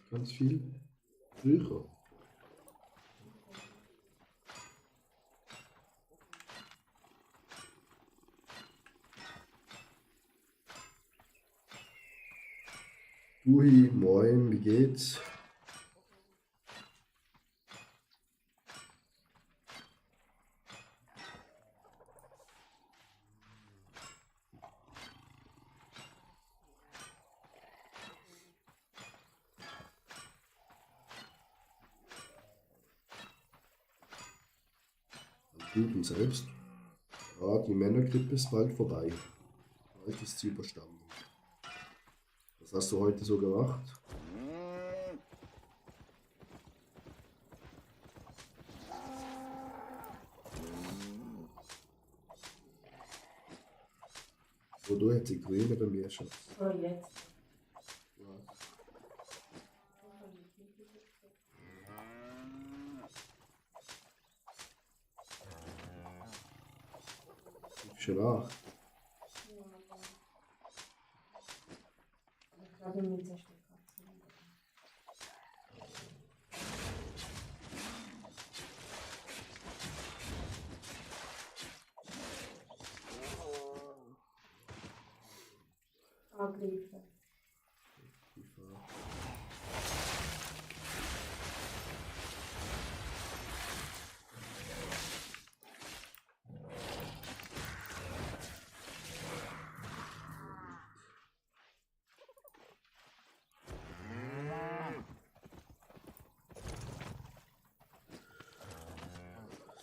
Ganz viel. Bücher. Ui, moin, wie geht's? Guten selbst. Ja, die Männergrippe ist bald vorbei. Bald ist sie überstanden. Was hast du heute so gemacht? Oh, du hättest die Grüne bei mir schon. So, jetzt. Schon nach. Ich glaube, mit der Stück. angreifen.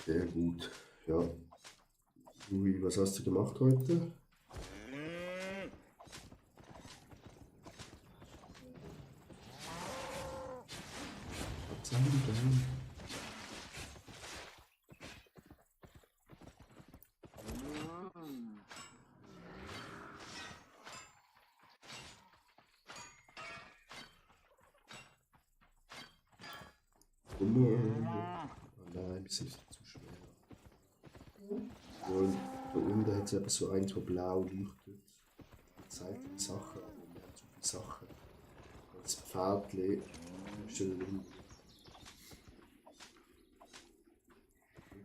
Sehr gut. Ja. Louis, was hast du gemacht heute? Oh nein, das ist zu schwer. Und da unten hat es eben so eins, wo blau leuchtet. Das zeigt die Sachen, aber wir haben zu viele Sachen. Das Pferdchen ist schon drin.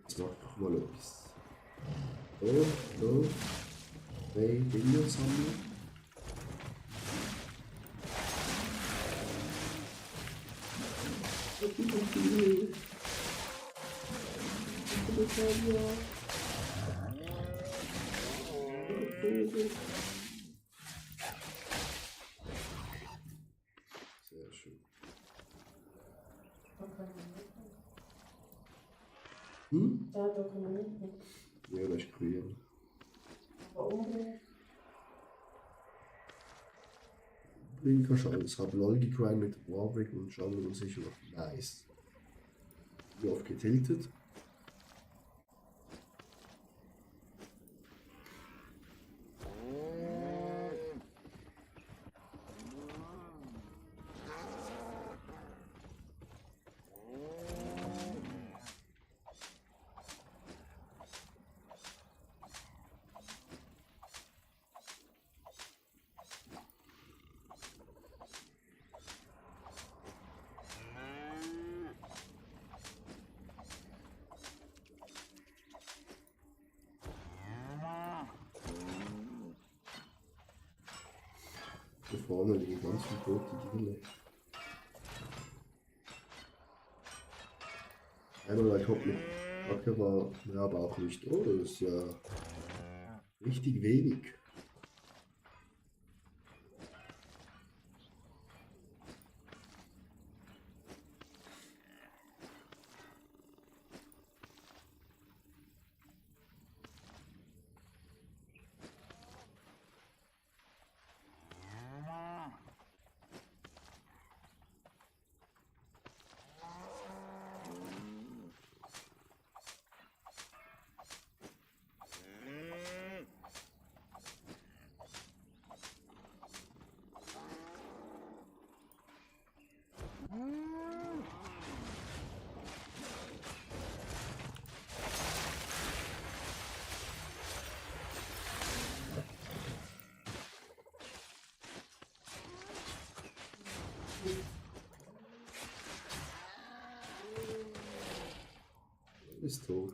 Jetzt mach doch mal etwas. So. 3 Dinge sammeln. Sehr schön. Da können wir nicht. Ja, das ist grün. Aber unbedingt. Bringen kannst du alles. Hab LOL gegrindet mit Warwick und Jungle und sicher noch nice. Wie oft getiltet? Hier vorne liegen ganz viele tote Tiere. Einmal weil ich hoffe, mit Kacke war mir aber auch nicht. Oh, das ist ja richtig wenig. Ist tot.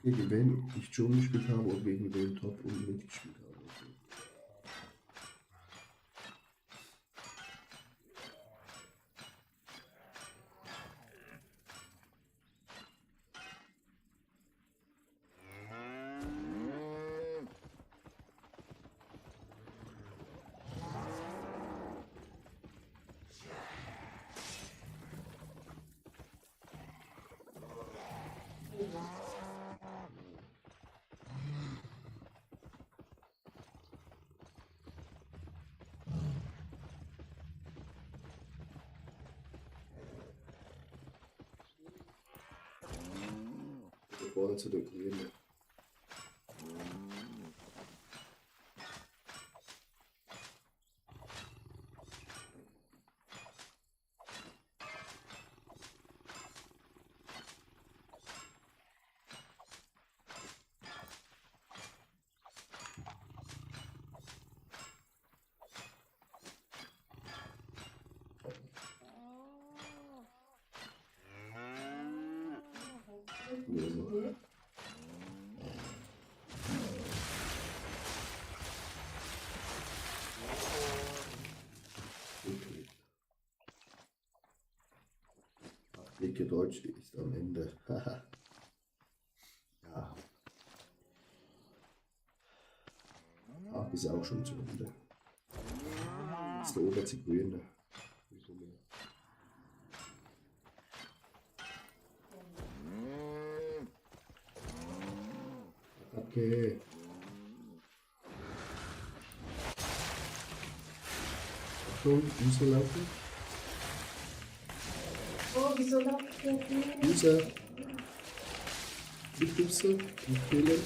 Gegen wen ich Dschungel gespielt habe und gegen wen Top und mitgespielt habe. Vorne zu der Grüne. Okay. Okay. Dicke Deutsch ist am Ende. Ja. Ach, ist auch schon zu Ende. Jetzt der oberste Grüne. Okay. Achtung, User laufen. Oh, wieso läuft der nicht? User. Nicht User, nicht fehlen.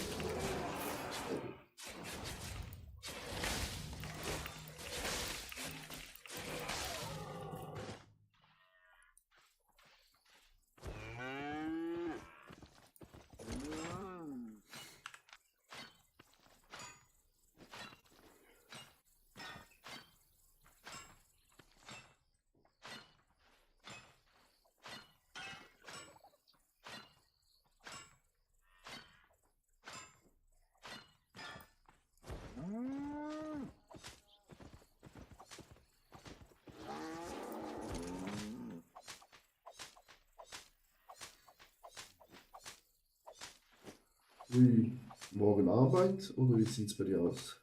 Ui, morgen Arbeit oder wie sieht es bei dir aus?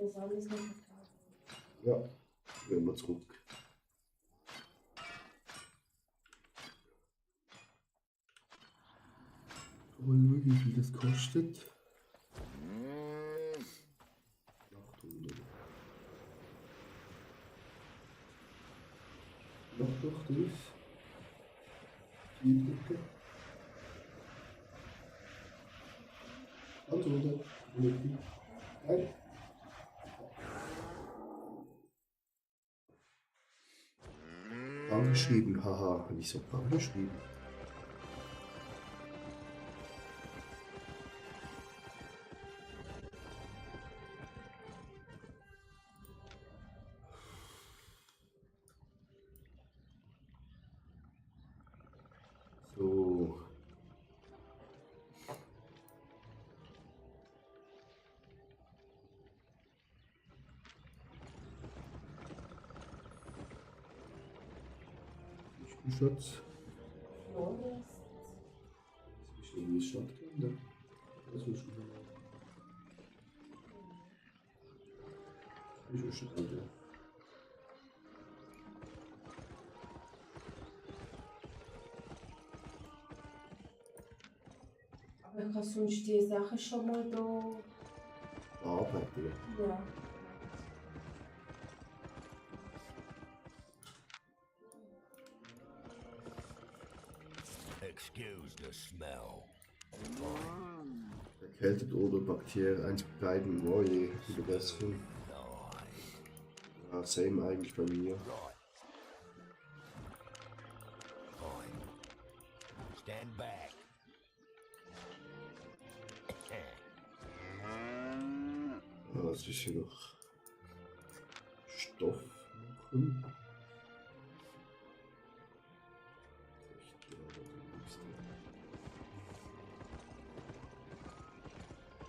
Das alles noch verkauft. Ja, gehen wir zurück. Mal schauen, wie viel das kostet. 800. Noch durch. Die Brücke. 800. Nein. Angeschrieben, haha, nicht so angeschrieben. So. Schatz. Das ist irgendwie Stadt gehen, das ist schon. Ich schon ja. Aber kannst du uns die Sachen schon mal da Arbeiten. Ja. Excuse the smell. Erkältet oder Bakterien, eins bei beiden, oh je, die Besserung. Ja, same eigentlich bei mir. Fine. Stand back. Ja, was ist hier noch? Stoff machen.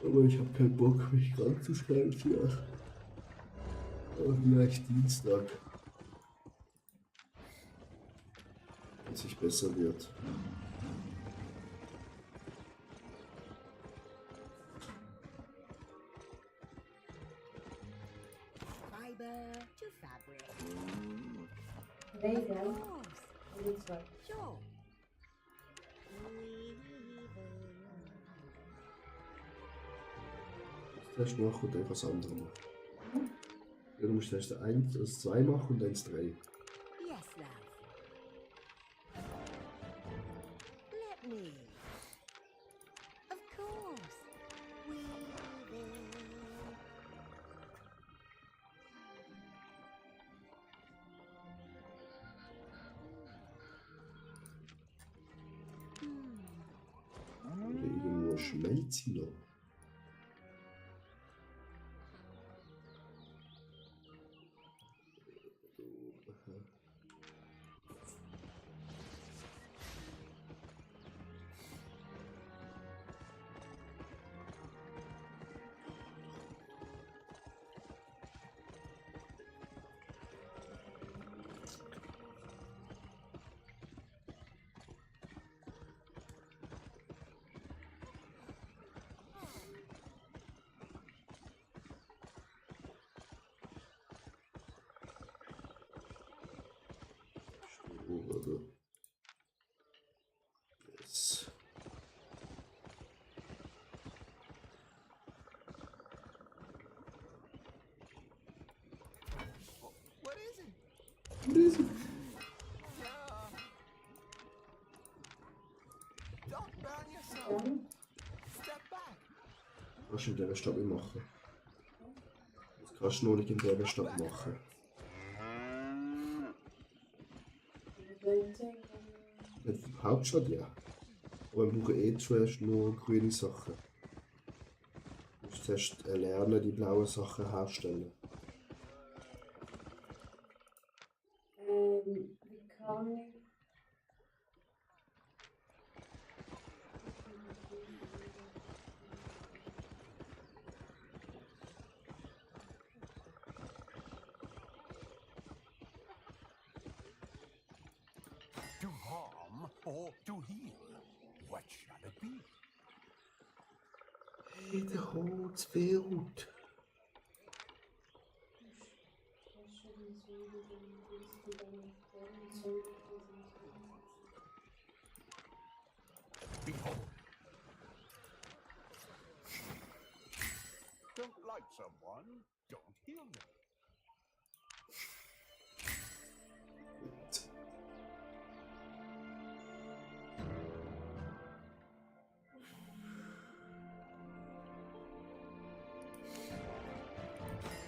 Aber ich habe keinen Bock, mich krank zu schreiben für. Aber vielleicht Dienstag. Wenn es sich besser wird. Fiber to fabric. Nee, gell? Of course. Oder zwei. Sure. Zuerst machen und dann was anderes machen. Ja, du musst erst 1, also 2 machen und dann 3. Yes, love. schmelzt sie noch. Yes. What is it? What is it? Don't burn yourself. Step back. Kannst du in dieser Stadt nicht machen. Das kannst du nur nicht in dieser Stadt machen. In der Hauptstadt ja. Aber wir brauchen zuerst nur grüne Sachen. Du musst zuerst lernen, die blauen Sachen herzustellen. Wie kann ich? To harm or to heal? What shall it be? Hey, der Holz fehlt. Behold. Don't like someone, don't heal them.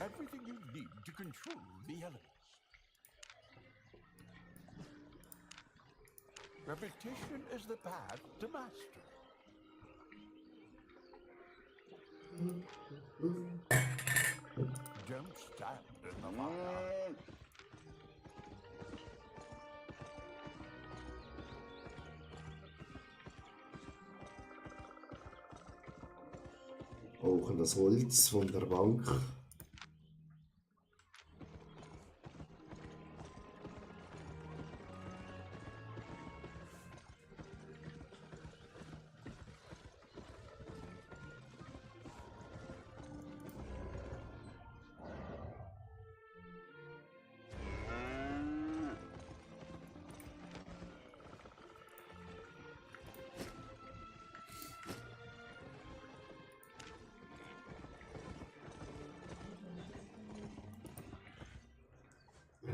Everything you need to control the elements. Repetition is the path to mastery. Don't stand in the fire. Brauchen das Holz von der Bank.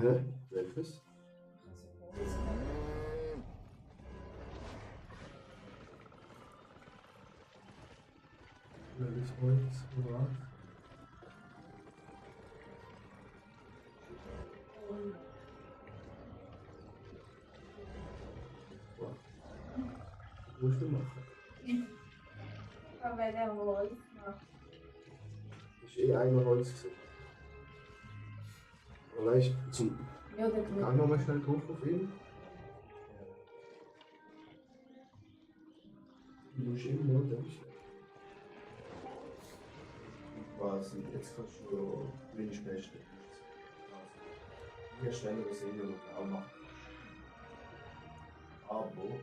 Hä? Welches? Welches Holz? Wo war? Wo ist der machen? Aber wenn er Holz macht. Ist eh einmal Holz gewesen. Aber weißt du, zum. Ja, der Geh nochmal schnell drauf auf ihn. Du musst immer denken. Quasi, jetzt kannst du wenig Beste. Hier stellen wir sehen, wie du auch machen kannst. Aber, hier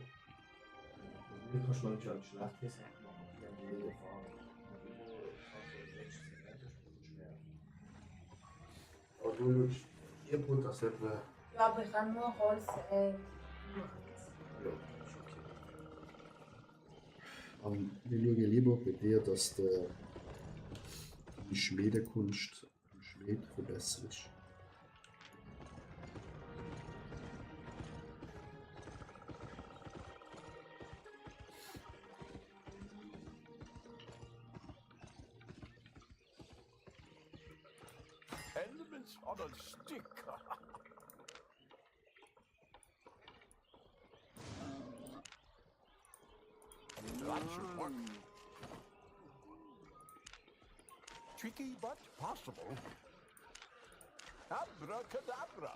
kannst du manchmal schlechte Sachen machen, die haben jede Erfahrung. Aber du schaust, hier braucht das etwa. Ja, aber ich kann nur Holz machen. Ja, ist okay. Wir schauen lieber bei dir, dass die Schmiedekunst im Schmied verbessert ist. Elements on a stick. That should work. Tricky but possible. Abracadabra.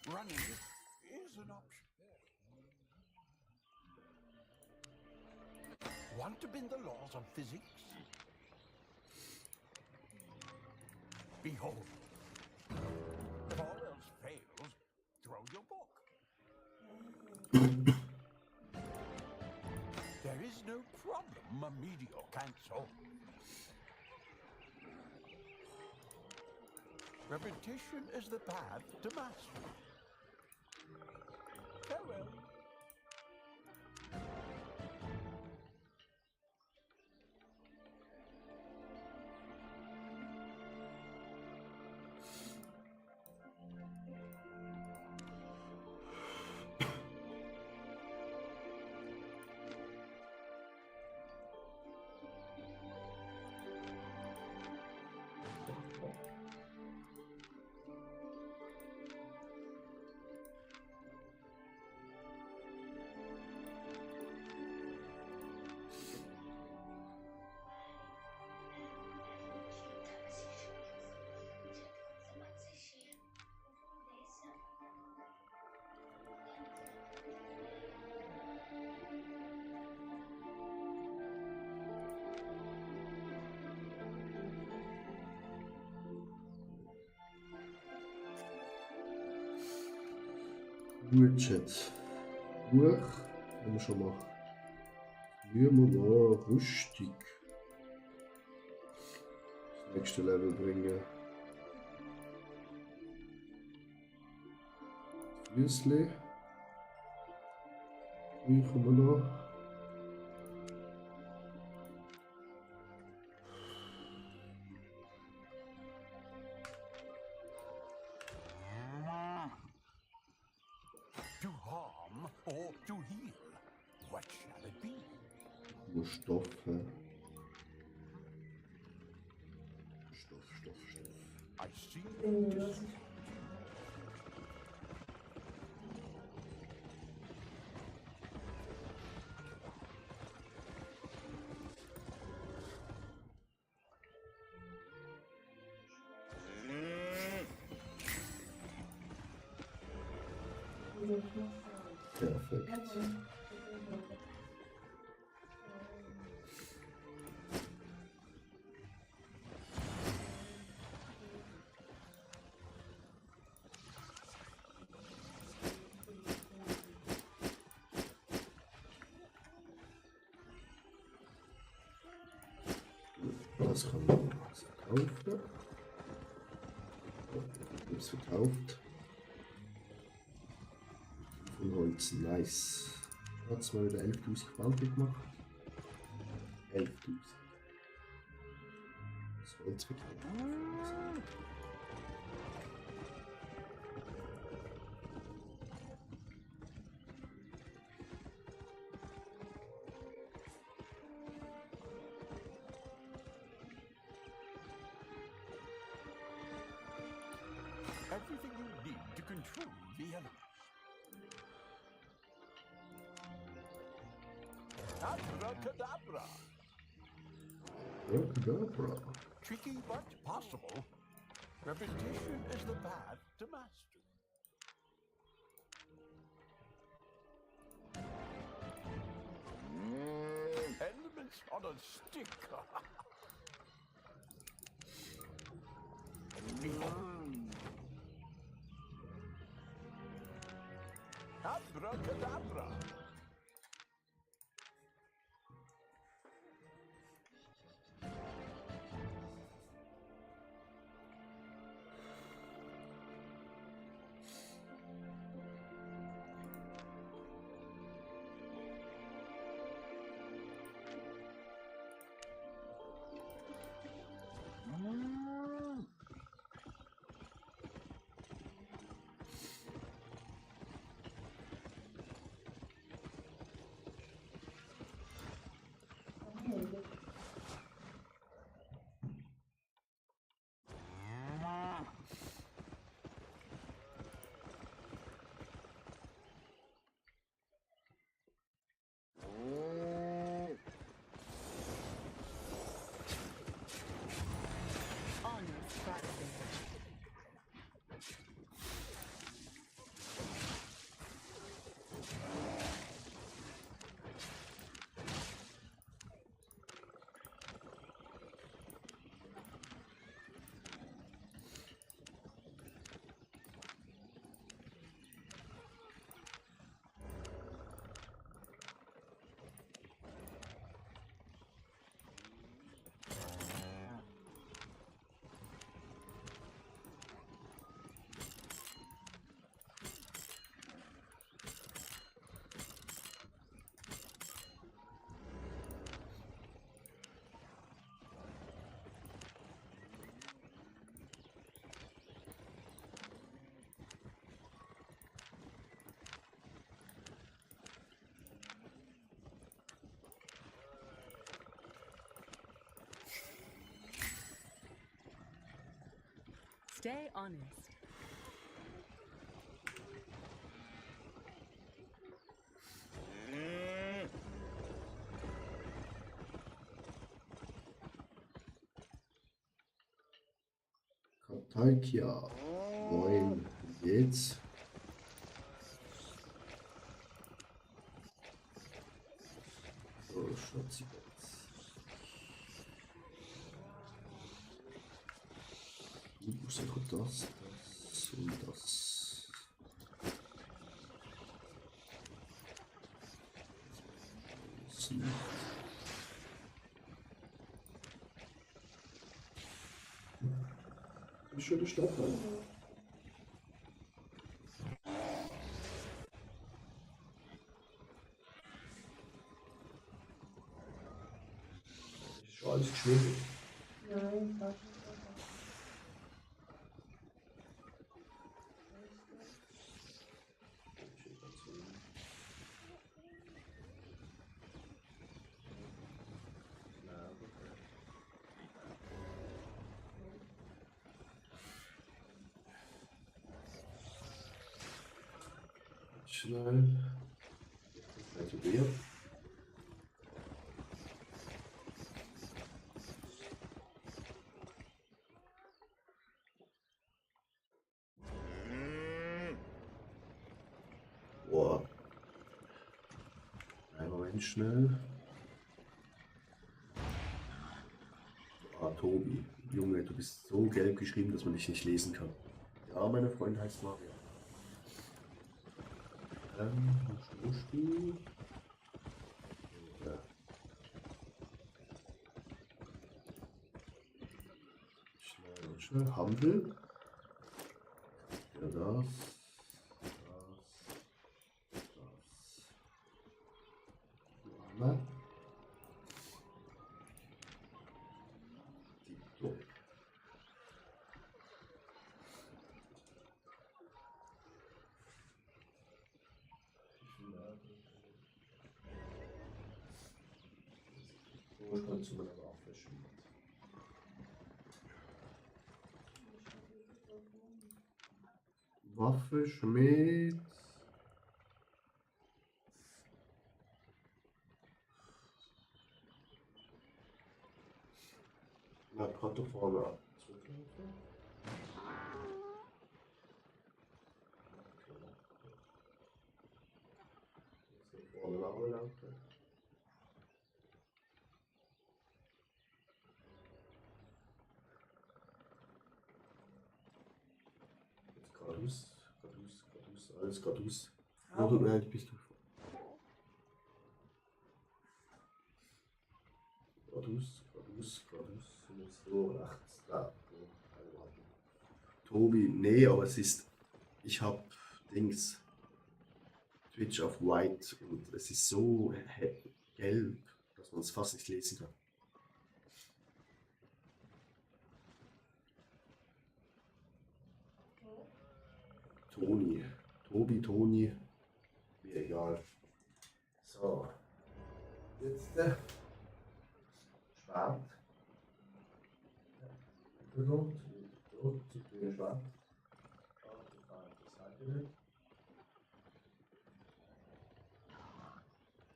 Running is an option. Want to bend the laws of physics? Behold. If all else fails, throw your book. There is no problem a meteor can't solve. Repetition is the path to mastery. Farewell. Ruhechat. Buch haben wir schon mal. Müssen wir noch Rüstung. Das nächste Level bringen. Füßli. Wie kommen wir noch? To harm or to heal? What shall it be? Nur Stoffe. Stoff. I see. Perfekt. Das kann man verkaufen. Ich habe es verkauft. Von Holz, nice. Hat es mal wieder 11.000 Bauti gemacht. 11.000. Das Holz verkauft. Everything you need to control the elements. Abracadabra. Abracadabra. Tricky but possible. Repetition is the path to mastery. Elements on a stick. Abracadabra. Stay honest. Karteikia. Moin. Wie geht's? So, Schatzi. Wo ist denn das? Das und das. Das nicht. Eine schöne Stadt. Ist schon alles geschrieben. Nein, das ist nicht. Schnell. Tätowiert. Boah. Einen Moment schnell. Ah, Tobi. Junge, du bist so gelb geschrieben, dass man dich nicht lesen kann. Ja, meine Freundin heißt Maria. Wo stehst du? Ja. Schnell, schnell. Handel. Ja, das. Johanna. Tito. Wohlstand zu meiner Waffe schmied. Waffe Schmied. Na, gerade vorne ab. Vorne nachgelaufen. Gradus, alles Gradus. Nein, bist du. Gradus. Und jetzt so rechts da. Tobi, nee, aber es ist. Ich hab Dings. Twitch auf White und es ist so gelb, dass man es fast nicht lesen kann. Toni, mir egal. So, jetzt Schwarz. Entschuldigung, zu viel Schwarz.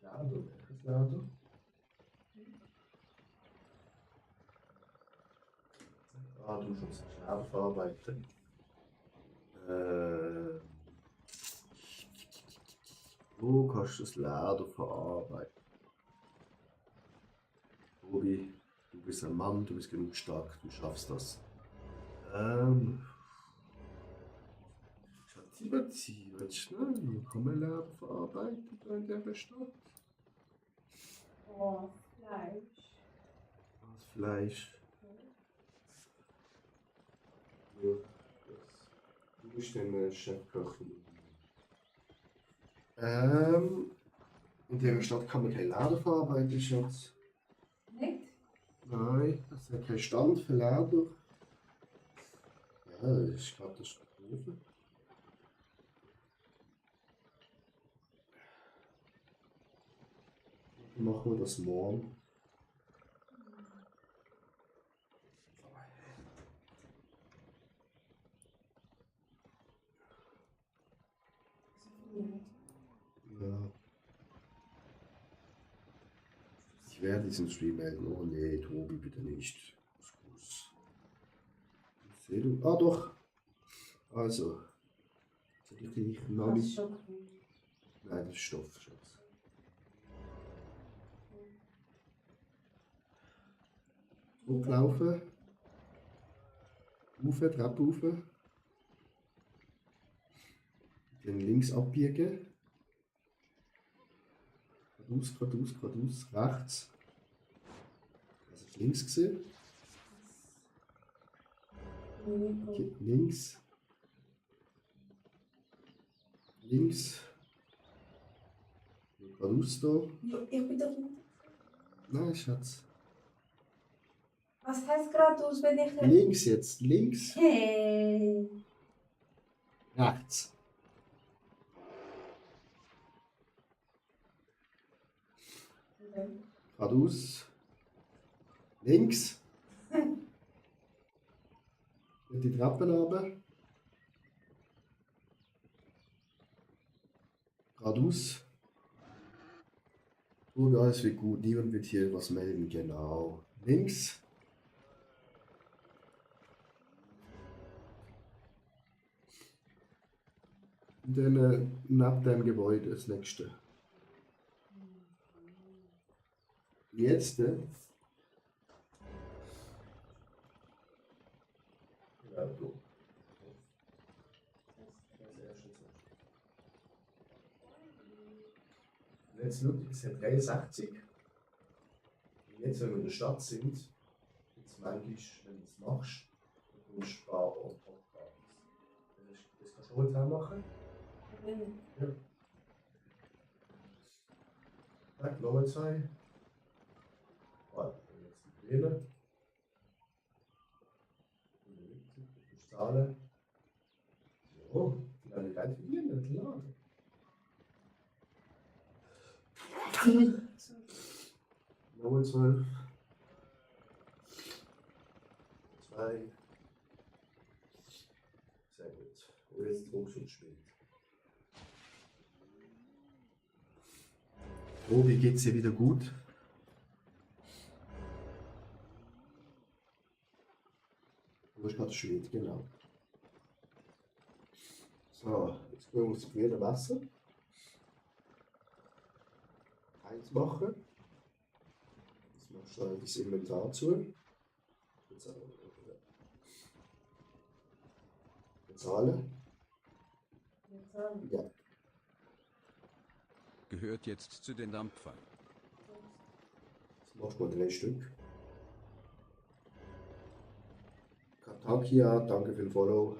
Lado, welches Lado? Ah, du schon schnell verarbeiten. Wo kannst du das Leder verarbeiten? Tobi, du bist ein Mann, du bist genug stark, du schaffst das. Schatzi, schnell, kann man Leder verarbeiten in der Stadt? Oh, Fleisch. Das Fleisch. Ja, du bist dann Chefköchin. In der Stadt kann man kein Leder verarbeiten, Schatz. Nicht? Nein, das ist ja kein Stand für Leder. Ja, das ist Katastrophe. Wie machen wir das morgen? Stern diesen Stream melden. Oh nee, Tobi, bitte nicht. Kuss. Ich sehe du. Ah doch. Also. Soll ich dich noch Das ist nicht. schon cool. Nein, das ist Stoff, Schatz. Hochlaufen. Treppe rauf. Dann links abbiegen. Geradeaus. Rechts. Das ist links gesehen. Okay, links. Geradeaus da. Ja, ich bin doch nicht. Nein, Schatz. Was heißt geradeaus, wenn ich. Links jetzt. Links. Hey. Rechts. Geradeaus. Links. Und die Treppe runter. Geradeaus. Oh, alles wird gut. Niemand wird hier was melden. Genau. Links. Und dann neben dem Gebäude das nächste. Jetzt, ne? Ja, so. Jetzt schau, es hat 63. Und jetzt, wenn wir in der Stadt sind, jetzt manchmal, wenn du es machst, dann kommst du ein paar On-Top-Partys. Das kannst du heute auch machen. Ja. Zack, nochmal 2. Warte, jetzt die Pläne. Du musst zahlen. So, die haben Geld verdienen, klar. Nochmal 12. 2. Sehr gut. Und jetzt Druck und Schmied. Tobi, geht's dir wieder gut? Du bist gerade schwit, genau. So, jetzt gehen wir aufs grüne Wasser. 1 machen. Jetzt machst du das Inventar zu. Bezahlen. Ja. Gehört jetzt zu den Dampfern. Jetzt machst du mal 3 Stück. Katakia, danke für den Follow.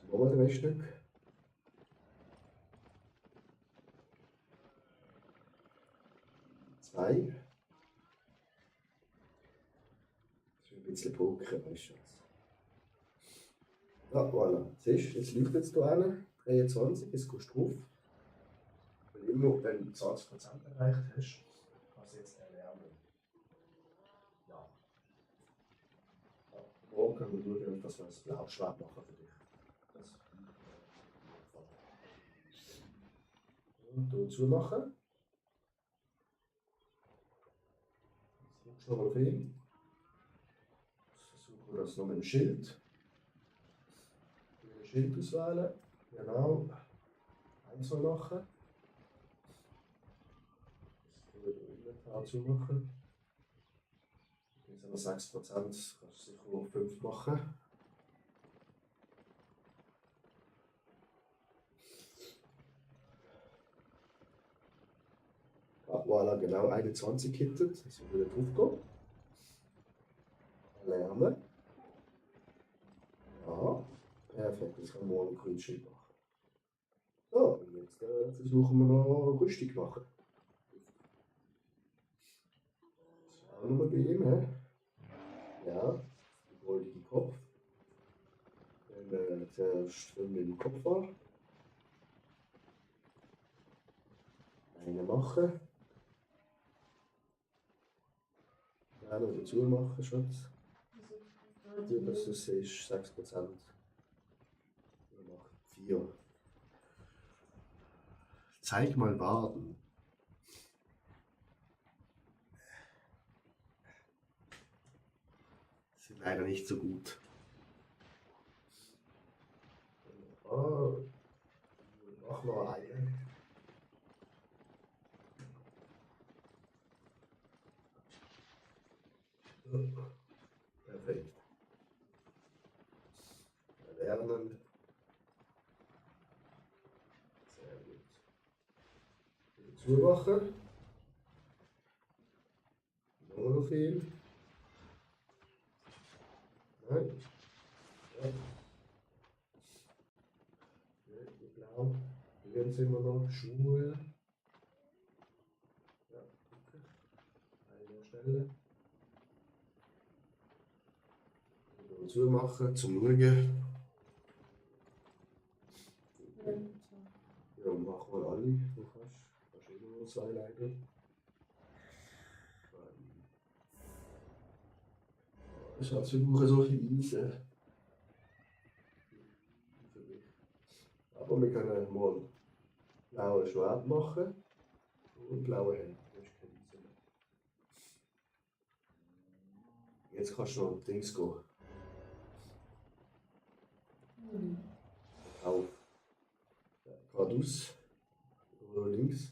Nochmal 3 Stück. Das ist ein bisschen Poker, weißt du. Ja, voilà. Siehst du, jetzt läuft jetzt hier einer. 23, jetzt gehst du drauf. Weil immer, wenn du 20% erreicht hast, kannst du jetzt erlernen. Ja. Morgen können wir schauen, dass wir das Blattschwert machen für dich. Das und hier zumachen. Jetzt noch mal auf ihn. Versuchen wir das noch mit dem Schild. Schild auswählen. Genau. 1 mal machen. Das Inventar zumachen. Jetzt haben wir 6%. Kannst du sicher auf 5 machen. Ja, voilà, genau 21 hittet. Jetzt wieder drauf gehen. Lernen. Ja. Perfekt, das kann man morgen einen Schild machen. So, und jetzt versuchen wir noch Rüstung machen. Auch nochmal bei ihm, hä? Ja, der goldige Kopf. Dann zuerst mit dem Kopf an. Einen machen. Einen dazu machen, Schatz. Ja, das ist 6%. 4. Zeig mal Waden. Sind leider nicht so gut. Oh, mach noch eine. Perfekt. Erlernen. Sehr gut. Wieder zumachen. Noch viel. Nein. Ja. Die blau. Hier sind wir noch. Schuhe. Ja, okay. Eine Stelle. Wieder zumachen zum Schauen. Ja, mach mal alle. Du kannst immer nur zwei leider. Ich habe versucht, solche Eisen. Aber wir können mal ein blaues Schwert machen und blaue Hände. Das ist kein Eisen mehr. Jetzt kannst du noch Dings gehen. Auf. Geradeaus. Oder links.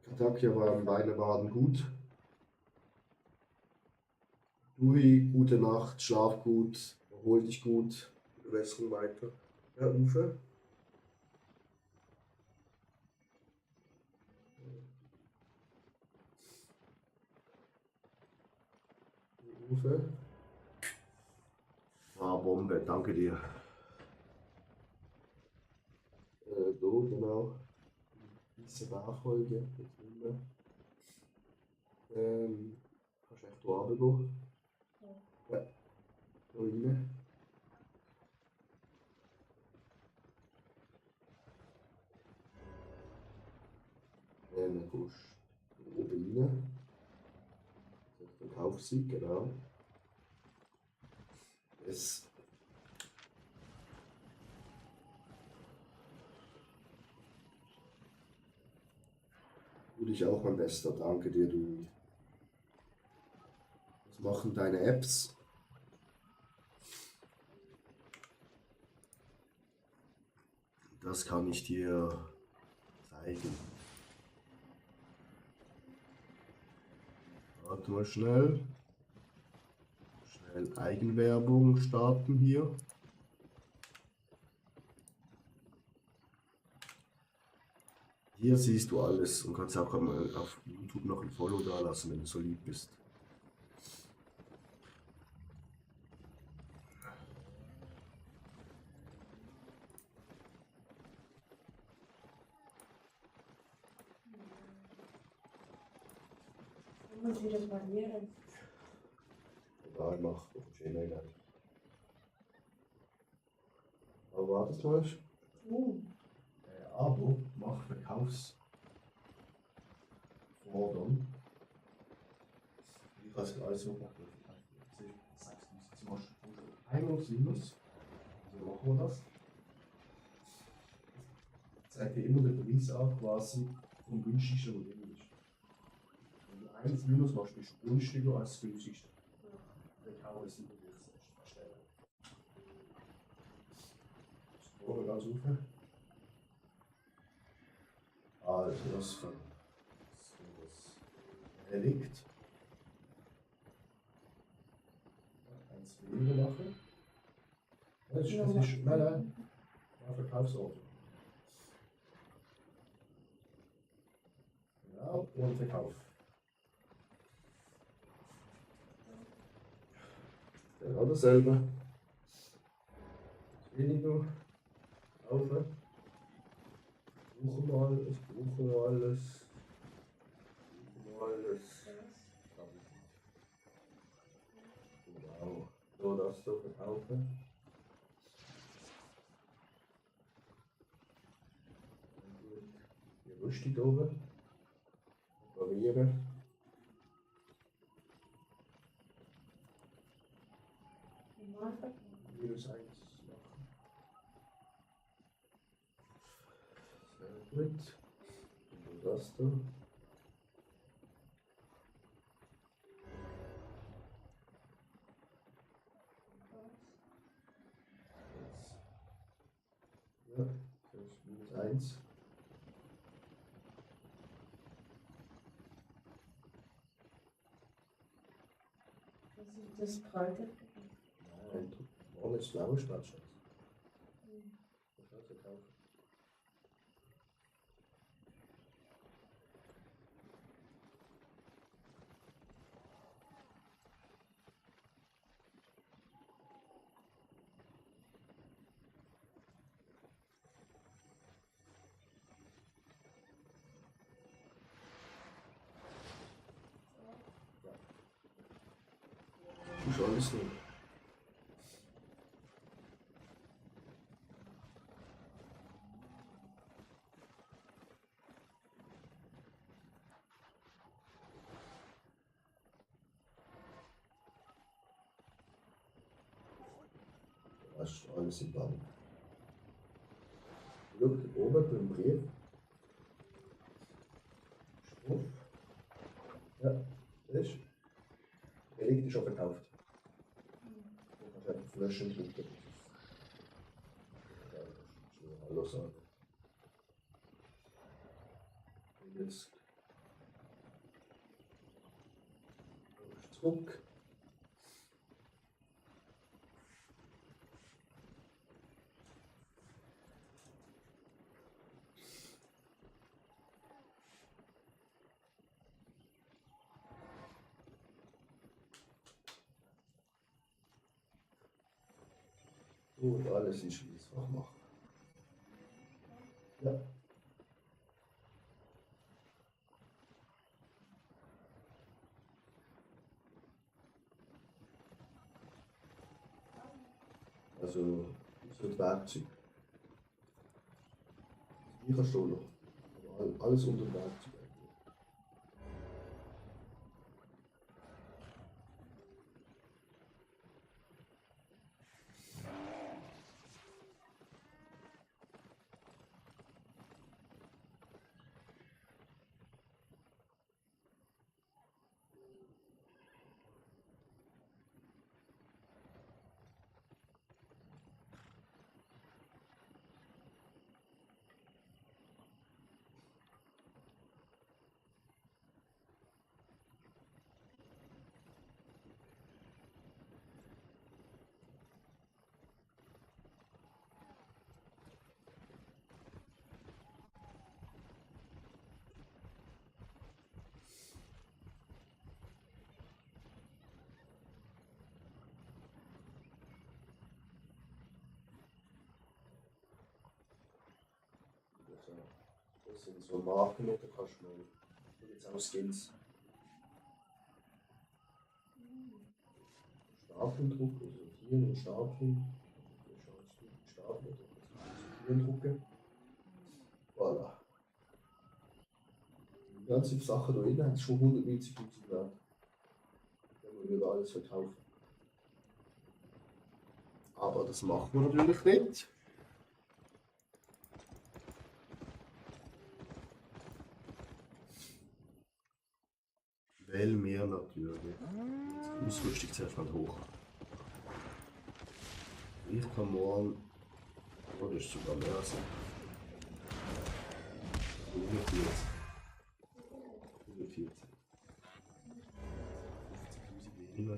Kataka war meine Waden gut. Dui, gute Nacht, schlaf gut, erhol dich gut, Bewässerung weiter. Ja, Uwe. Uwe. Ah, Bombe, danke dir. So, genau. Diese Nachfolge, jetzt nicht mehr. Kannst du echt hier runtergehen? Ja, da rein. Dann gehst du oben rein. Dann kaufst du sie, genau. Es tue dich auch, mein Bester. Danke dir, du. Was machen deine Apps? Das kann ich dir zeigen. Warte mal schnell. Schnell Eigenwerbung starten hier. Hier siehst du alles und kannst auch mal auf YouTube noch ein Follow da lassen, wenn du so lieb bist. Muss ich das variieren? Egal, mach. Gmail halt. Aber wartest du mal. Abo, mach Verkaufsfordern. Ich weiß alles so gemacht. Jetzt machst du Einmal Sinus. So machen wir das. Zeigt dir immer den Preis an, quasi vom günstigsten, was drin ist. Wenn du 1 minus machst, bist du günstiger als das günstigste. Dann kann man es über dich erstellen. So, ganz rauf. Also das Relikt. Eins weniger machen. Das ist schneller. Verkaufsordnung. Genau, und Verkauf. Genau dasselbe. Weniger. Kaufen. Buchen wir alles. Buchen wir alles. Buchen wir alles. Genau. So, das so verkaufen. Die Rüstung oben. Variieren. -1, Gut. Und das da. Ja, das ist -1. Das ist das Kräuter. Nein, morgen ist blaue Spatschatz. Das kannst du kaufen. Du schon alles nicht. Das ist alles im Bann. Schau, da oben beim Brief. Spruch. Ja, das ist. Der liegt schon verkauft. Du kannst einfach Flaschen drücken. Ja, schon Hallo sagen. Und jetzt. Zurück. Und alles ist wie es auch machen. Ja. Also, das sind Werkzeuge. Die kannst du noch. Aber alles unter dem Werkzeug. Das sind so Marken, da kannst du mal. Und jetzt auch Skins. Stapelndruck, also hier ein Stapel. Hier schaust du den Stapel, da kannst du hier drucken. Voilà. Die ganzen Sachen da drin haben schon 190.000 Wert. Dann wollen wir alles verkaufen. Aber das machen wir natürlich nicht. Weil mehr natürlich. Ausrüstung zuerst mal hoch. Ich kann morgen. Oh, das ist sogar mehr sein. 140. 140. 50.000 weniger.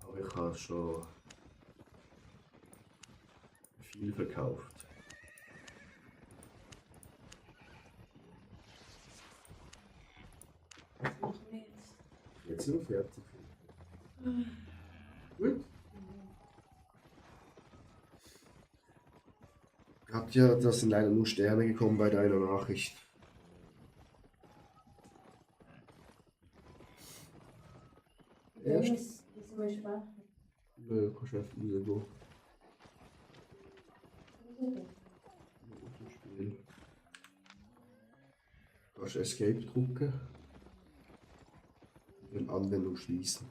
Aber ich habe schon viel verkauft. Jetzt nur fertig. Gut. Katja, da sind leider nur Sterne gekommen bei deiner Nachricht. Erst? Wieso mal schwach? Nö, kannst du einfach rausgehen. Spiel. Kannst Escape drücken. Und Anwendung schließen.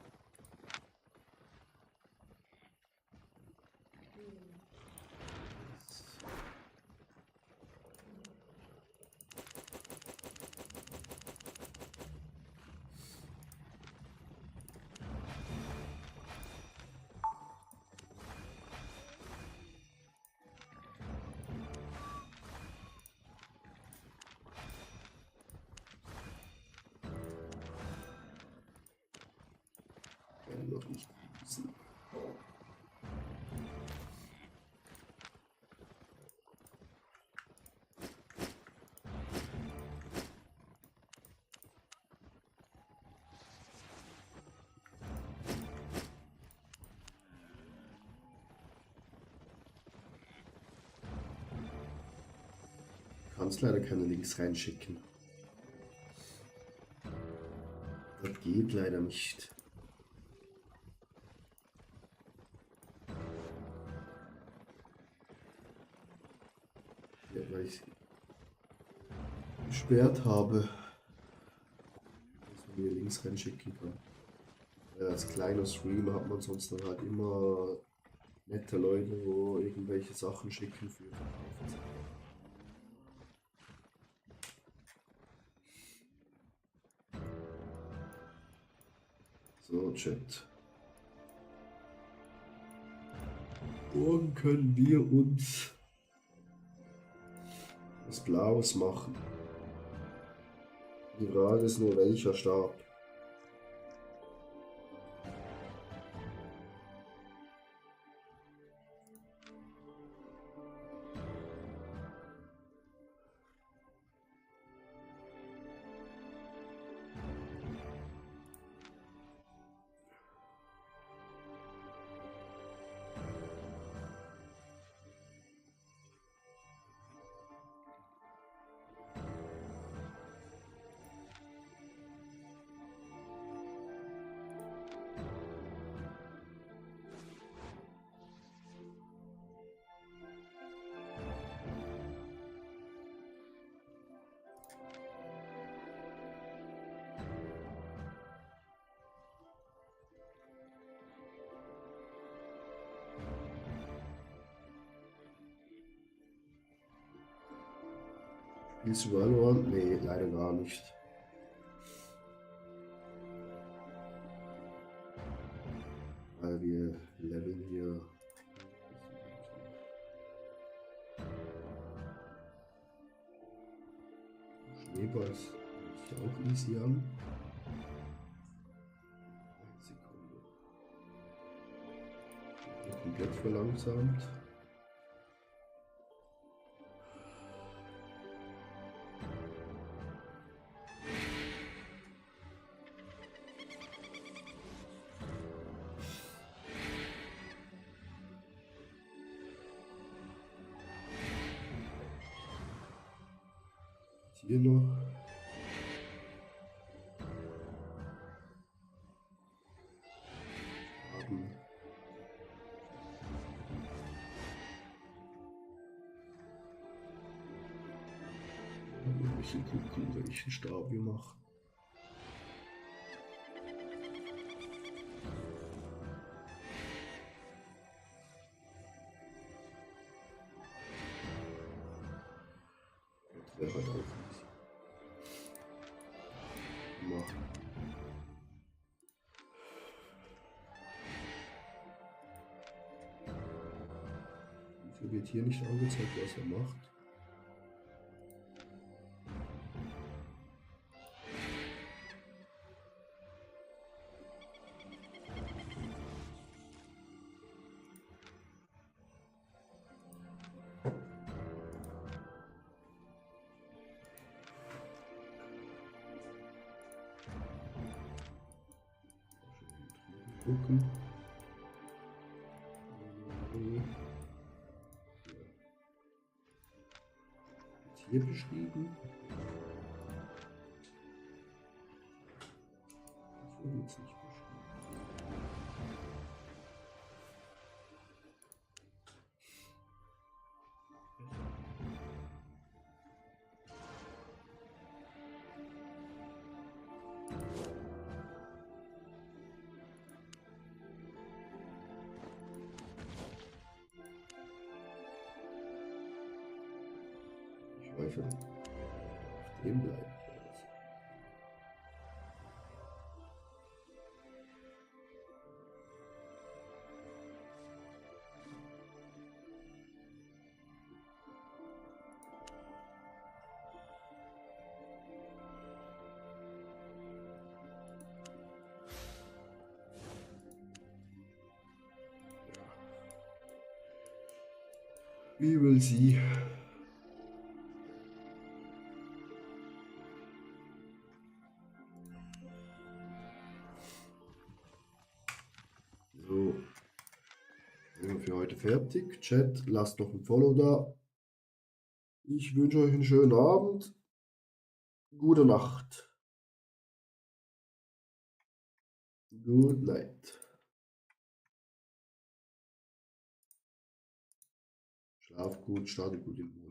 noch nicht wissen. Kannst leider keine Links reinschicken. Das geht leider nicht. Ja, weil ich gesperrt habe, dass man hier Links reinschicken kann. Als kleiner Streamer hat man sonst dann halt immer nette Leute, wo irgendwelche Sachen schicken für Verkauf. So, Chat. Morgen können wir uns was Blaues machen. Die Frage ist nur, welcher Stab. Spielst du Valorant? Nee, leider gar nicht. Weil wir leveln hier. Schneeball ist auch easy an. Sekunde. Komplett verlangsamt. Hier noch. Haben. Ein bisschen gucken, welchen Stab wir machen. Das wäre halt auch easy. Machen. Wieso wird hier nicht angezeigt, was er macht? Gucken. Jetzt hier beschrieben. So wird es nicht beschrieben. Speichern. Auf dem bleiben. Wie will sie? So. Sind wir für heute fertig. Chat, lasst noch ein Follow da. Ich wünsche euch einen schönen Abend. Gute Nacht. Good night. Schlaf gut, starte gut in den